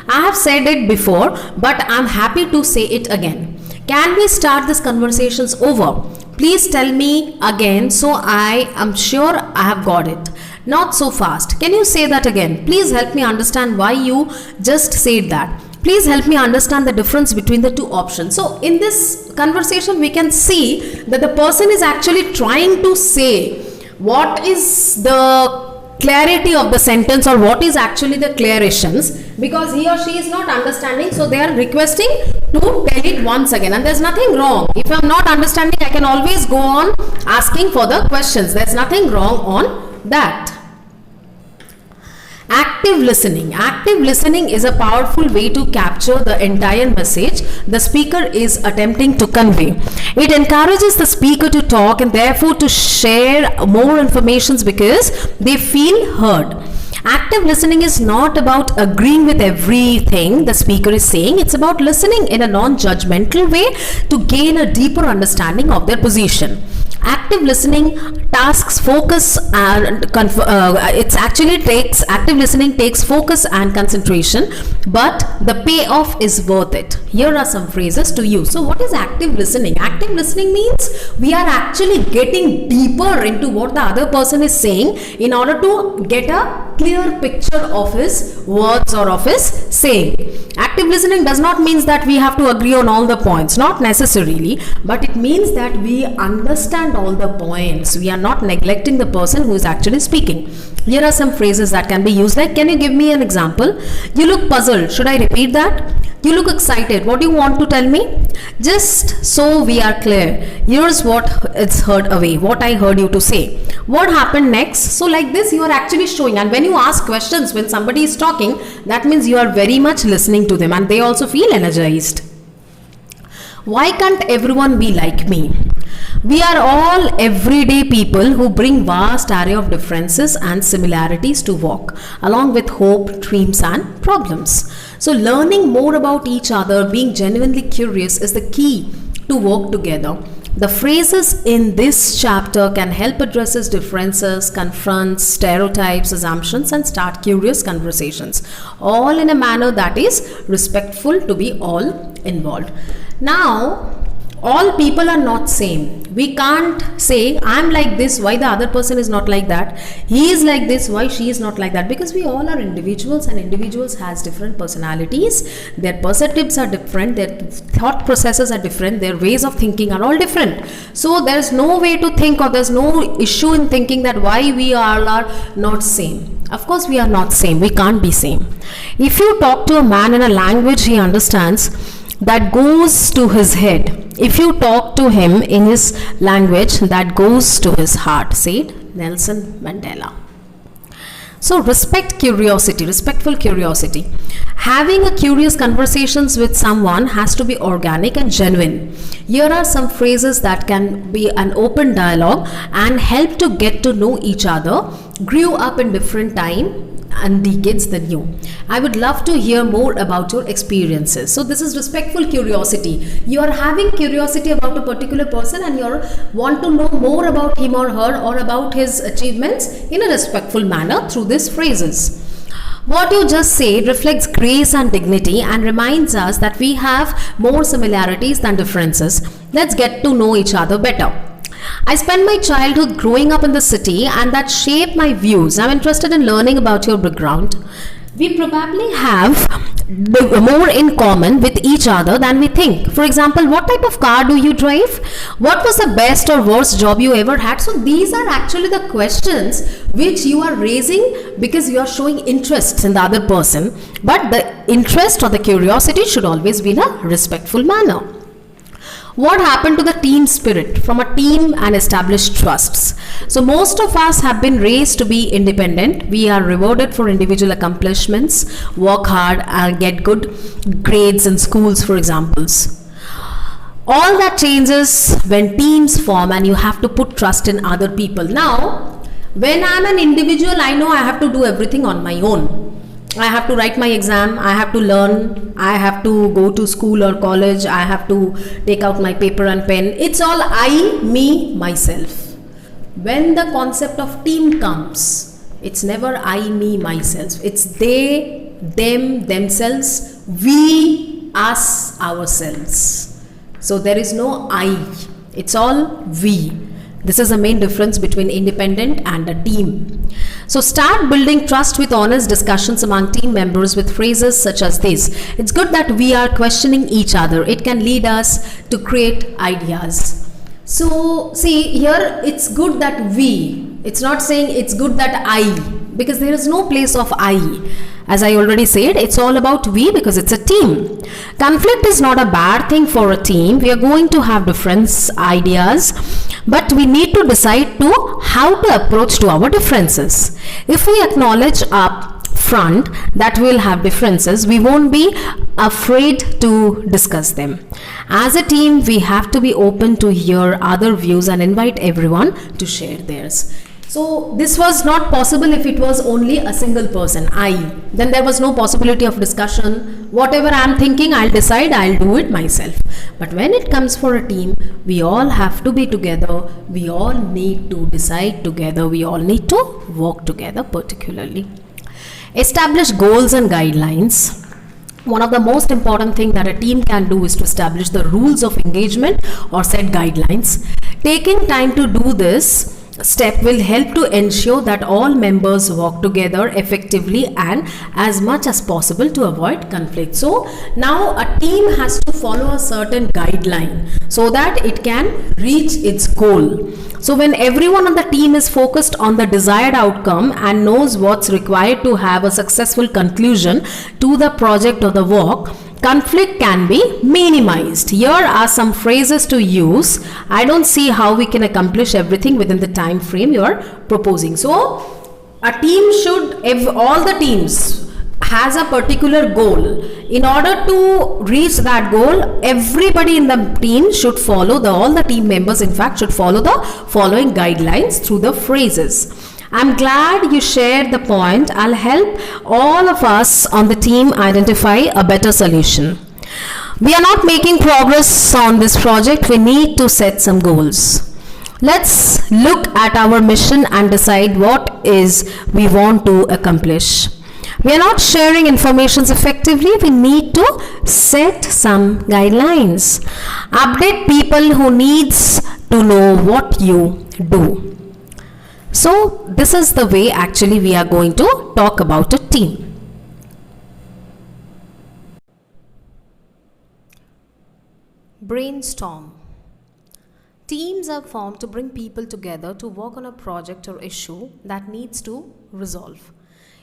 I have said it before, but I'm happy to say it again. Can we start this conversations over? Please tell me again so I am sure I have got it. Not so fast. Can you say that again? Please help me understand why you just said that. Please help me understand the difference between the two options. So in this conversation, we can see that the person is actually trying to say what is the clarity of the sentence or what is actually the claritions, because he or she is not understanding, so they are requesting to tell it once again. And there's nothing wrong. If I'm not understanding, I can always go on asking for the questions. There's nothing wrong on that. Active listening. Active listening is a powerful way to capture the entire message the speaker is attempting to convey. It encourages the speaker to talk and therefore to share more information because they feel heard. Active listening is not about agreeing with everything the speaker is saying. It's about listening in a non-judgmental way to gain a deeper understanding of their position. Active listening tasks focus and active listening takes focus and concentration, but the payoff is worth it. Here are some phrases to use. So what is active listening? Active listening means we are actually getting deeper into what the other person is saying in order to get a clear picture of his words or of his saying. Active listening does not mean that we have to agree on all the points, not necessarily, but it means that we understand all the points. We are not neglecting the person who is actually speaking. Here are some phrases that can be used, like, can you give me an example? You look puzzled. Should I repeat that? You look excited. What do you want to tell me? Just so we are clear, here's what it's heard away, what I heard you to say. What happened next? So like this, you are actually showing. And when you ask questions, when somebody is talking, that means you are very much listening to them and they also feel energized. Why can't everyone be like me? We are all everyday people who bring vast array of differences and similarities to work, along with hope, dreams and problems. So learning more about each other, being genuinely curious is the key to work together. The phrases in this chapter can help address differences, confront stereotypes, assumptions and start curious conversations, all in a manner that is respectful to be all involved. Now, all people are not same. We can't say I'm like this, why the other person is not like that. He is like this, why she is not like that, because we all are individuals and individuals has different personalities. Their perspectives are different, their thought processes are different, their ways of thinking are all different. So there's no way to think, or there's no issue in thinking that why we all are not same. Of course we are not same, we can't be same. If you talk to a man in a language he understands, that goes to his head. If you talk to him in his language, that goes to his heart, said Nelson Mandela. So respect curiosity, respectful curiosity. Having a curious conversations with someone has to be organic and genuine. Here are some phrases that can be an open dialogue and help to get to know each other, grew up in different time and decades than you. I would love to hear more about your experiences. So this is respectful curiosity. You are having curiosity about a particular person and you want to know more about him or her or about his achievements in a respectful manner through these phrases. What you just said reflects grace and dignity and reminds us that we have more similarities than differences. Let's get to know each other better. I spent my childhood growing up in the city, and that shaped my views. I'm interested in learning about your background. We probably have more in common with each other than we think. For example, what type of car do you drive? What was the best or worst job you ever had? So these are actually the questions which you are raising because you are showing interest in the other person. But the interest or the curiosity should always be in a respectful manner. What happened to the team spirit from a team and established trusts? So most of us have been raised to be independent. We are rewarded for individual accomplishments, work hard and get good grades in schools, for examples. All that changes when teams form and you have to put trust in other people. Now, when I'm an individual, I know I have to do everything on my own. I have to write my exam, I have to learn, I have to go to school or college, I have to take out my paper and pen. It's all I, me, myself. When the concept of team comes, it's never I, me, myself. It's they, them, themselves, we, us, ourselves. So there is no I, it's all we. This is the main difference between independent and a team. So start building trust with honest discussions among team members with phrases such as this. It's good that we are questioning each other. It can lead us to create ideas. So see here, it's good that we. It's not saying it's good that I, because there is no place of I. As I already said, it's all about we because it's a team. Conflict is not a bad thing for a team. We are going to have different ideas, but we need to decide to how to approach to our differences. If we acknowledge up front that we'll have differences, we won't be afraid to discuss them. As a team, we have to be open to hear other views and invite everyone to share theirs. So this was not possible if it was only a single person, I. Then there was no possibility of discussion. Whatever I am thinking, I'll decide, I'll do it myself. But when it comes for a team, we all have to be together. We all need to decide together. We all need to work together particularly. Establish goals and guidelines. One of the most important things that a team can do is to establish the rules of engagement or set guidelines. Taking time to do this step will help to ensure that all members work together effectively and as much as possible to avoid conflict. So now a team has to follow a certain guideline so that it can reach its goal. So when everyone on the team is focused on the desired outcome and knows what's required to have a successful conclusion to the project or the work, conflict can be minimized. Here are some phrases to use. I don't see how we can accomplish everything within the time frame you are proposing. So a team should, if all the teams has a particular goal. In order to reach that goal, everybody in the team should follow, all the team members in fact should follow the following guidelines through the phrases. I'm glad you shared the point. I'll help all of us on the team identify a better solution. We are not making progress on this project. We need to set some goals. Let's look at our mission and decide what is we want to accomplish. We are not sharing information effectively. We need to set some guidelines. Update people who needs to know what you do. So this is the way actually we are going to talk about a team. Brainstorm. Teams are formed to bring people together to work on a project or issue that needs to resolve.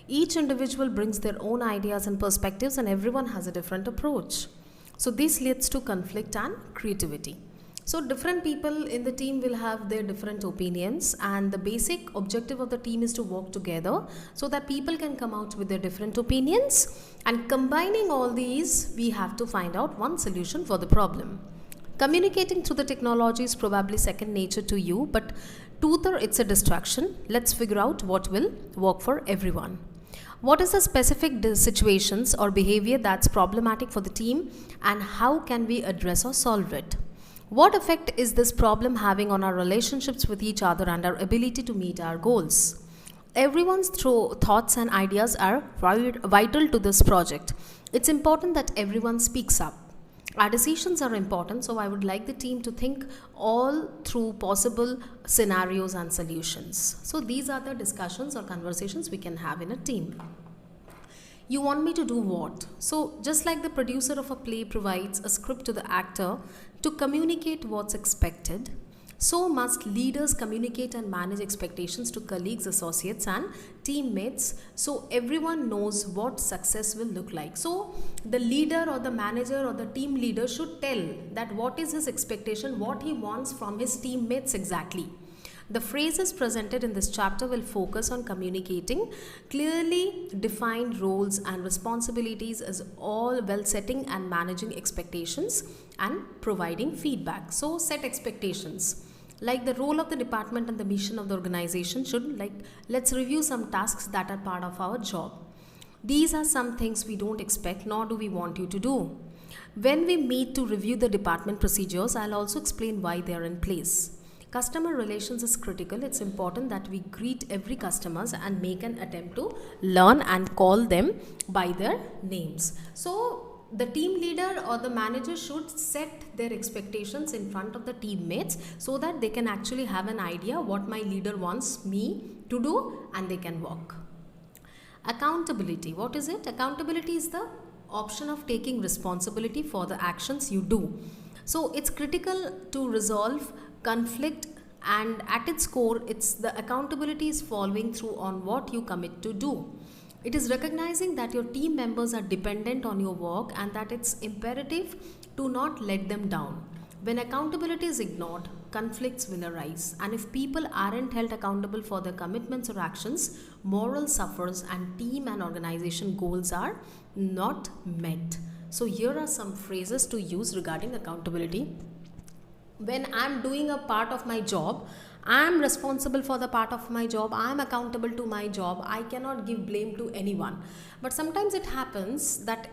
Each individual brings their own ideas and perspectives, and everyone has a different approach. So this leads to conflict and creativity. So different people in the team will have their different opinions, and the basic objective of the team is to work together so that people can come out with their different opinions, and combining all these we have to find out one solution for the problem. Communicating through the technology is probably second nature to you, but together it's a distraction. Let's figure out what will work for everyone. What is the specific situations or behavior that's problematic for the team, and how can we address or solve it? What effect is this problem having on our relationships with each other and our ability to meet our goals? Everyone's thoughts and ideas are vital to this project. It's important that everyone speaks up. Our decisions are important, so I would like the team to think all through possible scenarios and solutions. So these are the discussions or conversations we can have in a team. You want me to do what? So just like the producer of a play provides a script to the actor to communicate what's expected, so must leaders communicate and manage expectations to colleagues, associates and teammates, so everyone knows what success will look like. So the leader or the manager or the team leader should tell that what is his expectation, what he wants from his teammates exactly. The phrases presented in this chapter will focus on communicating clearly defined roles and responsibilities as all while setting and managing expectations and providing feedback. So set expectations. Like the role of the department and the mission of the organization should, like, let's review some tasks that are part of our job. These are some things we don't expect nor do we want you to do. When we meet to review the department procedures, I'll also explain why they are in place. Customer relations is critical. It's important that we greet every customers and make an attempt to learn and call them by their names. So the team leader or the manager should set their expectations in front of the teammates so that they can actually have an idea what my leader wants me to do and they can work. Accountability. What is it? Accountability is the option of taking responsibility for the actions you do. So it's critical to resolve conflict, and at its core, it's the accountability is following through on what you commit to do. It is recognizing that your team members are dependent on your work and that it's imperative to not let them down. When accountability is ignored, conflicts will arise, and if people aren't held accountable for their commitments or actions, morale suffers and team and organization goals are not met. So here are some phrases to use regarding accountability. When I'm doing a part of my job, I'm responsible for the part of my job, I'm accountable to my job, I cannot give blame to anyone. But sometimes it happens that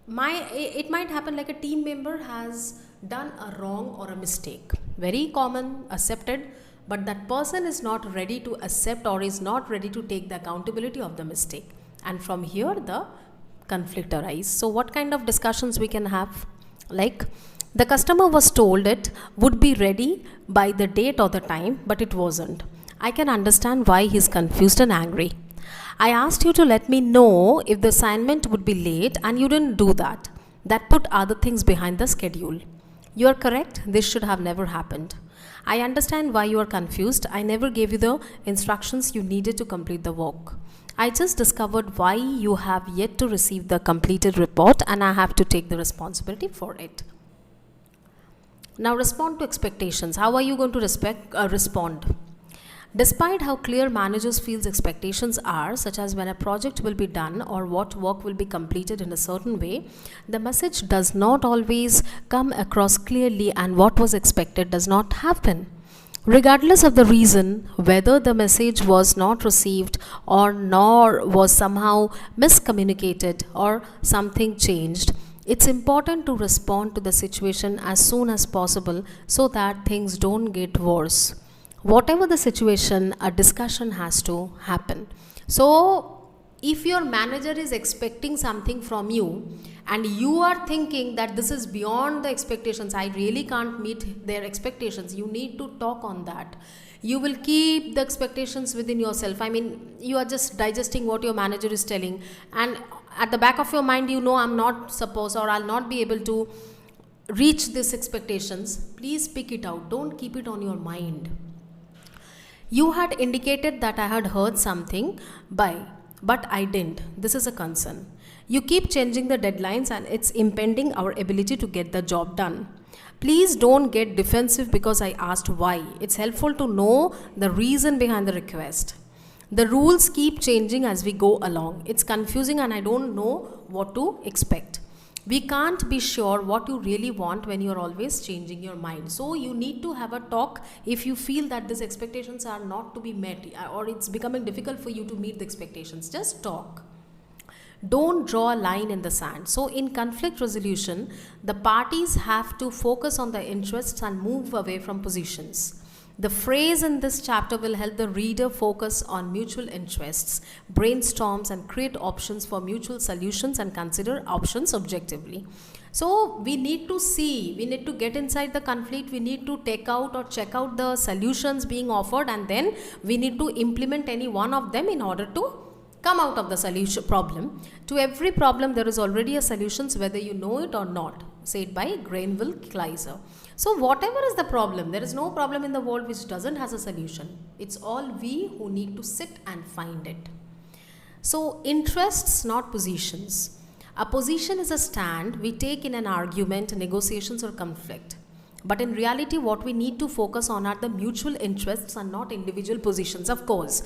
it might happen like a team member has done a wrong or a mistake. Very common, accepted, but that person is not ready to accept or is not ready to take the accountability of the mistake. And from here the conflict arises. So what kind of discussions we can have? Like, the customer was told it would be ready by the date or the time, but it wasn't. I can understand why he's confused and angry. I asked you to let me know if the assignment would be late and you didn't do that. That put other things behind the schedule. You are correct, this should have never happened. I understand why you are confused. I never gave you the instructions you needed to complete the work. I just discovered why you have yet to receive the completed report and I have to take the responsibility for it. Now respond to expectations. How are you going to respond? Despite how clear managers feel expectations are, such as when a project will be done or what work will be completed in a certain way, the message does not always come across clearly and what was expected does not happen. Regardless of the reason, whether the message was not received or nor was somehow miscommunicated or something changed, it's important to respond to the situation as soon as possible so that things don't get worse. Whatever the situation, a discussion has to happen. So, if your manager is expecting something from you and you are thinking that this is beyond the expectations, I really can't meet their expectations, you need to talk on that. You will keep the expectations within yourself. I mean, you are just digesting what your manager is telling, and at the back of your mind, you know, I'm not supposed or I'll not be able to reach these expectations. Please speak it out. Don't keep it on your mind. You had indicated that I had heard something but I didn't. This is a concern. You keep changing the deadlines and it's impeding our ability to get the job done. Please don't get defensive because I asked why. It's helpful to know the reason behind the request. The rules keep changing as we go along. It's confusing and I don't know what to expect. We can't be sure what you really want when you're always changing your mind. So you need to have a talk if you feel that these expectations are not to be met or it's becoming difficult for you to meet the expectations. Just talk. Don't draw a line in the sand. So in conflict resolution, the parties have to focus on their interests and move away from positions. The phrase in this chapter will help the reader focus on mutual interests, brainstorms and create options for mutual solutions and consider options objectively. So we need to see, we need to get inside the conflict, we need to take out or check out the solutions being offered, and then we need to implement any one of them in order to come out of the solution problem. To every problem there is already a solution, whether you know it or not, said by Granville Kleiser. So whatever is the problem, there is no problem in the world which doesn't has a solution. It's all we who need to sit and find it. So interests, not positions. A position is a stand we take in an argument, negotiations or conflict. But in reality, what we need to focus on are the mutual interests and not individual positions. Of course,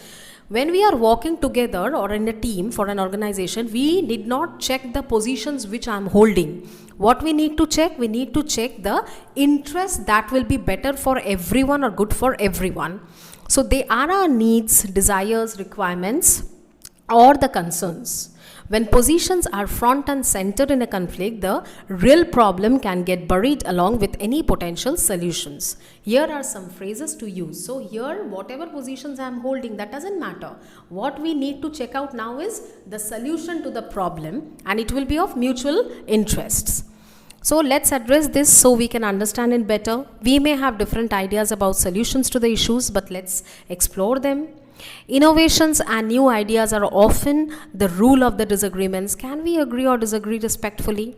when we are working together or in a team for an organization, we need not check the positions which I am holding. What we need to check? We need to check the interest that will be better for everyone or good for everyone. So they are our needs, desires, requirements, or the concerns. When positions are front and center in a conflict, the real problem can get buried along with any potential solutions. Here are some phrases to use. So here, whatever positions I am holding, that doesn't matter. What we need to check out now is the solution to the problem, and it will be of mutual interests. So let's address this so we can understand it better. We may have different ideas about solutions to the issues, but let's explore them. Innovations and new ideas are often the rule of the disagreements. Can we agree or disagree respectfully?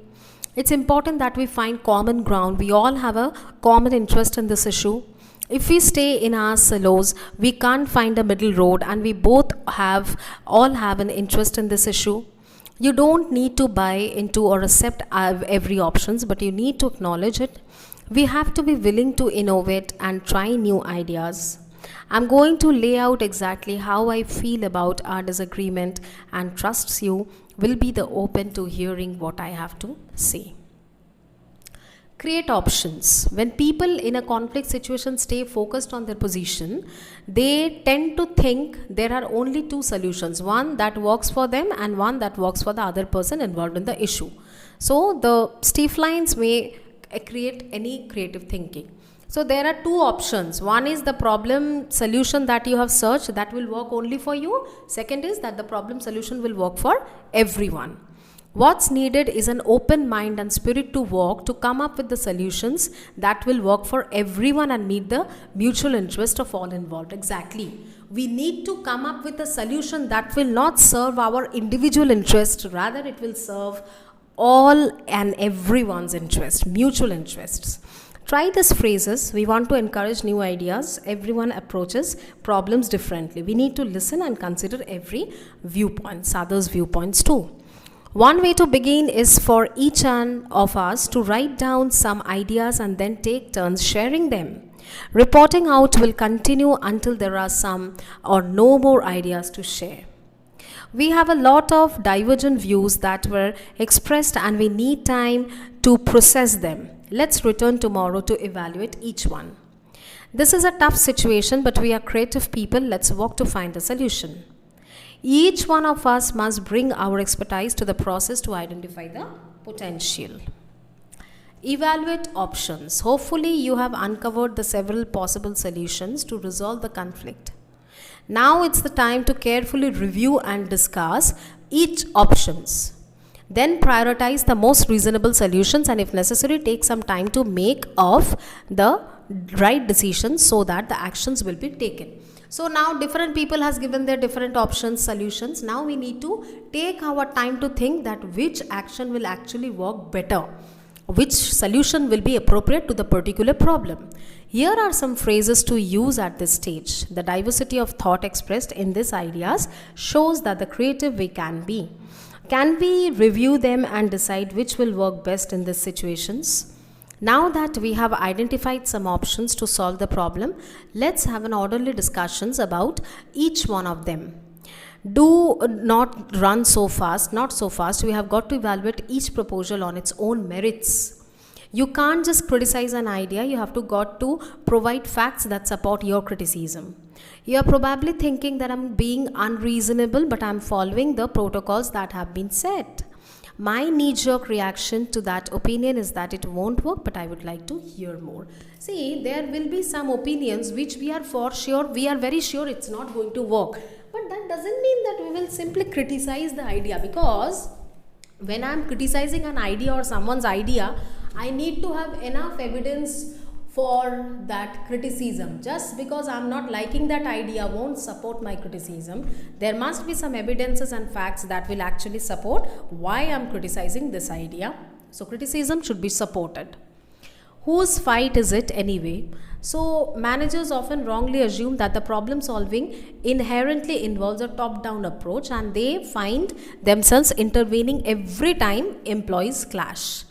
It's important that we find common ground. We all have a common interest in this issue. If we stay in our silos, we can't find a middle road, and we both all have an interest in this issue. You don't need to buy into or accept every options, but you need to acknowledge it. We have to be willing to innovate and try new ideas. I'm going to lay out exactly how I feel about our disagreement, and trusts you will be the open to hearing what I have to say. Create options. When people in a conflict situation stay focused on their position, they tend to think there are only two solutions, one that works for them and one that works for the other person involved in the issue. So the stiff lines may create any creative thinking. So there are two options. One is the problem solution that you have searched that will work only for you. Second is that the problem solution will work for everyone. What's needed is an open mind and spirit to work to come up with the solutions that will work for everyone and meet the mutual interest of all involved. Exactly. We need to come up with a solution that will not serve our individual interest, rather it will serve all and everyone's interest, mutual interests. Try these phrases. We want to encourage new ideas. Everyone approaches problems differently. We need to listen and consider every viewpoint, others' viewpoints too. One way to begin is for each one of us to write down some ideas and then take turns sharing them. Reporting out will continue until there are some or no more ideas to share. We have a lot of divergent views that were expressed, and we need time to process them. Let's return tomorrow to evaluate each one. This is a tough situation, but we are creative people. Let's work to find a solution. Each one of us must bring our expertise to the process to identify the potential. Evaluate options. Hopefully, you have uncovered the several possible solutions to resolve the conflict. Now it's the time to carefully review and discuss each options. Then prioritize the most reasonable solutions, and if necessary, take some time to make of the right decisions so that the actions will be taken. So now different people has given their different options, solutions. Now we need to take our time to think that which action will actually work better, which solution will be appropriate to the particular problem. Here are some phrases to use at this stage. The diversity of thought expressed in these ideas shows that the creative we can be. Can we review them and decide which will work best in these situations? Now that we have identified some options to solve the problem, let's have an orderly discussions about each one of them. Do not run so fast, not so fast. We have got to evaluate each proposal on its own merits. You can't just criticize an idea, you have got to provide facts that support your criticism. You are probably thinking that I'm being unreasonable, but I'm following the protocols that have been set. My knee-jerk reaction to that opinion is that it won't work, but I would like to hear more. See, there will be some opinions which we are very sure it's not going to work. But that doesn't mean that we will simply criticize the idea, because When I'm criticizing an idea or someone's idea, I need to have enough evidence for that criticism. Just because I'm not liking that idea won't support my criticism. There must be some evidences and facts that will actually support why I'm criticizing this idea. So criticism should be supported. Whose fight is it anyway? So managers often wrongly assume that the problem solving inherently involves a top down approach, and they find themselves intervening every time employees clash.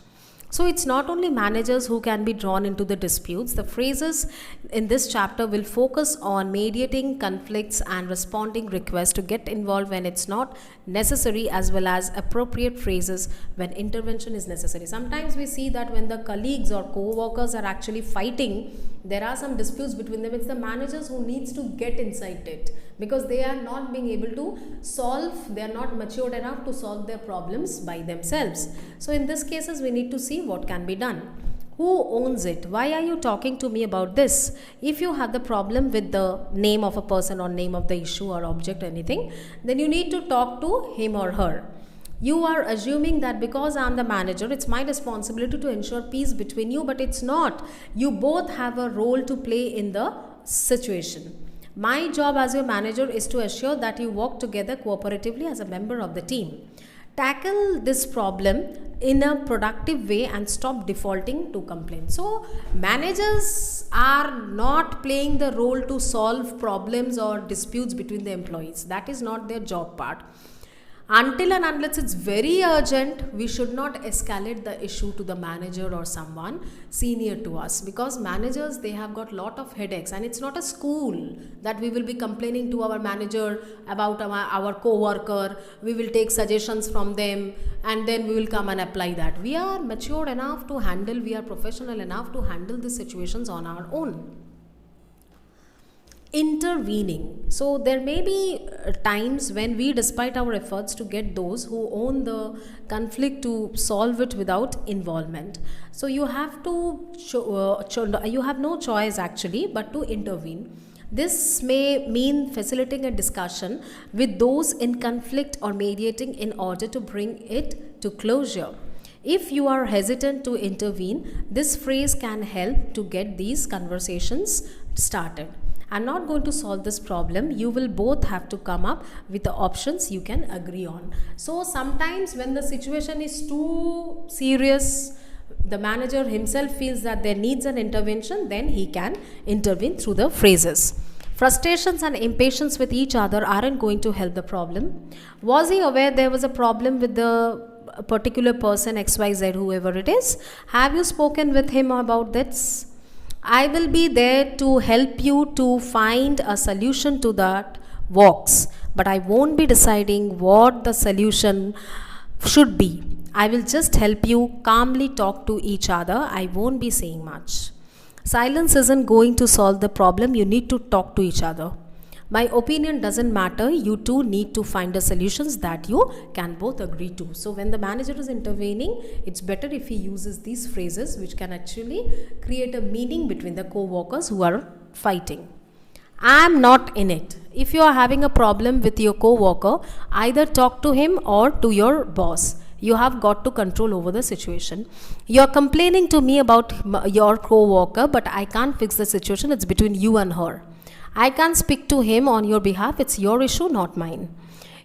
So it's not only managers who can be drawn into the disputes. The phrases in this chapter will focus on mediating conflicts and responding requests to get involved when it's not necessary, as well as appropriate phrases when intervention is necessary. Sometimes we see that when the colleagues or co-workers are actually fighting, there are some disputes between them. It's the managers who needs to get inside it, because they are not being able to solve, they are not matured enough to solve their problems by themselves. So in this cases, we need to see what can be done. Who owns it? Why are you talking to me about this? If you have the problem with the name of a person or name of the issue or object or anything, then you need to talk to him or her. You are assuming that because I am the manager, it's my responsibility to ensure peace between you, but it's not. You both have a role to play in the situation. My job as your manager is to assure that you work together cooperatively as a member of the team. Tackle this problem in a productive way and stop defaulting to complaints. So managers are not playing the role to solve problems or disputes between the employees. That is not their job part. Until and unless it's very urgent, we should not escalate the issue to the manager or someone senior to us, because managers, they have got lot of headaches, and it's not a school that we will be complaining to our manager about our co-worker. We will take suggestions from them and then we will come and apply that. We are mature enough to handle, we are professional enough to handle these situations on our own. Intervening. So there may be times when we, despite our efforts to get those who own the conflict to solve it without involvement. So you have to you have no choice actually but to intervene. This may mean facilitating a discussion with those in conflict or mediating in order to bring it to closure. If you are hesitant to intervene, this phrase can help to get these conversations started. I'm not going to solve this problem. You will both have to come up with the options you can agree on. So sometimes when the situation is too serious, the manager himself feels that there needs an intervention, then he can intervene through the phrases. Frustrations and impatience with each other aren't going to help the problem. Was he aware there was a problem with the particular person XYZ, whoever it is? Have you spoken with him about this? I will be there to help you to find a solution to that works, but I won't be deciding what the solution should be. I will just help you calmly talk to each other. I won't be saying much. Silence isn't going to solve the problem. You need to talk to each other. My opinion doesn't matter. You two need to find the solutions that you can both agree to. So when the manager is intervening, it's better if he uses these phrases, which can actually create a meaning between the co-workers who are fighting. I'm not in it. If you are having a problem with your co-worker, either talk to him or to your boss. You have got to control over the situation. You're complaining to me about your co-worker, but I can't fix the situation. It's between you and her. I can't speak to him on your behalf. It's your issue, not mine.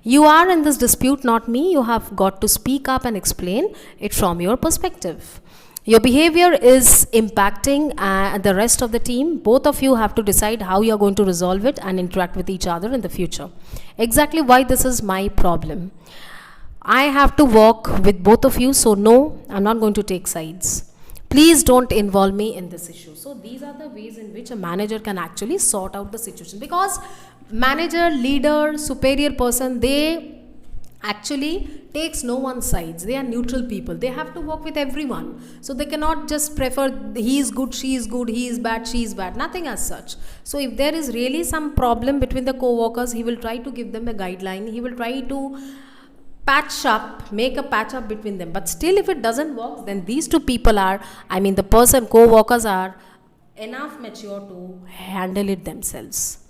You are in this dispute, not me. You have got to speak up and explain it from your perspective. Your behavior is impacting the rest of the team. Both of you have to decide how you are going to resolve it and interact with each other in the future. Exactly why this is my problem. I have to work with both of you, so no, I'm not going to take sides. Please don't involve me in this issue. So these are the ways in which a manager can actually sort out the situation, because manager, leader, superior person, they actually takes no one's sides. They are neutral people. They have to work with everyone. So they cannot just prefer he is good, she is good, he is bad, she is bad. Nothing as such. So if there is really some problem between the co-workers, he will try to give them a guideline. He will try to make a patch up between them. But still, if it doesn't work, then these two people are, the person, co-workers are enough mature to handle it themselves.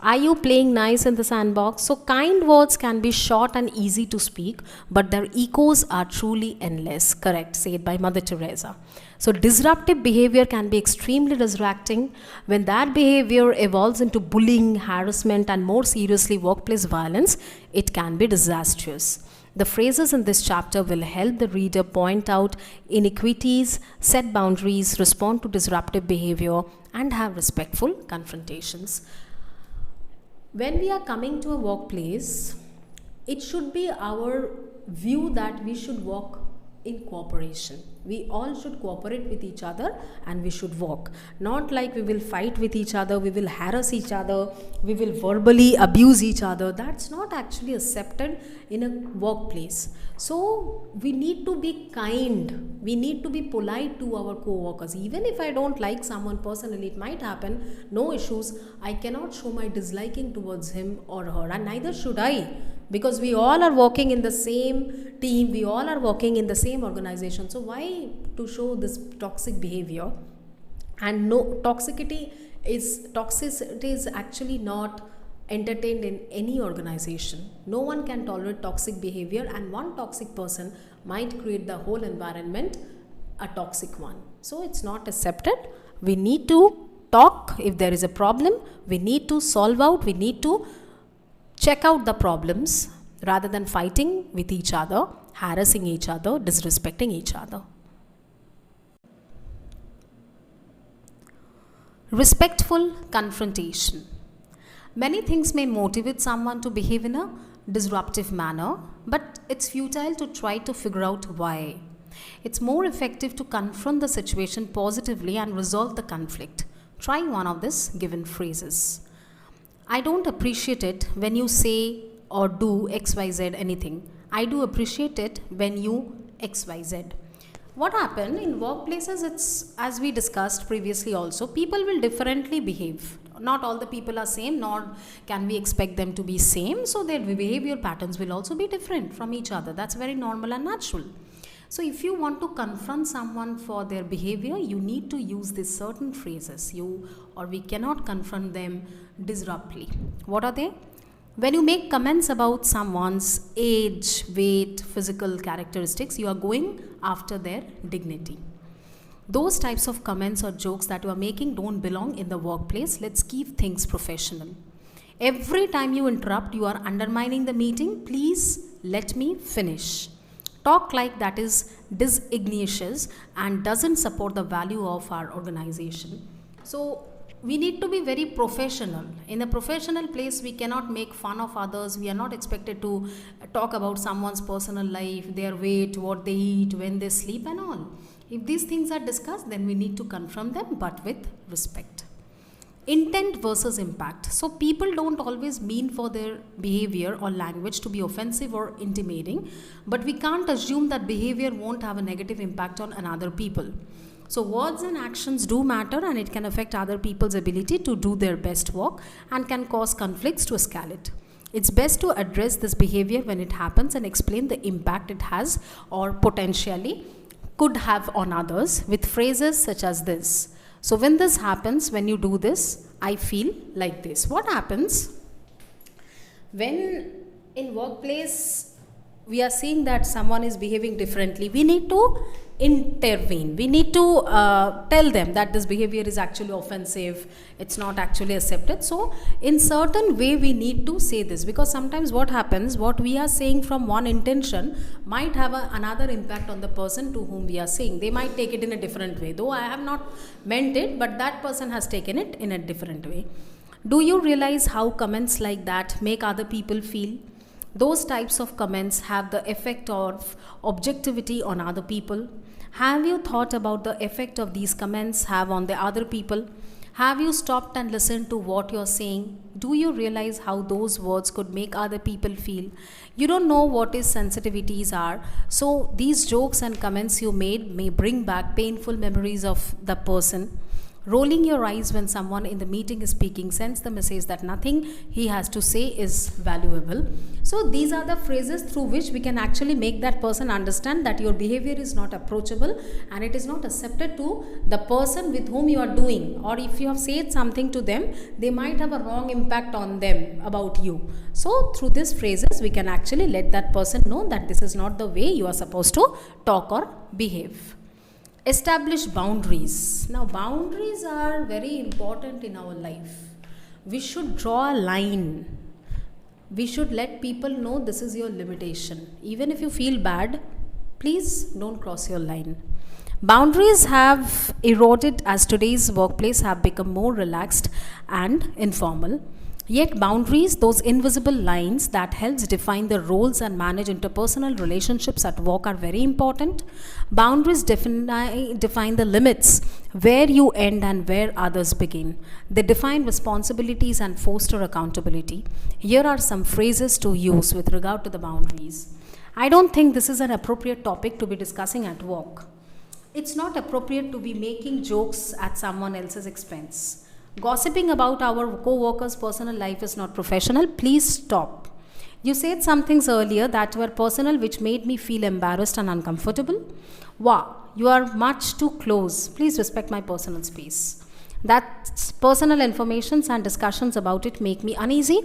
Are you playing nice in the sandbox? So, kind words can be short and easy to speak, but their echoes are truly endless. Correct, said by Mother Teresa. So, disruptive behavior can be extremely distracting. When that behavior evolves into bullying, harassment, and more seriously, workplace violence, it can be disastrous. The phrases in this chapter will help the reader point out inequities, set boundaries, respond to disruptive behavior, and have respectful confrontations. When we are coming to a workplace, it should be our view that we should work in cooperation. We all should cooperate with each other and we should work. Not like we will fight with each other, we will harass each other, we will verbally abuse each other. That's not actually accepted in a workplace. So we need to be kind, we need to be polite to our co-workers. Even if I don't like someone personally, it might happen, no issues. I cannot show my disliking towards him or her, and neither should I, because we all are working in the same team, we all are working in the same organization. So why to show this toxic behavior? And no, toxicity is actually not entertained in any organization. No one can tolerate toxic behavior, and one toxic person might create the whole environment a toxic one. So it's not accepted. We need to talk if there is a problem. We need to solve out. We need to check out the problems rather than fighting with each other, harassing each other, disrespecting each other. Respectful confrontation. Many things may motivate someone to behave in a disruptive manner, but it's futile to try to figure out why. It's more effective to confront the situation positively and resolve the conflict. Try one of these given phrases. I don't appreciate it when you say or do XYZ anything. I do appreciate it when you XYZ. What happened in workplaces, it's as we discussed previously also, people will differently behave. Not all the people are same, nor can we expect them to be same. So their behavior patterns will also be different from each other. That's very normal and natural. So if you want to confront someone for their behavior, you need to use these certain phrases. We cannot confront them disruptively. What are they? When you make comments about someone's age, weight, physical characteristics, you are going after their dignity. Those types of comments or jokes that you are making don't belong in the workplace. Let's keep things professional. Every time you interrupt, you are undermining the meeting. Please let me finish. Talk like that is disingenuous and doesn't support the value of our organization. So we need to be very professional. In a professional place, we cannot make fun of others. We are not expected to talk about someone's personal life, their weight, what they eat, when they sleep and all. If these things are discussed, then we need to confront them, but with respect. Intent versus impact. So people don't always mean for their behavior or language to be offensive or intimidating, but we can't assume that behavior won't have a negative impact on another people. So words and actions do matter, and it can affect other people's ability to do their best work and can cause conflicts to escalate. It's best to address this behavior when it happens and explain the impact it has or potentially could have on others with phrases such as this. So when this happens, when you do this, I feel like this. What happens when in workplace we are seeing that someone is behaving differently? We need to intervene. We need to tell them that this behavior is actually offensive, it's not actually accepted. So in certain way we need to say this, because sometimes what happens, what we are saying from one intention might have another impact on the person to whom we are saying. They might take it in a different way, though I have not meant it, but that person has taken it in a different way. Do you realize how comments like that make other people feel? Those types of comments have the effect of objectivity on other people. Have you thought about the effect of these comments have on the other people? Have you stopped and listened to what you're saying? Do you realize how those words could make other people feel? You don't know what his sensitivities are. So these jokes and comments you made may bring back painful memories of the person. rolling your eyes when someone in the meeting is speaking sends the message that nothing he has to say is valuable. So these are the phrases through which we can actually make that person understand that your behavior is not approachable and it is not accepted to the person with whom you are doing, or if you have said something to them, they might have a wrong impact on them about you. So through these phrases we can actually let that person know that this is not the way you are supposed to talk or behave. Establish boundaries. Now, boundaries are very important in our life. We should draw a line. We should let people know this is your limitation. Even if you feel bad, please don't cross your line. Boundaries have eroded as today's workplace have become more relaxed and informal. Yet boundaries, those invisible lines that helps define the roles and manage interpersonal relationships at work, are very important. Boundaries define the limits where you end and where others begin. They define responsibilities and foster accountability. Here are some phrases to use with regard to the boundaries. I don't think this is an appropriate topic to be discussing at work. It's not appropriate to be making jokes at someone else's expense. Gossiping about our co-workers' personal life is not professional. Please stop. You said some things earlier that were personal which made me feel embarrassed and uncomfortable. Wow, you are much too close. Please respect my personal space. That's personal informations and discussions about it make me uneasy.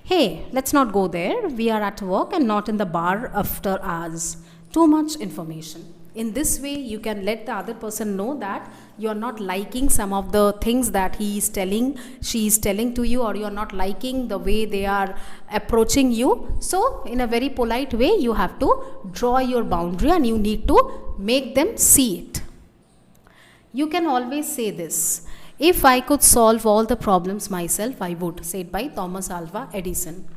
Hey, let's not go there. We are at work and not in the bar after hours. Too much information. In this way, you can let the other person know that you are not liking some of the things that he is telling, she is telling to you, or you are not liking the way they are approaching you. So, in a very polite way, you have to draw your boundary and you need to make them see it. You can always say this: if I could solve all the problems myself, I would, said by Thomas Alva Edison.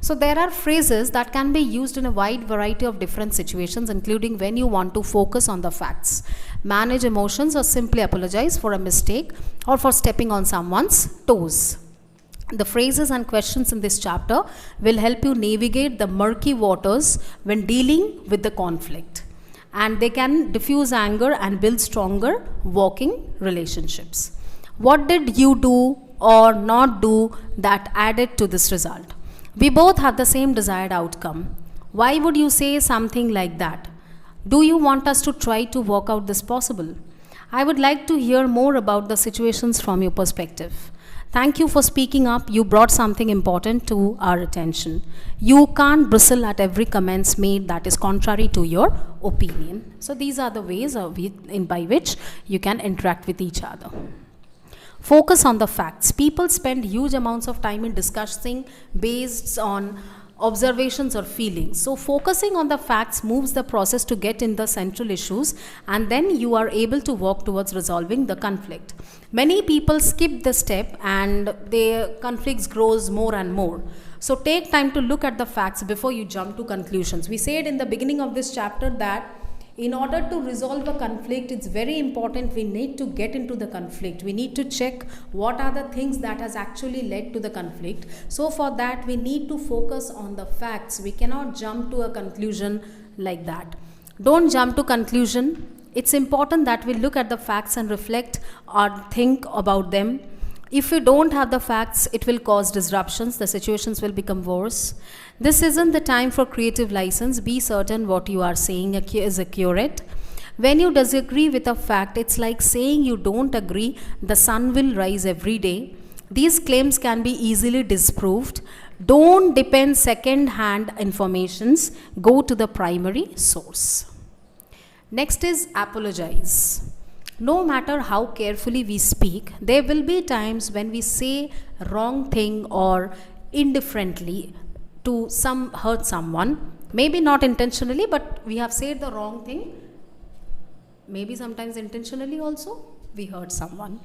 So there are phrases that can be used in a wide variety of different situations, including when you want to focus on the facts, manage emotions, or simply apologize for a mistake or for stepping on someone's toes. The phrases and questions in this chapter will help you navigate the murky waters when dealing with the conflict, and they can diffuse anger and build stronger working relationships. What did you do or not do that added to this result? We both have the same desired outcome. Why would you say something like that? Do you want us to try to work out this possible? I would like to hear more about the situations from your perspective. Thank you for speaking up. You brought something important to our attention. You can't bristle at every comments made that is contrary to your opinion. So these are the ways by which you can interact with each other. Focus on the facts. People spend huge amounts of time in discussing based on observations or feelings. So focusing on the facts moves the process to get in the central issues, and then you are able to work towards resolving the conflict. Many people skip the step and their conflicts grows more and more. So take time to look at the facts before you jump to conclusions. We said in the beginning of this chapter that in order to resolve a conflict, it's very important we need to get into the conflict. We need to check what are the things that has actually led to the conflict. So for that, we need to focus on the facts. We cannot jump to a conclusion like that. Don't jump to conclusion. It's important that we look at the facts and reflect or think about them. If you don't have the facts, it will cause disruptions. The situations will become worse. This isn't the time for creative license. Be certain what you are saying is accurate. When you disagree with a fact, it's like saying you don't agree the sun will rise every day. These claims can be easily disproved. Don't depend second-hand informations. Go to the primary source. Next is apologize. No matter how carefully we speak, there will be times when we say wrong thing or indifferently to hurt someone. Maybe not intentionally, but we have said the wrong thing. Maybe sometimes intentionally also we hurt someone.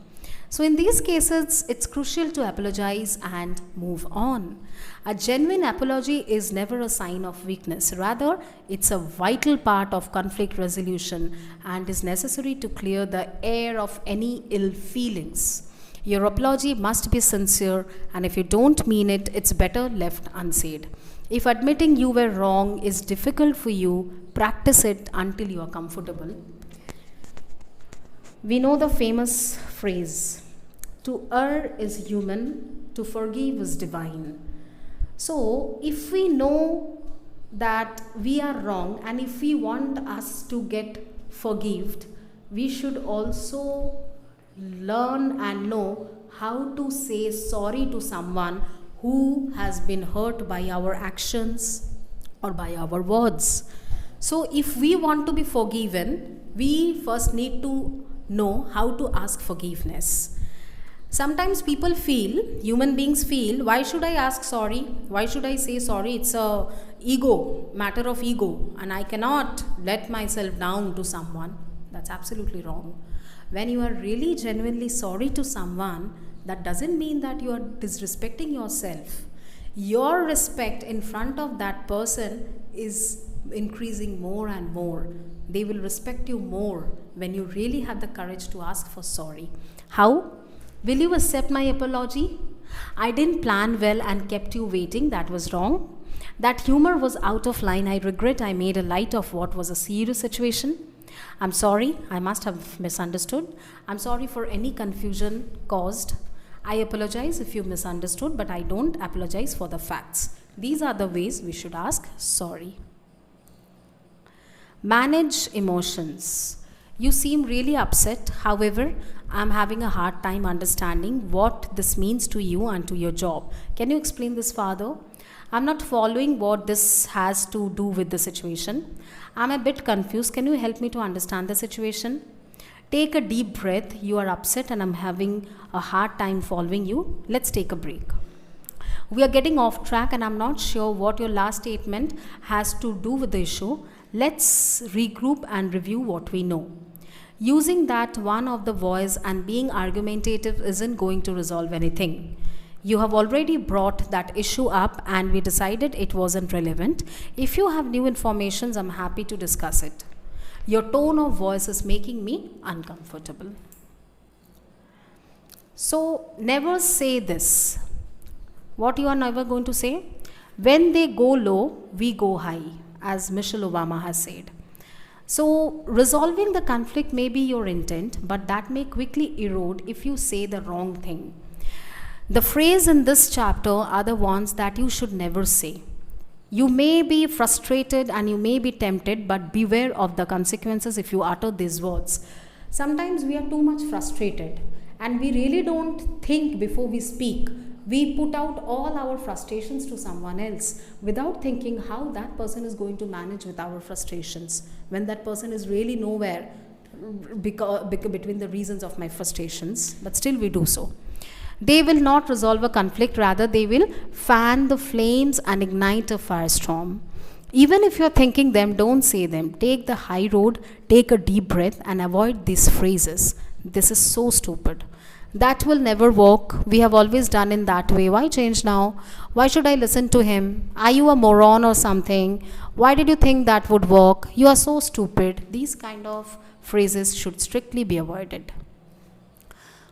So in these cases, it's crucial to apologize and move on. A genuine apology is never a sign of weakness. Rather, it's a vital part of conflict resolution and is necessary to clear the air of any ill feelings. Your apology must be sincere, and if you don't mean it, it's better left unsaid. If admitting you were wrong is difficult for you, practice it until you are comfortable. We know the famous phrase, To err is human, to forgive is divine. So, if we know that we are wrong and if we want us to get forgived, we should also learn and know how to say sorry to someone who has been hurt by our actions or by our words. So, if we want to be forgiven, we first need to know how to ask forgiveness. Sometimes people feel, human beings feel, why should I ask sorry? Why should I say sorry? It's a matter of ego, and I cannot let myself down to someone. That's absolutely wrong. When you are really genuinely sorry to someone, that doesn't mean that you are disrespecting yourself. Your respect in front of that person is increasing more and more. They will respect you more when you really have the courage to ask for sorry. How? Will you accept my apology? I didn't plan well and kept you waiting. That was wrong. That humor was out of line. I regret I made a light of what was a serious situation. I'm sorry. I must have misunderstood. I'm sorry for any confusion caused. I apologize if you misunderstood, but I don't apologize for the facts. These are the ways we should ask sorry. Manage emotions. You seem really upset. However, I'm having a hard time understanding what this means to you and to your job. Can you explain this further? I'm not following what this has to do with the situation. I'm a bit confused. Can you help me to understand the situation? Take a deep breath. You are upset and I'm having a hard time following you. Let's take a break. We are getting off track and I'm not sure what your last statement has to do with the issue. Let's regroup and review what we know. Using that one of the voice and being argumentative isn't going to resolve anything. You have already brought that issue up and we decided it wasn't relevant. If you have new information, I'm happy to discuss it. Your tone of voice is making me uncomfortable. So never say this. What you are never going to say? When they go low, we go high, as Michelle Obama has said. So resolving the conflict may be your intent, but that may quickly erode if you say the wrong thing. The phrase in this chapter are the ones that you should never say. You may be frustrated and you may be tempted, but beware of the consequences if you utter these words. Sometimes we are too much frustrated and we really don't think before we speak. We put out all our frustrations to someone else without thinking how that person is going to manage with our frustrations when that person is really nowhere between the reasons of my frustrations, but still we do so. They will not resolve a conflict, rather they will fan the flames and ignite a firestorm. Even if you're thinking them, don't say them. Take the high road, take a deep breath and avoid these phrases. This is so stupid. That will never work. We have always done in that way. Why change now? Why should I listen to him? Are you a moron or something? Why did you think that would work? You are so stupid. These kind of phrases should strictly be avoided.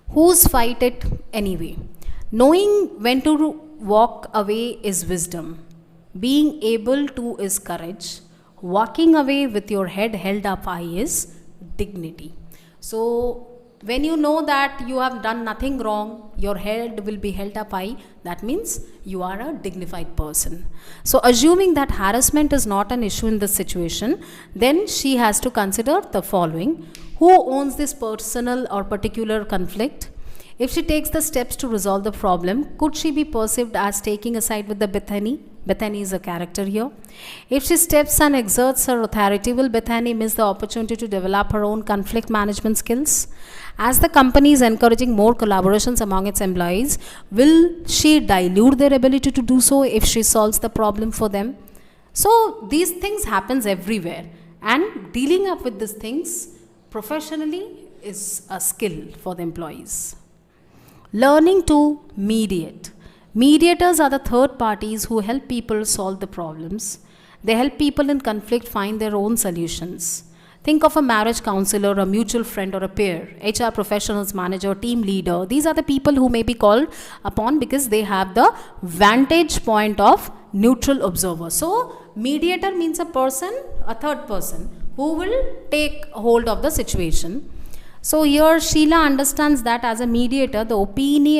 Whose fight it anyway? Knowing when to walk away is wisdom. Being able to is courage. Walking away with your head held up high is dignity. So when you know that you have done nothing wrong, your head will be held up high, that means you are a dignified person. So assuming that harassment is not an issue in this situation, then she has to consider the following. Who owns this personal or particular conflict? If she takes the steps to resolve the problem, could she be perceived as taking a side with the Bethany? Bethany is a character here. If she steps and exerts her authority, will Bethany miss the opportunity to develop her own conflict management skills? As the company is encouraging more collaborations among its employees, will she dilute their ability to do so if she solves the problem for them? So these things happens everywhere, and dealing up with these things professionally is a skill for the employees. Learning to mediate. Mediators are the third parties who help people solve the problems. They help people in conflict find their own solutions. Think of a marriage counselor, a mutual friend or a peer, HR professionals, manager, team leader. These are the people who may be called upon because they have the vantage point of neutral observer. So mediator means a person, a third person, who will take hold of the situation. So here Sheila understands that as a mediator, the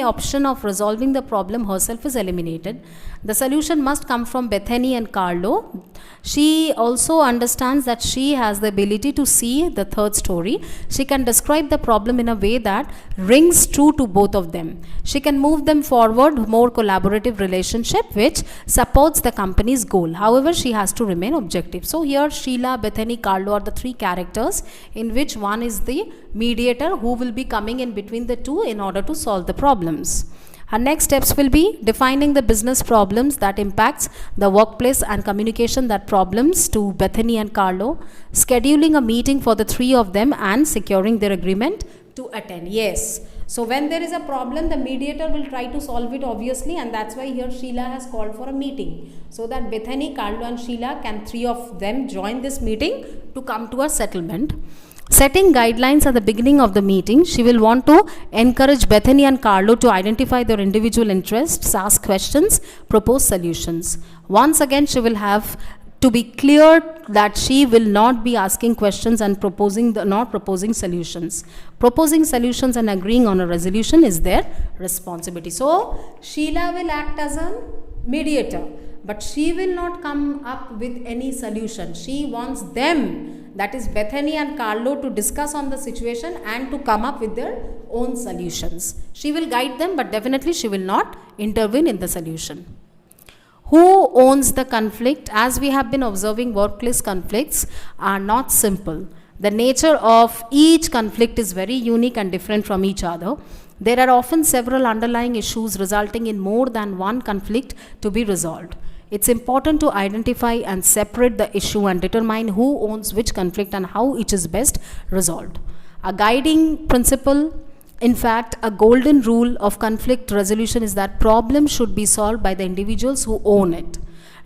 option of resolving the problem herself is eliminated. The solution must come from Bethany and Carlo. She also understands that she has the ability to see the third story. She can describe the problem in a way that rings true to both of them. She can move them forward, more collaborative relationship which supports the company's goal. However, she has to remain objective. So here Sheila, Bethany, Carlo are the three characters, in which one is the mediator who will be coming in between the two in order to solve the problems. Her next steps will be defining the business problems that impacts the workplace and communication that problems to Bethany and Carlo, scheduling a meeting for the three of them and securing their agreement to attend. Yes. So when there is a problem, the mediator will try to solve it obviously, and that's why here Sheila has called for a meeting so that Bethany, Carlo and Sheila can three of them join this meeting to come to a settlement. Setting guidelines at the beginning of the meeting, she will want to encourage Bethany and Carlo to identify their individual interests, ask questions, propose solutions. Once again, she will have to be clear that she will not be asking questions and not proposing solutions. Proposing solutions and agreeing on a resolution is their responsibility. So, Sheila will act as a mediator, but she will not come up with any solution. She wants them, that is Bethany and Carlo, to discuss on the situation and to come up with their own solutions. She will guide them, but definitely she will not intervene in the solution. Who owns the conflict? As we have been observing, workplace conflicts are not simple. The nature of each conflict is very unique and different from each other. There are often several underlying issues resulting in more than one conflict to be resolved. It's important to identify and separate the issue and determine who owns which conflict and how it is best resolved. A guiding principle, in fact, a golden rule of conflict resolution is that problems should be solved by the individuals who own it.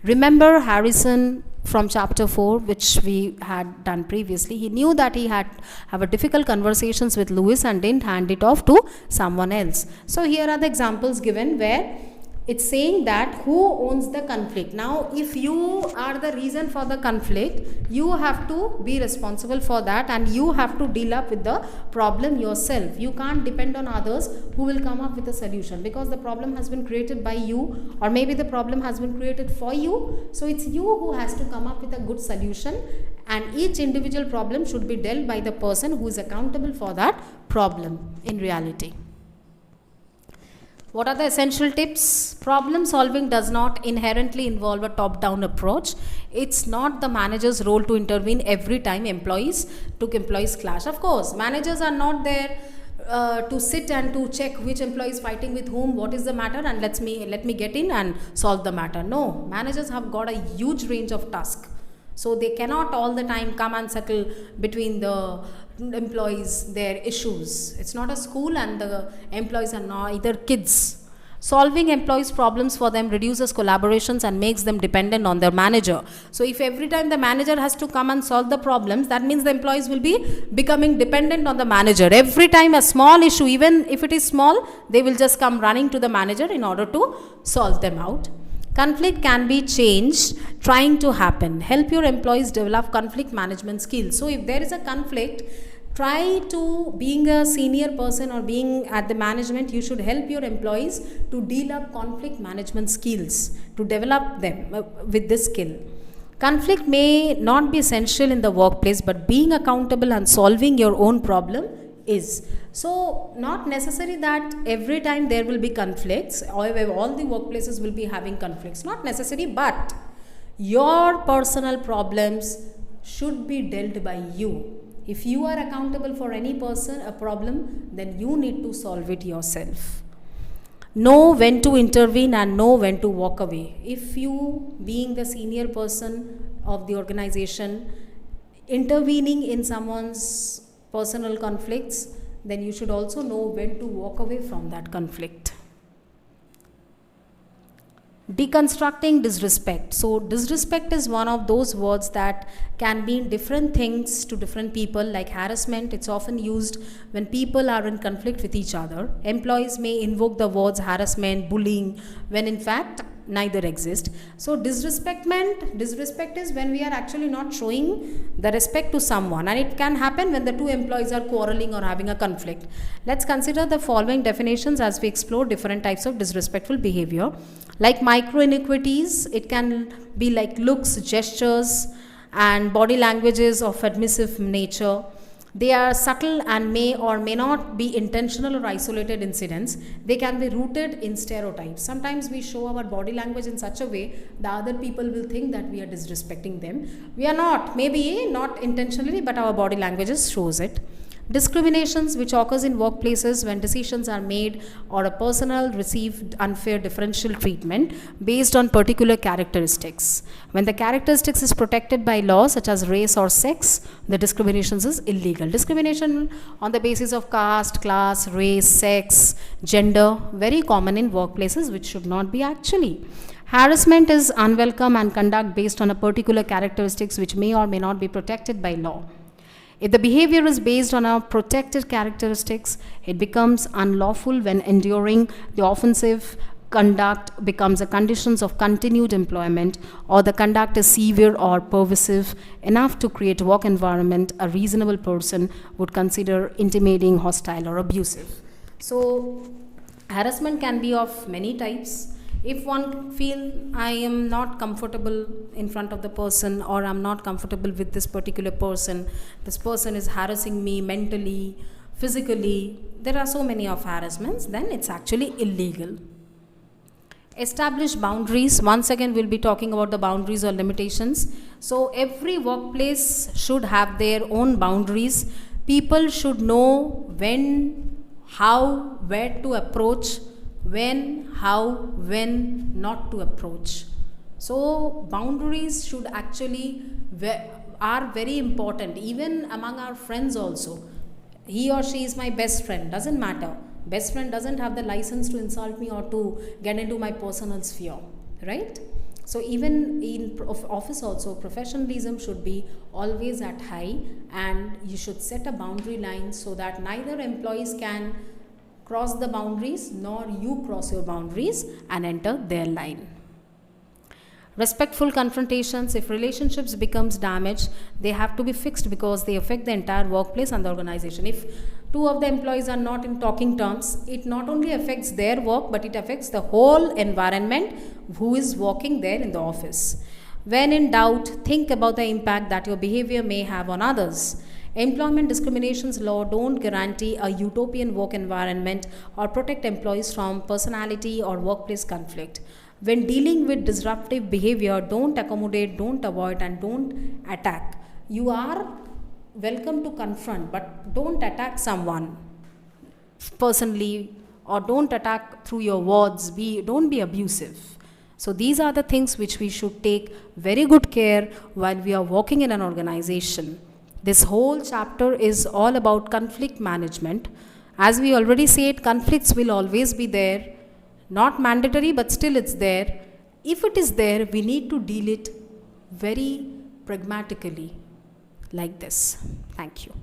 Remember Harrison from chapter 4, which we had done previously. He knew that he had have a difficult conversations with Lewis and didn't hand it off to someone else. So here are the examples given where it's saying that who owns the conflict. Now, if you are the reason for the conflict, you have to be responsible for that and you have to deal up with the problem yourself. You can't depend on others who will come up with a solution, because the problem has been created by you, or maybe the problem has been created for you. So it's you who has to come up with a good solution, and each individual problem should be dealt by the person who is accountable for that problem in reality. What are the essential tips? Problem solving does not inherently involve a top-down approach. It's not the manager's role to intervene every time employees clash. Of course, managers are not there to sit and to check which employee is fighting with whom, what is the matter, and let me get in and solve the matter. No, managers have got a huge range of tasks. So they cannot all the time come and settle between the employees their issues. It's not a school and the employees are not either kids. Solving employees' problems for them reduces collaborations and makes them dependent on their manager. So if every time the manager has to come and solve the problems, that means the employees will be becoming dependent on the manager. Every time a small issue, even if it is small, they will just come running to the manager in order to solve them out. Conflict can be changed trying to happen. Help your employees develop conflict management skills. So if there is a conflict, try to, being a senior person or being at the management, you should help your employees to deal up conflict management skills, to develop them with this skill. Conflict may not be essential in the workplace, but being accountable and solving your own problem is. So not necessary that every time there will be conflicts, or all the workplaces will be having conflicts, not necessary, but your personal problems should be dealt by you. If you are accountable for any person, a problem, then you need to solve it yourself. Know when to intervene and know when to walk away. If you, being the senior person of the organization, intervening in someone's personal conflicts, then you should also know when to walk away from that conflict. Deconstructing disrespect. So disrespect is one of those words that can mean different things to different people. Like harassment, it's often used when people are in conflict with each other. Employees may invoke the words harassment, bullying, when in fact neither exist. So disrespect is when we are actually not showing the respect to someone, and it can happen when the two employees are quarreling or having a conflict. Let's consider the following definitions as we explore different types of disrespectful behavior. Like micro iniquities, it can be like looks, gestures, and body languages of admissive nature. They are subtle and may or may not be intentional or isolated incidents. They can be rooted in stereotypes. Sometimes we show our body language in such a way the other people will think that we are disrespecting them. We are not, maybe not intentionally, but our body language shows it. Discriminations, which occurs in workplaces when decisions are made or a personnel received unfair differential treatment based on particular characteristics. When the characteristics is protected by law such as race or sex, the discriminations is illegal. Discrimination on the basis of caste, class, race, sex, gender, very common in workplaces, which should not be actually. Harassment is unwelcome and conduct based on a particular characteristics which may or may not be protected by law. If the behavior is based on our protected characteristics, it becomes unlawful when enduring the offensive conduct becomes a conditions of continued employment, or the conduct is severe or pervasive enough to create a work environment a reasonable person would consider intimidating, hostile, or abusive. So harassment can be of many types. If one feel I am not comfortable in front of the person, or I'm not comfortable with this particular person, this person is harassing me mentally, physically, there are so many of harassments, then it's actually illegal. Establish boundaries. Once again, we'll be talking about the boundaries or limitations. So every workplace should have their own boundaries. People should know when, how, where to approach, when, how, when not to approach. So boundaries should actually are very important, even among our friends also. He or she is my best friend, doesn't matter. Best friend doesn't have the license to insult me or to get into my personal sphere, right? So even in office also, professionalism should be always at high, and you should set a boundary line so that neither employees can cross the boundaries nor you cross your boundaries and enter their line. Respectful confrontations. If relationships becomes damaged, they have to be fixed because they affect the entire workplace and the organization. If two of the employees are not in talking terms, it not only affects their work, but it affects the whole environment who is working there in the office. When in doubt, think about the impact that your behavior may have on others. Employment discriminations law don't guarantee a utopian work environment or protect employees from personality or workplace conflict. When dealing with disruptive behavior, don't accommodate, don't avoid, and don't attack. You are welcome to confront, but don't attack someone personally, or don't attack through your words. Don't be abusive. So these are the things which we should take very good care while we are working in an organization. This whole chapter is all about conflict management. As we already said, conflicts will always be there. Not mandatory, but still it's there. If it is there, we need to deal it very pragmatically, like this. Thank you.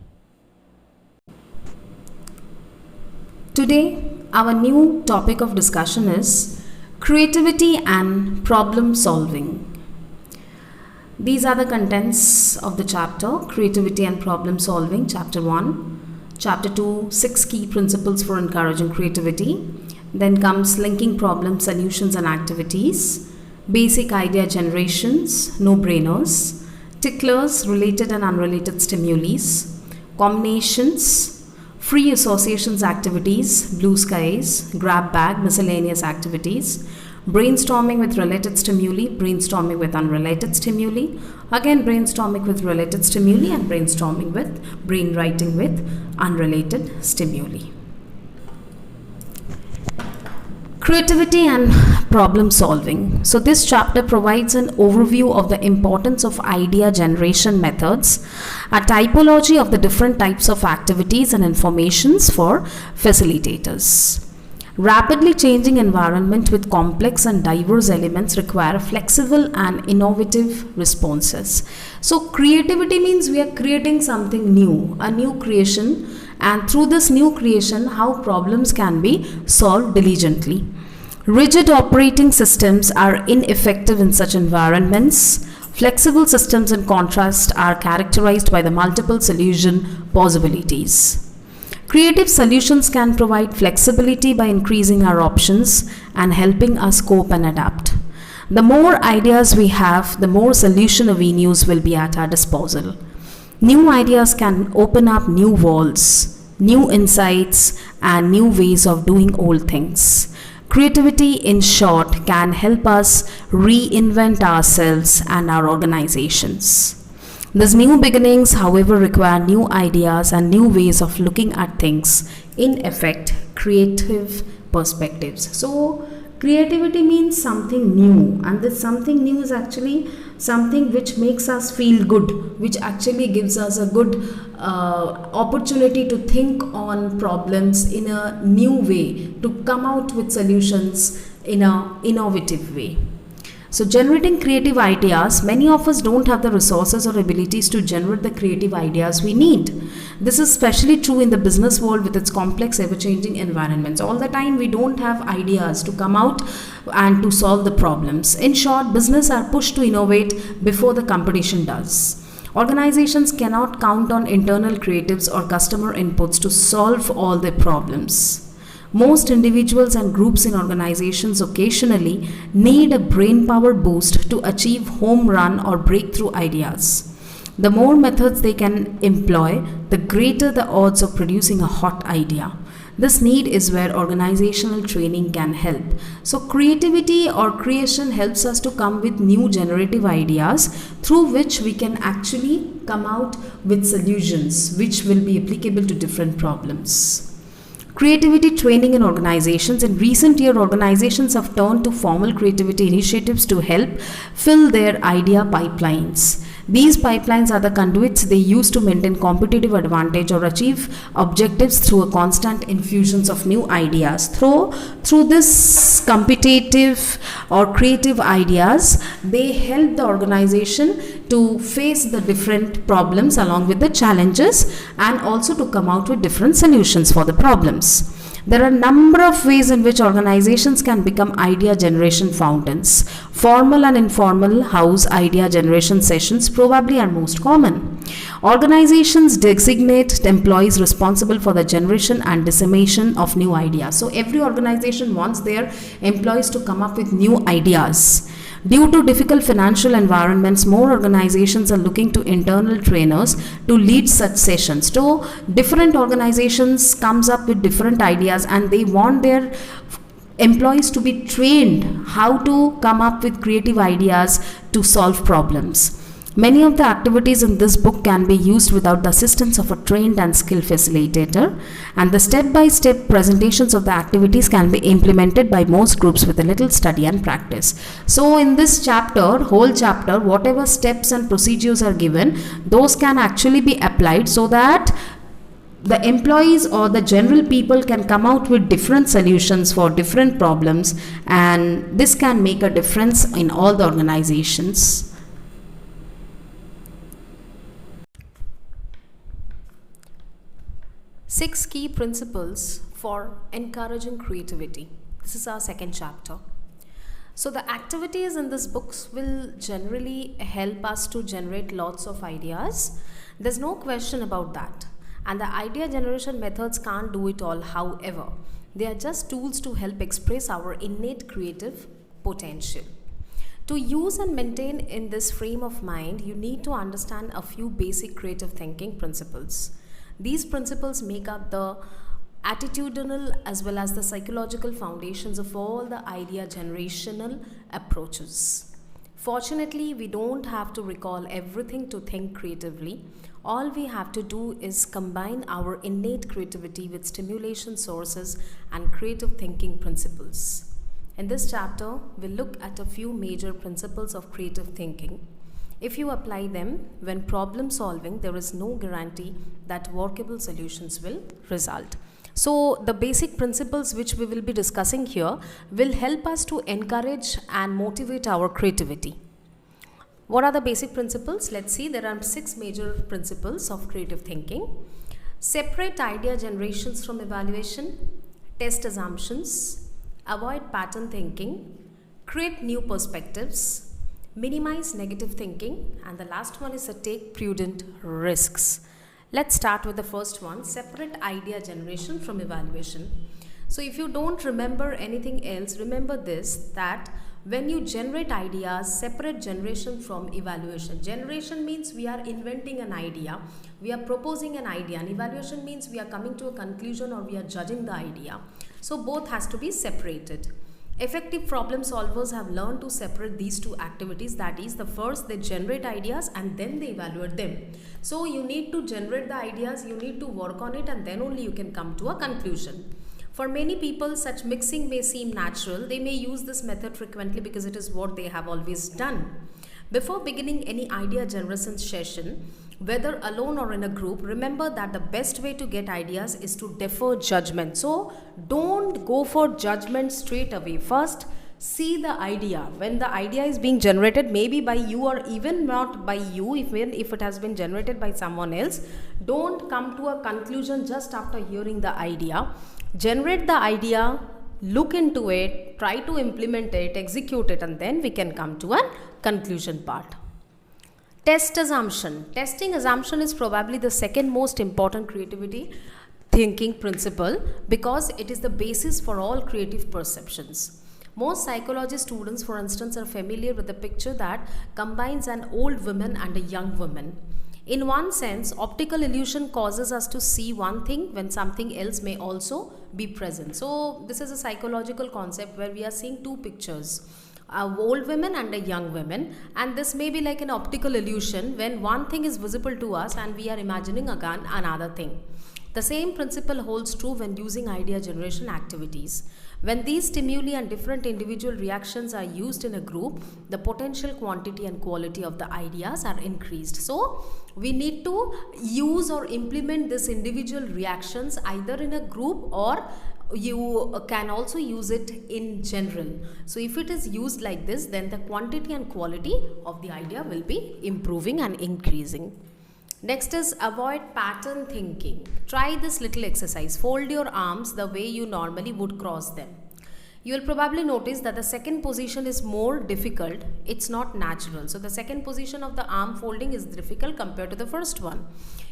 Today, our new topic of discussion is creativity and problem solving. These are the contents of the chapter, Creativity and Problem Solving, Chapter 1. Chapter 2, 6 Key Principles for Encouraging Creativity. Then comes Linking Problem Solutions and Activities, Basic Idea Generations, No-Brainers, Ticklers, Related and Unrelated Stimuli, Combinations, Free Associations Activities, Blue Skies, Grab Bag, Miscellaneous Activities, Brainstorming with related stimuli, brainstorming with unrelated stimuli, again brainstorming with related stimuli, and brainstorming with brainwriting with unrelated stimuli. Creativity and problem solving. So this chapter provides an overview of the importance of idea generation methods, a typology of the different types of activities and informations for facilitators. Rapidly changing environment with complex and diverse elements require flexible and innovative responses. So creativity means we are creating something new, a new creation, and through this new creation, how problems can be solved diligently. Rigid operating systems are ineffective in such environments. Flexible systems, in contrast, are characterized by the multiple solution possibilities. Creative solutions can provide flexibility by increasing our options and helping us cope and adapt. The more ideas we have, the more solution avenues will be at our disposal. New ideas can open up new worlds, new insights, and new ways of doing old things. Creativity, in short, can help us reinvent ourselves and our organizations. These new beginnings, however, require new ideas and new ways of looking at things, in effect, creative perspectives. So, creativity means something new, and this something new is actually something which makes us feel good, which actually gives us a good opportunity to think on problems in a new way, to come out with solutions in an innovative way. So, generating creative ideas, many of us don't have the resources or abilities to generate the creative ideas we need. This is especially true in the business world with its complex, ever-changing environments. All the time, we don't have ideas to come out and to solve the problems. In short, business are pushed to innovate before the competition does. Organizations cannot count on internal creatives or customer inputs to solve all their problems. Most individuals and groups in organizations occasionally need a brain power boost to achieve home run or breakthrough ideas. The more methods they can employ, the greater the odds of producing a hot idea. This need is where organizational training can help. So, creativity or creation helps us to come with new generative ideas through which we can actually come out with solutions which will be applicable to different problems. Creativity training in organizations. In recent years, organizations have turned to formal creativity initiatives to help fill their idea pipelines. These pipelines are the conduits they use to maintain competitive advantage or achieve objectives through a constant infusions of new ideas. Through this competitive or creative ideas, they help the organization to face the different problems along with the challenges, and also to come out with different solutions for the problems. There are a number of ways in which organizations can become idea generation fountains. Formal and informal house idea generation sessions probably are most common. Organizations designate employees responsible for the generation and dissemination of new ideas. So every organization wants their employees to come up with new ideas. Due to difficult financial environments, more organizations are looking to internal trainers to lead such sessions. So different organizations comes up with different ideas, and they want their employees to be trained how to come up with creative ideas to solve problems. Many of the activities in this book can be used without the assistance of a trained and skilled facilitator, and the step-by-step presentations of the activities can be implemented by most groups with a little study and practice. So in this whole chapter, whatever steps and procedures are given, those can actually be applied so that the employees or the general people can come out with different solutions for different problems, and this can make a difference in all the organizations. Six key principles for encouraging creativity. This is our second chapter. So the activities in this books will generally help us to generate lots of ideas. There's no question about that. And the idea generation methods can't do it all, however. They are just tools to help express our innate creative potential. To use and maintain in this frame of mind, you need to understand a few basic creative thinking principles. These principles make up the attitudinal as well as the psychological foundations of all the idea generational approaches. Fortunately, we don't have to recall everything to think creatively. All we have to do is combine our innate creativity with stimulation sources and creative thinking principles. In this chapter, we'll look at a few major principles of creative thinking. If you apply them when problem solving, there is no guarantee that workable solutions will result. So the basic principles which we will be discussing here will help us to encourage and motivate our creativity. What are the basic principles? Let's see. There are 6 major principles of creative thinking. Separate idea generations from evaluation, test assumptions, avoid pattern thinking, create new perspectives, minimize negative thinking, and the last one is to take prudent risks. Let's start with the first one, separate idea generation from evaluation. So if you don't remember anything else, remember this, that when you generate ideas, separate generation from evaluation. Generation means we are inventing an idea, we are proposing an idea, and evaluation means we are coming to a conclusion or we are judging the idea. So both has to be separated. Effective problem solvers have learned to separate these two activities. That is, the first they generate ideas and then they evaluate them. So you need to generate the ideas, you need to work on it, and then only you can come to a conclusion. For many people, such mixing may seem natural. They may use this method frequently because it is what they have always done. Before beginning any idea generation session, whether alone or in a group, remember that the best way to get ideas is to defer judgment. So don't go for judgment straight away. First, see the idea. When the idea is being generated, maybe by you or even not by you, even if it has been generated by someone else, don't come to a conclusion just after hearing the idea. Generate the idea, look into it, try to implement it, execute it, and then we can come to a conclusion part. Test assumption. Testing assumption is probably the second most important creativity thinking principle because it is the basis for all creative perceptions. Most psychology students, for instance, are familiar with the picture that combines an old woman and a young woman. In one sense, optical illusion causes us to see one thing when something else may also be present. So this is a psychological concept where we are seeing two pictures, a old woman and a young woman, and this may be like an optical illusion when one thing is visible to us and we are imagining again another thing. The same principle holds true when using idea generation activities. When these stimuli and different individual reactions are used in a group, the potential quantity and quality of the ideas are increased. So we need to use or implement these individual reactions either in a group or you can also use it in general. So if it is used like this, then the quantity and quality of the idea will be improving and increasing. Next is avoid pattern thinking. Try this little exercise. Fold your arms the way you normally would cross them. You will probably notice that the second position is more difficult. It's not natural. So the second position of the arm folding is difficult compared to the first one.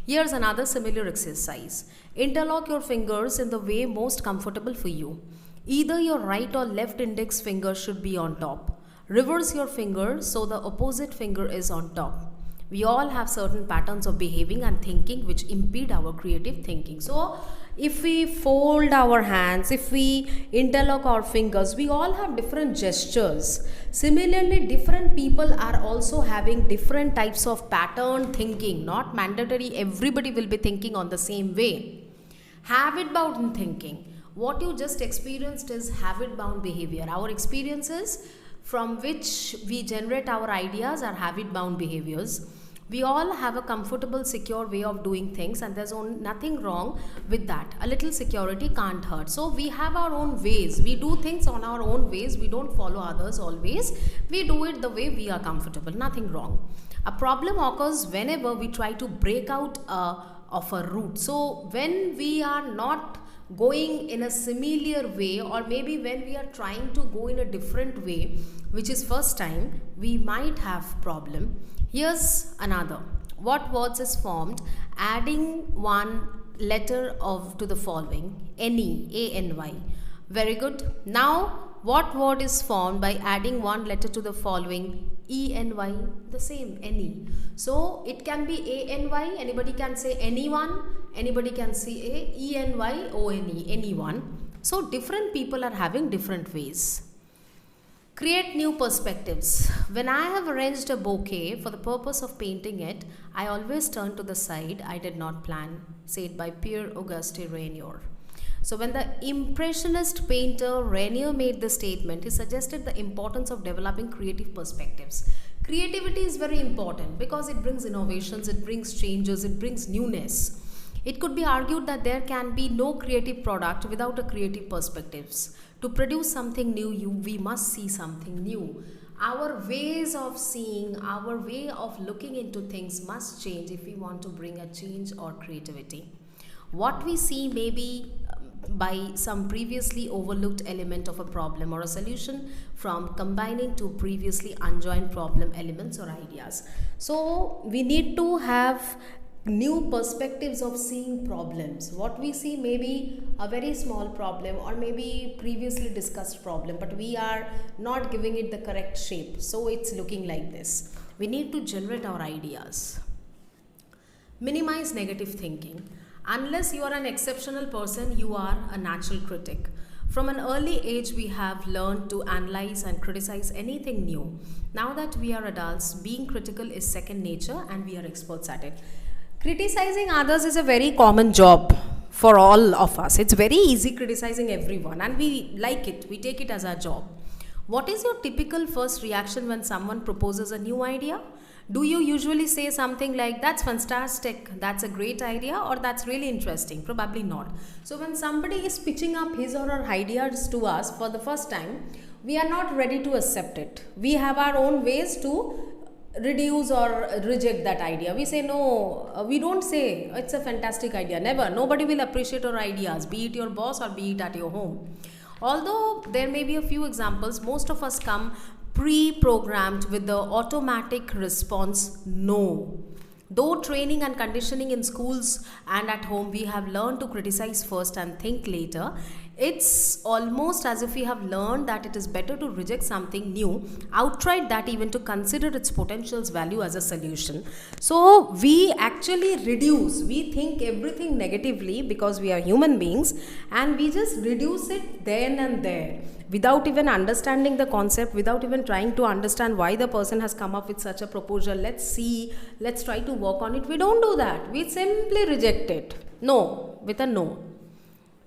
Here's another similar exercise. Interlock your fingers in the way most comfortable for you. Either your right or left index finger should be on top. Reverse your finger so the opposite finger is on top. We all have certain patterns of behaving and thinking which impede our creative thinking. So if we fold our hands, if we interlock our fingers, we all have different gestures. Similarly, different people are also having different types of pattern thinking. Not mandatory, everybody will be thinking on the same way. Habit bound thinking. What you just experienced is habit bound behavior. Our experiences from which we generate our ideas are habit bound behaviors. We all have a comfortable, secure way of doing things, and there's nothing wrong with that. A little security can't hurt. So we have our own ways. We do things on our own ways. We don't follow others always. We do it the way we are comfortable. Nothing wrong. A problem occurs whenever we try to break out of a route. So when we are not going in a similar way, or maybe when we are trying to go in a different way, which is first time, we might have problem. Here's another. What words is formed adding one letter of to the following? Any, A-N-Y. Very good. Now what word is formed by adding one letter to the following? E-N-Y. The same, any. So it can be A-N-Y. Anybody can say anyone. Anybody can say E-N-Y-O-N-E. Anyone. So different people are having different ways. Create new perspectives. When I have arranged a bouquet for the purpose of painting it, I always turn to the side I did not plan, said by Pierre-Auguste Renoir. So when the Impressionist painter Renoir made this statement, he suggested the importance of developing creative perspectives. Creativity is very important because it brings innovations, it brings changes, it brings newness. It could be argued that there can be no creative product without a creative perspectives. To produce something new, we must see something new. Our ways of seeing, our way of looking into things must change if we want to bring a change or creativity. What we see may be by some previously overlooked element of a problem or a solution from combining two previously unjoined problem elements or ideas. So we need to have new perspectives of seeing problems. What we see may be a very small problem or maybe previously discussed problem, but we are not giving it the correct shape, so it's looking like this. We need to generate our ideas. Minimize negative thinking. Unless you are an exceptional person, you are a natural critic. From an early age, we have learned to analyze and criticize anything new. Now that we are adults, being critical is second nature and we are experts at it. Criticizing others is a very common job for all of us. It's very easy criticizing everyone and we like it. We take it as our job. What is your typical first reaction when someone proposes a new idea? Do you usually say something like, that's fantastic, that's a great idea, or that's really interesting? Probably not. So when somebody is pitching up his or her ideas to us for the first time, we are not ready to accept it. We have our own ways to reduce or reject that idea. We say no, we don't say it's a fantastic idea. Never. Nobody will appreciate our ideas, be it your boss or be it at your home. Although there may be a few examples, most of us come pre-programmed with the automatic response no. Though training and conditioning in schools and at home, we have learned to criticize first and think later. It's almost as if we have learned that it is better to reject something new outright than even to consider its potential's value as a solution. So we actually reduce, we think everything negatively because we are human beings and we just reduce it then and there without even understanding the concept, without even trying to understand why the person has come up with such a proposal. Let's see, let's try to work on it. We don't do that. We simply reject it. No, with a no.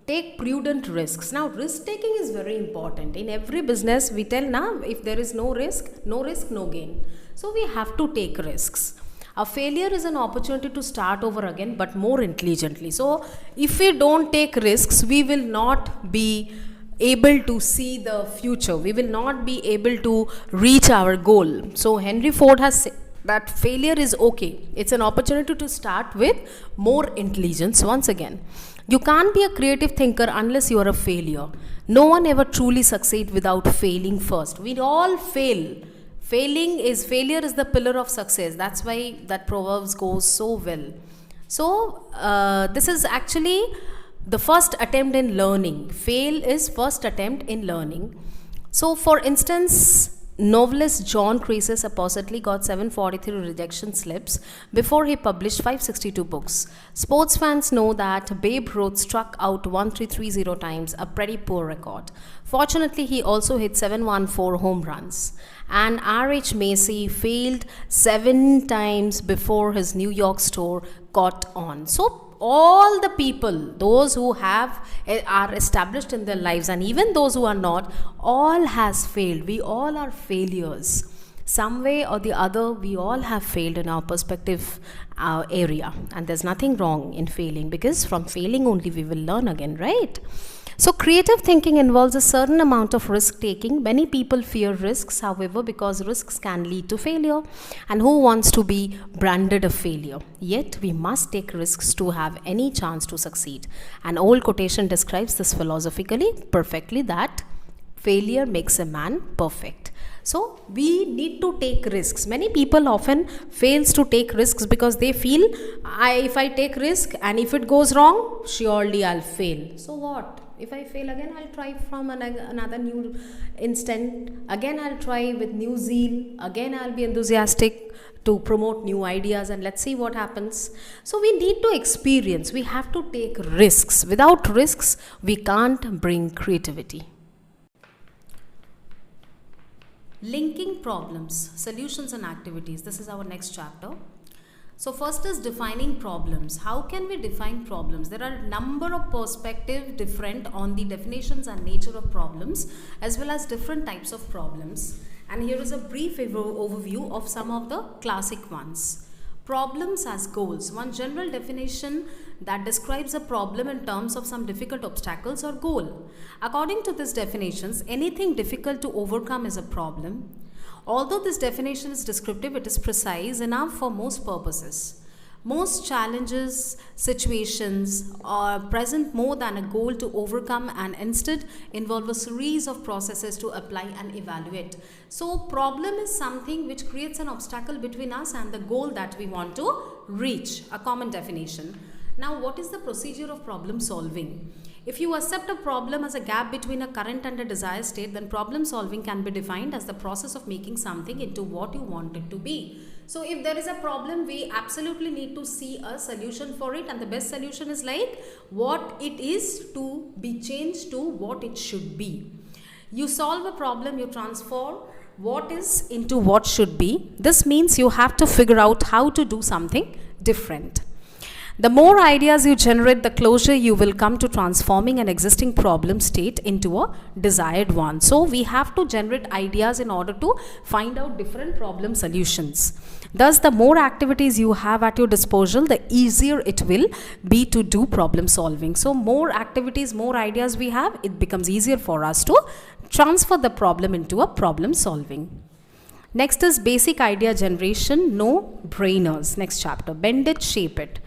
Take prudent risks. Now, risk taking is very important. In every business, we tell now if there is no risk, no gain. So we have to take risks. A failure is an opportunity to start over again, but more intelligently. So if we don't take risks, we will not be able to see the future. We will not be able to reach our goal. So Henry Ford has said that failure is okay. It's an opportunity to start with more intelligence once again. You can't be a creative thinker unless you are a failure. No one ever truly succeeds without failing first. We all fail. Failure is the pillar of success. That's why that proverbs goes so well. So this is actually the first attempt in learning. Fail is first attempt in learning. So for instance, novelist John Creasy supposedly got 743 rejection slips before he published 562 books. Sports fans know that Babe Ruth struck out 1330 times, a pretty poor record. Fortunately, he also hit 714 home runs. And R.H. Macy failed 7 times before his New York store caught on. So all the people, those who are established in their lives and even those who are not, all has failed. We all are failures. Some way or the other, we all have failed in our perspective area. And there's nothing wrong in failing because from failing only we will learn again, right? So creative thinking involves a certain amount of risk taking. Many people fear risks, however, because risks can lead to failure. And who wants to be branded a failure? Yet we must take risks to have any chance to succeed. An old quotation describes this philosophically perfectly, that failure makes a man perfect. So we need to take risks. Many people often fails to take risks because they feel, if I take risk and if it goes wrong, surely I'll fail. So what? If I fail again, I'll try from another new instant. Again, I'll try with new zeal. Again, I'll be enthusiastic to promote new ideas and let's see what happens. So we need to experience. We have to take risks. Without risks, we can't bring creativity. Linking problems, solutions and activities. This is our next chapter. So first is defining problems. How can we define problems? There are a number of perspectives different on the definitions and nature of problems as well as different types of problems. And here is a brief overview of some of the classic ones. Problems as goals. One general definition that describes a problem in terms of some difficult obstacles or goal. According to these definitions, anything difficult to overcome is a problem. Although this definition is descriptive, it is precise enough for most purposes. Most challenges, situations are present more than a goal to overcome and instead involve a series of processes to apply and evaluate. So problem is something which creates an obstacle between us and the goal that we want to reach, a common definition. Now, what is the procedure of problem solving? If you accept a problem as a gap between a current and a desired state, then problem solving can be defined as the process of making something into what you want it to be. So if there is a problem, we absolutely need to see a solution for it, and the best solution is like what it is to be changed to what it should be. You solve a problem, you transform what is into what should be. This means you have to figure out how to do something different. The more ideas you generate, the closer you will come to transforming an existing problem state into a desired one. So we have to generate ideas in order to find out different problem solutions. Thus, the more activities you have at your disposal, the easier it will be to do problem solving. So more activities, more ideas we have, it becomes easier for us to transfer the problem into a problem solving. Next is basic idea generation, no brainers. Next chapter, bend it, shape it.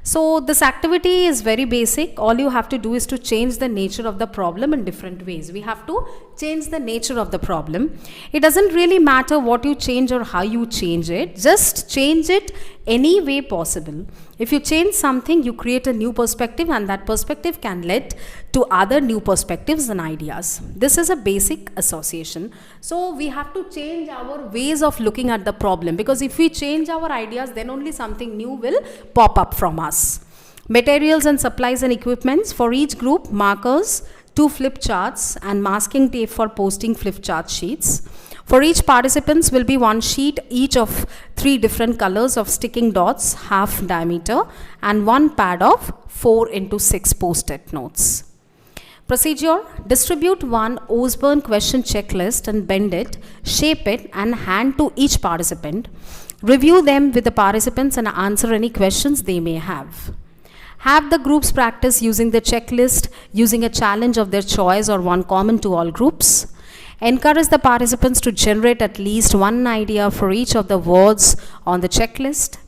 So this activity is very basic. All you have to do is to change the nature of the problem in different ways. We have to change the nature of the problem. It doesn't really matter what you change or how you change it. Just change it any way possible. If you change something, you create a new perspective, and that perspective can lead to other new perspectives and ideas. This is a basic association. So we have to change our ways of looking at the problem, because if we change our ideas, then only something new will pop up from us. Materials and supplies and equipments for each group: markers, 2 flip charts, and masking tape for posting flip chart sheets. For each participants will be 1 sheet, each of 3 different colors of sticking dots, half diameter, and 1 pad of 4 into 6 post-it notes. Procedure: distribute 1 Osborne question checklist and bend it, shape it, and hand to each participant. Review them with the participants and answer any questions they may have. Have the groups practice using the checklist, using a challenge of their choice or one common to all groups. Encourage the participants to generate at least 1 idea for each of the words on the checklist.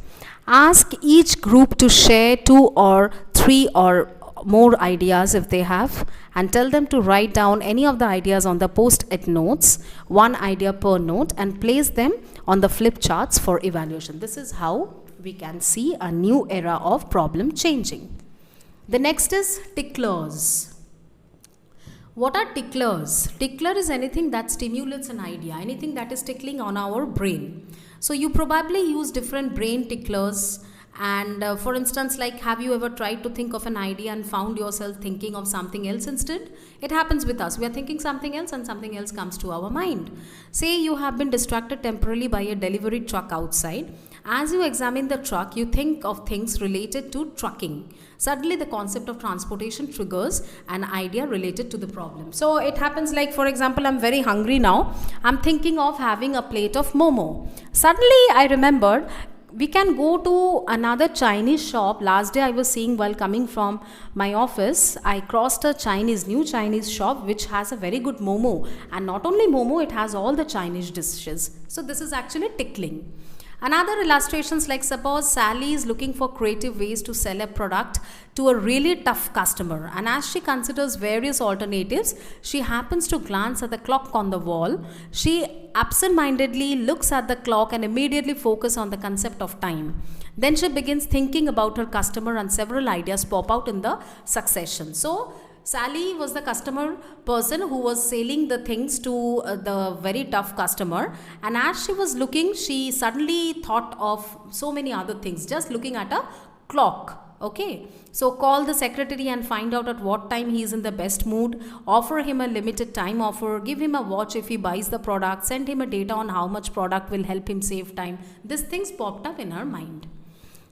Ask each group to share 2 or 3 or more ideas if they have, and tell them to write down any of the ideas on the post-it notes, 1 idea per note, and place them on the flip charts for evaluation. This is how we can see a new era of problem changing. The next is ticklers. What are ticklers? Tickler is anything that stimulates an idea, anything that is tickling on our brain. So you probably use different brain ticklers, and for instance, like, have you ever tried to think of an idea and found yourself thinking of something else instead? It happens with us. We are thinking something else and something else comes to our mind. Say you have been distracted temporarily by a delivery truck outside. As you examine the truck, you think of things related to trucking. Suddenly the concept of transportation triggers an idea related to the problem. So it happens like, for example, I'm very hungry now. I'm thinking of having a plate of momo. Suddenly I remembered we can go to another Chinese shop. Last day I was seeing while coming from my office, I crossed a new Chinese shop which has a very good momo. And not only momo, it has all the Chinese dishes. So this is actually tickling. Another illustrations, like, suppose Sally is looking for creative ways to sell a product to a really tough customer, and as she considers various alternatives, she happens to glance at the clock on the wall. She absent-mindedly looks at the clock and immediately focuses on the concept of time. Then she begins thinking about her customer and several ideas pop out in the succession. So Sally was the customer person who was selling the things to the very tough customer, and as she was looking, she suddenly thought of so many other things just looking at a clock. Okay, so call the secretary and find out at what time he is in the best mood, offer him a limited time offer, give him a watch if he buys the product, send him a data on how much product will help him save time. These things popped up in her mind.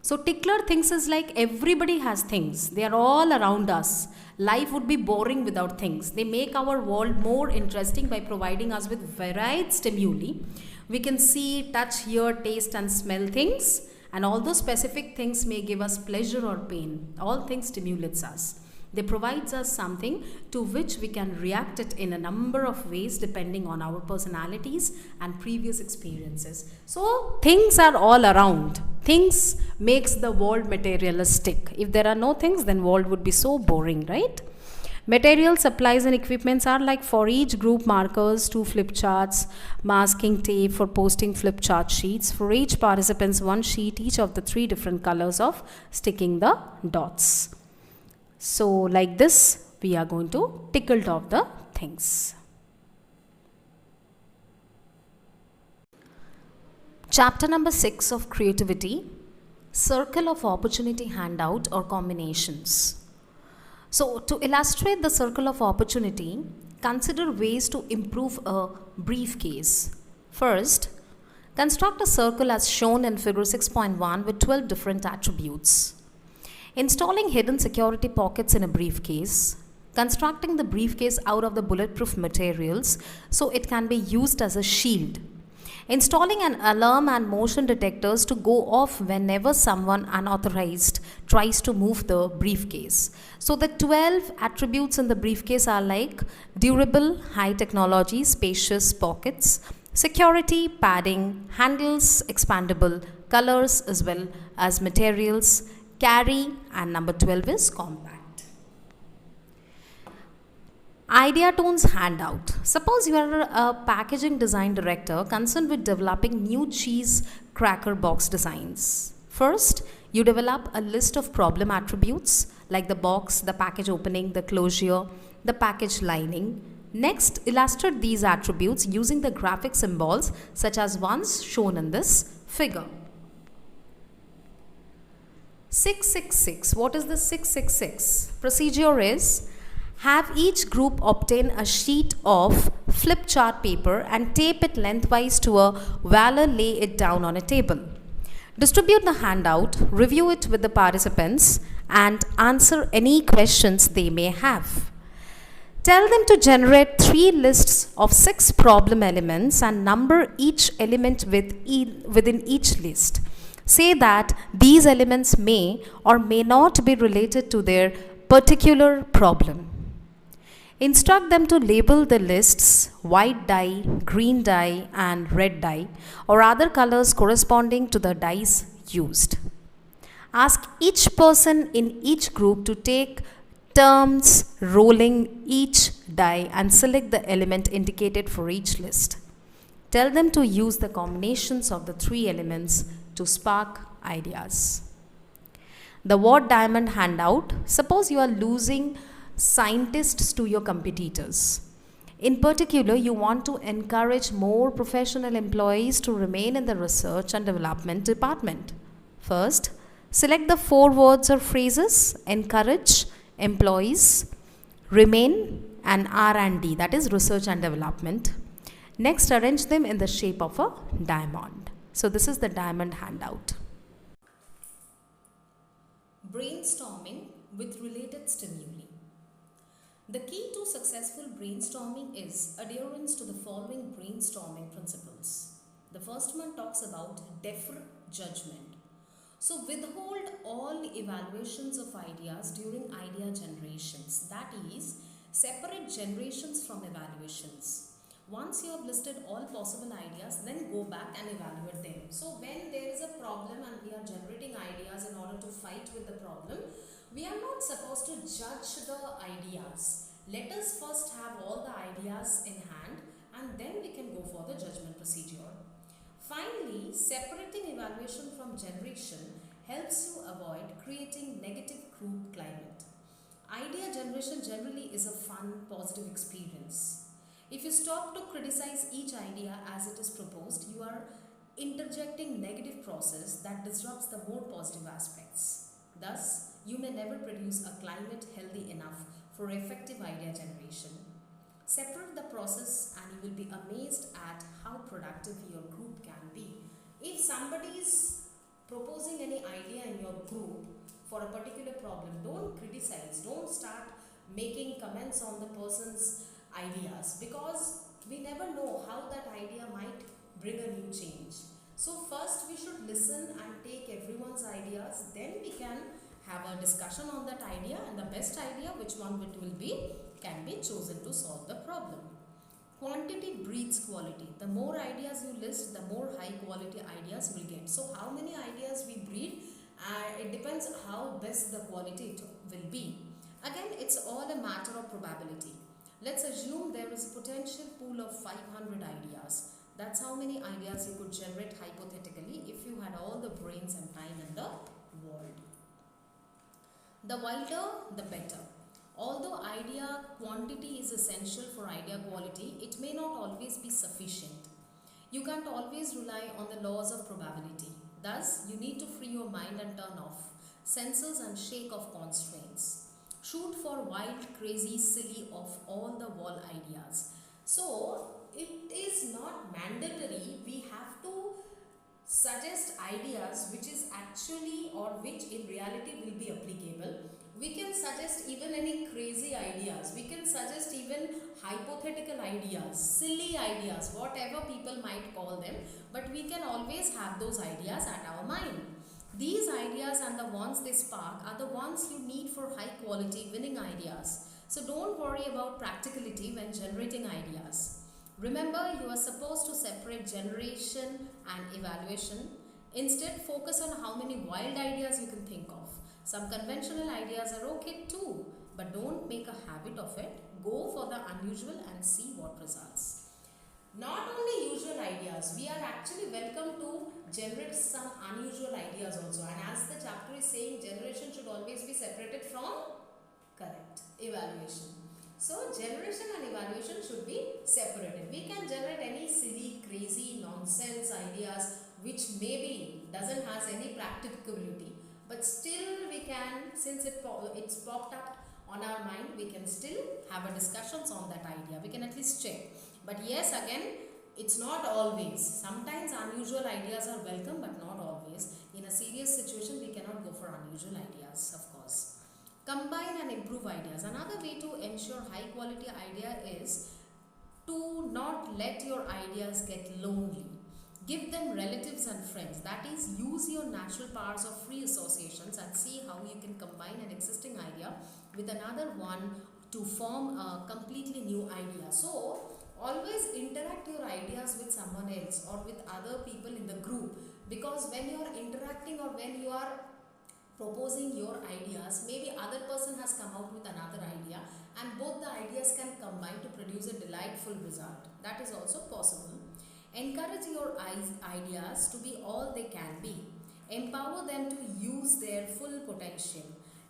So tickler things is like everybody has things. They are all around us. Life would be boring without things. They make our world more interesting by providing us with varied stimuli. We can see, touch, hear, taste and smell things, and all those specific things may give us pleasure or pain. All things stimulates us. They provides us something to which we can react it in a number of ways depending on our personalities and previous experiences. So things are all around. Things makes the world materialistic. If there are no things, then world would be so boring, right? Material supplies and equipments are like for each group markers, 2 flip charts, masking tape for posting flip chart sheets. For each participants, 1 sheet, each of the 3 different colors of sticking the dots. So like this, we are going to tickle off the things. Chapter number 6 of creativity, circle of opportunity handout or combinations. So, to illustrate the circle of opportunity, consider ways to improve a briefcase. First, construct a circle as shown in figure 6.1 with 12 different attributes. Installing hidden security pockets in a briefcase, constructing the briefcase out of the bulletproof materials so it can be used as a shield. Installing an alarm and motion detectors to go off whenever someone unauthorized tries to move the briefcase. So the 12 attributes in the briefcase are like durable, high technology, spacious pockets, security, padding, handles, expandable, colors as well as materials, carry, and number 12 is compact. Idea Tones handout. Suppose you are a packaging design director concerned with developing new cheese cracker box designs. First, you develop a list of problem attributes like the box, the package opening, the closure, the package lining. Next, illustrate these attributes using the graphic symbols such as ones shown in this figure. 666. What is the 666? Procedure is have each group obtain a sheet of flip chart paper and tape it lengthwise to a wall or lay it down on a table. Distribute the handout, review it with the participants, and answer any questions they may have. Tell them to generate 3 lists of 6 problem elements and number each element within each list. Say that these elements may or may not be related to their particular problem. Instruct them to label the lists white dye, green dye, and red dye, or other colors corresponding to the dyes used. Ask each person in each group to take turns rolling each die and select the element indicated for each list. Tell them to use the combinations of the 3 elements to spark ideas. The What Diamond handout. Suppose you are losing scientists to your competitors. In particular, you want to encourage more professional employees to remain in the research and development department. First, select the 4 words or phrases: encourage, employees, remain, and R&D, that is research and development. Next, arrange them in the shape of a diamond. So this is the diamond handout. Brainstorming with related stimuli. The key to successful brainstorming is adherence to the following brainstorming principles. The first one talks about defer judgment. So withhold all evaluations of ideas during idea generations. That is, separate generations from evaluations. Once you have listed all possible ideas, then go back and evaluate them. So when there is a problem and we are generating ideas in order to fight with the problem, we are not supposed to judge the ideas. Let us first have all the ideas in hand and then we can go for the judgment procedure. Finally, separating evaluation from generation helps you avoid creating negative group climate. Idea generation generally is a fun, positive experience. If you stop to criticize each idea as it is proposed, you are interjecting negative process that disrupts the more positive aspects. Thus, you may never produce a climate healthy enough for effective idea generation. Separate the process and you will be amazed at how productive your group can be. If somebody is proposing any idea in your group for a particular problem, don't criticize, don't start making comments on the person's ideas, because we never know how that idea might bring a new change. So first we should listen and take everyone's ideas, then we can have a discussion on that idea, and the best idea, which one it will be, can be chosen to solve the problem. Quantity breeds quality. The more ideas you list, the more high quality ideas we get. So how many ideas we breed, it depends how best the quality it will be. Again, it's all a matter of probability. Let's assume there is a potential pool of 500 ideas. That's how many ideas you could generate hypothetically if you had all the brains and time in the world. The wider, the better. Although idea quantity is essential for idea quality, it may not always be sufficient. You can't always rely on the laws of probability. Thus, you need to free your mind and turn off sensors and shake off constraints. Shoot for wild, crazy, silly, off all the wall ideas. So, it is not mandatory. We have to suggest ideas which is actually or which in reality will be applicable. We can suggest even any crazy ideas. We can suggest even hypothetical ideas, silly ideas, whatever people might call them. But we can always have those ideas at our mind. These ideas and the ones they spark are the ones you need for high quality winning ideas. So don't worry about practicality when generating ideas. Remember, you are supposed to separate generation and evaluation. Instead, focus on how many wild ideas you can think of. Some conventional ideas are okay too, but don't make a habit of it. Go for the unusual and see what results. Not only usual ideas, we are actually welcome to generate some unusual ideas also. And as the chapter is saying, generation should always be separated from correct evaluation. So generation and evaluation should be separated. We can generate any silly, crazy, nonsense ideas which maybe doesn't has any practicability, but still we can, since it's popped up on our mind, we can still have a discussions on that idea. We can at least check. But yes, again, it's not always. Sometimes unusual ideas are welcome, but not always. In a serious situation, we cannot go for unusual ideas, of course. Combine and improve ideas. Another way to ensure high quality idea is to not let your ideas get lonely. Give them relatives and friends. That is, use your natural powers of free associations and see how you can combine an existing idea with another one to form a completely new idea. So, always interact your ideas with someone else or with other people in the group, because when you are interacting or when you are proposing your ideas, maybe other person has come out with another idea and both the ideas can combine to produce a delightful result. That is also possible. Encourage your ideas to be all they can be. Empower them to use their full potential.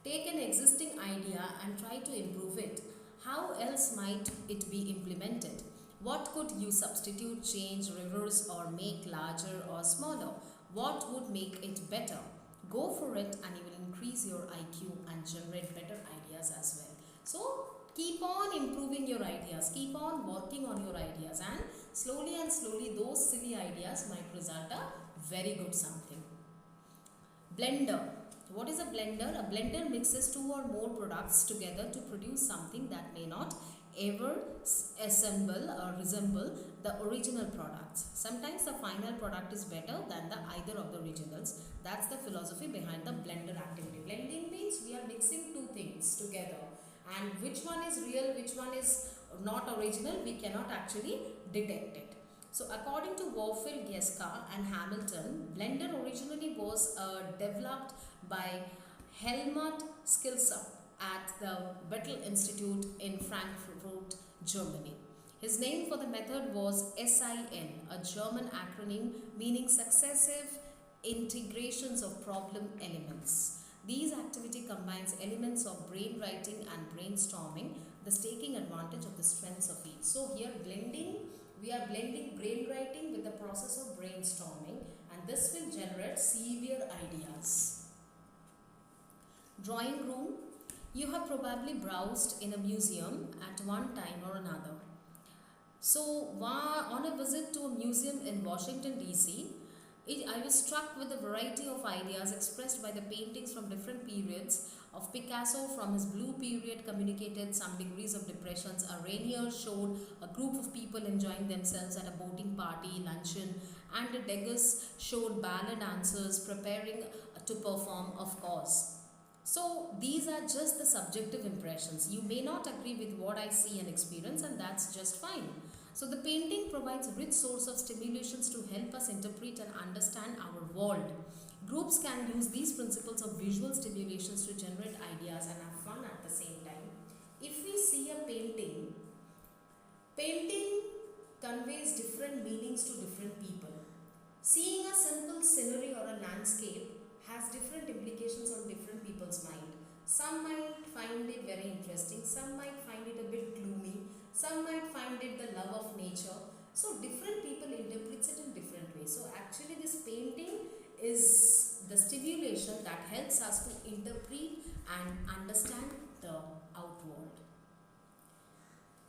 Take an existing idea and try to improve it. How else might it be implemented? What could you substitute, change, reverse, or make larger or smaller? What would make it better? Go for it and you will increase your IQ and generate better ideas as well. So keep on improving your ideas, keep on working on your ideas, and slowly those silly ideas might result a very good something. Blender. What is a blender? A blender mixes two or more products together to produce something that may not ever assemble or resemble the original products. Sometimes the final product is better than the either of the originals. That's the philosophy behind the blender activity. Blending means we are mixing two things together, and which one is real, which one is not original, we cannot actually detect it. So according to Warfield, Geska and Hamilton, blender originally was developed by Helmut Skilsup at the Bethel Institute in Frankfurt, Germany. His name for the method was SIN, a German acronym meaning successive integrations of problem elements. These activity combines elements of brainwriting and brainstorming, thus taking advantage of the strengths of each. So here we are blending brainwriting with the process of brainstorming, and this will generate severe ideas. Drawing room. You have probably browsed in a museum at one time or another. So on a visit to a museum in Washington DC, I was struck with the variety of ideas expressed by the paintings from different periods of Picasso. From his blue period communicated some degrees of depressions. A Rainier showed a group of people enjoying themselves at a boating party, luncheon, and a Degas showed ballet dancers preparing to perform, of course. So these are just the subjective impressions. You may not agree with what I see and experience, and that's just fine. So the painting provides a rich source of stimulations to help us interpret and understand our world. Groups can use these principles of visual stimulations to generate ideas and have fun at the same time. If we see a painting conveys different meanings to different people. Seeing a simple scenery or a landscape has different implications on different people's mind. Some might find it very interesting, some might find it a bit gloomy, some might find it the love of nature. So different people interpret it in different ways. So actually this painting is the stimulation that helps us to interpret and understand the outworld.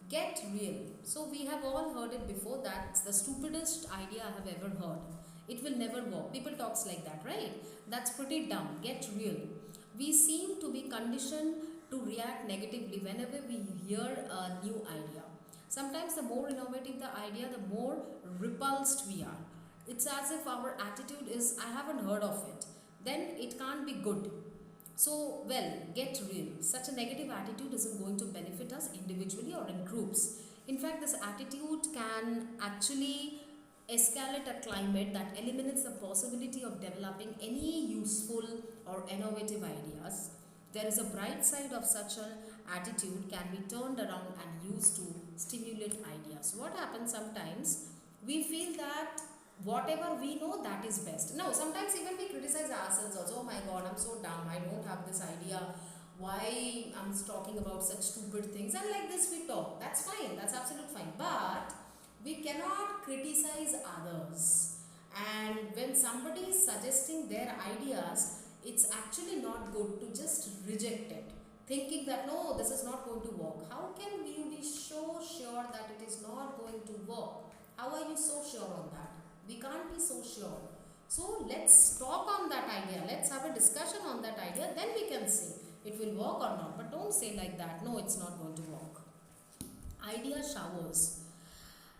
Get real. So we have all heard it before. That's the stupidest idea I have ever heard. It will never work. People talks like that, right? That's pretty dumb. Get real. We seem to be conditioned to react negatively whenever we hear a new idea. Sometimes the more innovative the idea, the more repulsed we are. It's as if our attitude is, I haven't heard of it. Then it can't be good. So, well, get real. Such a negative attitude isn't going to benefit us individually or in groups. In fact, this attitude can actually escalate a climate that eliminates the possibility of developing any useful or innovative ideas. There is a bright side of such an attitude can be turned around and used to stimulate ideas. What happens sometimes, we feel that whatever we know, that is best. No, sometimes even we criticize ourselves also. Oh my god, I'm so dumb, I don't have this idea, why I'm talking about such stupid things, and like this we talk. That's fine, that's absolutely fine, but we cannot criticize others. And when somebody is suggesting their ideas, it's actually not good to just reject it, thinking that no, this is not going to work. How can you be so sure that it is not going to work? How are you so sure on that? We can't be so sure. So let's talk on that idea. Let's have a discussion on that idea. Then we can see it will work or not. But don't say like that. No, it's not going to work. Idea showers.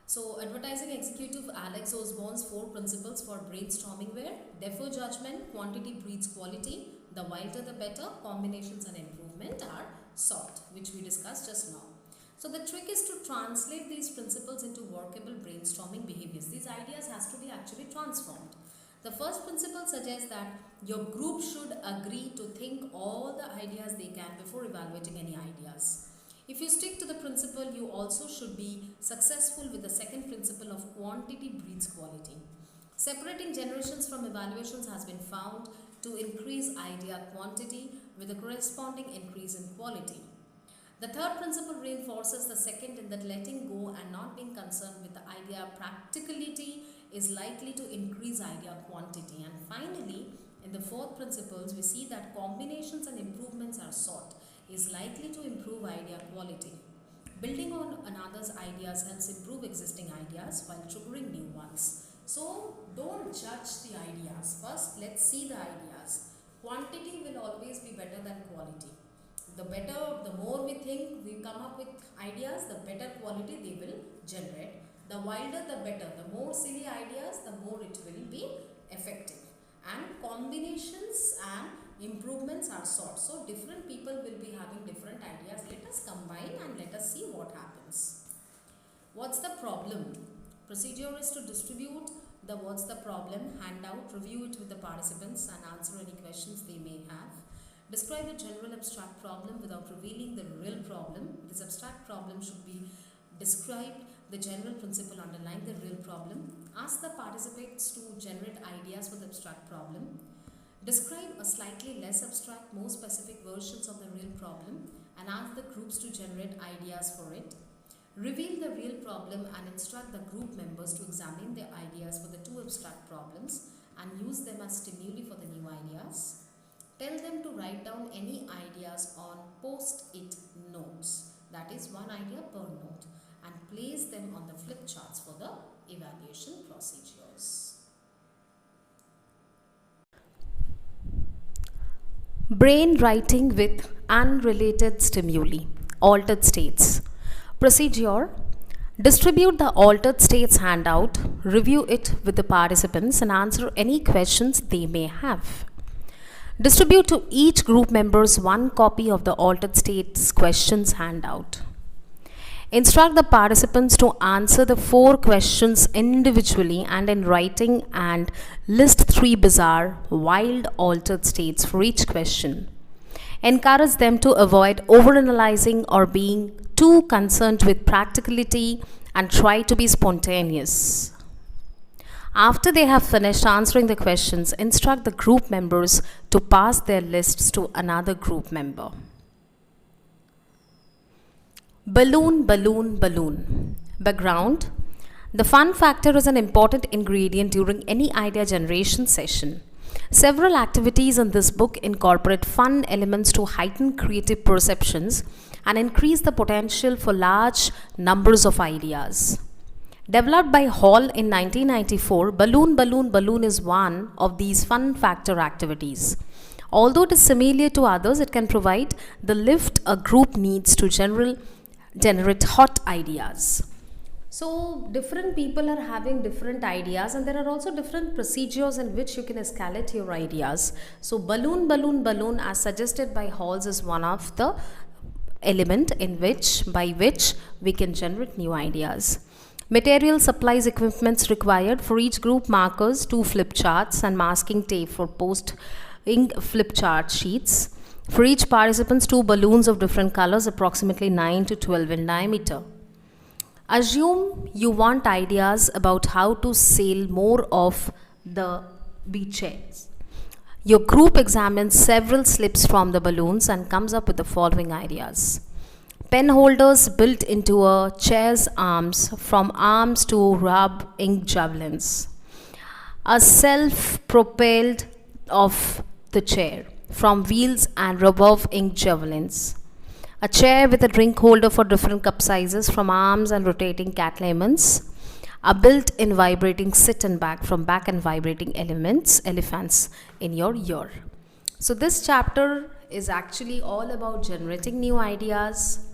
So advertising executive Alex Osborne's 4 principles for brainstorming were: defer judgment, quantity breeds quality, the wilder the better, combinations and improvement are sought, which we discussed just now. So the trick is to translate these principles into workable brainstorming behaviors. These ideas has to be actually transformed. The first principle suggests that your group should agree to think all the ideas they can before evaluating any ideas. If you stick to the principle, you also should be successful with the second principle of quantity breeds quality. Separating generations from evaluations has been found to increase idea quantity with a corresponding increase in quality. The third principle reinforces the second in that letting go and not being concerned with the idea practicality is likely to increase idea quantity. And finally, in the fourth principles, we see that combinations and improvements are sought is likely to improve idea quality. Building on another's ideas helps improve existing ideas while triggering new ones. So don't judge the ideas. First, let's see the ideas. Quantity will always be better than quality. The more we think, we come up with ideas, the better quality they will generate. The wilder the better. The more silly ideas, the more it will be effective. And combinations and improvements are sought. So different people will be having different ideas. Let us combine and let us see what happens. What's the problem? Procedure is to distribute the what's the problem handout, review it with the participants and answer any questions they may have. Describe a general abstract problem without revealing the real problem. This abstract problem should be described the general principle underlying the real problem. Ask the participants to generate ideas for the abstract problem. Describe a slightly less abstract, more specific versions of the real problem and ask the groups to generate ideas for it. Reveal the real problem and instruct the group members to examine their ideas for the 2 abstract problems and use them as stimuli for the new ideas. Tell them to write down any ideas on post-it notes, that is 1 idea per note, and place them on the flip charts for the evaluation procedures. Brain writing with unrelated stimuli, altered states. Procedure: distribute the altered states handout, review it with the participants and answer any questions they may have. Distribute to each group members one copy of the altered states questions handout. Instruct the participants to answer the 4 questions individually and in writing, and list 3 bizarre, wild altered states for each question. Encourage them to avoid overanalyzing or being too concerned with practicality and try to be spontaneous. After they have finished answering the questions, instruct the group members to pass their lists to another group member. Balloon, balloon, balloon. Background. The fun factor is an important ingredient during any idea generation session. Several activities in this book incorporate fun elements to heighten creative perceptions and increase the potential for large numbers of ideas. Developed by Hall in 1994, Balloon, Balloon, Balloon is one of these fun factor activities. Although it is similar to others, it can provide the lift a group needs to generate hot ideas. So different people are having different ideas, and there are also different procedures in which you can escalate your ideas. So balloon, balloon, balloon, as suggested by Halls, is one of the element by which we can generate new ideas. Material supplies equipments required for each group: markers, 2 flip charts, and masking tape for post-ink flip chart sheets. For each participants, 2 balloons of different colors, approximately 9 to 12 in diameter. Assume you want ideas about how to sail more of the beachheads. Your group examines several slips from the balloons and comes up with the following ideas. Pen holders built into a chair's arms, from arms to rub ink javelins. A self-propelled of the chair, from wheels and revolve ink javelins. A chair with a drink holder for different cup sizes, from arms and rotating cat lemons. A built-in vibrating sit and back, from back and vibrating elephants in your ear. So this chapter is actually all about generating new ideas,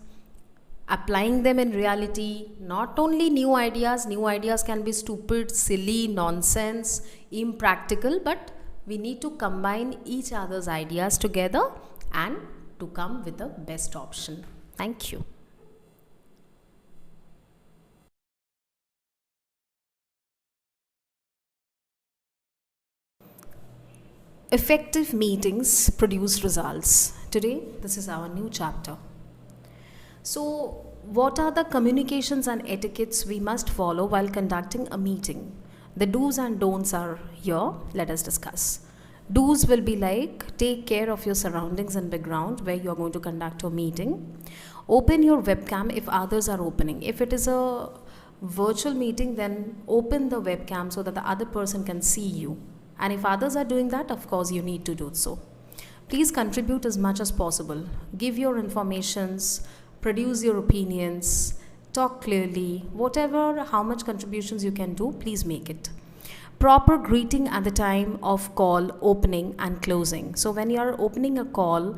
applying them in reality. Not only new ideas can be stupid, silly, nonsense, impractical, but we need to combine each other's ideas together and to come with the best option. Thank you. Effective meetings produce results. Today, this is our new chapter. So, what are the communications and etiquettes we must follow while conducting a meeting? The do's and don'ts are here. Let us discuss. Do's will be like: take care of your surroundings and background where you are going to conduct your meeting. Open your webcam if others are opening. If it is a virtual meeting, then open the webcam so that the other person can see you. And if others are doing that, of course, you need to do so. Please contribute as much as possible. Give your informations, produce your opinions, talk clearly. Whatever, how much contributions you can do, please make it. Proper greeting at the time of call opening and closing. So when you are opening a call,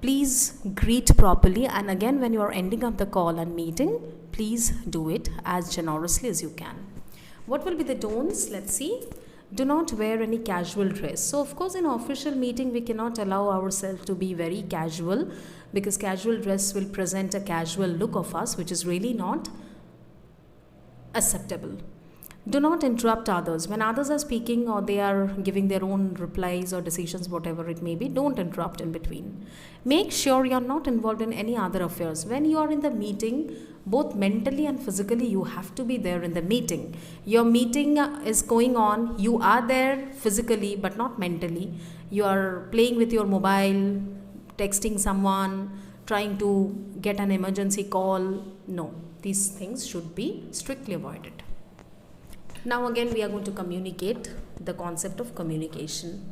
please greet properly, and again when you are ending up the call and meeting, please do it as generously as you can. What will be the don'ts? Let's see. Do not wear any casual dress. So of course in an official meeting we cannot allow ourselves to be very casual, because casual dress will present a casual look of us, which is really not acceptable. Do not interrupt others. When others are speaking or they are giving their own replies or decisions, whatever it may be, don't interrupt in between. Make sure you are not involved in any other affairs. When you are in the meeting, both mentally and physically, you have to be there in the meeting. Your meeting is going on, you are there physically but not mentally. You are playing with your mobile, texting someone, trying to get an emergency call. No, these things should be strictly avoided. Now again we are going to communicate, the concept of communication.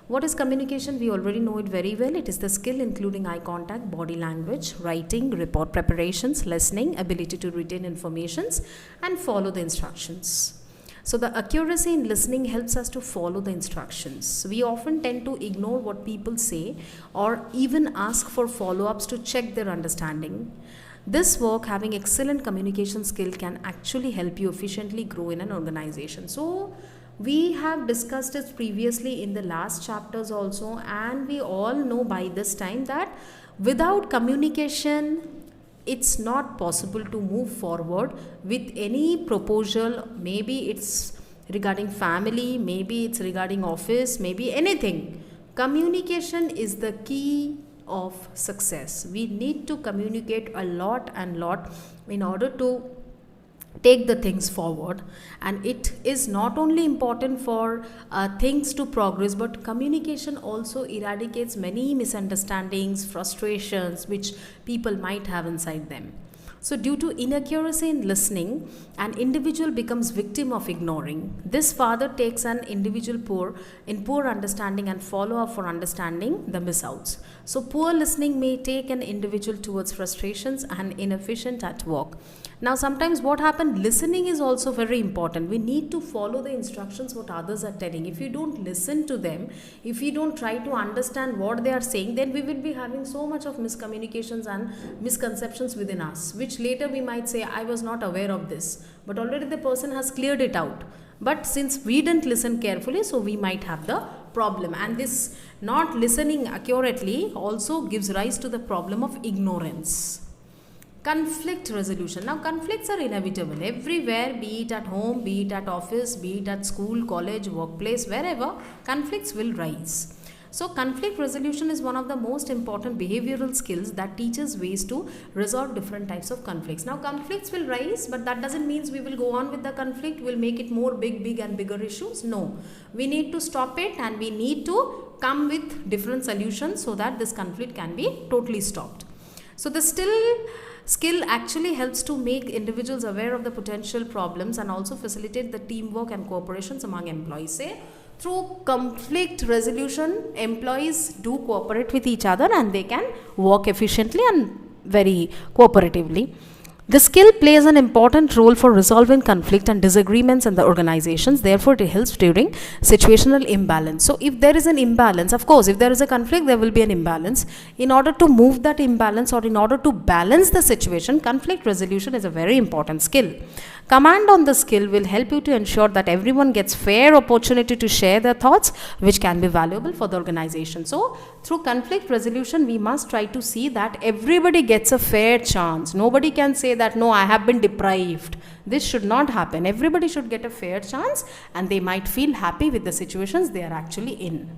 What is communication? We already know it very well. It is the skill including eye contact, body language, writing, report preparations, listening, ability to retain informations and follow the instructions. So the accuracy in listening helps us to follow the instructions. We often tend to ignore what people say or even ask for follow-ups to check their understanding. This work, having excellent communication skill, can actually help you efficiently grow in an organization. So We have discussed it previously in the last chapters also, and we all know by this time that without communication, it's not possible to move forward with any proposal. Maybe it's regarding family, maybe it's regarding office, maybe anything. Communication is the key of success. We need to communicate a lot and lot in order to take the things forward. And it is not only important for things to progress, but communication also eradicates many misunderstandings, frustrations which people might have inside them. So due to inaccuracy in listening, an individual becomes victim of ignoring. This father takes an individual poor understanding and follow up for understanding the missouts. So poor listening may take an individual towards frustrations and inefficient at work. Now sometimes what happens, listening is also very important. We need to follow the instructions what others are telling. If you don't listen to them, if you don't try to understand what they are saying, then we will be having so much of miscommunications and misconceptions within us, which later we might say, I was not aware of this, but already the person has cleared it out. But since we didn't listen carefully, so we might have the problem. And this not listening accurately also gives rise to the problem of ignorance. Conflict resolution. Now conflicts are inevitable everywhere, be it at home, be it at office, be it at school, college, workplace, wherever, conflicts will rise. So conflict resolution is one of the most important behavioral skills that teaches ways to resolve different types of conflicts. Now conflicts will rise, but that doesn't mean we will go on with the conflict, we'll make it more big and bigger issues. No, we need to stop it and we need to come with different solutions so that this conflict can be totally stopped. So the skill actually helps to make individuals aware of the potential problems and also facilitate the teamwork and cooperations among employees. Say, through conflict resolution, employees do cooperate with each other and they can work efficiently and very cooperatively. The skill plays an important role for resolving conflict and disagreements in the organizations. Therefore, it helps during situational imbalance. So, if there is an imbalance, of course, if there is a conflict, there will be an imbalance. In order to move that imbalance or in order to balance the situation, conflict resolution is a very important skill. Command on the skill will help you to ensure that everyone gets fair opportunity to share their thoughts, which can be valuable for the organization. So, through conflict resolution, we must try to see that everybody gets a fair chance. Nobody can say that, no, I have been deprived. This should not happen. Everybody should get a fair chance and they might feel happy with the situations they are actually in.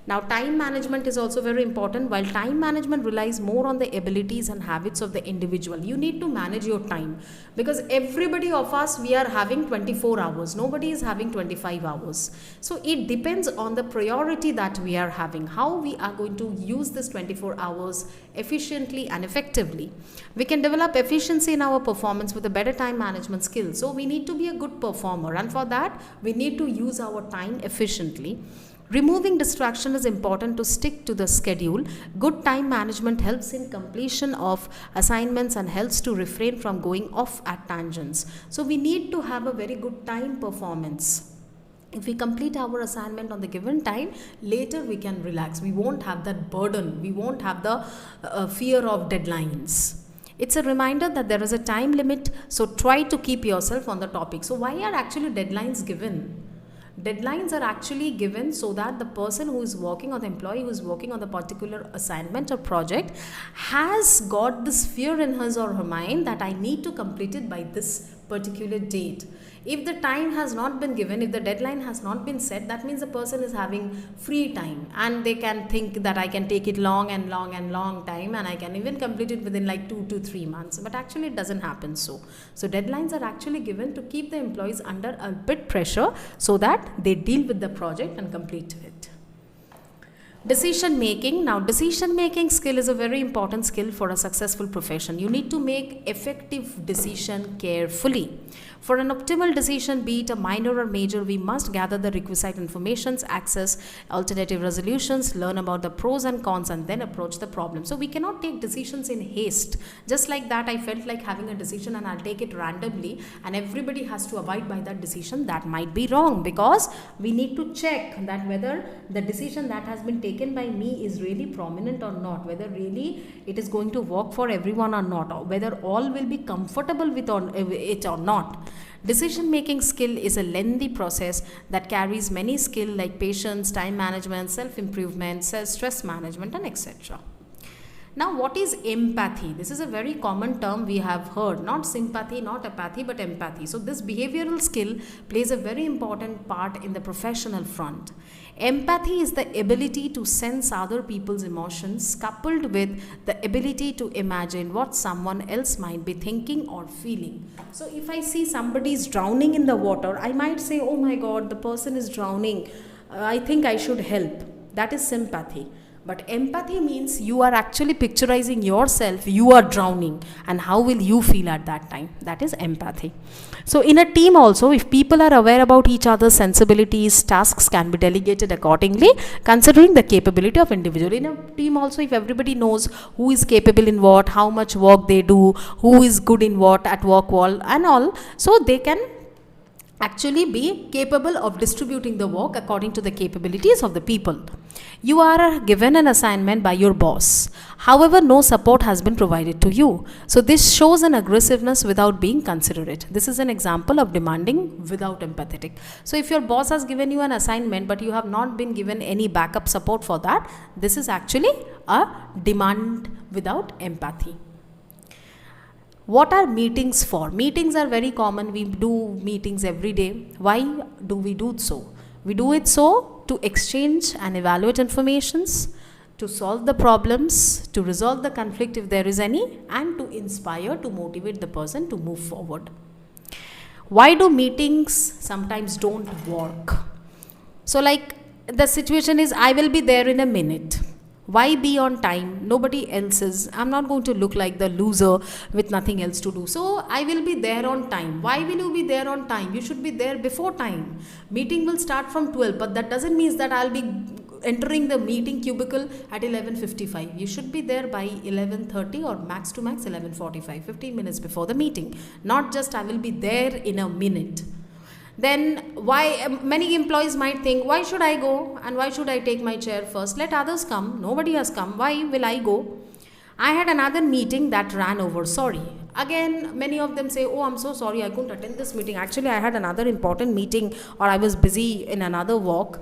Now, time management is also very important. While time management relies more on the abilities and habits of the individual, you need to manage your time, because everybody of us, we are having 24 hours. Nobody is having 25 hours. So it depends on the priority that we are having, how we are going to use this 24 hours efficiently and effectively. We can develop efficiency in our performance with a better time management skill. So we need to be a good performer, and for that we need to use our time efficiently. Removing distraction is important to stick to the schedule. Good time management helps in completion of assignments and helps to refrain from going off at tangents. So we need to have a very good time performance. If we complete our assignment on the given time, later we can relax. We won't have that burden. We won't have the fear of deadlines. It's a reminder that there is a time limit, so try to keep yourself on the topic. So why are actually deadlines given? Deadlines are actually given so that the person who is working or the employee who is working on the particular assignment or project has got this fear in his or her mind that I need to complete it by this particular date. If the time has not been given, if the deadline has not been set, that means the person is having free time and they can think that I can take it long time and I can even complete it within like 2 to 3 months. But actually it doesn't happen so. So deadlines are actually given to keep the employees under a bit pressure so that they deal with the project and complete it. Decision making. Now, decision making skill is a very important skill for a successful profession. You need to make effective decision carefully. For an optimal decision, be it a minor or major, we must gather the requisite informations, access alternative resolutions, learn about the pros and cons, and then approach the problem. So we cannot take decisions in haste. Just like that, I felt like having a decision and I'll take it randomly and everybody has to abide by that decision. That might be wrong, because we need to check that whether the decision that has been taken taken by me is really prominent or not, whether really it is going to work for everyone or not, or whether all will be comfortable with it or not. Decision making skill is a lengthy process that carries many skills like patience, time management, self improvement, stress management, and etc. Now, what is empathy? This is a very common term we have heard, not sympathy, not apathy, but empathy. So, this behavioral skill plays a very important part in the professional front. Empathy is the ability to sense other people's emotions, coupled with the ability to imagine what someone else might be thinking or feeling. So, if I see somebody is drowning in the water, I might say, oh my God, the person is drowning. I think I should help. That is sympathy. But empathy means you are actually picturizing yourself, you are drowning, and how will you feel at that time? That is empathy. So in a team also, if people are aware about each other's sensibilities, tasks can be delegated accordingly, considering the capability of individual. In a team also, if everybody knows who is capable in what, how much work they do, who is good in what at work wall and all, so they can actually be capable of distributing the work according to the capabilities of the people. You are given an assignment by your boss. However, no support has been provided to you. So this shows an aggressiveness without being considerate. This is an example of demanding without empathetic. So if your boss has given you an assignment but you have not been given any backup support for that, this is actually a demand without empathy. What are meetings for? Meetings are very common. We do meetings every day. Why do we do so? We do it so to exchange and evaluate informations, to solve the problems, to resolve the conflict if there is any, and to inspire, to motivate the person to move forward. Why do meetings sometimes don't work? So like the situation is, I will be there in a minute. Why be on time? Nobody else is. I'm not going to look like the loser with nothing else to do. So I will be there on time. Why will you be there on time? You should be there before time. Meeting will start from 12, but that doesn't mean that I'll be entering the meeting cubicle at 11:55. You should be there by 11:30 or max to max 11:45, 15 minutes before the meeting. Not just I will be there in a minute. Then why many employees might think, why should I go and why should I take my chair first? Let others come. Nobody has come. Why will I go? I had another meeting that ran over. Sorry. Again, many of them say, oh, I'm so sorry, I couldn't attend this meeting. Actually, I had another important meeting or I was busy in another walk.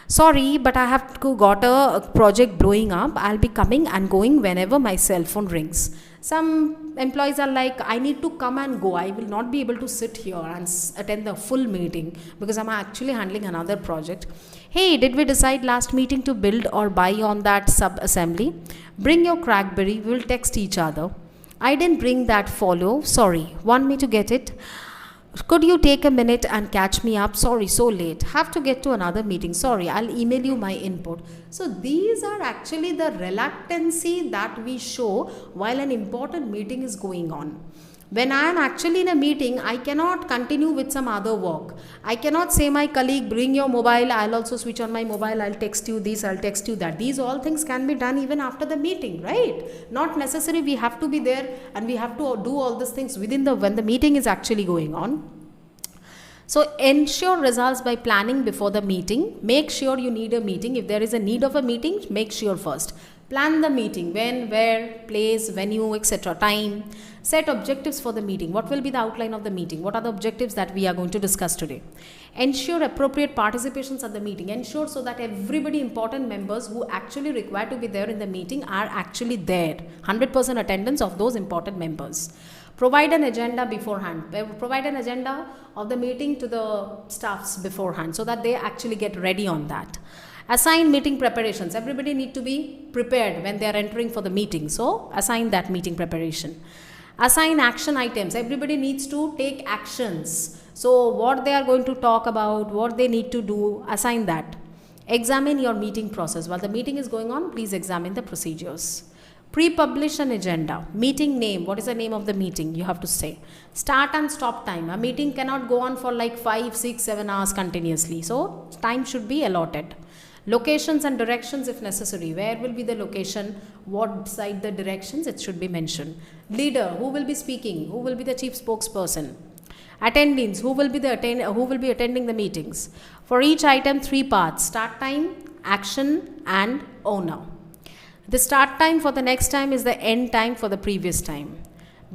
Sorry, but I have got a project blowing up. I'll be coming and going whenever my cell phone rings. Some employees are like, I need to come and go. I will not be able to sit here and attend the full meeting because I'm actually handling another project. Hey, did we decide last meeting to build or buy on that sub-assembly? Bring your Crackberry. We'll text each other. I didn't bring that follow. Sorry. Want me to get it? Could you take a minute and catch me up? Sorry, so late. Have to get to another meeting. Sorry, I'll email you my input. So these are actually the reluctancy that we show while an important meeting is going on. When I am actually in a meeting, I cannot continue with some other work. I cannot say my colleague, bring your mobile, I'll also switch on my mobile, I'll text you this, I'll text you that. These all things can be done even after the meeting, right? Not necessary we have to be there and we have to do all these things when the meeting is actually going on. So ensure results by planning before the meeting. Make sure you need a meeting. If there is a need of a meeting, make sure first. Plan the meeting, when, where, place, venue, etc. Time. Set objectives for the meeting. What will be the outline of the meeting? What are the objectives that we are going to discuss today? Ensure appropriate participations at the meeting. Ensure so that everybody important members who actually require to be there in the meeting are actually there. 100% attendance of those important members. Provide an agenda beforehand. Provide an agenda of the meeting to the staffs beforehand so that they actually get ready on that. Assign meeting preparations. Everybody need to be prepared when they are entering for the meeting. So assign that meeting preparation. Assign action items. Everybody needs to take actions. So what they are going to talk about, what they need to do, assign that. Examine your meeting process. While the meeting is going on, please examine the procedures. Pre-publish an agenda. Meeting name. What is the name of the meeting? You have to say. Start and stop time. A meeting cannot go on for like 5, 6, 7 hours continuously. So time should be allotted. Locations and directions if necessary. Where will be the location? What side the directions? It should be mentioned. Leader. Who will be speaking? Who will be the chief spokesperson? Attendees. Who will be attending the meetings? For each item, 3 parts. Start time action and owner. The start time for the next time is the end time for the previous time.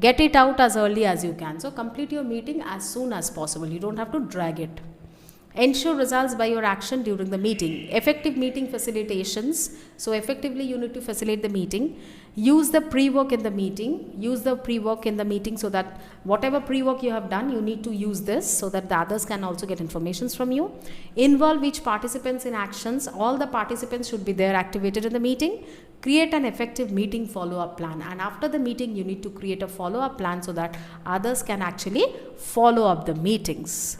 Get it out as early as you can. So complete your meeting as soon as possible. You don't have to drag it. Ensure results by your action during the meeting. Effective meeting facilitations. So effectively you need to facilitate the meeting. Use the pre-work in the meeting. Use the pre-work in the meeting so that whatever pre-work you have done, you need to use this so that the others can also get informations from you. Involve each participants in actions. All the participants should be there activated in the meeting. Create an effective meeting follow-up plan. And after the meeting, you need to create a follow-up plan so that others can actually follow up the meetings.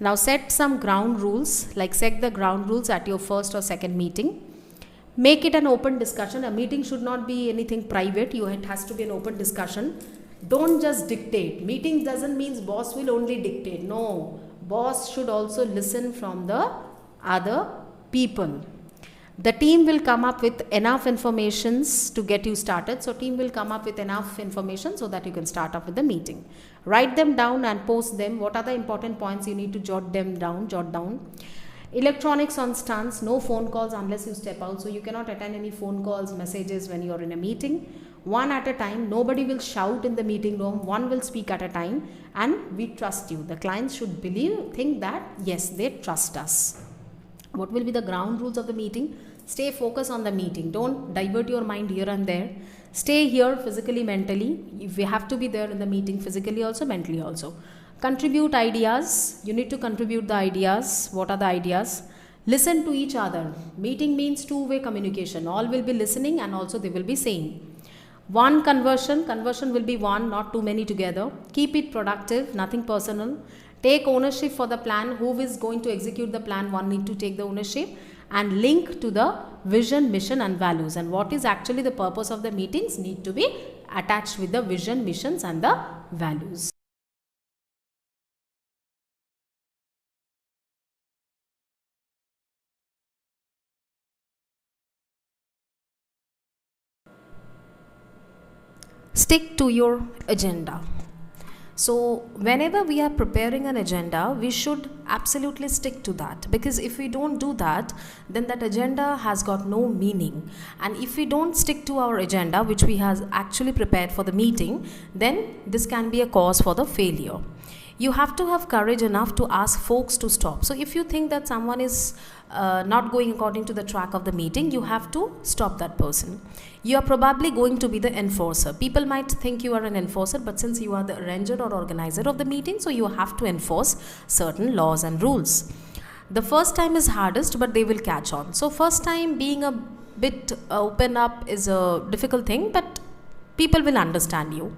Now set some ground rules, like set the ground rules at your first or second meeting. Make it an open discussion. A meeting should not be anything private. It has to be an open discussion. Don't just dictate. Meeting doesn't mean boss will only dictate. No, boss should also listen from the other people. The team will come up with enough informations to get you started. So team will come up with enough information so that you can start up with the meeting. Write them down and post them. What are the important points you need to jot down. Electronics on stands, no phone calls unless you step out. So you cannot attend any phone calls, messages when you are in a meeting. One at a time. Nobody will shout in the meeting room. One will speak at a time. And we trust you. The clients should think that yes, they trust us. What will be the ground rules of the meeting? Stay focused on the meeting. Don't divert your mind here and there. Stay here physically, mentally. If we have to be there in the meeting physically also, mentally also. Contribute ideas. You need to contribute the ideas. What are the ideas? Listen to each other. Meeting means two-way communication. All will be listening and also they will be saying. One conversion. Conversion will be one, not too many together. Keep it productive, nothing personal. Take ownership for the plan. Who is going to execute the plan? One need to take the ownership. And link to the vision, mission and values. And what is actually the purpose of the meetings need to be attached with the vision, missions and the values. Stick to your agenda. So whenever we are preparing an agenda, we should absolutely stick to that, because if we don't do that, then that agenda has got no meaning. And if we don't stick to our agenda, which we have actually prepared for the meeting, then this can be a cause for the failure. You have to have courage enough to ask folks to stop. So if you think that someone is not going according to the track of the meeting, you have to stop that person. You are probably going to be the enforcer. People might think you are an enforcer, but since you are the arranger or organizer of the meeting, so you have to enforce certain laws and rules. The first time is hardest, but they will catch on. So first time being a bit open up is a difficult thing, but people will understand you.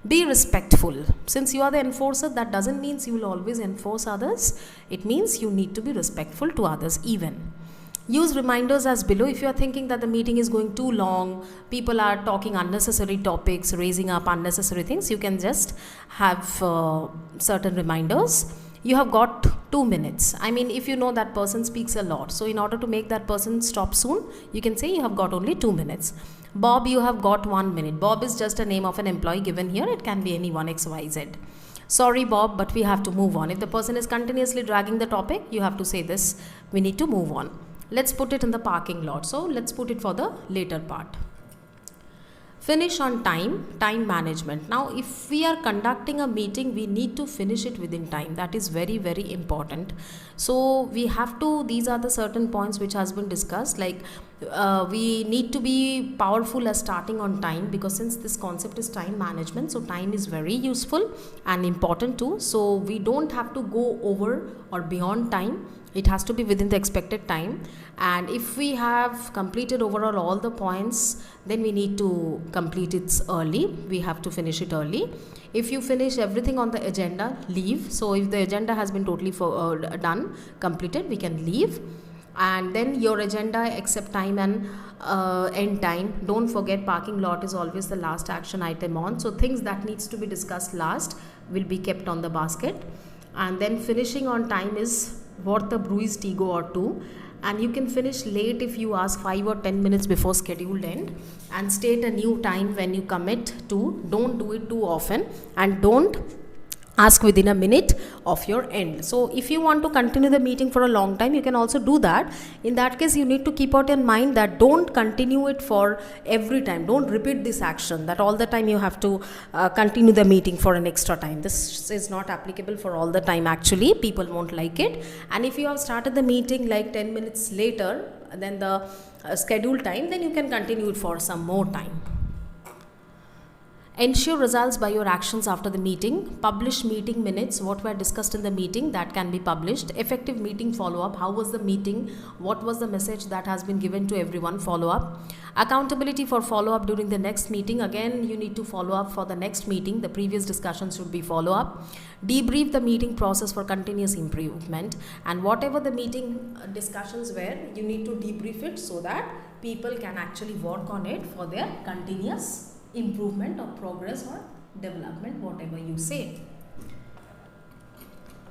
Be respectful. Since you are the enforcer, that doesn't mean you will always enforce others. It means you need to be respectful to others even. Use reminders as below. If you are thinking that the meeting is going too long, people are talking unnecessary topics, raising up unnecessary things, you can just have certain reminders. You have got 2 minutes. I mean, if you know that person speaks a lot, so in order to make that person stop soon, you can say you have got only 2 minutes. Bob, you have got 1 minute. Bob is just a name of an employee given here. It can be anyone, XYZ. Sorry, Bob, but we have to move on. If the person is continuously dragging the topic, you have to say this, we need to move on. Let's put it in the parking lot. So let's put it for the later part. Finish on time management. Now, if we are conducting a meeting, we need to finish it within time. That is very, very important. So we have to, these are the certain points which has been discussed, like we need to be powerful as starting on time, because since this concept is time management, so time is very useful and important too. So we don't have to go over or beyond time. It has to be within the expected time. And if we have completed overall all the points, then we need to complete it early. We have to finish it early. If you finish everything on the agenda, leave. So if the agenda has been totally done, completed, we can leave. And then your agenda, accept time and end time. Don't forget, parking lot is always the last action item on. So things that needs to be discussed last will be kept on the basket. And then finishing on time is worth a bruised ego or two. And you can finish late if you ask 5 or 10 minutes before scheduled end, and state a new time when you commit to. Don't do it too often, and don't ask within a minute of your end. So if you want to continue the meeting for a long time, you can also do that. In that case, you need to keep out in mind that don't continue it for every time. Don't repeat this action that all the time you have to continue the meeting for an extra time. This is not applicable for all the time. Actually, people won't like it. And if you have started the meeting like 10 minutes later than the scheduled time, then you can continue it for some more time. Ensure results by your actions after the meeting. Publish meeting minutes, what were discussed in the meeting, that can be published. Effective meeting follow-up, how was the meeting, what was the message that has been given to everyone, follow-up. Accountability for follow-up during the next meeting, again you need to follow up for the next meeting, the previous discussions should be follow-up. Debrief the meeting process for continuous improvement, and whatever the meeting discussions were, you need to debrief it so that people can actually work on it for their continuous improvement or progress or development, whatever you say.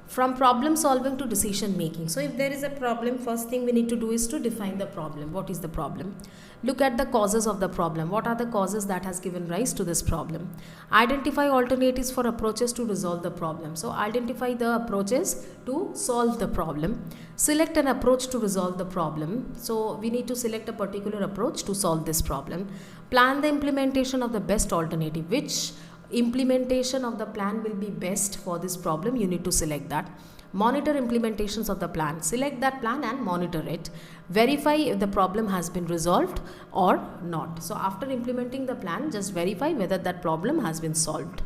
From problem solving to decision making. So if there is a problem, first thing we need to do is to define the problem. What is the problem? Look at the causes of the problem. What are the causes that has given rise to this problem? Identify alternatives for approaches to resolve the problem. So identify the approaches to solve the problem. Select an approach to resolve the problem. So we need to select a particular approach to solve this problem. Plan the implementation of the best alternative. Which implementation of the plan will be best for this problem, you need to select that. Monitor implementations of the plan. Select that plan and monitor it. Verify if the problem has been resolved or not. So after implementing the plan, just verify whether that problem has been solved.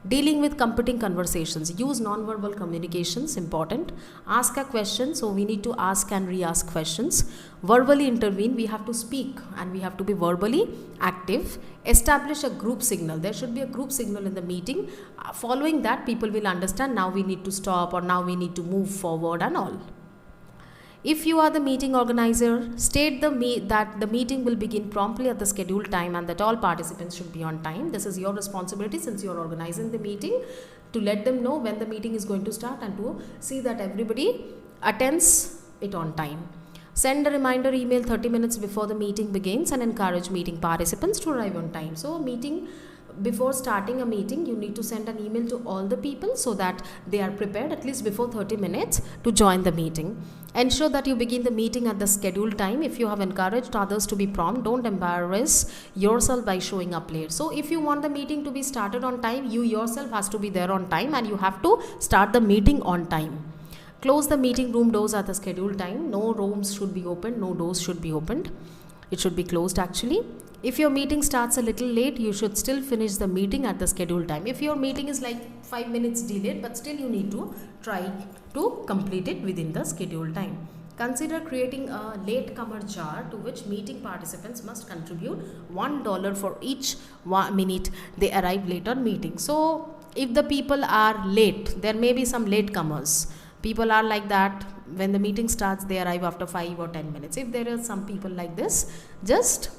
Dealing with competing conversations. Use non-verbal communications, important. Ask a question, so we need to ask and re-ask questions. Verbally intervene, we have to speak and we have to be verbally active. Establish a group signal. There should be a group signal in the meeting. Following that, people will understand now we need to stop or now we need to move forward and all. If you are the meeting organizer, state that the meeting will begin promptly at the scheduled time and that all participants should be on time. This is your responsibility since you are organizing the meeting, to let them know when the meeting is going to start and to see that everybody attends it on time. Send a reminder email 30 minutes before the meeting begins and encourage meeting participants to arrive on time. So before starting a meeting, you need to send an email to all the people so that they are prepared at least before 30 minutes to join the meeting. Ensure that you begin the meeting at the scheduled time. If you have encouraged others to be prompt, don't embarrass yourself by showing up late. So if you want the meeting to be started on time, you yourself has to be there on time and you have to start the meeting on time. Close the meeting room doors at the scheduled time. No rooms should be opened, no doors should be opened. It should be closed actually. If your meeting starts a little late, you should still finish the meeting at the scheduled time. If your meeting is like 5 minutes delayed, but still you need to try to complete it within the scheduled time. Consider creating a latecomer jar to which meeting participants must contribute $1 for each 1 minute they arrive late on meeting. So if the people are late, there may be some latecomers. People are like that, when the meeting starts, they arrive after 5 or 10 minutes. If there are some people like this, just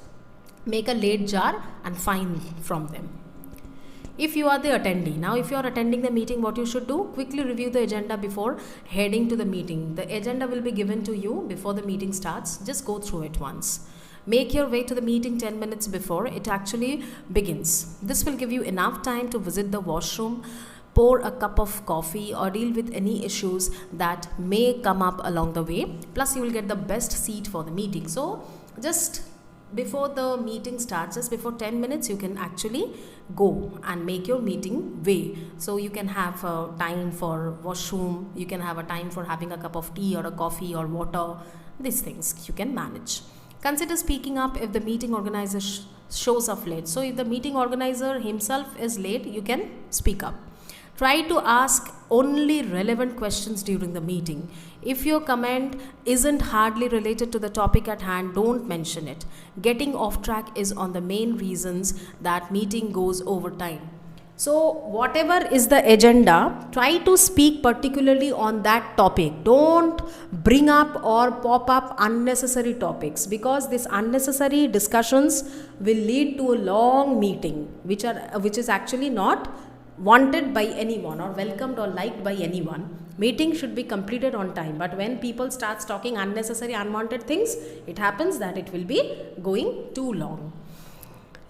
make a late jar and fine from them. If you are the attendee, now if you are attending the meeting, what you should do, quickly review the agenda before heading to the meeting. The agenda will be given to you before the meeting starts. Just go through it once. Make your way to the meeting 10 minutes before it actually begins. This will give you enough time to visit the washroom, pour a cup of coffee or deal with any issues that may come up along the way. Plus you will get the best seat for the meeting. So just before the meeting starts, just before 10 minutes, you can actually go and make your meeting way. So you can have a time for washroom, you can have a time for having a cup of tea or a coffee or water. These things you can manage. Consider speaking up if the meeting organizer shows up late. So if the meeting organizer himself is late, you can speak up. Try to ask only relevant questions during the meeting. If your comment isn't hardly related to the topic at hand, don't mention it. Getting off track is on the main reasons that meeting goes over time. So whatever is the agenda, try to speak particularly on that topic. Don't bring up or pop up unnecessary topics, because these unnecessary discussions will lead to a long meeting, which is actually not wanted by anyone or welcomed or liked by anyone. Meeting should be completed on time, but when people start talking unnecessary unwanted things, it happens that it will be going too long.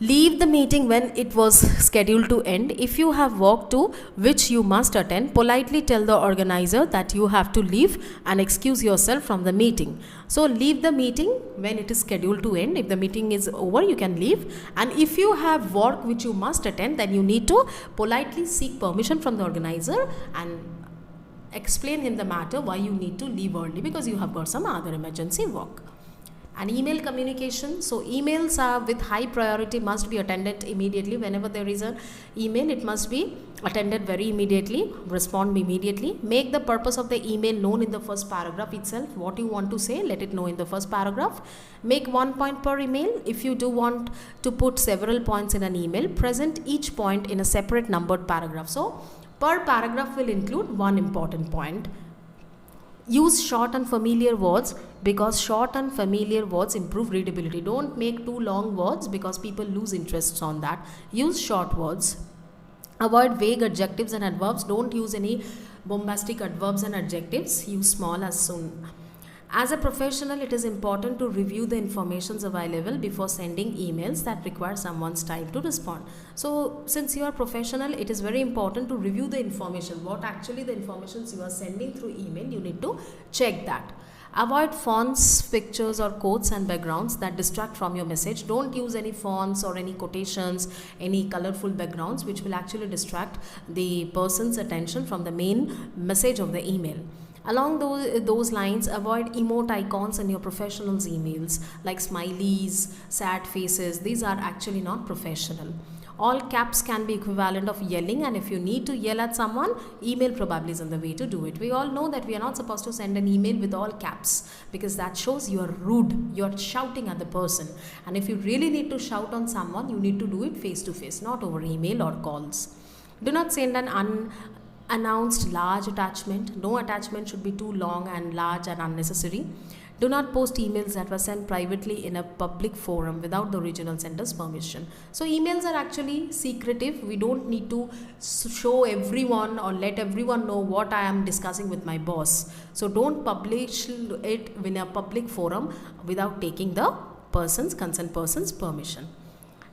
Leave the meeting when it was scheduled to end. If you have work to which you must attend, politely tell the organizer that you have to leave and excuse yourself from the meeting. So leave the meeting when it is scheduled to end. If the meeting is over, you can leave. And if you have work which you must attend, then you need to politely seek permission from the organizer and explain him the matter why you need to leave early, because you have got some other emergency work. And email communication, so emails are with high priority must be attended immediately. Whenever there is an email, it must be attended very immediately, respond immediately. Make the purpose of the email known in the first paragraph itself. What you want to say, let it know in the first paragraph. Make 1 point per email. If you do want to put several points in an email, present each point in a separate numbered paragraph. So per paragraph will include one important point. Use short and familiar words, because short and familiar words improve readability. Don't make too long words because people lose interest on that. Use short words. Avoid vague adjectives and adverbs. Don't use any bombastic adverbs and adjectives. Use small as soon. As a professional, it is important to review the informations available before sending emails that require someone's time to respond. So since you are professional, it is very important to review the information. What actually the informations you are sending through email, you need to check that. Avoid fonts, pictures or quotes and backgrounds that distract from your message. Don't use any fonts or any quotations, any colorful backgrounds which will actually distract the person's attention from the main message of the email. Along those lines, avoid emote icons in your professionals' emails like smileys, sad faces. These are actually not professional. All caps can be equivalent of yelling, and if you need to yell at someone, email probably isn't the way to do it. We all know that we are not supposed to send an email with all caps, because that shows you are rude, you are shouting at the person. And if you really need to shout on someone, you need to do it face to face, not over email or calls. Do not send an unannounced large attachment. No attachment should be too long and large and unnecessary. Do not post emails that were sent privately in a public forum without the original sender's permission. So emails are actually secretive. We don't need to show everyone or let everyone know what I am discussing with my boss. So don't publish it in a public forum without taking the concerned person's permission.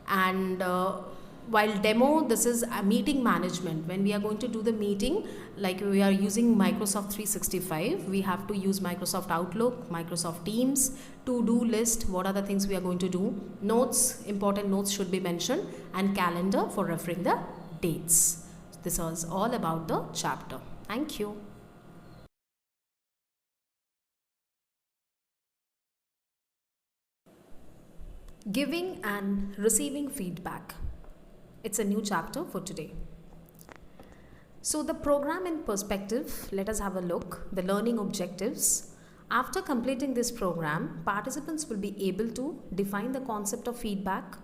And while demo, this is a meeting management. When we are going to do the meeting, like we are using Microsoft 365, we have to use Microsoft Outlook, Microsoft Teams, to-do list, what are the things we are going to do, notes, important notes should be mentioned, and calendar for referring the dates. This was all about the chapter. Thank you. Giving and receiving feedback. It's a new chapter for today. So the program in perspective, let us have a look. The learning objectives. After completing this program, participants will be able to define the concept of feedback,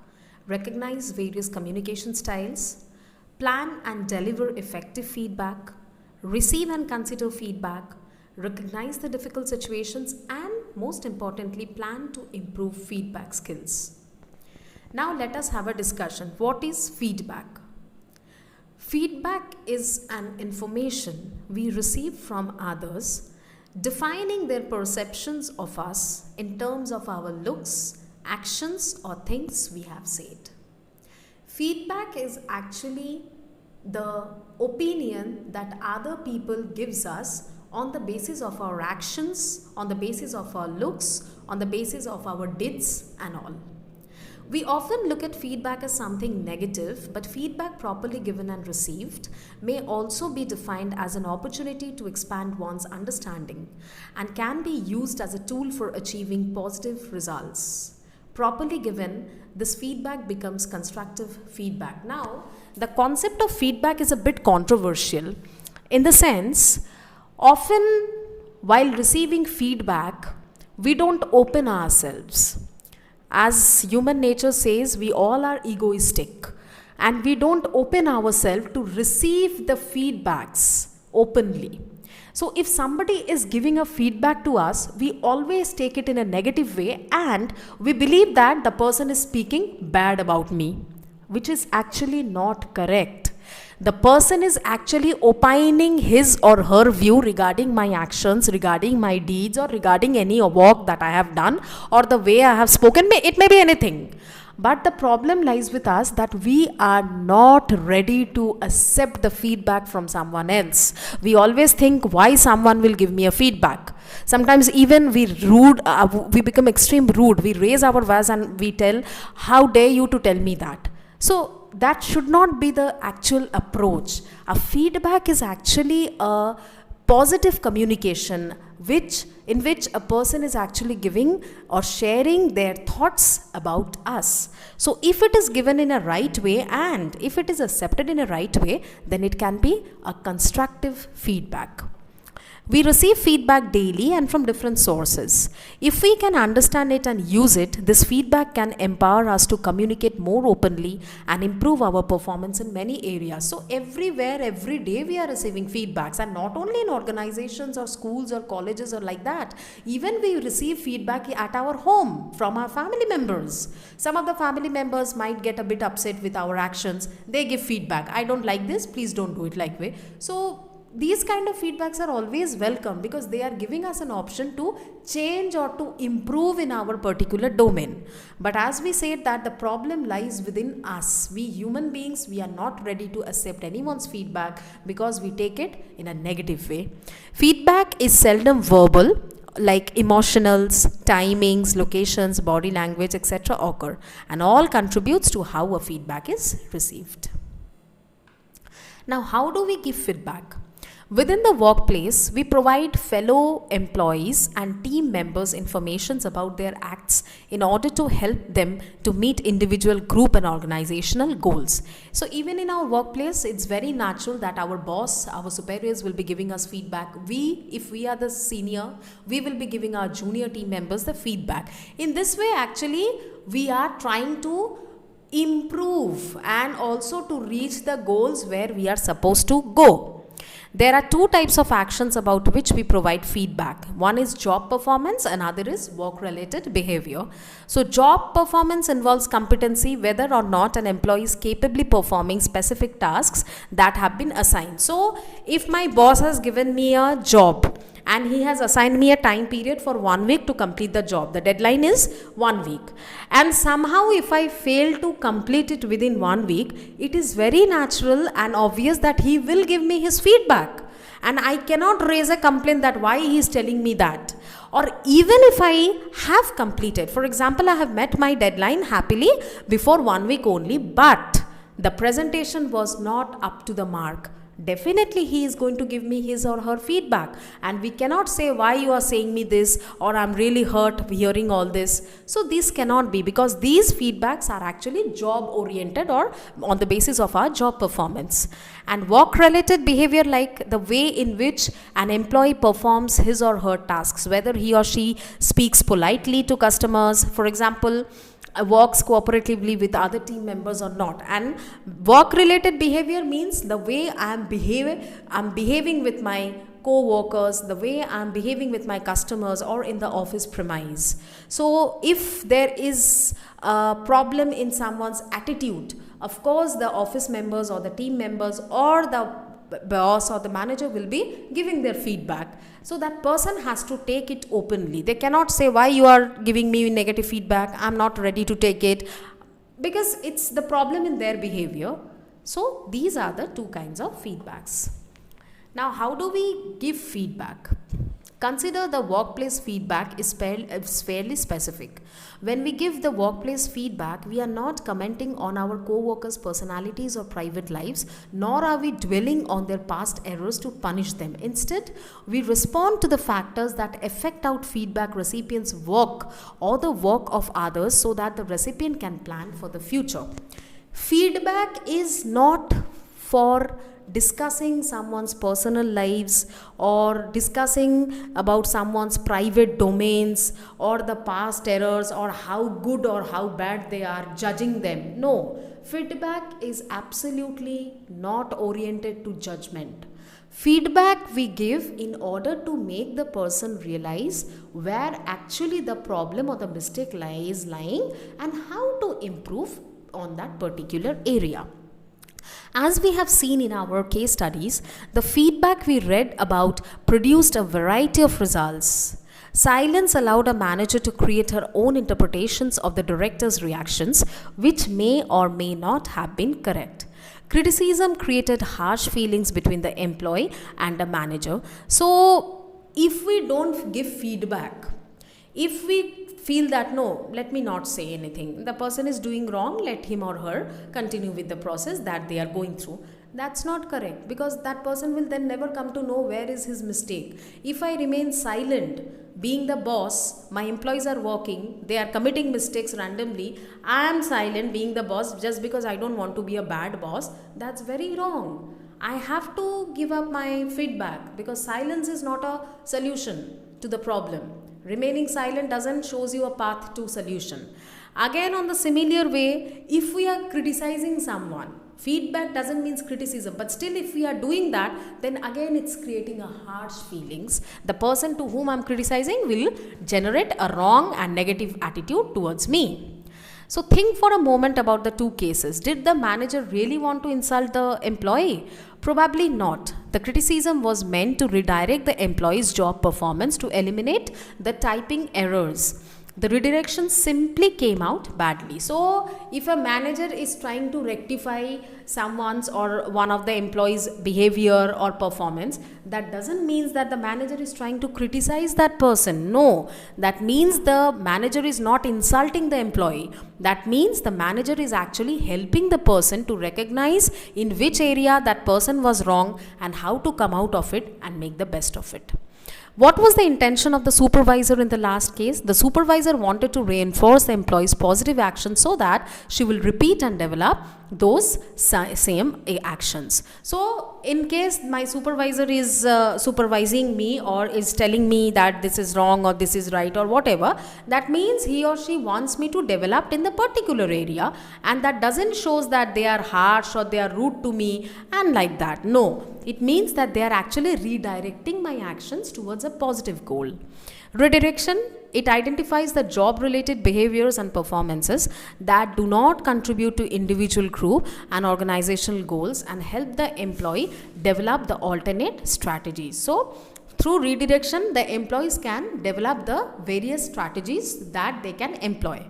recognize various communication styles, plan and deliver effective feedback, receive and consider feedback, recognize the difficult situations, and most importantly, plan to improve feedback skills. Now let us have a discussion. What is feedback? Feedback is an information we receive from others, defining their perceptions of us in terms of our looks, actions, or things we have said. Feedback is actually the opinion that other people gives us on the basis of our actions, on the basis of our looks, on the basis of our deeds and all. We often look at feedback as something negative, but feedback properly given and received may also be defined as an opportunity to expand one's understanding and can be used as a tool for achieving positive results. Properly given, this feedback becomes constructive feedback. Now, the concept of feedback is a bit controversial in the sense, often while receiving feedback, we don't open ourselves. As human nature says, we all are egoistic and we don't open ourselves to receive the feedbacks openly. So if somebody is giving a feedback to us, we always take it in a negative way and we believe that the person is speaking bad about me, which is actually not correct. The person is actually opining his or her view regarding my actions, regarding my deeds, or regarding any work that I have done or the way I have spoken. It may be anything. But the problem lies with us that we are not ready to accept the feedback from someone else. We always think, why someone will give me a feedback? Sometimes even we become extreme rude. We raise our voice and we tell, how dare you to tell me that? So that should not be the actual approach. A feedback is actually a positive communication in which a person is actually giving or sharing their thoughts about us. So if it is given in a right way and if it is accepted in a right way, then it can be a constructive feedback. We receive feedback daily and from different sources. If we can understand it and use it, this feedback can empower us to communicate more openly and improve our performance in many areas. So everywhere, every day we are receiving feedbacks, and not only in organizations or schools or colleges or like that. Even we receive feedback at our home from our family members. Some of the family members might get a bit upset with our actions. They give feedback. I don't like this, please don't do it like way. So these kind of feedbacks are always welcome because they are giving us an option to change or to improve in our particular domain. But as we said that the problem lies within us. We human beings, we are not ready to accept anyone's feedback because we take it in a negative way. Feedback is seldom verbal, like emotionals, timings, locations, body language, etc. occur, and all contributes to how a feedback is received. Now, how do we give feedback? Within the workplace, we provide fellow employees and team members information about their acts in order to help them to meet individual, group and organizational goals. So even in our workplace, it's very natural that our boss, our superiors will be giving us feedback. If we are the senior, we will be giving our junior team members the feedback. In this way, actually, we are trying to improve and also to reach the goals where we are supposed to go. There are two types of actions about which we provide feedback. One is job performance, another is work-related behavior. So job performance involves competency, whether or not an employee is capably performing specific tasks that have been assigned. So if my boss has given me a job and he has assigned me a time period for 1 week to complete the job. The deadline is 1 week. And somehow if I fail to complete it within 1 week, it is very natural and obvious that he will give me his feedback. And I cannot raise a complaint that why he is telling me that. Or even if I have completed, for example, I have met my deadline happily before 1 week only, but the presentation was not up to the mark. Definitely he is going to give me his or her feedback, and we cannot say why you are saying me this or I'm really hurt hearing all this. So this cannot be, because these feedbacks are actually job oriented or on the basis of our job performance. And work related behavior, like the way in which an employee performs his or her tasks, whether he or she speaks politely to customers, for example, works cooperatively with other team members or not. And work related behavior means the way I'm behaving with my co-workers, the way I'm behaving with my customers or in the office premise. So if there is a problem in someone's attitude, of course the office members or the team members or the boss or the manager will be giving their feedback. So that person has to take it openly. They cannot say why you are giving me negative feedback, I'm not ready to take it, because it's the problem in their behavior. So these are the two kinds of feedbacks. Now, how do we give feedback? Consider the workplace feedback is fairly specific. When we give the workplace feedback, we are not commenting on our co-workers' personalities or private lives, nor are we dwelling on their past errors to punish them. Instead, we respond to the factors that affect out feedback recipient's work or the work of others so that the recipient can plan for the future. Feedback is not for discussing someone's personal lives or discussing about someone's private domains or the past errors or how good or how bad they are, judging them. No, feedback is absolutely not oriented to judgment. Feedback we give in order to make the person realize where actually the problem or the mistake is lying and how to improve on that particular area. As we have seen in our case studies, the feedback we read about produced a variety of results. Silence allowed a manager to create her own interpretations of the director's reactions, which may or may not have been correct. Criticism created harsh feelings between the employee and the manager. So, if we don't give feedback, if we feel that no, let me not say anything, the person is doing wrong, let him or her continue with the process that they are going through. That's not correct, because that person will then never come to know where is his mistake. If I remain silent, being the boss, my employees are working, they are committing mistakes randomly, I am silent being the boss just because I don't want to be a bad boss, that's very wrong. I have to give up my feedback, because silence is not a solution to the problem. Remaining silent doesn't shows you a path to solution. Again, on the similar way, if we are criticizing someone, feedback doesn't mean criticism, but still if we are doing that, then again it's creating a harsh feelings. The person to whom I'm criticizing will generate a wrong and negative attitude towards me. So think for a moment about the two cases. Did the manager really want to insult the employee? Probably not. The criticism was meant to redirect the employee's job performance to eliminate the typing errors. The redirection simply came out badly. So, if a manager is trying to rectify someone's or one of the employees' behavior or performance, that doesn't mean that the manager is trying to criticize that person. No, that means the manager is not insulting the employee. That means the manager is actually helping the person to recognize in which area that person was wrong and how to come out of it and make the best of it. What was the intention of the supervisor in the last case? The supervisor wanted to reinforce the employee's positive actions so that she will repeat and develop those same actions. So, in case my supervisor is supervising me or is telling me that this is wrong or this is right or whatever, that means he or she wants me to develop in the particular area, and that doesn't shows that they are harsh or they are rude to me and like that. No, it means that they are actually redirecting my actions towards a positive goal. Redirection, it identifies the job-related behaviors and performances that do not contribute to individual group and organizational goals and help the employee develop the alternate strategies. So, through redirection, the employees can develop the various strategies that they can employ.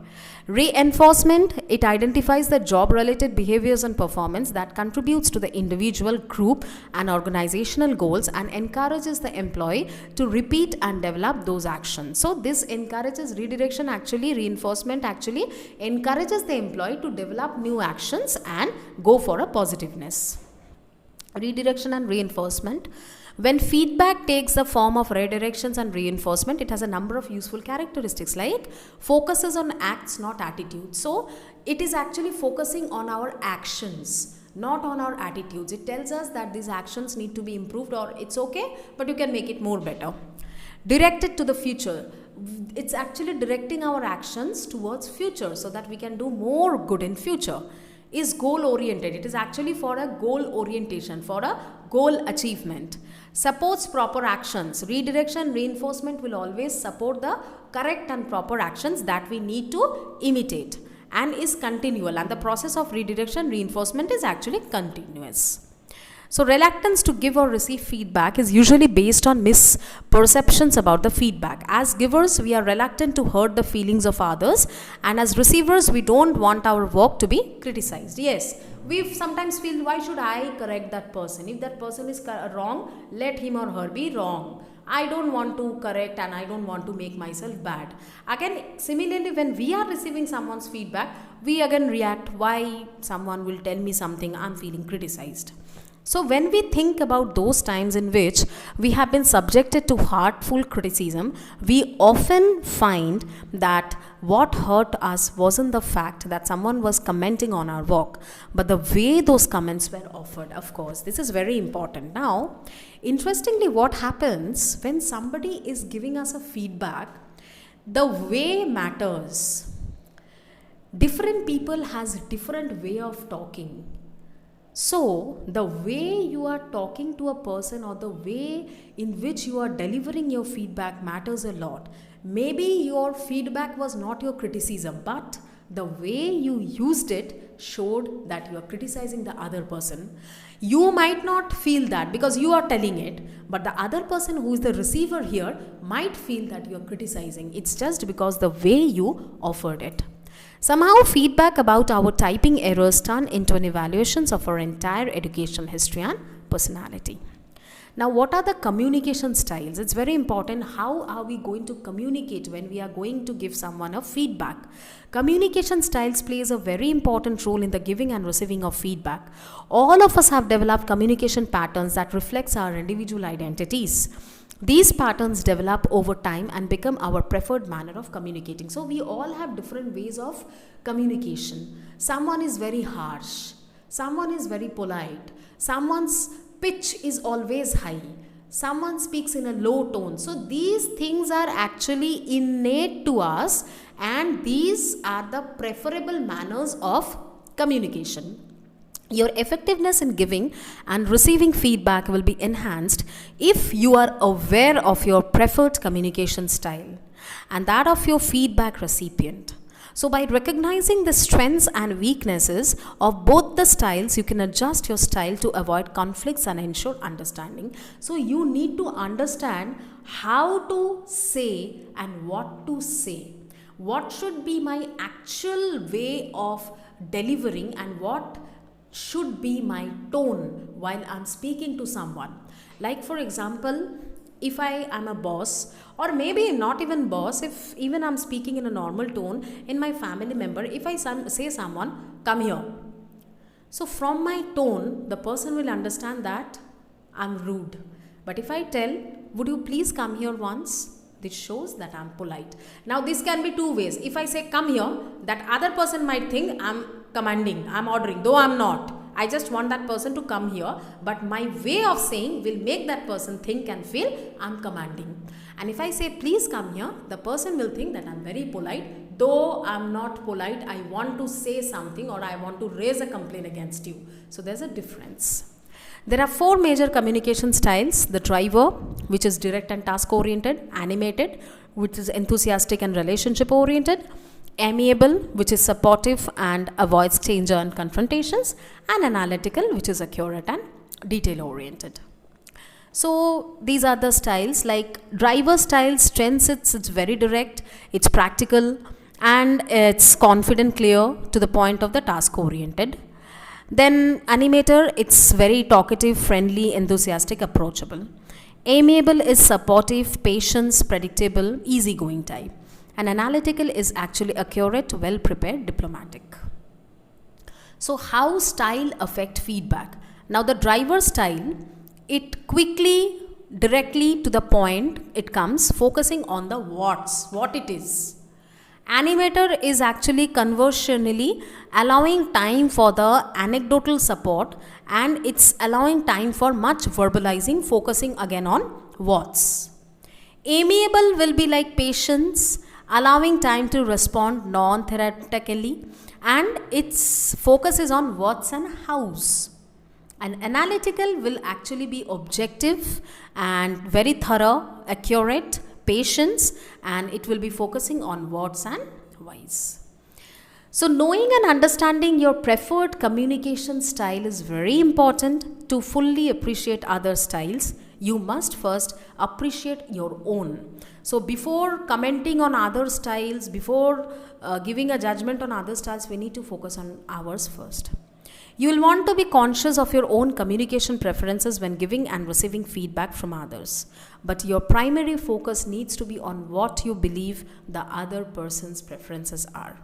Reinforcement, it identifies the job-related behaviors and performance that contributes to the individual, group and organizational goals and encourages the employee to repeat and develop those actions. So this encourages redirection, actually reinforcement actually encourages the employee to develop new actions and go for a positiveness. Redirection and reinforcement. When feedback takes the form of redirections and reinforcement, it has a number of useful characteristics like focuses on acts, not attitudes. So, it is actually focusing on our actions, not on our attitudes. It tells us that these actions need to be improved or it's okay, but you can make it more better. Directed to the future. It's actually directing our actions towards future so that we can do more good in future. Is goal oriented. It is actually for a goal orientation, for a goal achievement. Supports proper actions. Redirection, reinforcement will always support the correct and proper actions that we need to imitate and is continual, and the process of redirection, reinforcement is actually continuous. So, reluctance to give or receive feedback is usually based on misperceptions about the feedback. As givers, we are reluctant to hurt the feelings of others, and as receivers, we don't want our work to be criticized. Yes, we sometimes feel, why should I correct that person? If that person is wrong, let him or her be wrong. I don't want to correct and I don't want to make myself bad. Again, similarly, when we are receiving someone's feedback, we again react, why someone will tell me something, I'm feeling criticized. So when we think about those times in which we have been subjected to hurtful criticism, we often find that what hurt us wasn't the fact that someone was commenting on our work, but the way those comments were offered. Of course, this is very important. Now, interestingly, what happens when somebody is giving us a feedback, the way matters. Different people has different way of talking. So, the way you are talking to a person or the way in which you are delivering your feedback matters a lot. Maybe your feedback was not your criticism, but The way you used it showed that you are criticizing the other person. You might not feel that because you are telling it, but the other person who is the receiver here might feel that you are criticizing. It's just because the way you offered it. Somehow, feedback about our typing errors turn into an evaluations of our entire educational history and personality. Now, what are the communication styles? It's very important. How are we going to communicate when we are going to give someone a feedback? Communication styles plays a very important role in the giving and receiving of feedback. All of us have developed communication patterns that reflects our individual identities. These patterns develop over time and become our preferred manner of communicating. So we all have different ways of communication. Someone is very harsh. Someone is very polite. Someone's pitch is always high. Someone speaks in a low tone. So these things are actually innate to us, and these are the preferable manners of communication. Your effectiveness in giving and receiving feedback will be enhanced if you are aware of your preferred communication style and that of your feedback recipient. So by recognizing the strengths and weaknesses of both the styles, you can adjust your style to avoid conflicts and ensure understanding. So you need to understand how to say and what to say. What should be my actual way of delivering and what should be my tone while I'm speaking to someone. Like for example, if I am a boss, or maybe not even boss, if even I'm speaking in a normal tone in my family member, if I say someone, come here. So from my tone, the person will understand that I'm rude. But if I tell, would you please come here once? This shows that I'm polite. Now this can be two ways. If I say come here, that other person might think I'm commanding, I'm ordering, though I'm not. I just want that person to come here, but my way of saying will make that person think and feel I'm commanding. And if I say please come here, the person will think that I'm very polite, though I'm not polite. I want to say something or I want to raise a complaint against you. So there's a difference. There are four major communication styles: the driver, which is direct and task oriented; animated, which is enthusiastic and relationship oriented; amiable, which is supportive and avoids danger and confrontations; and analytical, which is accurate and detail oriented. So these are the styles. Like driver style strengths, it's very direct, it's practical, and it's confident, clear, to the point of the task oriented. Then animator, it's very talkative, friendly, enthusiastic, approachable. Amiable is supportive, patient, predictable, easygoing type. And analytical is actually accurate, well prepared, diplomatic. So how style affect feedback? Now the driver style, it quickly, directly to the point it comes, focusing on the what it is. Animator is actually conversationally allowing time for the anecdotal support, and it's allowing time for much verbalizing, focusing again on what's. Amiable will be like patience, allowing time to respond non-theoretically, and its focus is on what's and how's. And analytical will actually be objective and very thorough, accurate, patience, and it will be focusing on what's and why's. So knowing and understanding your preferred communication style is very important. To fully appreciate other styles, you must first appreciate your own. So before commenting on other styles, before giving a judgment on other styles, we need to focus on ours first. You will want to be conscious of your own communication preferences when giving and receiving feedback from others. But your primary focus needs to be on what you believe the other person's preferences are.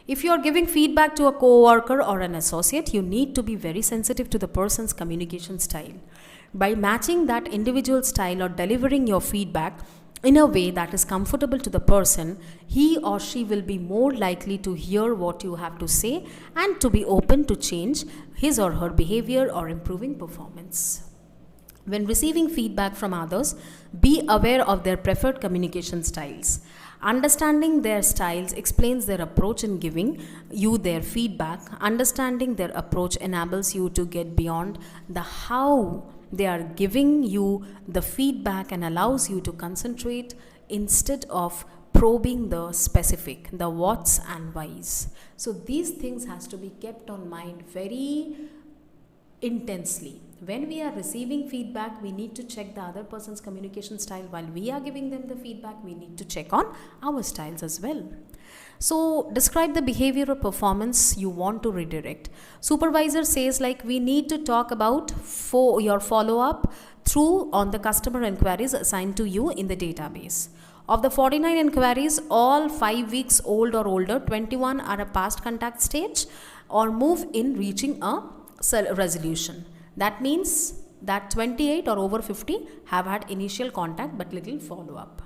If you are giving feedback to a co-worker or an associate, you need to be very sensitive to the person's communication style. By matching that individual style or delivering your feedback in a way that is comfortable to the person, he or she will be more likely to hear what you have to say and to be open to change his or her behavior or improving performance. When receiving feedback from others, be aware of their preferred communication styles. Understanding their styles explains their approach in giving you their feedback. Understanding their approach enables you to get beyond the how they are giving you the feedback and allows you to concentrate instead of probing the specific, the whats and whys. So these things has to be kept on mind very intensely. When we are receiving feedback, we need to check the other person's communication style. While we are giving them the feedback, we need to check on our styles as well. So describe the behavior or performance you want to redirect. Supervisor says like, we need to talk about your follow-up through on the customer inquiries assigned to you in the database. Of the 49 inquiries, all 5 weeks old or older, 21 are a past contact stage or move in reaching a resolution. That means that 28 or over 50 have had initial contact but little follow-up.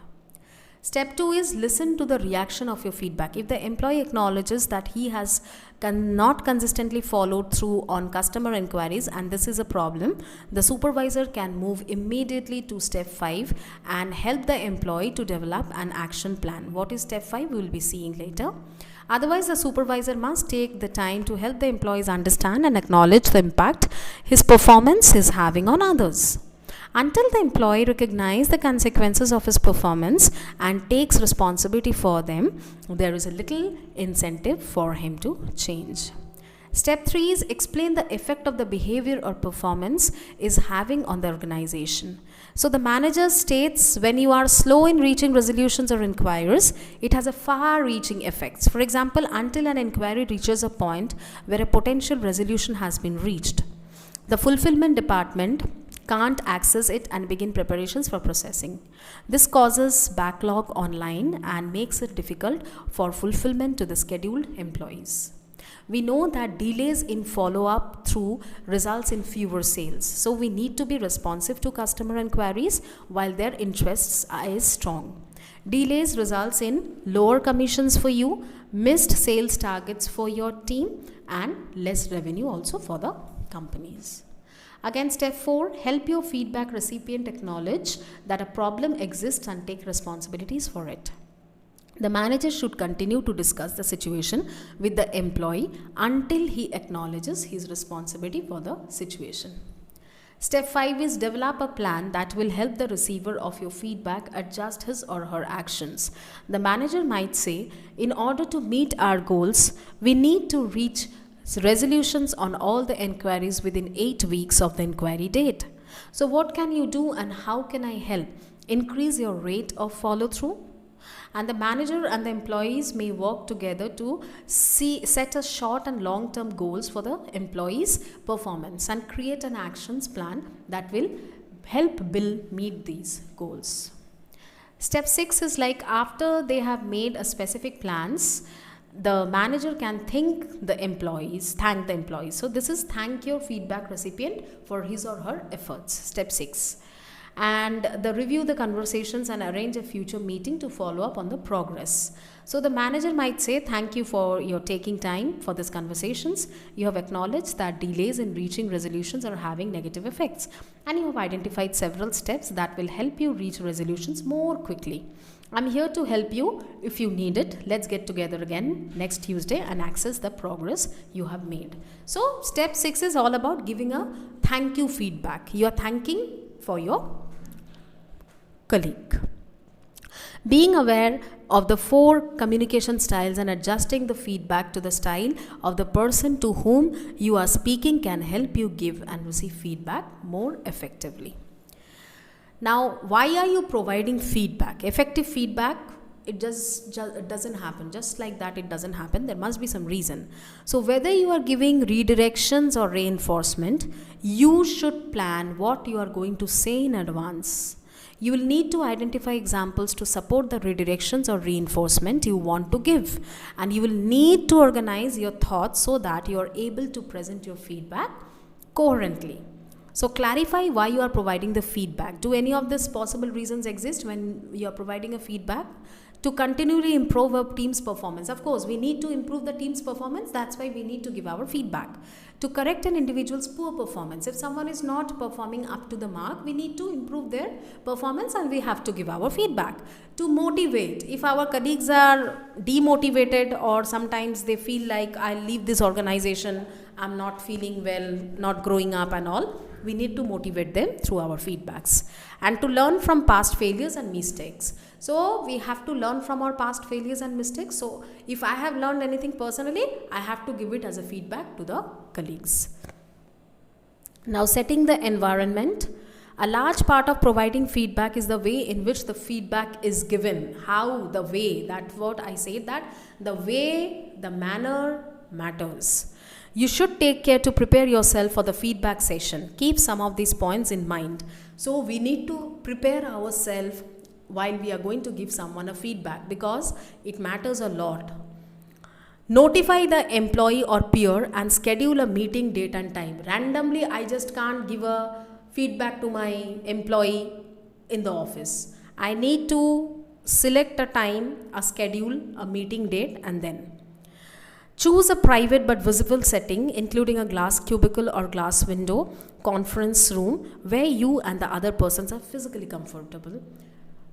Step 2 is listen to the reaction of your feedback. If the employee acknowledges that he has not consistently followed through on customer inquiries and this is a problem, the supervisor can move immediately to step 5 and help the employee to develop an action plan. What is step 5? We will be seeing later. Otherwise, the supervisor must take the time to help the employees understand and acknowledge the impact his performance is having on others. Until the employee recognizes the consequences of his performance and takes responsibility for them, there is a little incentive for him to change. Step 3 is explain the effect of the behavior or performance is having on the organization. So the manager states when you are slow in reaching resolutions or inquiries, it has a far-reaching effects. For example, until an inquiry reaches a point where a potential resolution has been reached, the fulfillment department can't access it and begin preparations for processing. This causes backlog online and makes it difficult for fulfillment to the scheduled employees. We know that delays in follow-up through results in fewer sales. So we need to be responsive to customer inquiries while their interests is strong. Delays results in lower commissions for you, missed sales targets for your team, and less revenue also for the companies. Again, step 4, help your feedback recipient acknowledge that a problem exists and take responsibilities for it. The manager should continue to discuss the situation with the employee until he acknowledges his responsibility for the situation. Step 5 is develop a plan that will help the receiver of your feedback adjust his or her actions. The manager might say, in order to meet our goals, we need to reach resolutions on all the inquiries within 8 weeks of the inquiry date. So what can you do and how can I help? Increase your rate of follow-through. And the manager and the employees may work together to set a short and long-term goals for the employees' performance and create an actions plan that will help Bill meet these goals. Step 6 is like after they have made a specific plans, the manager can thank the employees. So this is thank your feedback recipient for his or her efforts. Step 6. And review the conversations and arrange a future meeting to follow up on the progress. So the manager might say, thank you for your taking time for these conversations. You have acknowledged that delays in reaching resolutions are having negative effects. And you have identified several steps that will help you reach resolutions more quickly. I'm here to help you if you need it. Let's get together again next Tuesday and access the progress you have made. So step 6 is all about giving a thank you feedback. You are thanking for your colleague. Being aware of the 4 communication styles and adjusting the feedback to the style of the person to whom you are speaking can help you give and receive feedback more effectively. Now, why are you providing feedback? Effective feedback, it doesn't happen. Just like that, it doesn't happen. There must be some reason. So whether you are giving redirections or reinforcement, you should plan what you are going to say in advance. You will need to identify examples to support the redirections or reinforcement you want to give. And you will need to organize your thoughts so that you are able to present your feedback coherently. So clarify why you are providing the feedback. Do any of these possible reasons exist when you are providing a feedback? To continually improve our team's performance. Of course, we need to improve the team's performance. That's why we need to give our feedback. To correct an individual's poor performance. If someone is not performing up to the mark, we need to improve their performance and we have to give our feedback. To motivate. If our colleagues are demotivated or sometimes they feel like I'll leave this organization, I'm not feeling well, not growing up and all, we need to motivate them through our feedbacks. And to learn from past failures and mistakes. So we have to learn from our past failures and mistakes. So if I have learned anything personally, I have to give it as a feedback to the colleagues. Now, setting the environment. A large part of providing feedback is the way in which the feedback is given. How, the way, that's what I say, that the way, the manner matters. You should take care to prepare yourself for the feedback session. Keep some of these points in mind. So we need to prepare ourselves while we are going to give someone a feedback, because it matters a lot. Notify the employee or peer and schedule a meeting date and time. Randomly, I just can't give a feedback to my employee in the office. I need to select a time, a schedule, a meeting date, and then choose a private but visible setting, including a glass cubicle or glass window, conference room, where you and the other persons are physically comfortable.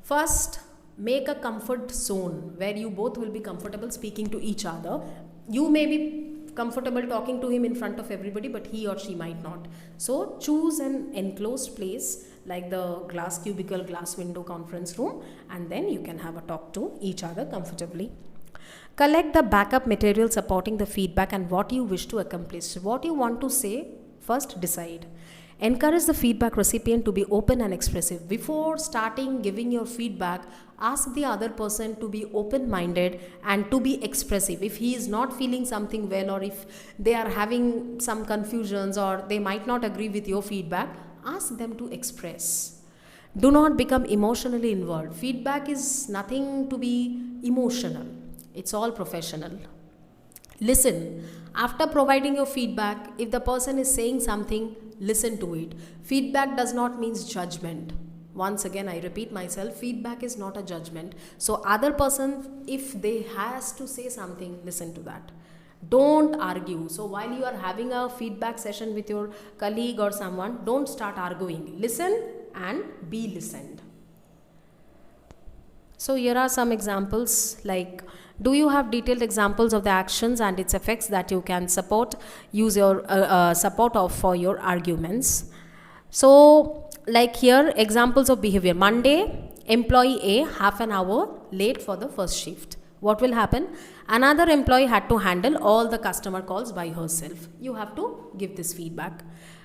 First, make a comfort zone where you both will be comfortable speaking to each other. You may be comfortable talking to him in front of everybody, but he or she might not. So choose an enclosed place like the glass cubicle, glass window, conference room, and then you can have a talk to each other comfortably. Collect the backup material supporting the feedback and what you wish to accomplish. What you want to say, first decide. Encourage the feedback recipient to be open and expressive. Before starting giving your feedback, ask the other person to be open-minded and to be expressive. If he is not feeling something well, or if they are having some confusions, or they might not agree with your feedback, ask them to express. Do not become emotionally involved. Feedback is nothing to be emotional. It's all professional. Listen. After providing your feedback, if the person is saying something, listen to it. Feedback does not mean judgment. Once again, I repeat myself, feedback is not a judgment. So other person, if they has to say something, listen to that. Don't argue. So while you are having a feedback session with your colleague or someone, don't start arguing. Listen and be listened. So here are some examples, like, do you have detailed examples of the actions and its effects that you can use your support of for your arguments? So like here, examples of behavior. Monday, employee A half an hour late for the first shift. What will happen? Another employee had to handle all the customer calls by herself. You have to give this feedback.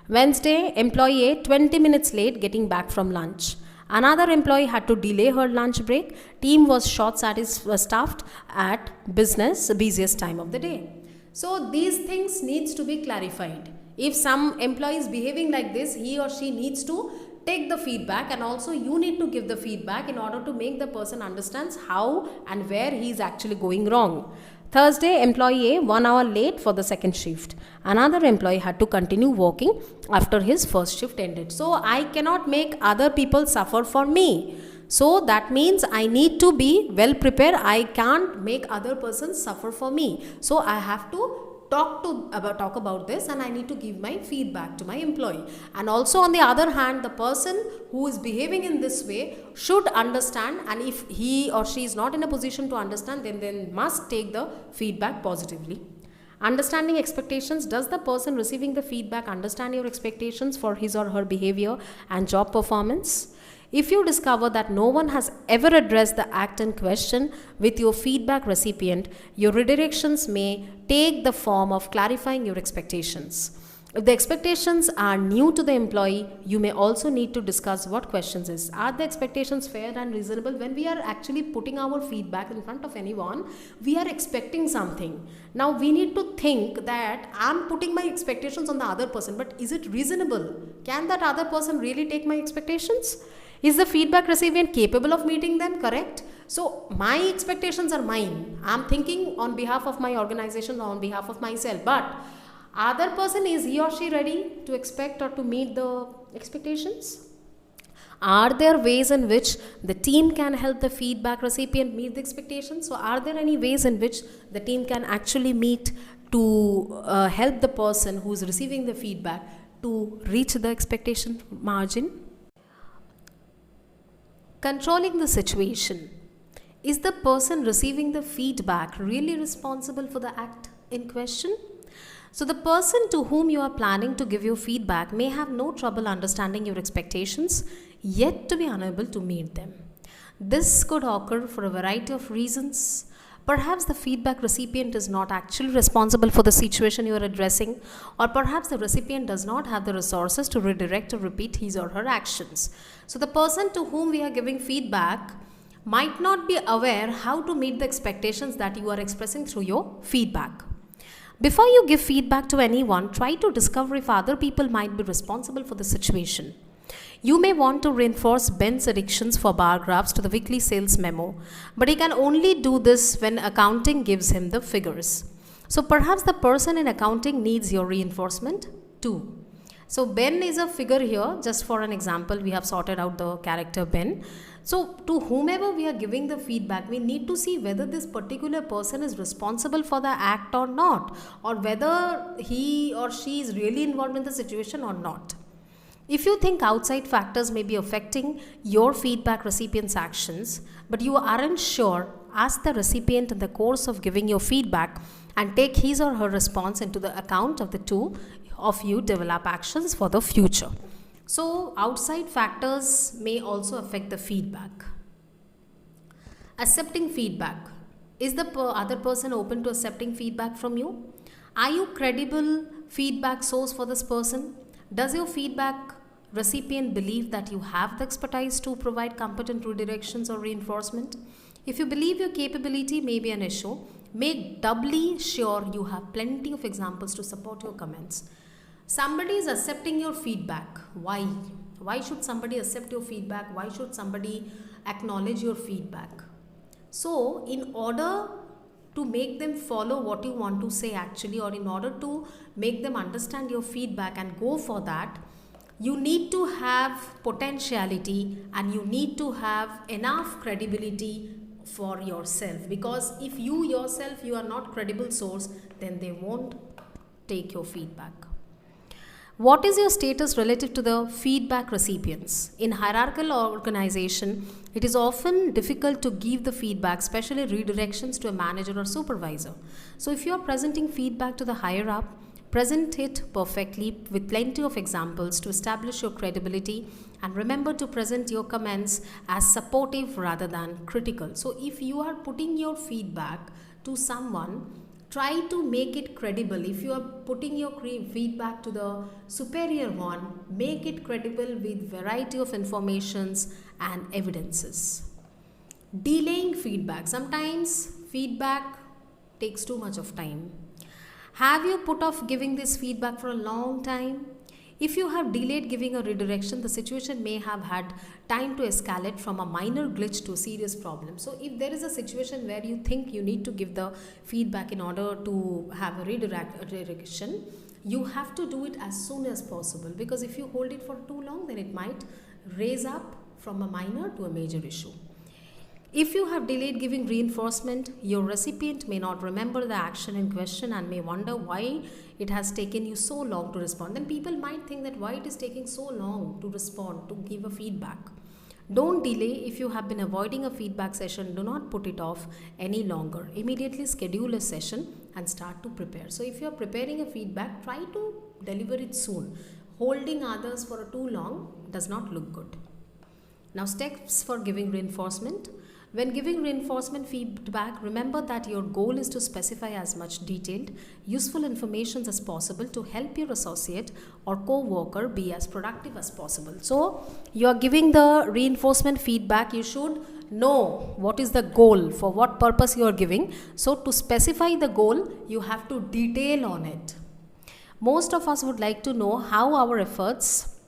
Wednesday, employee A 20 minutes late getting back from lunch. Another employee had to delay her lunch break. Team was staffed at busiest time of the day. So these things needs to be clarified. If some employee is behaving like this, he or she needs to take the feedback, and also you need to give the feedback in order to make the person understands how and where he is actually going wrong. Thursday, employee A 1 hour late for the second shift. Another employee had to continue working after his first shift ended. So I cannot make other people suffer for me. So that means I need to be well prepared. I can't make other persons suffer for me. So I have to talk about this, and I need to give my feedback to my employee. And also on the other hand, the person who is behaving in this way should understand, and if he or she is not in a position to understand, then must take the feedback positively. Understanding expectations. Does the person receiving the feedback understand your expectations for his or her behavior and job performance? If you discover that no one has ever addressed the act in question with your feedback recipient, your redirections may take the form of clarifying your expectations. If the expectations are new to the employee, you may also need to discuss what questions is. Are the expectations fair and reasonable? When we are actually putting our feedback in front of anyone, we are expecting something. Now we need to think that I'm putting my expectations on the other person, but is it reasonable? Can that other person really take my expectations? Is the feedback recipient capable of meeting them? Correct? So my expectations are mine. I'm thinking on behalf of my organization or on behalf of myself. But other person, is he or she ready to expect or to meet the expectations? Are there ways in which the team can help the feedback recipient meet the expectations? So are there any ways in which the team can actually meet to help the person who is receiving the feedback to reach the expectation margin? Controlling the situation. Is the person receiving the feedback really responsible for the act in question? So the person to whom you are planning to give your feedback may have no trouble understanding your expectations, yet to be unable to meet them. This could occur for a variety of reasons. Perhaps the feedback recipient is not actually responsible for the situation you are addressing, or perhaps the recipient does not have the resources to redirect or repeat his or her actions. So, the person to whom we are giving feedback might not be aware how to meet the expectations that you are expressing through your feedback. Before you give feedback to anyone, try to discover if other people might be responsible for the situation. You may want to reinforce Ben's addictions for bar graphs to the weekly sales memo, but he can only do this when accounting gives him the figures. So perhaps the person in accounting needs your reinforcement too. So Ben is a figure here. Just for an example, we have sorted out the character Ben. So to whomever we are giving the feedback, we need to see whether this particular person is responsible for the act or not, or whether he or she is really involved in the situation or not. If you think outside factors may be affecting your feedback recipient's actions, but you aren't sure, ask the recipient in the course of giving your feedback and take his or her response into the account of the two of you develop actions for the future. So, outside factors may also affect the feedback. Accepting feedback. Is the other person open to accepting feedback from you? Are you credible feedback source for this person? Does your feedback recipient believe that you have the expertise to provide competent redirections or reinforcement? If you believe your capability may be an issue, make doubly sure you have plenty of examples to support your comments. Somebody is accepting your feedback. Why? Why should somebody accept your feedback? Why should somebody acknowledge your feedback? So, in order to make them follow what you want to say actually, or in order to make them understand your feedback and go for that, you need to have potentiality and you need to have enough credibility for yourself, because if you yourself you are not credible source, then they won't take your feedback. What is your status relative to the feedback recipients? In hierarchical organization, it is often difficult to give the feedback, especially redirections to a manager or supervisor. So if you are presenting feedback to the higher up, present it perfectly with plenty of examples to establish your credibility, and remember to present your comments as supportive rather than critical. So if you are putting your feedback to someone, try to make it credible. If you are putting your feedback to the superior one, make it credible with variety of informations and evidences. Delaying feedback. Sometimes feedback takes too much of time. Have you put off giving this feedback for a long time? If you have delayed giving a redirection, the situation may have had time to escalate from a minor glitch to a serious problem. So if there is a situation where you think you need to give the feedback in order to have a redirection, you have to do it as soon as possible, because if you hold it for too long, then it might raise up from a minor to a major issue. If you have delayed giving reinforcement, your recipient may not remember the action in question and may wonder why it has taken you so long to respond. Then people might think that why it is taking so long to respond, to give a feedback. Don't delay. If you have been avoiding a feedback session, do not put it off any longer. Immediately schedule a session and start to prepare. So if you are preparing a feedback, try to deliver it soon. Holding others for too long does not look good. Now, steps for giving reinforcement. When giving reinforcement feedback, remember that your goal is to specify as much detailed, useful information as possible to help your associate or co-worker be as productive as possible. So, you are giving the reinforcement feedback, you should know what is the goal, for what purpose you are giving. So, to specify the goal, you have to detail on it. Most of us would like to know how our efforts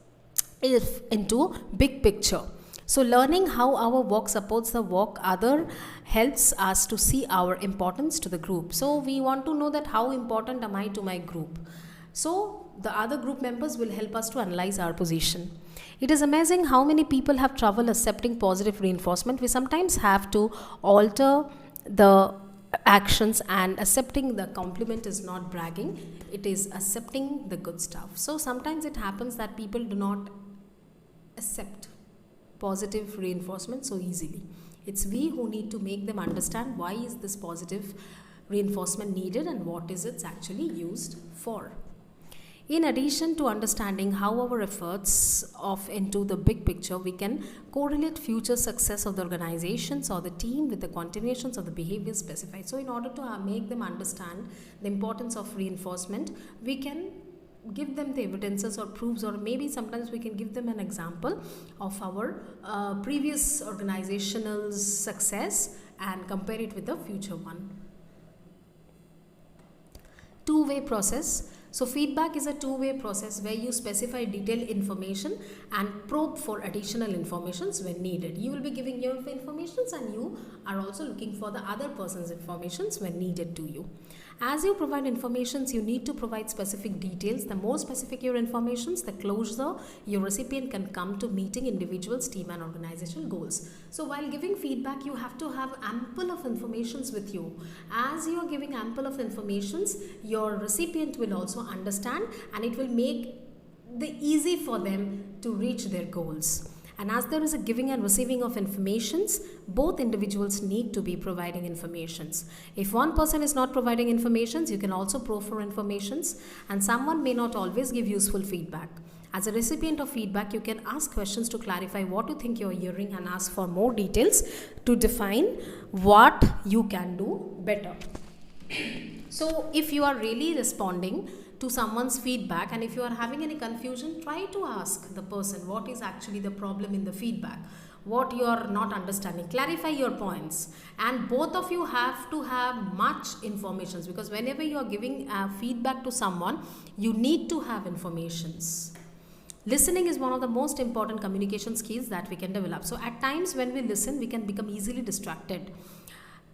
is into big picture. So learning how our work supports the work other helps us to see our importance to the group. So we want to know that how important am I to my group. So the other group members will help us to analyze our position. It is amazing how many people have trouble accepting positive reinforcement. We sometimes have to alter the actions, and accepting the compliment is not bragging, it is accepting the good stuff. So sometimes it happens that people do not accept positive reinforcement so easily. It's we who need to make them understand why is this positive reinforcement needed and what is it actually used for. In addition to understanding how our efforts of into the big picture, we can correlate future success of the organizations or the team with the continuations of the behavior specified. So in order to make them understand the importance of reinforcement, we can give them the evidences or proofs, or maybe sometimes we can give them an example of our previous organizational success and compare it with the future one. Two-way process. So feedback is a two-way process where you specify detailed information and probe for additional informations when needed. You will be giving your informations and you are also looking for the other person's informations when needed to you. As you provide informations, you need to provide specific details. The more specific your informations, the closer your recipient can come to meeting individuals, team and organizational goals. So while giving feedback, you have to have ample of informations with you. As you are giving ample of informations, your recipient will also understand, and it will make the easy for them to reach their goals. And as there is a giving and receiving of informations, both individuals need to be providing informations. If one person is not providing informations, you can also probe for informations, and someone may not always give useful feedback. As a recipient of feedback, you can ask questions to clarify what you think you are hearing and ask for more details to define what you can do better. So if you are really responding to someone's feedback, and if you are having any confusion, try to ask the person what is actually the problem in the feedback, what you are not understanding. Clarify your points, and both of you have to have much information, because whenever you are giving feedback to someone, you need to have informations. Listening is one of the most important communication skills that we can develop. So at times when we listen, we can become easily distracted.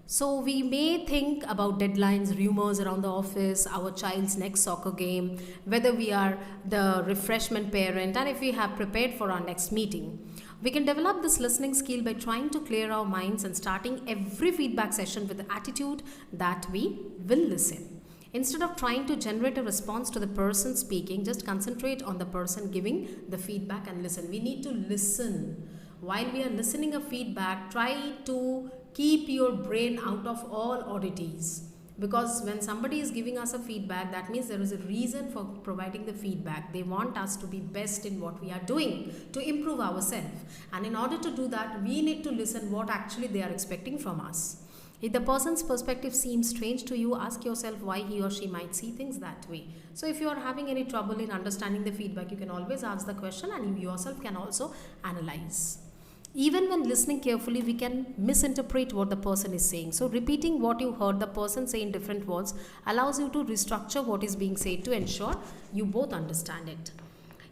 So we may think about deadlines, rumors around the office, our child's next soccer game, whether we are the refreshment parent, and if we have prepared for our next meeting. We can develop this listening skill by trying to clear our minds and starting every feedback session with the attitude that we will listen. Instead of trying to generate a response to the person speaking, just concentrate on the person giving the feedback and listen. We need to listen. While we are listening a feedback, try to keep your brain out of all oddities, because when somebody is giving us a feedback, that means there is a reason for providing the feedback. They want us to be best in what we are doing to improve ourselves, and in order to do that, we need to listen what actually they are expecting from us. If the person's perspective seems strange to you, ask yourself why he or she might see things that way. So if you are having any trouble in understanding the feedback, you can always ask the question, and you yourself can also analyze. Even when listening carefully, we can misinterpret what the person is saying. So repeating what you heard the person say in different words allows you to restructure what is being said to ensure you both understand it.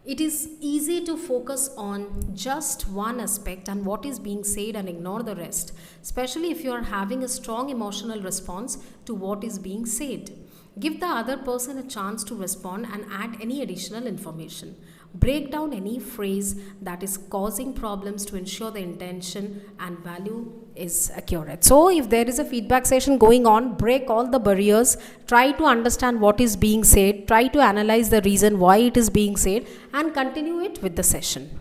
It is easy to focus on just one aspect and what is being said and ignore the rest, especially if you are having a strong emotional response to what is being said. Give the other person a chance to respond and add any additional information. Break down any phrase that is causing problems to ensure the intention and value is accurate. So if there is a feedback session going on, break all the barriers, try to understand what is being said, try to analyze the reason why it is being said, and continue it with the session.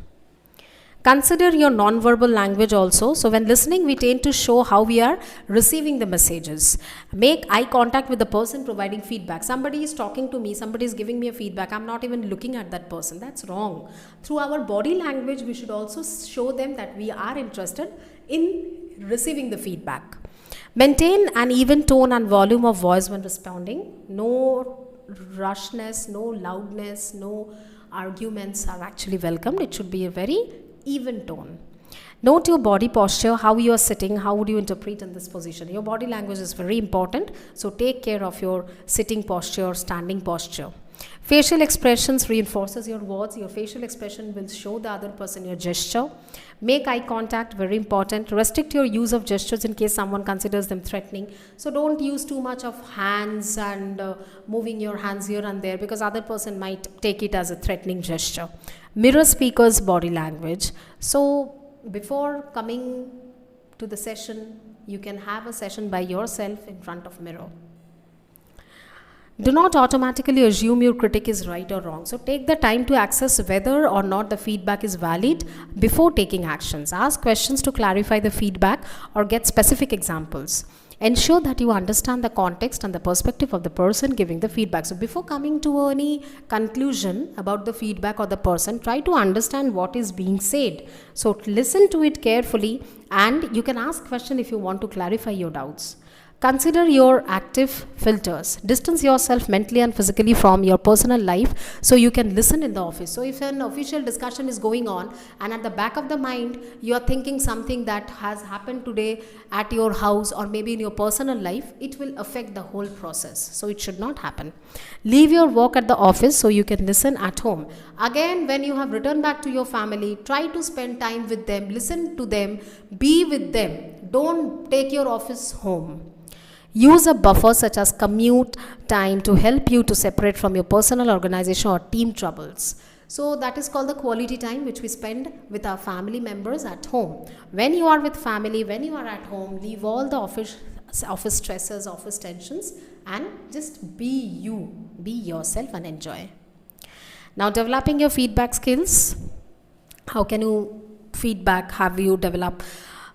Consider your non-verbal language also. So when listening, we tend to show how we are receiving the messages. Make eye contact with the person providing feedback. Somebody is talking to me, somebody is giving me a feedback. I'm not even looking at that person. That's wrong. Through our body language, we should also show them that we are interested in receiving the feedback. Maintain an even tone and volume of voice when responding. No rushness, no loudness, no arguments are actually welcomed. It should be a very even tone. Note your body posture, how you are sitting, how would you interpret in this position. Your body language is very important, so take care of your sitting posture, standing posture. Facial expressions reinforces your words. Your facial expression will show the other person your gesture. Make eye contact, very important. Restrict your use of gestures in case someone considers them threatening. So don't use too much of hands and moving your hands here and there, because other person might take it as a threatening gesture. Mirror speaker's body language. So before coming to the session, you can have a session by yourself in front of mirror. Do not automatically assume your critic is right or wrong. So take the time to assess whether or not the feedback is valid before taking actions. Ask questions to clarify the feedback or get specific examples. Ensure that you understand the context and the perspective of the person giving the feedback. So before coming to any conclusion about the feedback or the person, try to understand what is being said. So listen to it carefully, and you can ask question if you want to clarify your doubts. Consider your active filters. Distance yourself mentally and physically from your personal life so you can listen in the office. So if an official discussion is going on and at the back of the mind you are thinking something that has happened today at your house or maybe in your personal life, it will affect the whole process. So it should not happen. Leave your work at the office so you can listen at home. Again, when you have returned back to your family, try to spend time with them, listen to them, be with them. Don't take your office home. Use a buffer such as commute time to help you to separate from your personal, organization or team troubles. So that is called the quality time which we spend with our family members at home. When you are with family, when you are at home, leave all the office stresses, office tensions, and just be you, be yourself and enjoy. Now, developing your feedback skills. How can you feedback? Have you developed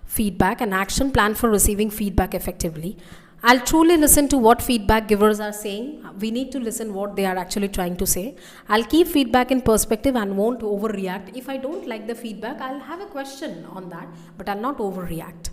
feedback, an action plan for receiving feedback effectively? I'll truly listen to what feedback givers are saying. We need to listen what they are actually trying to say. I'll keep feedback in perspective and won't overreact. If I don't like the feedback, I'll have a question on that, but I'll not overreact.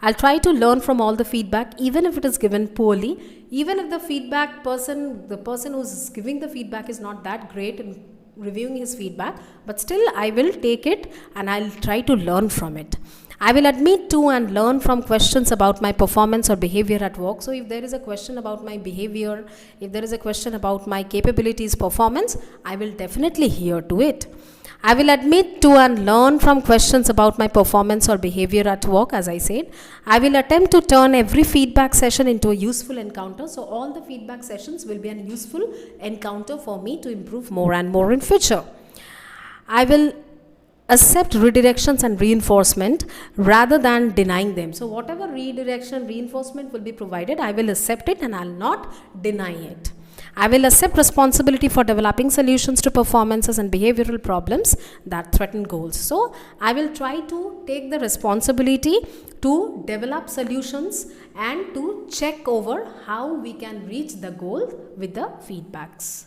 I'll try to learn from all the feedback, even if it is given poorly, even if the person who's giving the feedback is not that great in reviewing his feedback, but still I will take it and I'll try to learn from it. I will admit to and learn from questions about my performance or behavior at work. So if there is a question about my behavior, if there is a question about my capabilities, performance, I will definitely hear to it. I will admit to and learn from questions about my performance or behavior at work, as I said. I will attempt to turn every feedback session into a useful encounter. So all the feedback sessions will be a useful encounter for me to improve more and more in future. I will accept redirections and reinforcement rather than denying them. So whatever redirection, reinforcement will be provided, I will accept it and I will not deny it. I will accept responsibility for developing solutions to performances and behavioral problems that threaten goals. So I will try to take the responsibility to develop solutions and to check over how we can reach the goal with the feedbacks.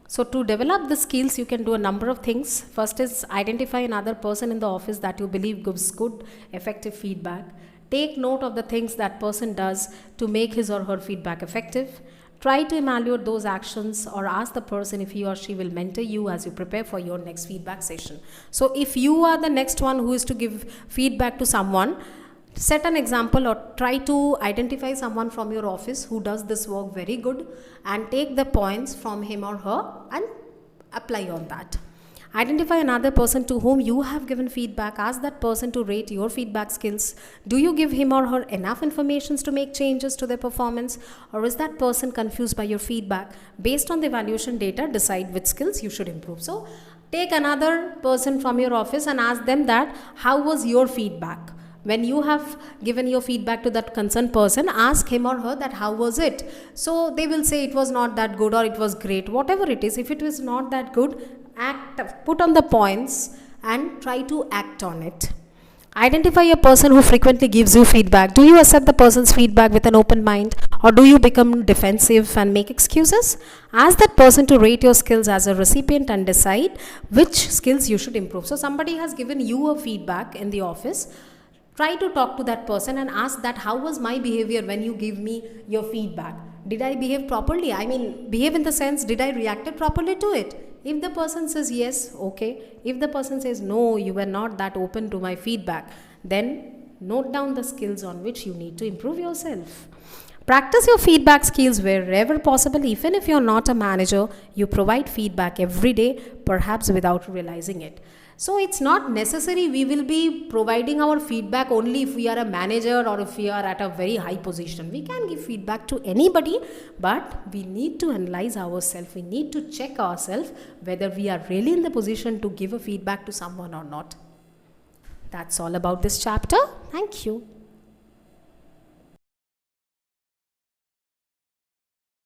So to develop the skills, you can do a number of things. First is identify another person in the office that you believe gives good, effective feedback. Take note of the things that person does to make his or her feedback effective. Try to evaluate those actions or ask the person if he or she will mentor you as you prepare for your next feedback session. So if you are the next one who is to give feedback to someone, set an example or try to identify someone from your office who does this work very good and take the points from him or her and apply on that. Identify another person to whom you have given feedback. Ask that person to rate your feedback skills. Do you give him or her enough information to make changes to their performance, or is that person confused by your feedback? Based on the evaluation data, decide which skills you should improve. So take another person from your office and ask them that how was your feedback. When you have given your feedback to that concerned person, ask him or her that how was it. So they will say it was not that good or it was great. Whatever it is, if it was not that good, put on the points and try to act on it. Identify a person who frequently gives you feedback. Do you accept the person's feedback with an open mind, or do you become defensive and make excuses? Ask that person to rate your skills as a recipient and decide which skills you should improve. So somebody has given you a feedback in the office. Try to talk to that person and ask that how was my behavior when you give me your feedback? Did I behave properly? I mean, behave in the sense, did I react properly to it? If the person says yes, okay. If the person says no, you were not that open to my feedback, then note down the skills on which you need to improve yourself. Practice your feedback skills wherever possible. Even if you're not a manager, you provide feedback every day, perhaps without realizing it. So it's not necessary we will be providing our feedback only if we are a manager or if we are at a very high position. We can give feedback to anybody, but we need to analyze ourselves. We need to check ourselves whether we are really in the position to give a feedback to someone or not. That's all about this chapter. Thank you.